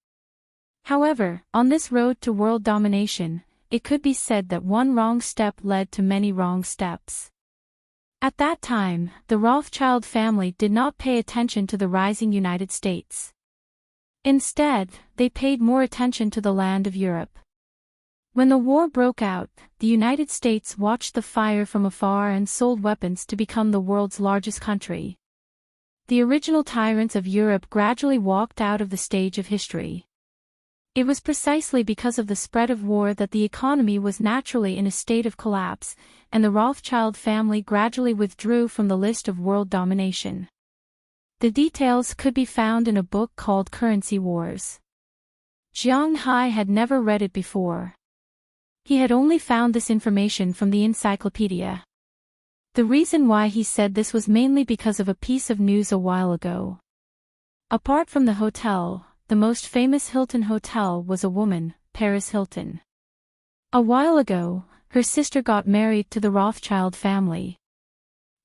However, on this road to world domination, it could be said that one wrong step led to many wrong steps. At that time, the Rothschild family did not pay attention to the rising United States. Instead, they paid more attention to the land of Europe. When the war broke out, the United States watched the fire from afar and sold weapons to become the world's largest country. The original tyrants of Europe gradually walked out of the stage of history. It was precisely because of the spread of war that the economy was naturally in a state of collapse, and the Rothschild family gradually withdrew from the list of world domination. The details could be found in a book called Currency Wars. Jiang Hai had never read it before. He had only found this information from the encyclopedia. The reason why he said this was mainly because of a piece of news a while ago. Apart from the hotel, the most famous Hilton hotel was a woman, Paris Hilton. A while ago, her sister got married to the Rothschild family.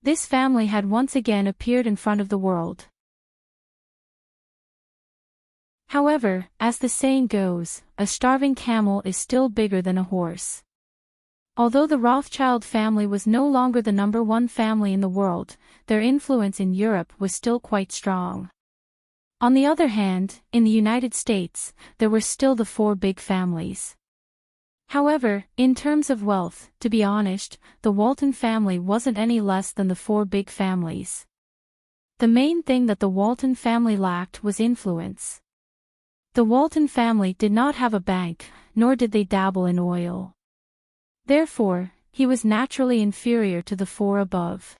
This family had once again appeared in front of the world. However, as the saying goes, a starving camel is still bigger than a horse. Although the Rothschild family was no longer the number one family in the world, their influence in Europe was still quite strong. On the other hand, in the United States, there were still the 4 big families. However, in terms of wealth, to be honest, the Walton family wasn't any less than the 4 big families. The main thing that the Walton family lacked was influence. The Walton family did not have a bank, nor did they dabble in oil. Therefore, he was naturally inferior to the 4 above.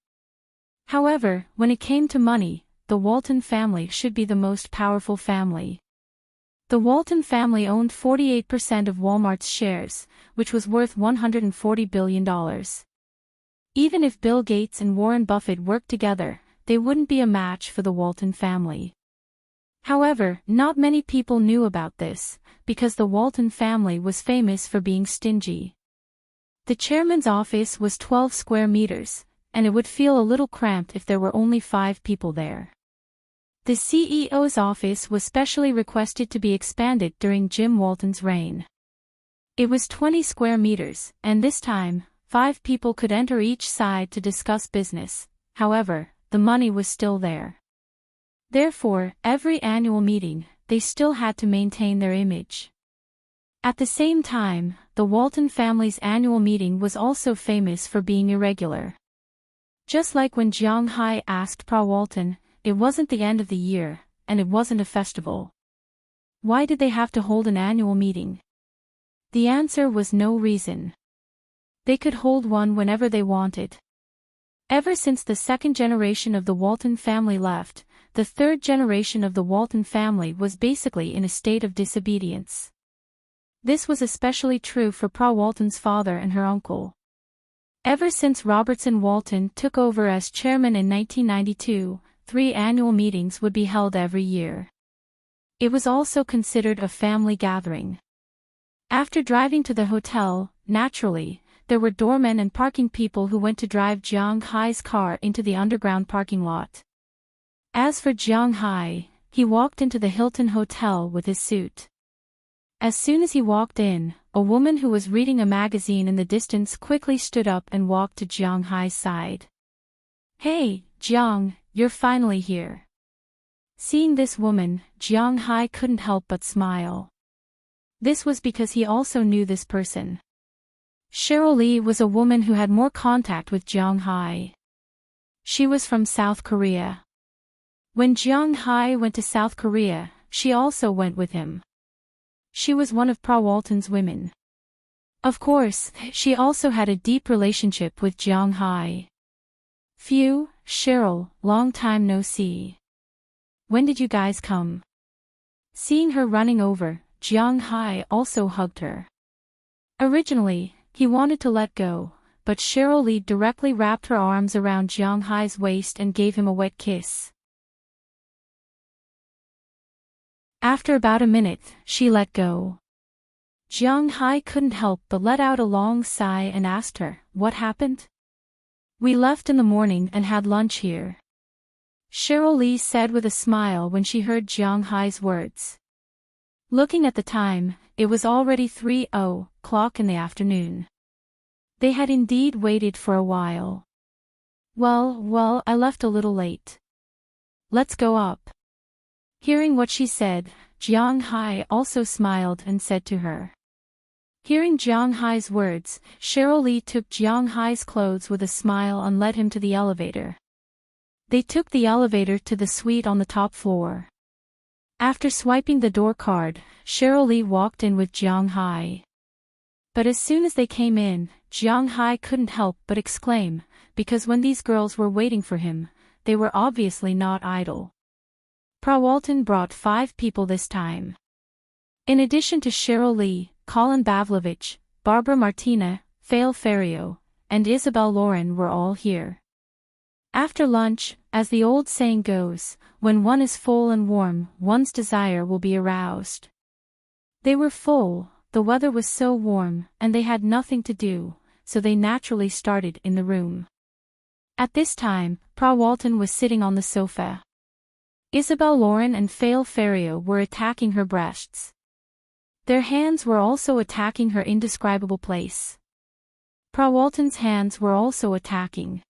However, when it came to money, the Walton family should be the most powerful family. The Walton family owned 48% of Walmart's shares, which was worth $140 billion. Even if Bill Gates and Warren Buffett worked together, they wouldn't be a match for the Walton family. However, not many people knew about this, because the Walton family was famous for being stingy. The chairman's office was 12 square meters, and it would feel a little cramped if there were only 5 people there. The CEO's office was specially requested to be expanded during Jim Walton's reign. It was 20 square meters, and this time, 5 people could enter each side to discuss business. However, the money was still there. Therefore, every annual meeting, they still had to maintain their image. At the same time, the Walton family's annual meeting was also famous for being irregular. Just like when Jiang Hai asked Pa Walton, it wasn't the end of the year, and it wasn't a festival. Why did they have to hold an annual meeting? The answer was no reason. They could hold one whenever they wanted. Ever since the second generation of the Walton family left, the third generation of the Walton family was basically in a state of disobedience. This was especially true for Pa Walton's father and her uncle. Ever since Robertson Walton took over as chairman in 1992, 3 annual meetings would be held every year. It was also considered a family gathering. After driving to the hotel, naturally, there were doormen and parking people who went to drive Jiang Hai's car into the underground parking lot. As for Jiang Hai, he walked into the Hilton Hotel with his suit. As soon as he walked in, a woman who was reading a magazine in the distance quickly stood up and walked to Jiang Hai's side. "Hey, Jiang, you're finally here." Seeing this woman, Jiang Hai couldn't help but smile. This was because he also knew this person. Cheryl Lee was a woman who had more contact with Jiang Hai. She was from South Korea. When Jiang Hai went to South Korea, she also went with him. She was one of Pa Walton's women. Of course, she also had a deep relationship with Jiang Hai. "Phew, Cheryl, long time no see. When did you guys come?" Seeing her running over, Jiang Hai also hugged her. Originally, he wanted to let go, but Cheryl Lee directly wrapped her arms around Jiang Hai's waist and gave him a wet kiss. After about a minute, she let go. Jiang Hai couldn't help but let out a long sigh and asked her, "What happened?" "We left in the morning and had lunch here," Cheryl Lee said with a smile when she heard Jiang Hai's words. Looking at the time, it was already 3:00 in the afternoon. They had indeed waited for a while. Well, I left a little late. Let's go up." Hearing what she said, Jiang Hai also smiled and said to her. Hearing Jiang Hai's words, Cheryl Lee took Jiang Hai's clothes with a smile and led him to the elevator. They took the elevator to the suite on the top floor. After swiping the door card, Cheryl Lee walked in with Jiang Hai. But as soon as they came in, Jiang Hai couldn't help but exclaim, because when these girls were waiting for him, they were obviously not idle. Pa Walton brought 5 people this time. In addition to Cheryl Lee, Colin Bavlovich, Barbara Martina, Fail Ferrio, and Isabel Lauren were all here. After lunch, as the old saying goes, when one is full and warm, one's desire will be aroused. They were full, the weather was so warm, and they had nothing to do, so they naturally started in the room. At this time, Pa Walton was sitting on the sofa. Isabel Lauren and Fail Ferrio were attacking her breasts. Their hands were also attacking her indescribable place. Pa Walton's hands were also attacking.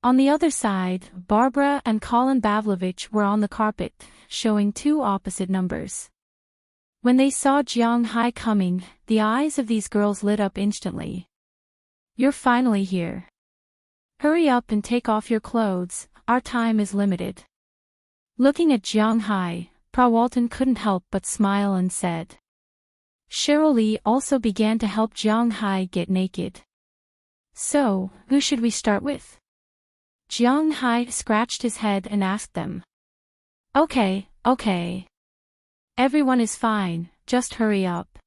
On the other side, Barbara and Colin Bavlovich were on the carpet, showing 2 opposite numbers. When they saw Jiang Hai coming, the eyes of these girls lit up instantly. "You're finally here. Hurry up and take off your clothes, our time is limited." Looking at Jiang Hai, Pa Walton couldn't help but smile and said. Cheryl Lee also began to help Jiang Hai get naked. "So, who should we start with?" Jiang Hai scratched his head and asked them. Okay. Everyone is fine, just hurry up.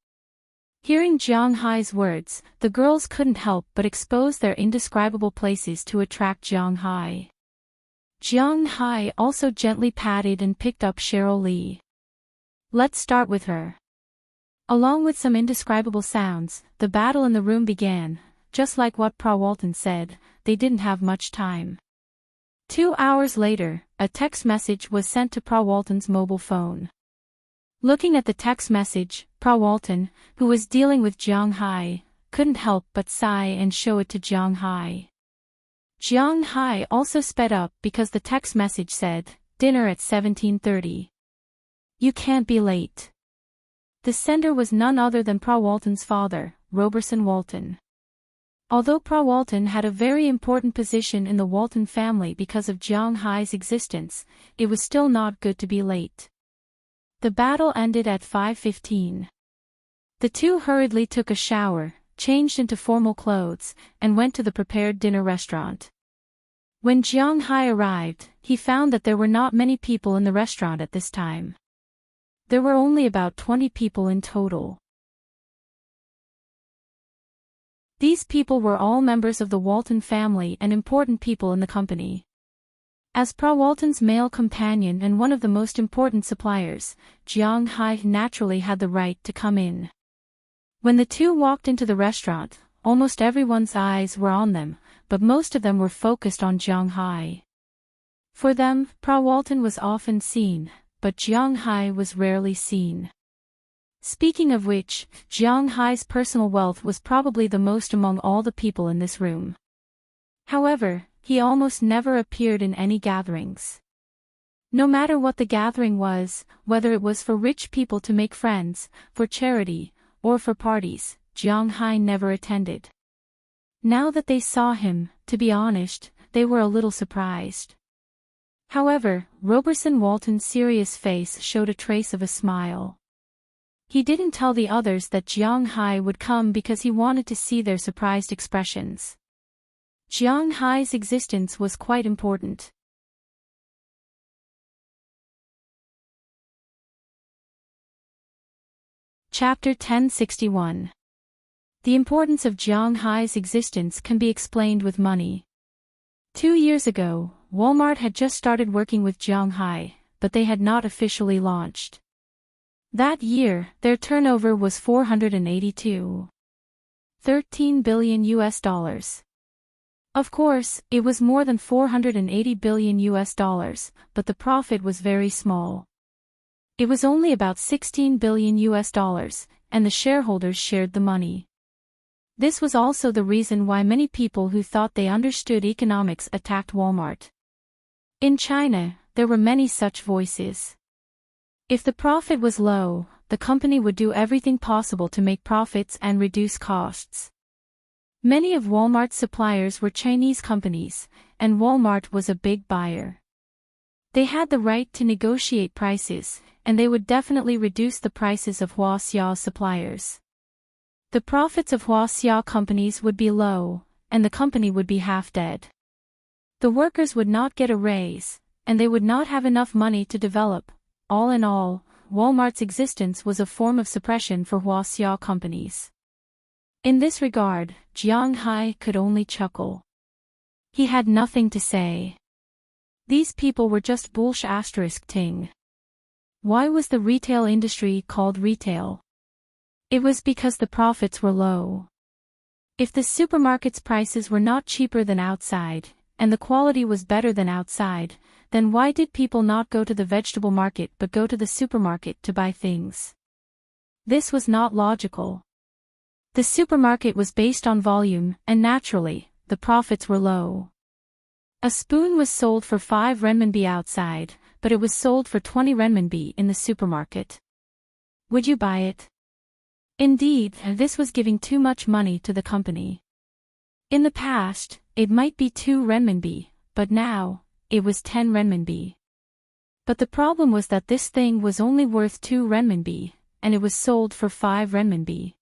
Hearing Jiang Hai's words, the girls couldn't help but expose their indescribable places to attract Jiang Hai. Jiang Hai also gently patted and picked up Cheryl Lee. Let's start with her. Along with some indescribable sounds, the battle in the room began. Just like what Pra Walton said, they didn't have much time. 2 hours later, a text message was sent to Pra Walton's mobile phone. Looking at the text message, Pra Walton, who was dealing with Jiang Hai, couldn't help but sigh and show it to Jiang Hai. Jiang Hai also sped up because the text message said, "Dinner at 17:30. You can't be late." The sender was none other than Pra Walton's father, Roberson Walton. Although Pra Walton had a very important position in the Walton family because of Jiang Hai's existence, it was still not good to be late. The battle ended at 5:15. The two hurriedly took a shower, changed into formal clothes, and went to the prepared dinner restaurant. When Jiang Hai arrived, he found that there were not many people in the restaurant at this time. There were only about 20 people in total. These people were all members of the Walton family and important people in the company. As Pra Walton's male companion and one of the most important suppliers, Jiang Hai naturally had the right to come in. When the two walked into the restaurant, almost everyone's eyes were on them, but most of them were focused on Jiang Hai. For them, Pra Walton was often seen, but Jiang Hai was rarely seen. Speaking of which, Jiang Hai's personal wealth was probably the most among all the people in this room. However, he almost never appeared in any gatherings. No matter what the gathering was, whether it was for rich people to make friends, for charity, or for parties, Jiang Hai never attended. Now that they saw him, to be honest, they were a little surprised. However, Roberson Walton's serious face showed a trace of a smile. He didn't tell the others that Jiang Hai would come because he wanted to see their surprised expressions. Jiang Hai's existence was quite important. Chapter 1061. The importance of Jiang Hai's existence can be explained with money. 2 years ago, Walmart had just started working with Jiang Hai, but they had not officially launched. That year, their turnover was $482.13 billion US. Of course, it was more than $480 billion US, but the profit was very small. It was only about $16 billion US, and the shareholders shared the money. This was also the reason why many people who thought they understood economics attacked Walmart. In China, there were many such voices. If the profit was low, the company would do everything possible to make profits and reduce costs. Many of Walmart's suppliers were Chinese companies, and Walmart was a big buyer. They had the right to negotiate prices, and they would definitely reduce the prices of Huaxiao's suppliers. The profits of Huaxia companies would be low, and the company would be half dead. The workers would not get a raise, and they would not have enough money to develop. All in all, Walmart's existence was a form of suppression for Huaxia companies. In this regard, Jiang Hai could only chuckle. He had nothing to say. These people were just bullshit. Why was the retail industry called retail? It was because the profits were low. If the supermarket's prices were not cheaper than outside, and the quality was better than outside, then why did people not go to the vegetable market but go to the supermarket to buy things? This was not logical. The supermarket was based on volume, and naturally, the profits were low. A spoon was sold for 5 renminbi outside, but it was sold for 20 renminbi in the supermarket. Would you buy it? Indeed, this was giving too much money to the company. In the past, it might be 2 renminbi, but now, it was 10 renminbi. But the problem was that this thing was only worth 2 renminbi, and it was sold for 5 renminbi.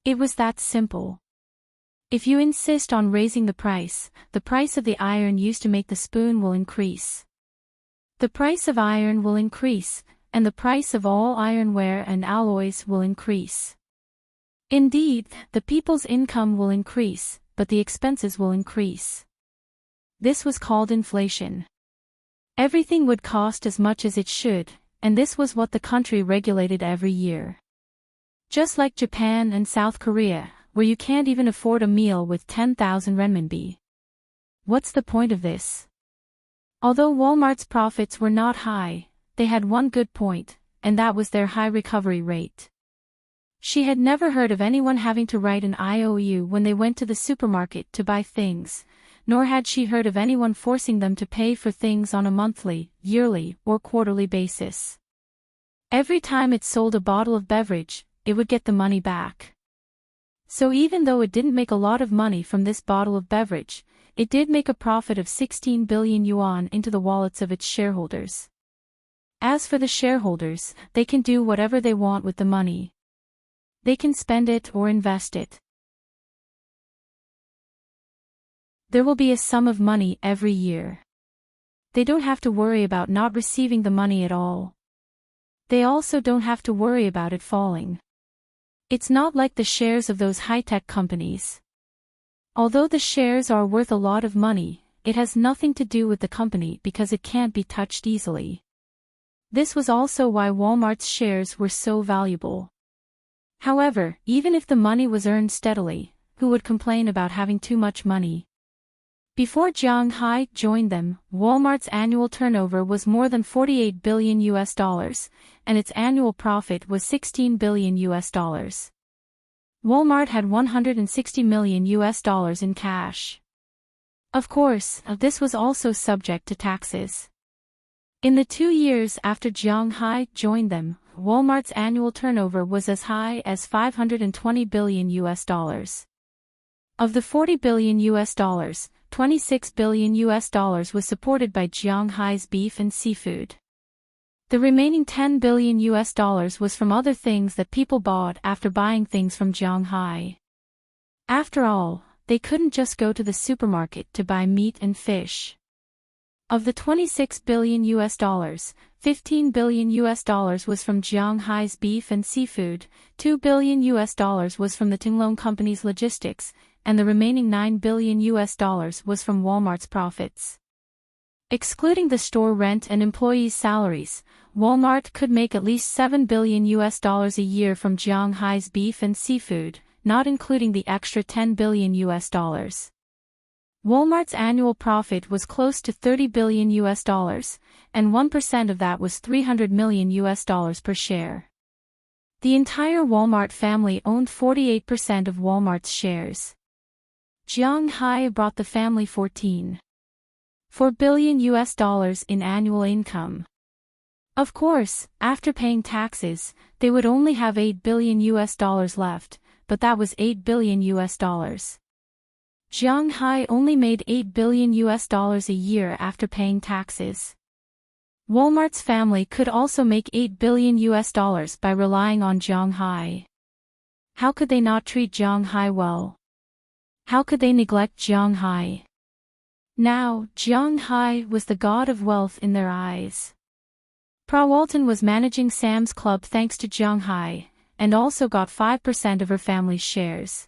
It was that simple. If you insist on raising the price of the iron used to make the spoon will increase. The price of iron will increase, and the price of all ironware and alloys will increase. Indeed, the people's income will increase, but the expenses will increase. This was called inflation. Everything would cost as much as it should, and this was what the country regulated every year. Just like Japan and South Korea, where you can't even afford a meal with 10,000 renminbi. What's the point of this? Although Walmart's profits were not high, they had one good point, and that was their high recovery rate. She had never heard of anyone having to write an IOU when they went to the supermarket to buy things, nor had she heard of anyone forcing them to pay for things on a monthly, yearly, or quarterly basis. Every time it sold a bottle of beverage, it would get the money back. So even though it didn't make a lot of money from this bottle of beverage, it did make a profit of 16 billion yuan into the wallets of its shareholders. As for the shareholders, they can do whatever they want with the money. They can spend it or invest it. There will be a sum of money every year. They don't have to worry about not receiving the money at all. They also don't have to worry about it falling. It's not like the shares of those high-tech companies. Although the shares are worth a lot of money, it has nothing to do with the company because it can't be touched easily. This was also why Walmart's shares were so valuable. However, even if the money was earned steadily, who would complain about having too much money? Before Jiang Hai joined them, Walmart's annual turnover was more than $48 billion, and its annual profit was $16 billion. Walmart had $160 million in cash. Of course, this was also subject to taxes. In the 2 years after Jiang Hai joined them, Walmart's annual turnover was as high as $520 billion. Of the $40 billion, $26 billion was supported by Jiang Hai's beef and seafood. The remaining $10 billion was from other things that people bought after buying things from Jiang Hai. After all, they couldn't just go to the supermarket to buy meat and fish. Of the $26 billion, $15 billion was from Jiang Hai's beef and seafood, $2 billion was from the Tinglong Company's logistics, and the remaining $9 billion was from Walmart's profits. Excluding the store rent and employees' salaries, Walmart could make at least $7 billion a year from Jiang Hai's beef and seafood, not including the extra $10 billion. Walmart's annual profit was close to $30 billion, and 1% of that was $300 million per share. The entire Walmart family owned 48% of Walmart's shares. Jiang Hai brought the family $14.4 billion in annual income. Of course, after paying taxes, they would only have $8 billion left, but that was $8 billion. Jiang Hai only made $8 billion a year after paying taxes. Walmart's family could also make $8 billion by relying on Jiang Hai. How could they not treat Jiang Hai well? How could they neglect Jiang Hai? Now, Jiang Hai was the god of wealth in their eyes. Walton was managing Sam's Club thanks to Jiang Hai, and also got 5% of her family's shares.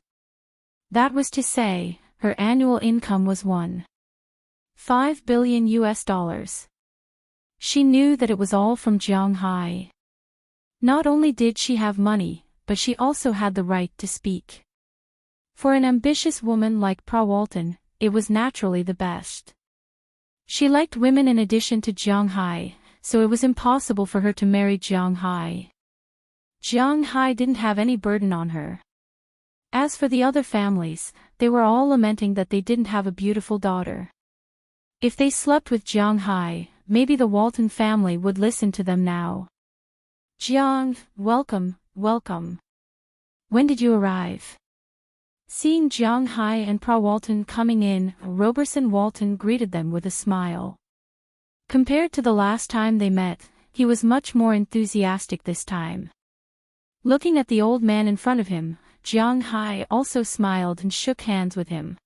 That was to say, her annual income was $1.5 billion. She knew that it was all from Jiang Hai. Not only did she have money, but she also had the right to speak. For an ambitious woman like Walton, it was naturally the best. She liked women in addition to Jiang Hai, so it was impossible for her to marry Jiang Hai. Jiang Hai didn't have any burden on her. As for the other families, they were all lamenting that they didn't have a beautiful daughter. If they slept with Jiang Hai, maybe the Walton family would listen to them now. Jiang, welcome, welcome. When did you arrive? Seeing Jiang Hai and Walton coming in, Roberson Walton greeted them with a smile. Compared to the last time they met, he was much more enthusiastic this time. Looking at the old man in front of him, Jiang Hai also smiled and shook hands with him.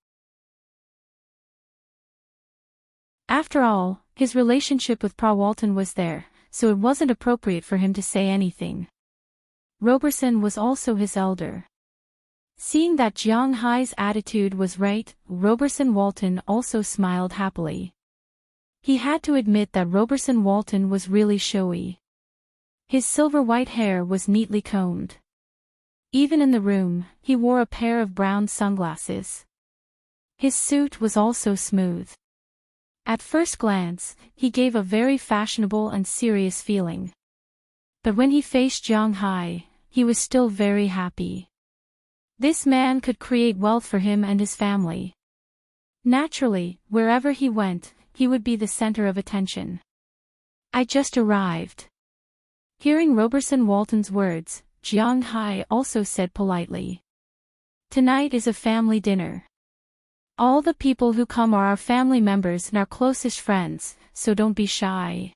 After all, his relationship with Walton was there, so it wasn't appropriate for him to say anything. Roberson was also his elder. Seeing that Jiang Hai's attitude was right, Roberson Walton also smiled happily. He had to admit that Roberson Walton was really showy. His silver-white hair was neatly combed. Even in the room, he wore a pair of brown sunglasses. His suit was also smooth. At first glance, he gave a very fashionable and serious feeling. But when he faced Jiang Hai, he was still very happy. This man could create wealth for him and his family. Naturally, wherever he went, he would be the center of attention. I just arrived. Hearing Roberson Walton's words, Jiang Hai also said politely. Tonight is a family dinner. All the people who come are our family members and our closest friends, so don't be shy.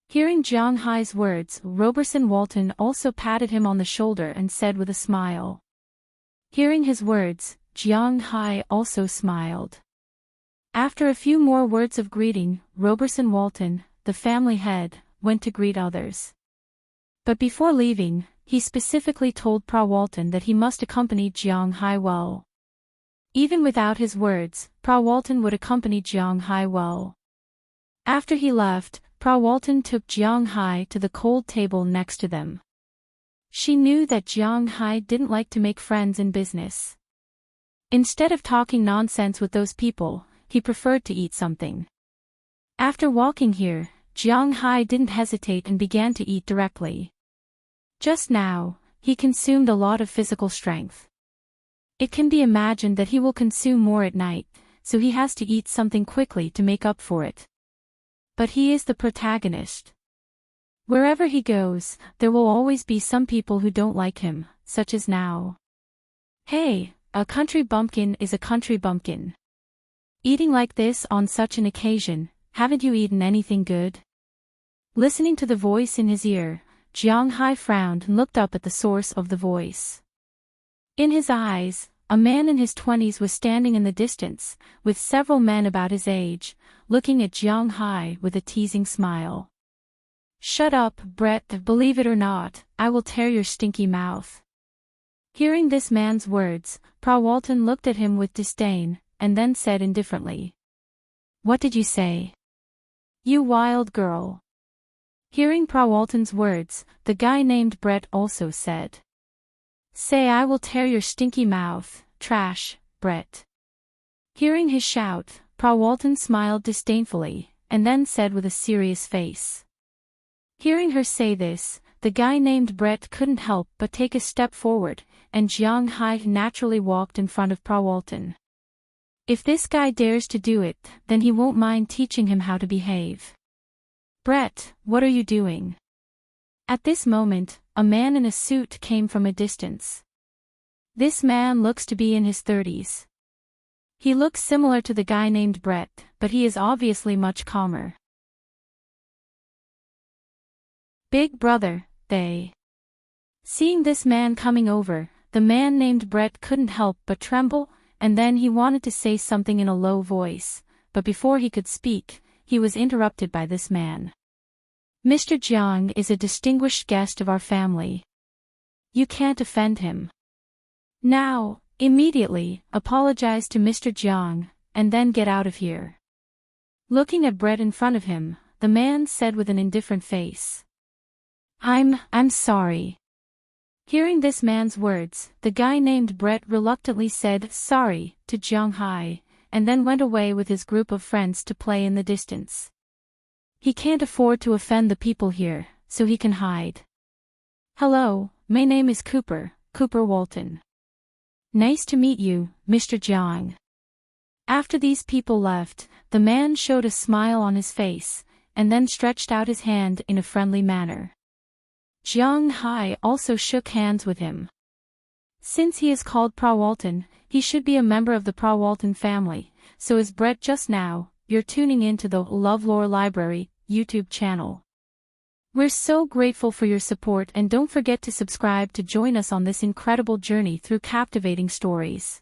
Hearing Jiang Hai's words, Roberson Walton also patted him on the shoulder and said with a smile. Hearing his words, Jiang Hai also smiled. After a few more words of greeting, Roberson Walton, the family head, went to greet others. But before leaving, he specifically told Pra Walton that he must accompany Jiang Hai well. Even without his words, Pra Walton would accompany Jiang Hai well. After he left, Pra Walton took Jiang Hai to the cold table next to them. She knew that Jiang Hai didn't like to make friends in business. Instead of talking nonsense with those people, he preferred to eat something. After walking here, Jiang Hai didn't hesitate and began to eat directly. Just now, he consumed a lot of physical strength. It can be imagined that he will consume more at night, so he has to eat something quickly to make up for it. But he is the protagonist. Wherever he goes, there will always be some people who don't like him, such as now. Hey, a country bumpkin is a country bumpkin. Eating like this on such an occasion, haven't you eaten anything good? Listening to the voice in his ear, Jiang Hai frowned and looked up at the source of the voice. In his eyes, a man in his 20s was standing in the distance, with several men about his age, looking at Jiang Hai with a teasing smile. Shut up, Brett, believe it or not, I will tear your stinky mouth. Hearing this man's words, Pra Walton looked at him with disdain, and then said indifferently. What did you say? You wild girl. Hearing Pra Walton's words, the guy named Brett also said. Say I will tear your stinky mouth, trash, Brett. Hearing his shout, Pra Walton smiled disdainfully, and then said with a serious face. Hearing her say this, the guy named Brett couldn't help but take a step forward, and Jiang Hai naturally walked in front of Pra Walton. If this guy dares to do it, then he won't mind teaching him how to behave. Brett, what are you doing? At this moment, a man in a suit came from a distance. This man looks to be in his 30s. He looks similar to the guy named Brett, but he is obviously much calmer. Big brother, they. Seeing this man coming over, the man named Brett couldn't help but tremble, and then he wanted to say something in a low voice, but before he could speak, he was interrupted by this man. Mr. Jiang is a distinguished guest of our family. You can't offend him. Now, immediately, apologize to Mr. Jiang, and then get out of here. Looking at Brett in front of him, the man said with an indifferent face. I'm sorry. Hearing this man's words, the guy named Brett reluctantly said sorry to Jiang Hai, and then went away with his group of friends to play in the distance. He can't afford to offend the people here, so he can hide. Hello, my name is Cooper Walton. Nice to meet you, Mr. Jiang. After these people left, the man showed a smile on his face, and then stretched out his hand in a friendly manner. Jiang Hai also shook hands with him. Since he is called Pra Walton, he should be a member of the Pra Walton family, so is Brett just now. You're tuning in to the LoveLore Library YouTube channel. We're so grateful for your support, and don't forget to subscribe to join us on this incredible journey through captivating stories.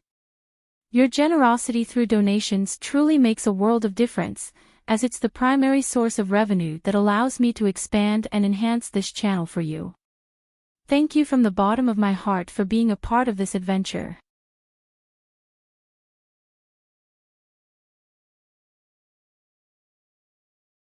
Your generosity through donations truly makes a world of difference, as it's the primary source of revenue that allows me to expand and enhance this channel for you. Thank you from the bottom of my heart for being a part of this adventure.